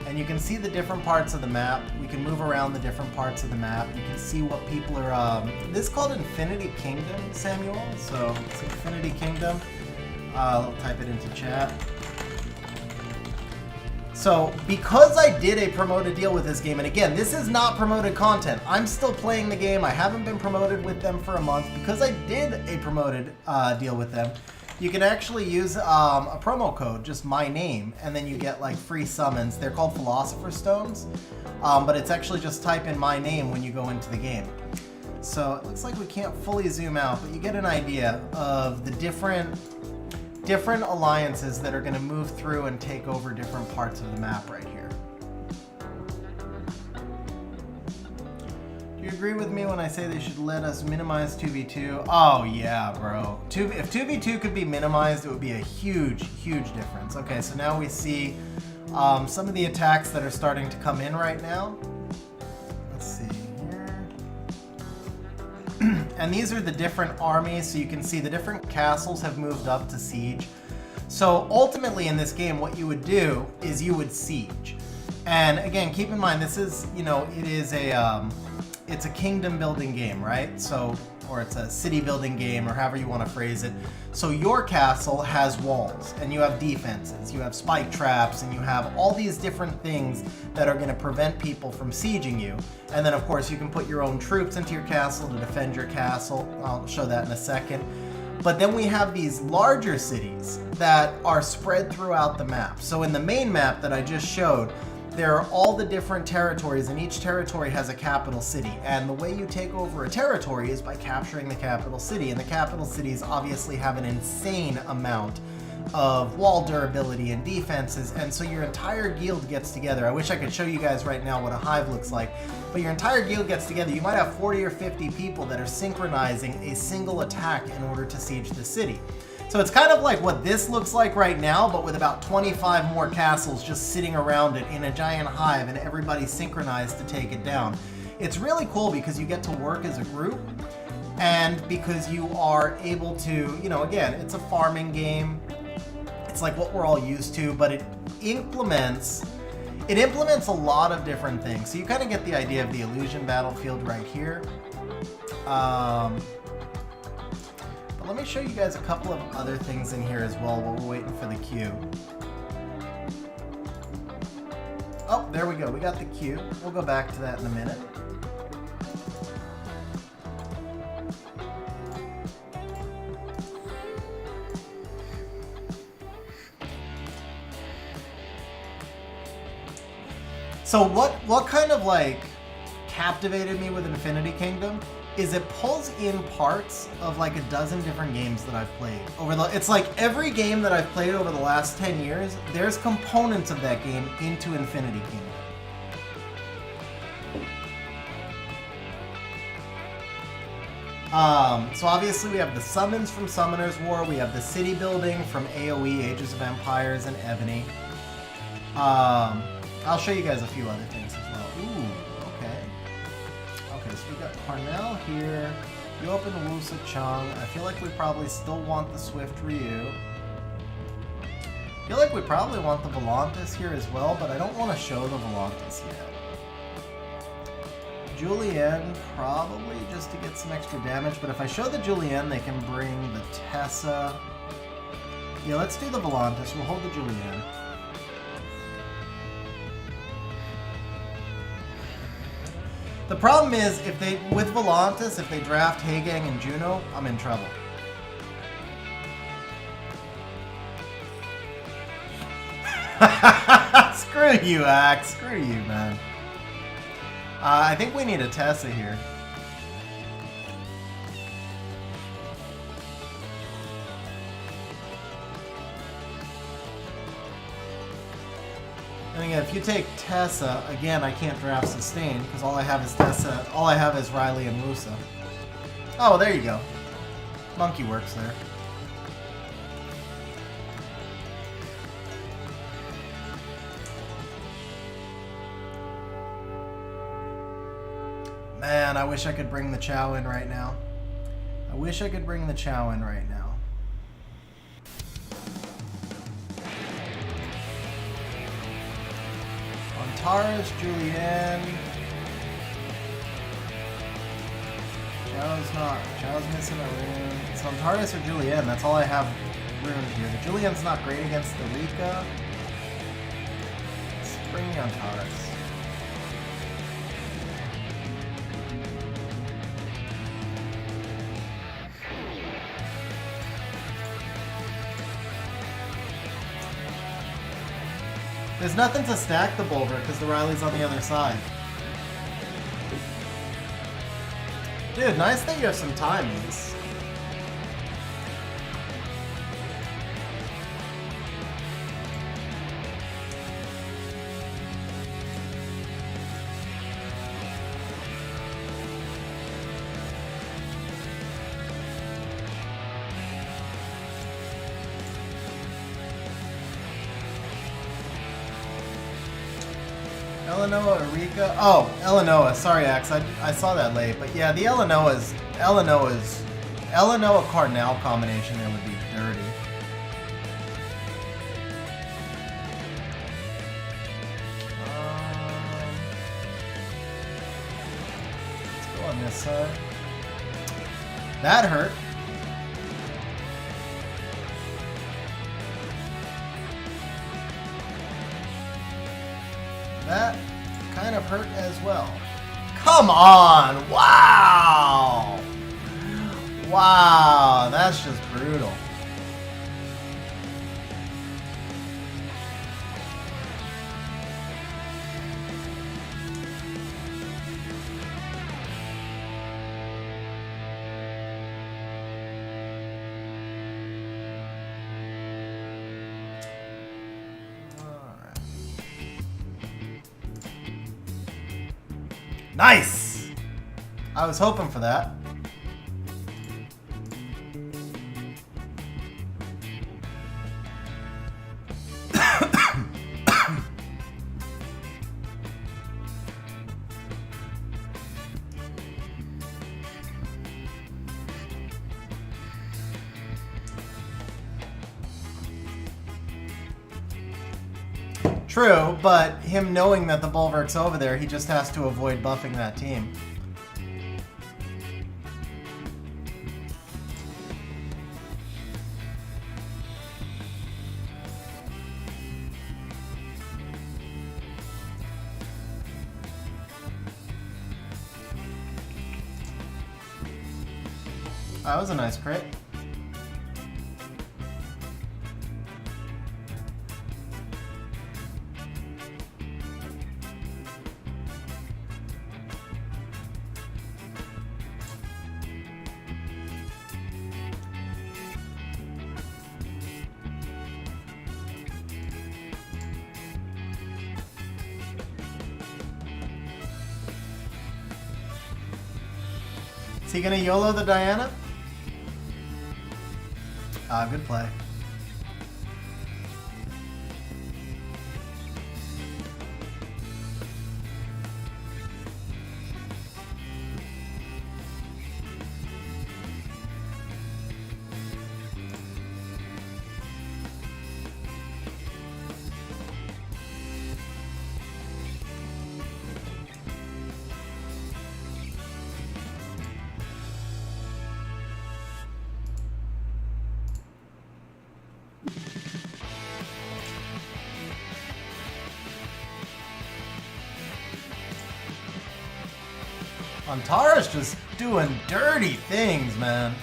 And you can see the different parts of the map. We can move around the different parts of the map. You can see what people are, this is called Infinity Kingdom, Samuel. So it's Infinity Kingdom. I'll type it into chat. So because I did a promoted deal with this game, and again, this is not promoted content. I'm still playing the game. I haven't been promoted with them for a month. Because I did a promoted deal with them, you can actually use a promo code, just my name, and then you get like free summons. They're called Philosopher's Stones, but it's actually just type in my name when you go into the game. So it looks like we can't fully zoom out, but you get an idea of the different alliances that are going to move through and take over different parts of the map right here. Do you agree with me when I say they should let us minimize 2v2? Oh yeah, bro. If 2v2 could be minimized, it would be a huge, huge difference. Okay, so now we see some of the attacks that are starting to come in right now. Let's see here. And these are the different armies, so you can see the different castles have moved up to siege. So ultimately in this game, what you would do is you would siege. And again, keep in mind, this is, you know, it is a, it's a kingdom building game, right? So, or it's a city building game, or however you want to phrase it. So your castle has walls, and you have defenses, you have spike traps, and you have all these different things that are going to prevent people from sieging you. And then of course you can put your own troops into your castle to defend your castle. I'll show that in a second. But then we have these larger cities that are spread throughout the map. So in the main map that I just showed, there are all the different territories, and each territory has a capital city. And the way you take over a territory is by capturing the capital city. And the capital cities obviously have an insane amount of wall durability and defenses, and so your entire guild gets together. I wish I could show you guys right now what a hive looks like, but your entire guild gets together. You might have 40 or 50 people that are synchronizing a single attack in order to siege the city. So it's kind of like what this looks like right now, but with about 25 more castles just sitting around it in a giant hive, and everybody synchronized to take it down. It's really cool because you get to work as a group, and because you are able to, you know, again, it's a farming game. It's like what we're all used to, but it implements a lot of different things. So you kind of get the idea of the illusion battlefield right here. But let me show you guys a couple of other things in here as well while we're waiting for the queue. Oh, there we go. We got the queue. We'll go back to that in a minute. So what kind of like captivated me with Infinity Kingdom is it pulls in parts of like a dozen different games that I've played it's like every game that I've played over the last 10 years, there's components of that game into Infinity Kingdom. So obviously we have the summons from Summoner's War, we have the city building from AoE, Ages of Empires, and Ebony. I'll show you guys a few other things as well. Ooh, okay. Okay, so we got Parnell here. You open Wusa Chung. I feel like we probably still want the Swift Ryu. I feel like we probably want the Volantis here as well, but I don't want to show the Volantis yet. Julienne, probably just to get some extra damage, but if I show the Julienne, they can bring the Tessa. Yeah, let's do the Volantis. We'll hold the Julienne. The problem is, with Volantis, if they draft Hagang and Juno, I'm in trouble. Screw you, Axe. Screw you, man. I think we need a Tessa here. And again, if you take Tessa, again, I can't draft Sustain, because all I have is Tessa, all I have is Riley and Musa. Oh, well, there you go. Monkey works there. Man, I wish I could bring the Chow in right now. I wish I could bring the Chow in right now. Taurus, Julienne. Chow's missing a rune. It's on Taurus or Julienne. That's all I have runes here. The Julienne's not great against the Rika. Let's bring me on Taurus. There's nothing to stack the Boulder because the Riley's on the other side. Dude, nice that you have some time, Ace. Eleanor, Erika. Oh, Eleanor. Sorry, Axe. I saw that late. But yeah, the Eleanor Cardinal combination there would be dirty. Yes, sir. That hurt. That kind of hurt as well. Come on! Wow! Wow, that's just brutal. Nice! I was hoping for that. True, but him knowing that the Bulwark's over there, he just has to avoid buffing that team. That was a nice crit. Is he gonna YOLO the Diana? Good play. Antara's just doing dirty things, man.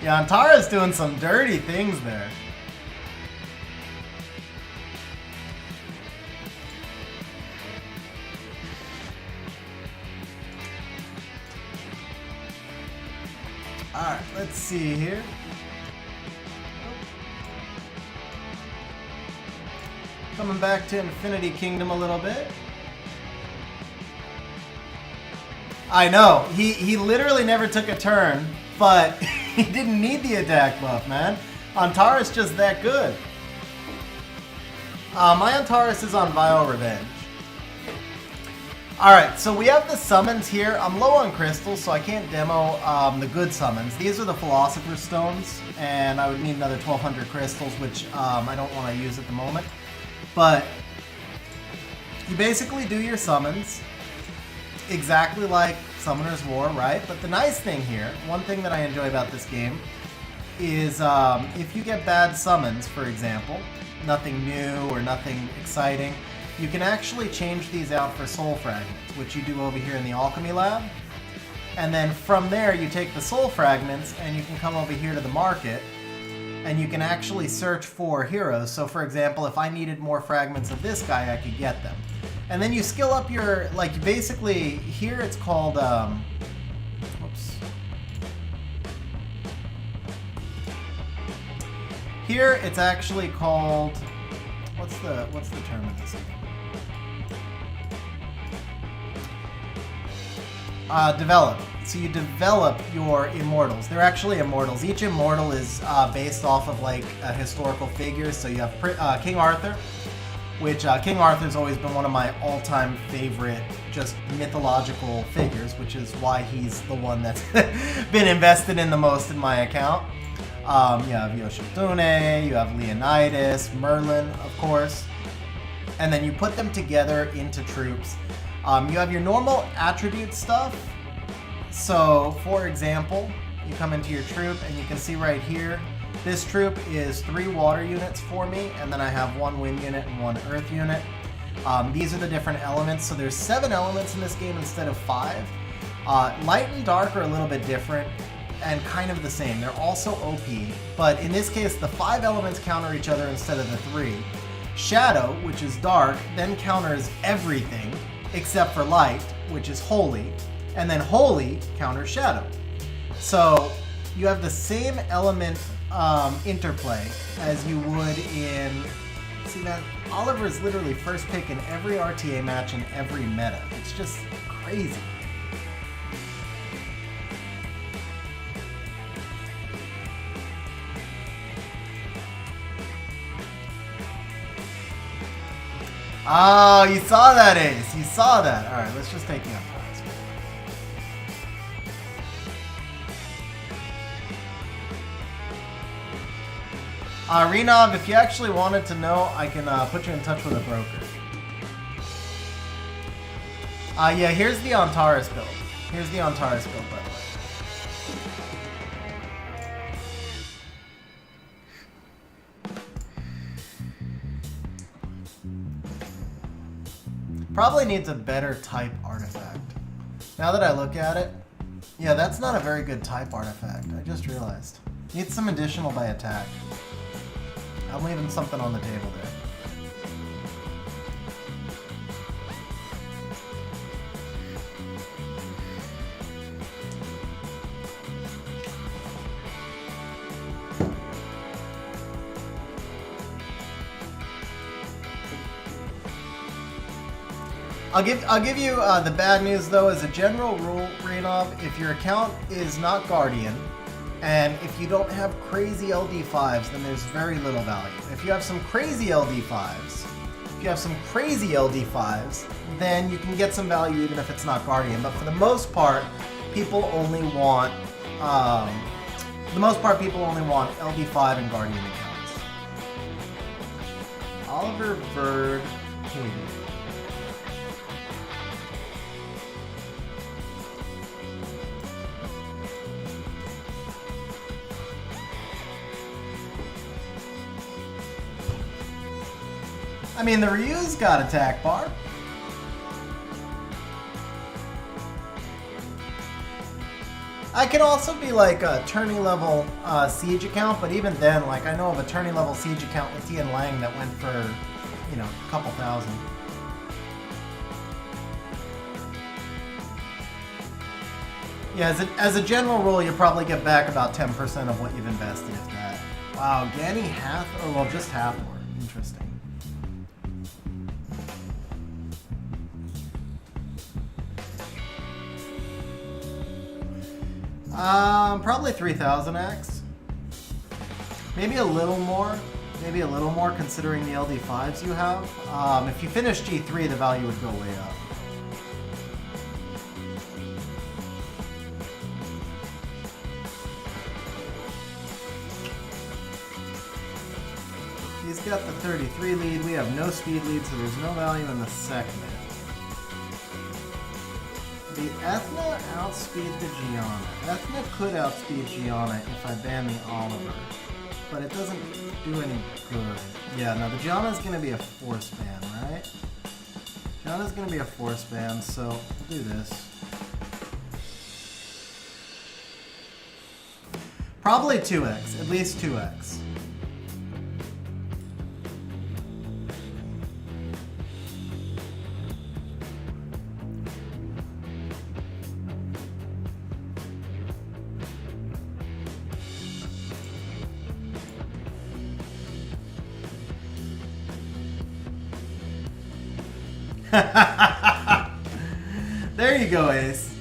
Yeah, Antara's doing some dirty things there. Alright, let's see here. Coming back to Infinity Kingdom a little bit. I know, he literally never took a turn, but he didn't need the attack buff, man. Antares just that good. My Antares is on Vile Revenge. Alright, so we have the summons here. I'm low on crystals, so I can't demo the good summons. These are the Philosopher's Stones, and I would need another 1,200 crystals, which I don't want to use at the moment. But you basically do your summons exactly like Summoner's War, right? But the nice thing here, one thing that I enjoy about this game, is if you get bad summons, for example, nothing new or nothing exciting, you can actually change these out for soul fragments, which you do over here in the alchemy lab. And then from there, you take the soul fragments and you can come over here to the market and you can actually search for heroes. So for example, if I needed more fragments of this guy, I could get them. And then you skill up your, like basically, here it's called, whoops. Here it's actually called, what's the term of this game? Develop. So you develop your immortals. They're actually immortals. Each immortal is based off of like a historical figure. So you have King Arthur, which King Arthur's always been one of my all-time favorite just mythological figures, which is why he's the one that's been invested in the most in my account. You have Yoshitsune, you have Leonidas, Merlin, of course. And then you put them together into troops. You have your normal attribute stuff. So, for example, you come into your troop and you can see right here, this troop is 3 water units for me, and then I have 1 wind unit and 1 earth unit. These are the different elements. So there's 7 elements in this game instead of 5. Light and dark are a little bit different and kind of the same. They're also OP, but in this case, the 5 elements counter each other instead of the 3. Shadow, which is dark, then counters everything except for light, which is holy, and then holy counters shadow. So you have the same element interplay as you would in... See that? Oliver is literally first pick in every RTA match in every meta. It's just crazy. Oh, you saw that, Ace. You saw that. All right, let's just take you up. Renov, if you actually wanted to know, I can put you in touch with a broker. Yeah, here's the Antares build. Here's the Antares build, by the way. Probably needs a better type artifact. Now that I look at it, yeah, that's not a very good type artifact. I just realized. Needs some additional by attack. I'm leaving something on the table there. I'll give you the bad news though. As a general rule, Renov, if your account is not Guardian, and if you don't have crazy LD5s, then there's very little value. If you have some crazy LD5s, then you can get some value even if it's not Guardian. But for the most part, people only want LD5 and Guardian accounts. Oliver Bird, I mean, the Ryu's got attack bar. I can also be like a tourney level siege account, but even then, like I know of a tourney level siege account with Tian Lang that went for, you know, a couple thousand. Yeah, as a general rule, you probably get back about 10% of what you've invested, if that. Wow, Ganny half, or well, just half more. Interesting. Probably 3,000x. Maybe a little more. Maybe a little more considering the LD5s you have. If you finish G3, the value would go way up. He's got the 33 lead. We have no speed lead, so there's no value in the second. The Ethna outspeed the Gianna. Ethna could outspeed Gianna if I ban the Oliver, but it doesn't do any good. Yeah, no, the Gianna's gonna be a force ban, right? Gianna's gonna be a force ban, so we'll do this. Probably 2x, at least 2x. There you go, Ace.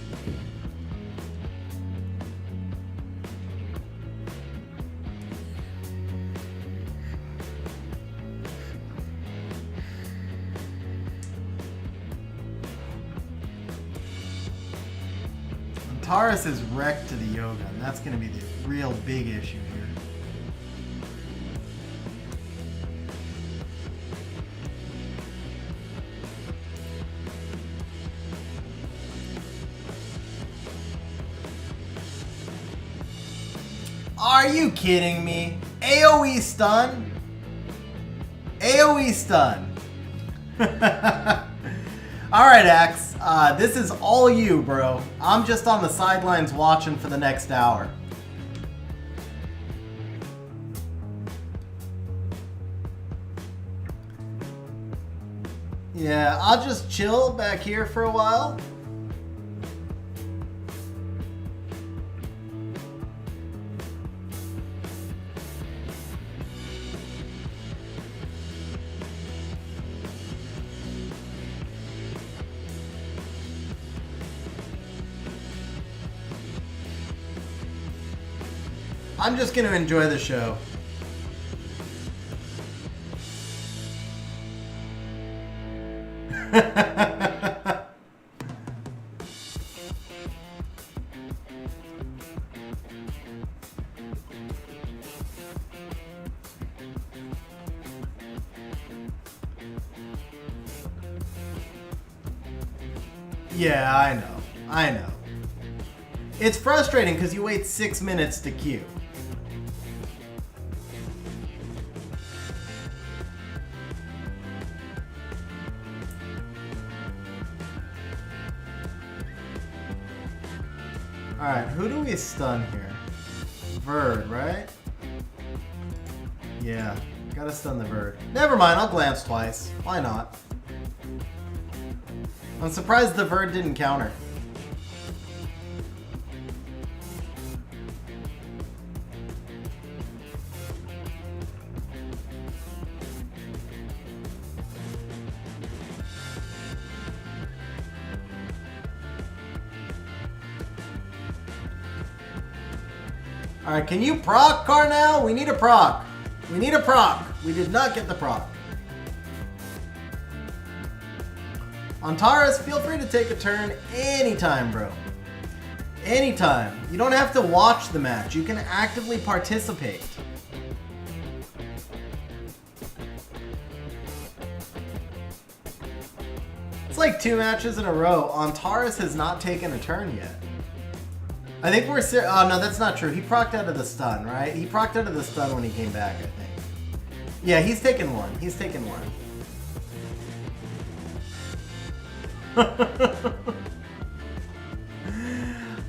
Antares is wrecked to the yoga, and that's going to be the real big issue here. Are you kidding me? AoE stun? AoE stun. Alright, Axe. This is all you, bro. I'm just on the sidelines watching for the next hour. Yeah, I'll just chill back here for a while. I'm just going to enjoy the show. Yeah, I know. I know. It's frustrating because you wait 6 minutes to queue. Alright, who do we stun here? Bird, right? Yeah, gotta stun the bird. Never mind, I'll glance twice. Why not? I'm surprised the bird didn't counter. Alright, can you proc, Carnal? We need a proc. We need a proc. We did not get the proc. Antares, feel free to take a turn anytime, bro. Anytime. You don't have to watch the match. You can actively participate. It's like 2 matches in a row. Antares has not taken a turn yet. I think we're oh no, that's not true. He procced out of the stun, right? He procced out of the stun when he came back, I think. Yeah, he's taken one. He's taken one.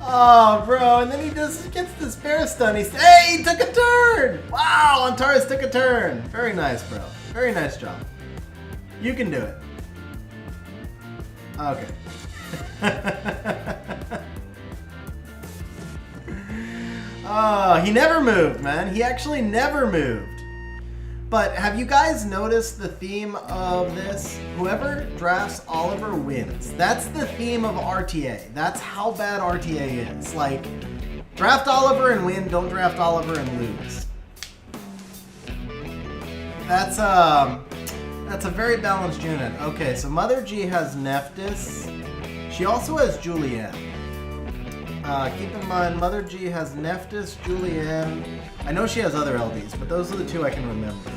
Oh, bro, and then he just gets the spare stun. Hey, he took a turn! Wow, Antares took a turn. Very nice, bro. Very nice job. You can do it. Okay. Oh, he never moved, man. He actually never moved. But have you guys noticed the theme of this? Whoever drafts Oliver wins. That's the theme of RTA. That's how bad RTA is. Like, draft Oliver and win, don't draft Oliver and lose. That's a very balanced unit. Okay, so Mother G has Nephthys. She also has Julianne. Keep in mind, Mother G has Nephthys, Julianne. I know she has other LDs, but those are the 2 I can remember.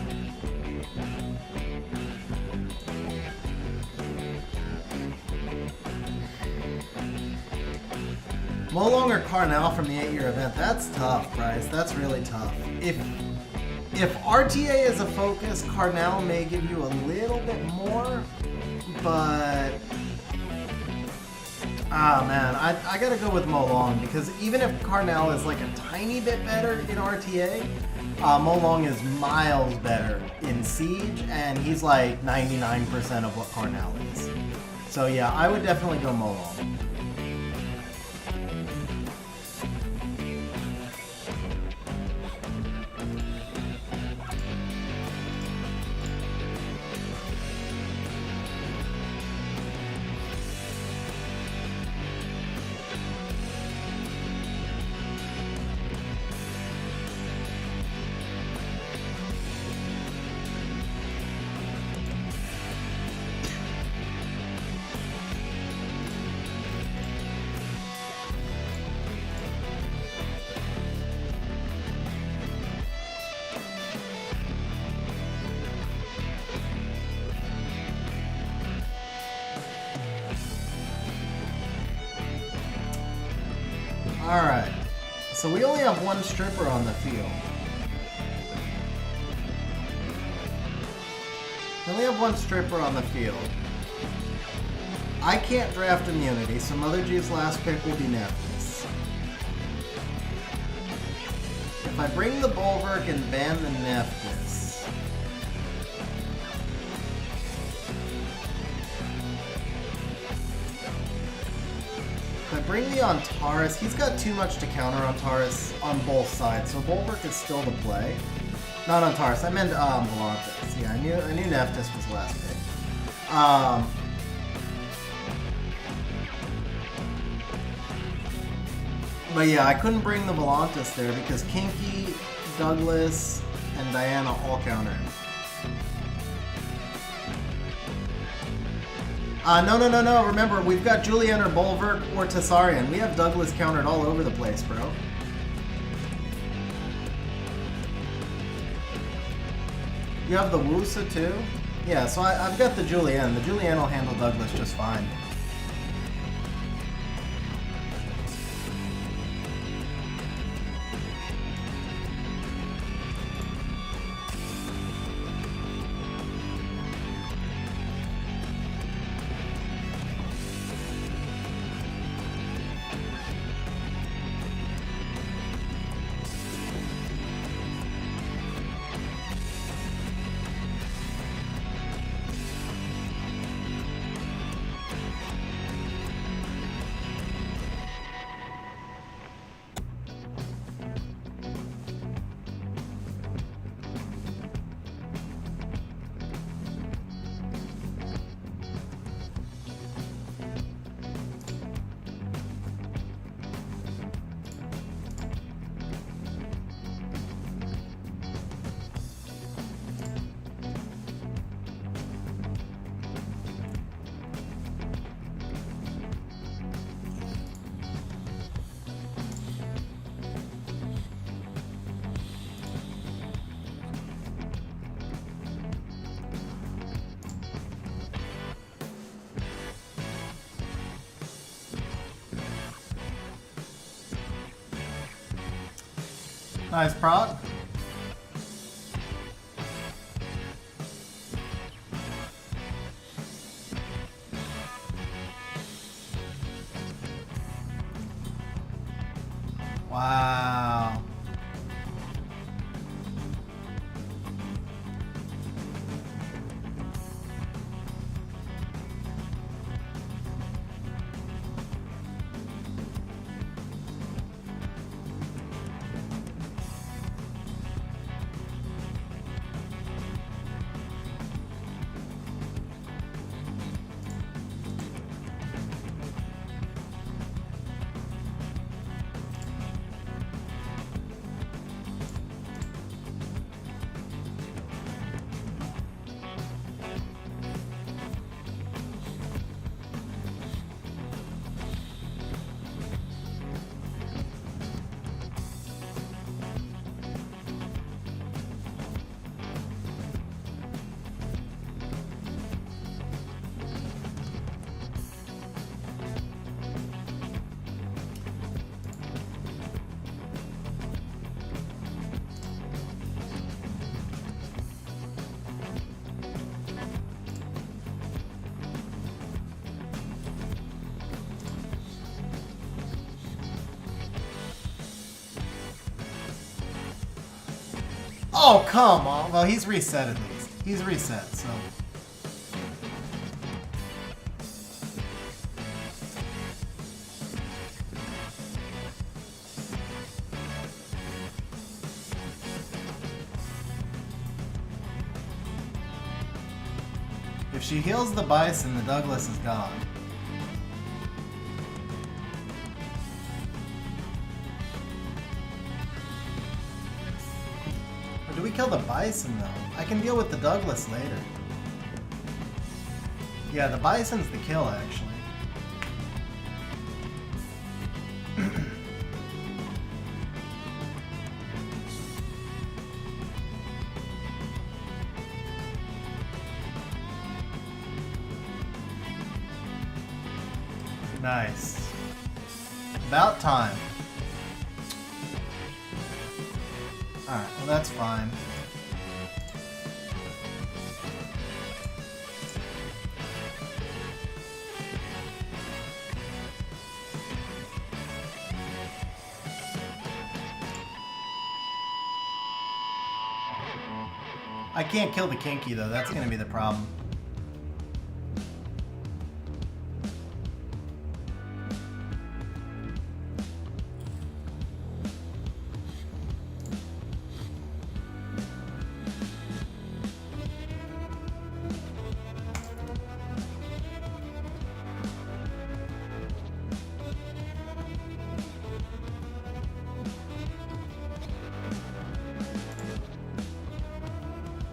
Molong or Carnal from the 8-year event. That's tough, Bryce. That's really tough. If RTA is a focus, Carnal may give you a little bit more, but... Ah, man, I gotta go with Molong, because even if Carnal is like a tiny bit better in RTA, Molong is miles better in Siege, and he's like 99% of what Carnal is. So yeah, I would definitely go Molong. So we only have one stripper on the field. We only have one stripper on the field. I can't draft immunity, so Mother G's last pick will be Nephthys. If I bring the Bulwark and ban the Nephthys... If I bring the Antares, he's got too much to counter Antares on both sides, so Bulwark is still the play. Not Antares, I meant Volantis. Yeah, I knew Nephthys was last pick. But yeah, I couldn't bring the Volantis there because Kinky, Douglas, and Diana all counter him. No. Remember, we've got Julian or Bulwark or Tessarian. We have Douglas countered all over the place, bro. You have the Wusa too? Yeah, so I've got the Julian. The Julian will handle Douglas just fine. Nice proc. Wow. Oh, come on. Well, he's reset at least. He's reset, so. If she heals the Bison, the Douglas is gone. Or do we kill the Bison, though? I can deal with the Douglas later. Yeah, the Bison's the kill, actually. Nice. About time. Alright, well that's fine. I can't kill the kinky though, that's gonna be the problem.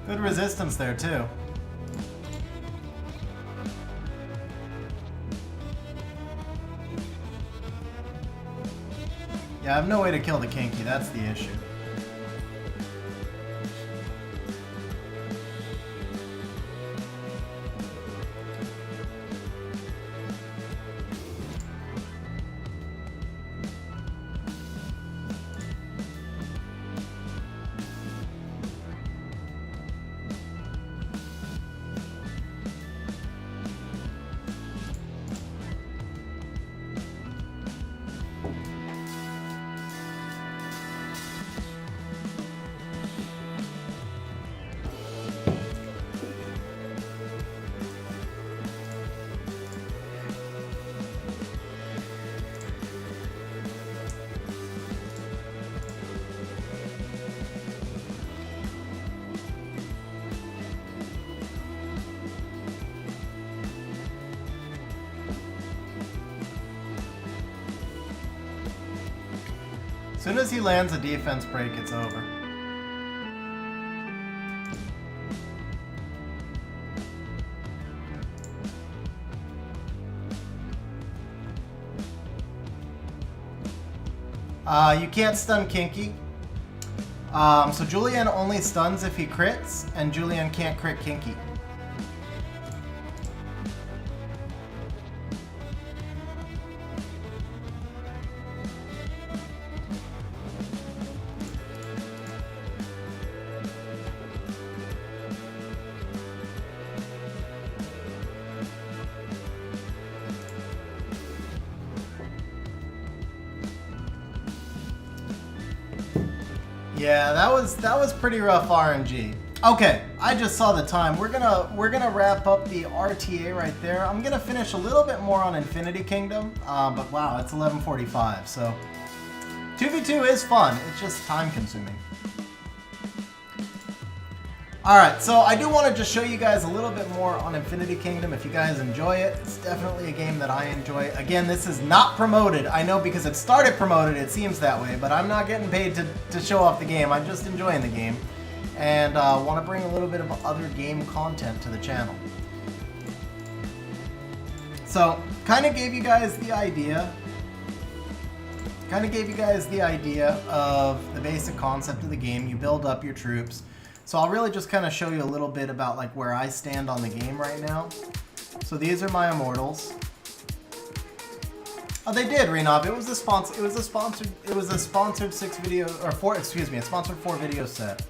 Good resistance there too. Yeah, I have no way to kill the kinky, that's the issue. As soon as he lands a defense break, it's over. You can't stun Kinky. So Julian only stuns if he crits, and Julian can't crit Kinky. Yeah, that was pretty rough RNG. Okay, I just saw the time. We're gonna wrap up the RTA right there. I'm gonna finish a little bit more on Infinity Kingdom, but wow, it's 11:45. So 2v2 is fun. It's just time consuming. Alright, so I do want to just show you guys a little bit more on Infinity Kingdom if you guys enjoy it. It's definitely a game that I enjoy. Again, this is not promoted. I know because it started promoted, it seems that way, but I'm not getting paid to show off the game. I'm just enjoying the game and want to bring a little bit of other game content to the channel. So, kind of gave you guys the idea of the basic concept of the game. You build up your troops. So I'll really just kind of show you a little bit about like where I stand on the game right now. So these are my immortals. Oh, they did, Renov. It was a sponsored 6 video or 4. Excuse me, a sponsored 4 video set.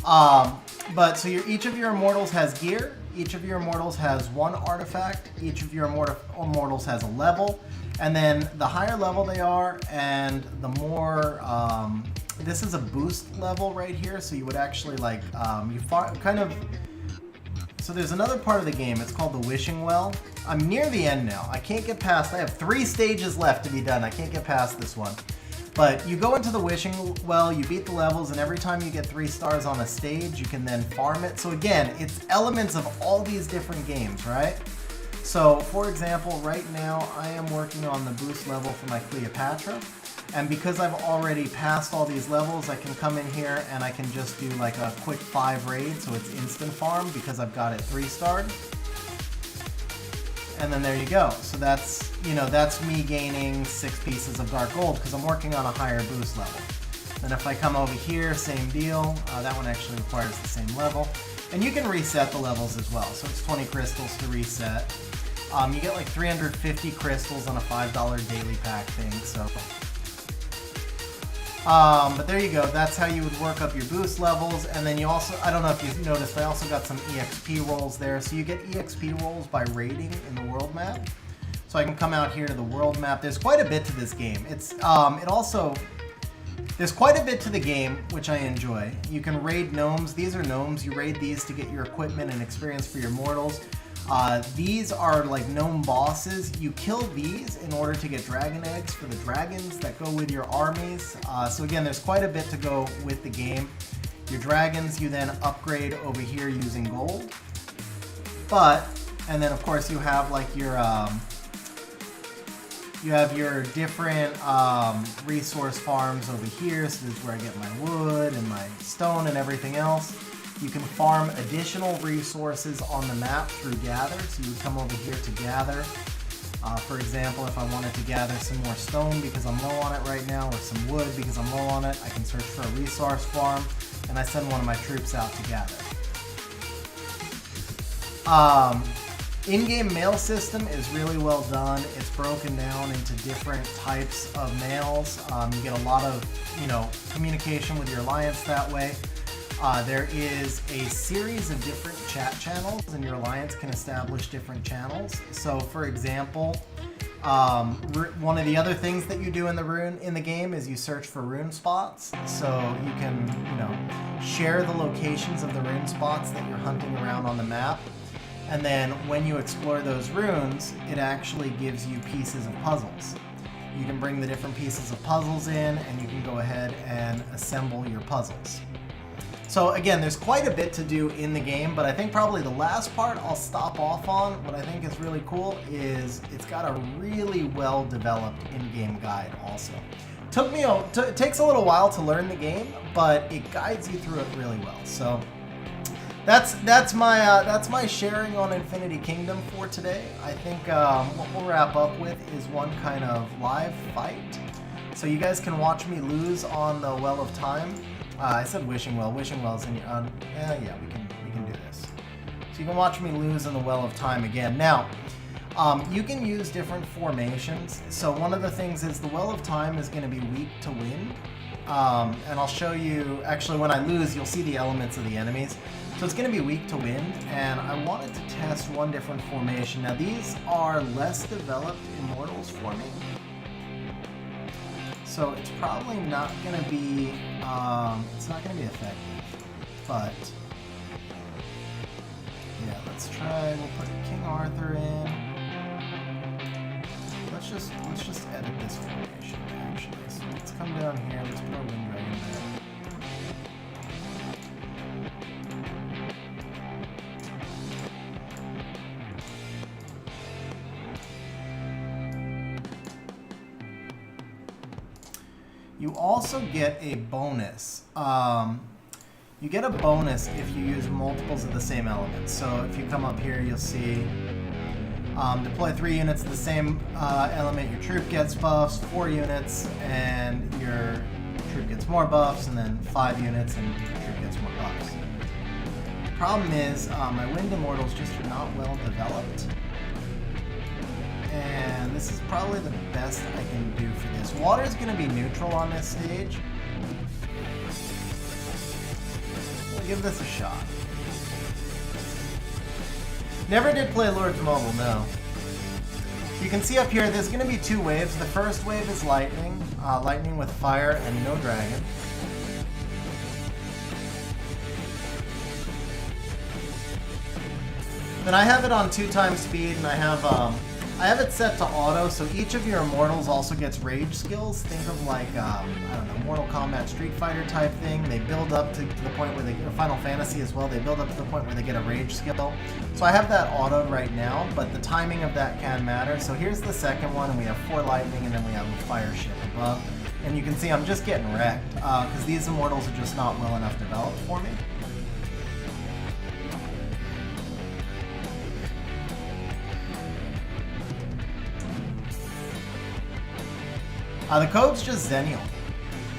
But so each of your immortals has gear. Each of your immortals has 1 artifact. Each of your immortals has a level. And then the higher level they are, and the more this is a boost level right here, so you would actually like, so there's another part of the game, it's called the Wishing Well. I'm near the end now. I can't get past, I have 3 stages left to be done. I can't get past this one. But you go into the Wishing Well, you beat the levels, and every time you get 3 stars on a stage, you can then farm it. So again, it's elements of all these different games, right? So, for example, right now I am working on the boost level for my Cleopatra. And because I've already passed all these levels, I can come in here and I can just do like a quick 5 raid, so it's instant farm because I've got it 3-starred. And then there you go. So that's, you know, that's me gaining 6 pieces of dark gold because I'm working on a higher boost level. Then if I come over here, same deal. That one actually requires the same level. And you can reset the levels as well. So it's 20 crystals to reset. You get like 350 crystals on a $5 daily pack thing, so But there you go. That's how you would work up your boost levels. And then you also, I don't know if you've noticed, I also got some EXP rolls there. So you get EXP rolls by raiding in the world map. So I can come out here to the world map. There's quite a bit to this game. There's quite a bit to the game, which I enjoy. You can raid gnomes. These are gnomes. You raid these to get your equipment and experience for your mortals. These are like gnome bosses. You kill these in order to get dragon eggs for the dragons that go with your armies. So again, there's quite a bit to go with the game. Your dragons you then upgrade over here using gold. And then of course you have like your different resource farms over here. So this is where I get my wood and my stone and everything else. You can farm additional resources on the map through gather. So you would come over here to gather. For example, if I wanted to gather some more stone because I'm low on it right now, or some wood because I'm low on it, I can search for a resource farm and I send one of my troops out to gather. In-game mail system is really well done. It's broken down into different types of mails. You get a lot of, communication with your alliance that way. There is a series of different chat channels, and your alliance can establish different channels. So, for example, one of the other things that you do in the game is you search for rune spots. So you can, share the locations of the rune spots that you're hunting around on the map. And then when you explore those runes, it actually gives you pieces of puzzles. You can bring the different pieces of puzzles in, and you can go ahead and assemble your puzzles. So again, there's quite a bit to do in the game, but I think probably the last part I'll stop off on, what I think is really cool, is it's got a really well-developed in-game guide also. It takes a little while to learn the game, but it guides you through it really well. So that's my sharing on Infinity Kingdom for today. I think what we'll wrap up with is one kind of live fight. So you guys can watch me lose on the Well of Time. I said Wishing Well. Wishing Well's in your yeah, we can do this. So you can watch me lose in the Well of Time again. Now, you can use different formations. So one of the things is the Well of Time is going to be weak to wind. And I'll show you, actually when I lose, you'll see the elements of the enemies. So it's going to be weak to wind, and I wanted to test one different formation. Now these are less developed immortals for me. So it's probably not going to be, effective. But, yeah, let's try, we'll put King Arthur in. Let's just edit this formation, actually. So let's come down here, let's put our Wind Dragon there. You also get a bonus. You get a bonus if you use multiples of the same element. So if you come up here, you'll see deploy 3 units of the same element, your troop gets buffs, 4 units, and your troop gets more buffs, and then 5 units, and your troop gets more buffs. The problem is my Wind Immortals just are not well developed. And this is probably the best I can do for this. Water is going to be neutral on this stage. We'll give this a shot. Never did play Lords Mobile, no. You can see up here, there's going to be 2 waves. The first wave is lightning. Lightning with fire and no dragon. Then I have it on 2x speed, and I have it set to auto, so each of your immortals also gets rage skills. Think of like, I don't know, Mortal Kombat Street Fighter type thing. They build up to the point where they get, or Final Fantasy as well, they build up to the point where they get a rage skill. So I have that autoed right now, but the timing of that can matter. So here's the second one, and we have 4 lightning, and then we have a fire ship above. And you can see I'm just getting wrecked, because these immortals are just not well enough developed for me. The code's just Xennial.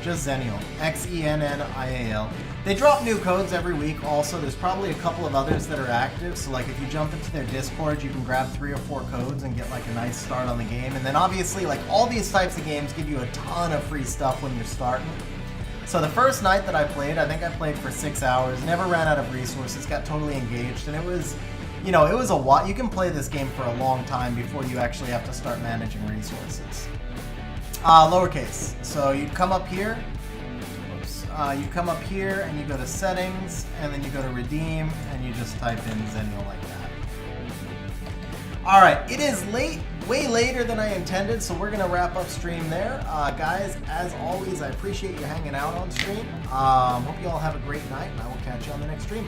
just Xennial, Xennial. They drop new codes every week also. There's probably a couple of others that are active, so like if you jump into their Discord, you can grab 3 or 4 codes and get like a nice start on the game. And then obviously like all these types of games give you a ton of free stuff when you're starting. So the first night that I played, I think I played for 6 hours, never ran out of resources, got totally engaged, and it was, you know, it was a lot. You can play this game for a long time before you actually have to start managing resources. Lowercase. So you come up here. You come up here and you go to settings, and then you go to redeem, and you just type in Xennial like that. All right, it is late, way later than I intended, so we're gonna wrap up stream there. Guys, as always, I appreciate you hanging out on stream. Hope you all have a great night, and I will catch you on the next stream.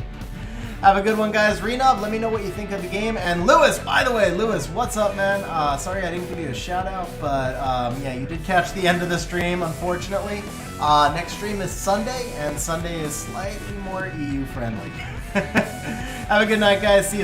Have a good one, guys. Rune, let me know what you think of the game. And Lewis, by the way, Lewis, what's up, man? Sorry I didn't give you a shout out, but yeah, you did catch the end of the stream, unfortunately. Next stream is Sunday, and Sunday is slightly more EU friendly. Have a good night, guys. See you later.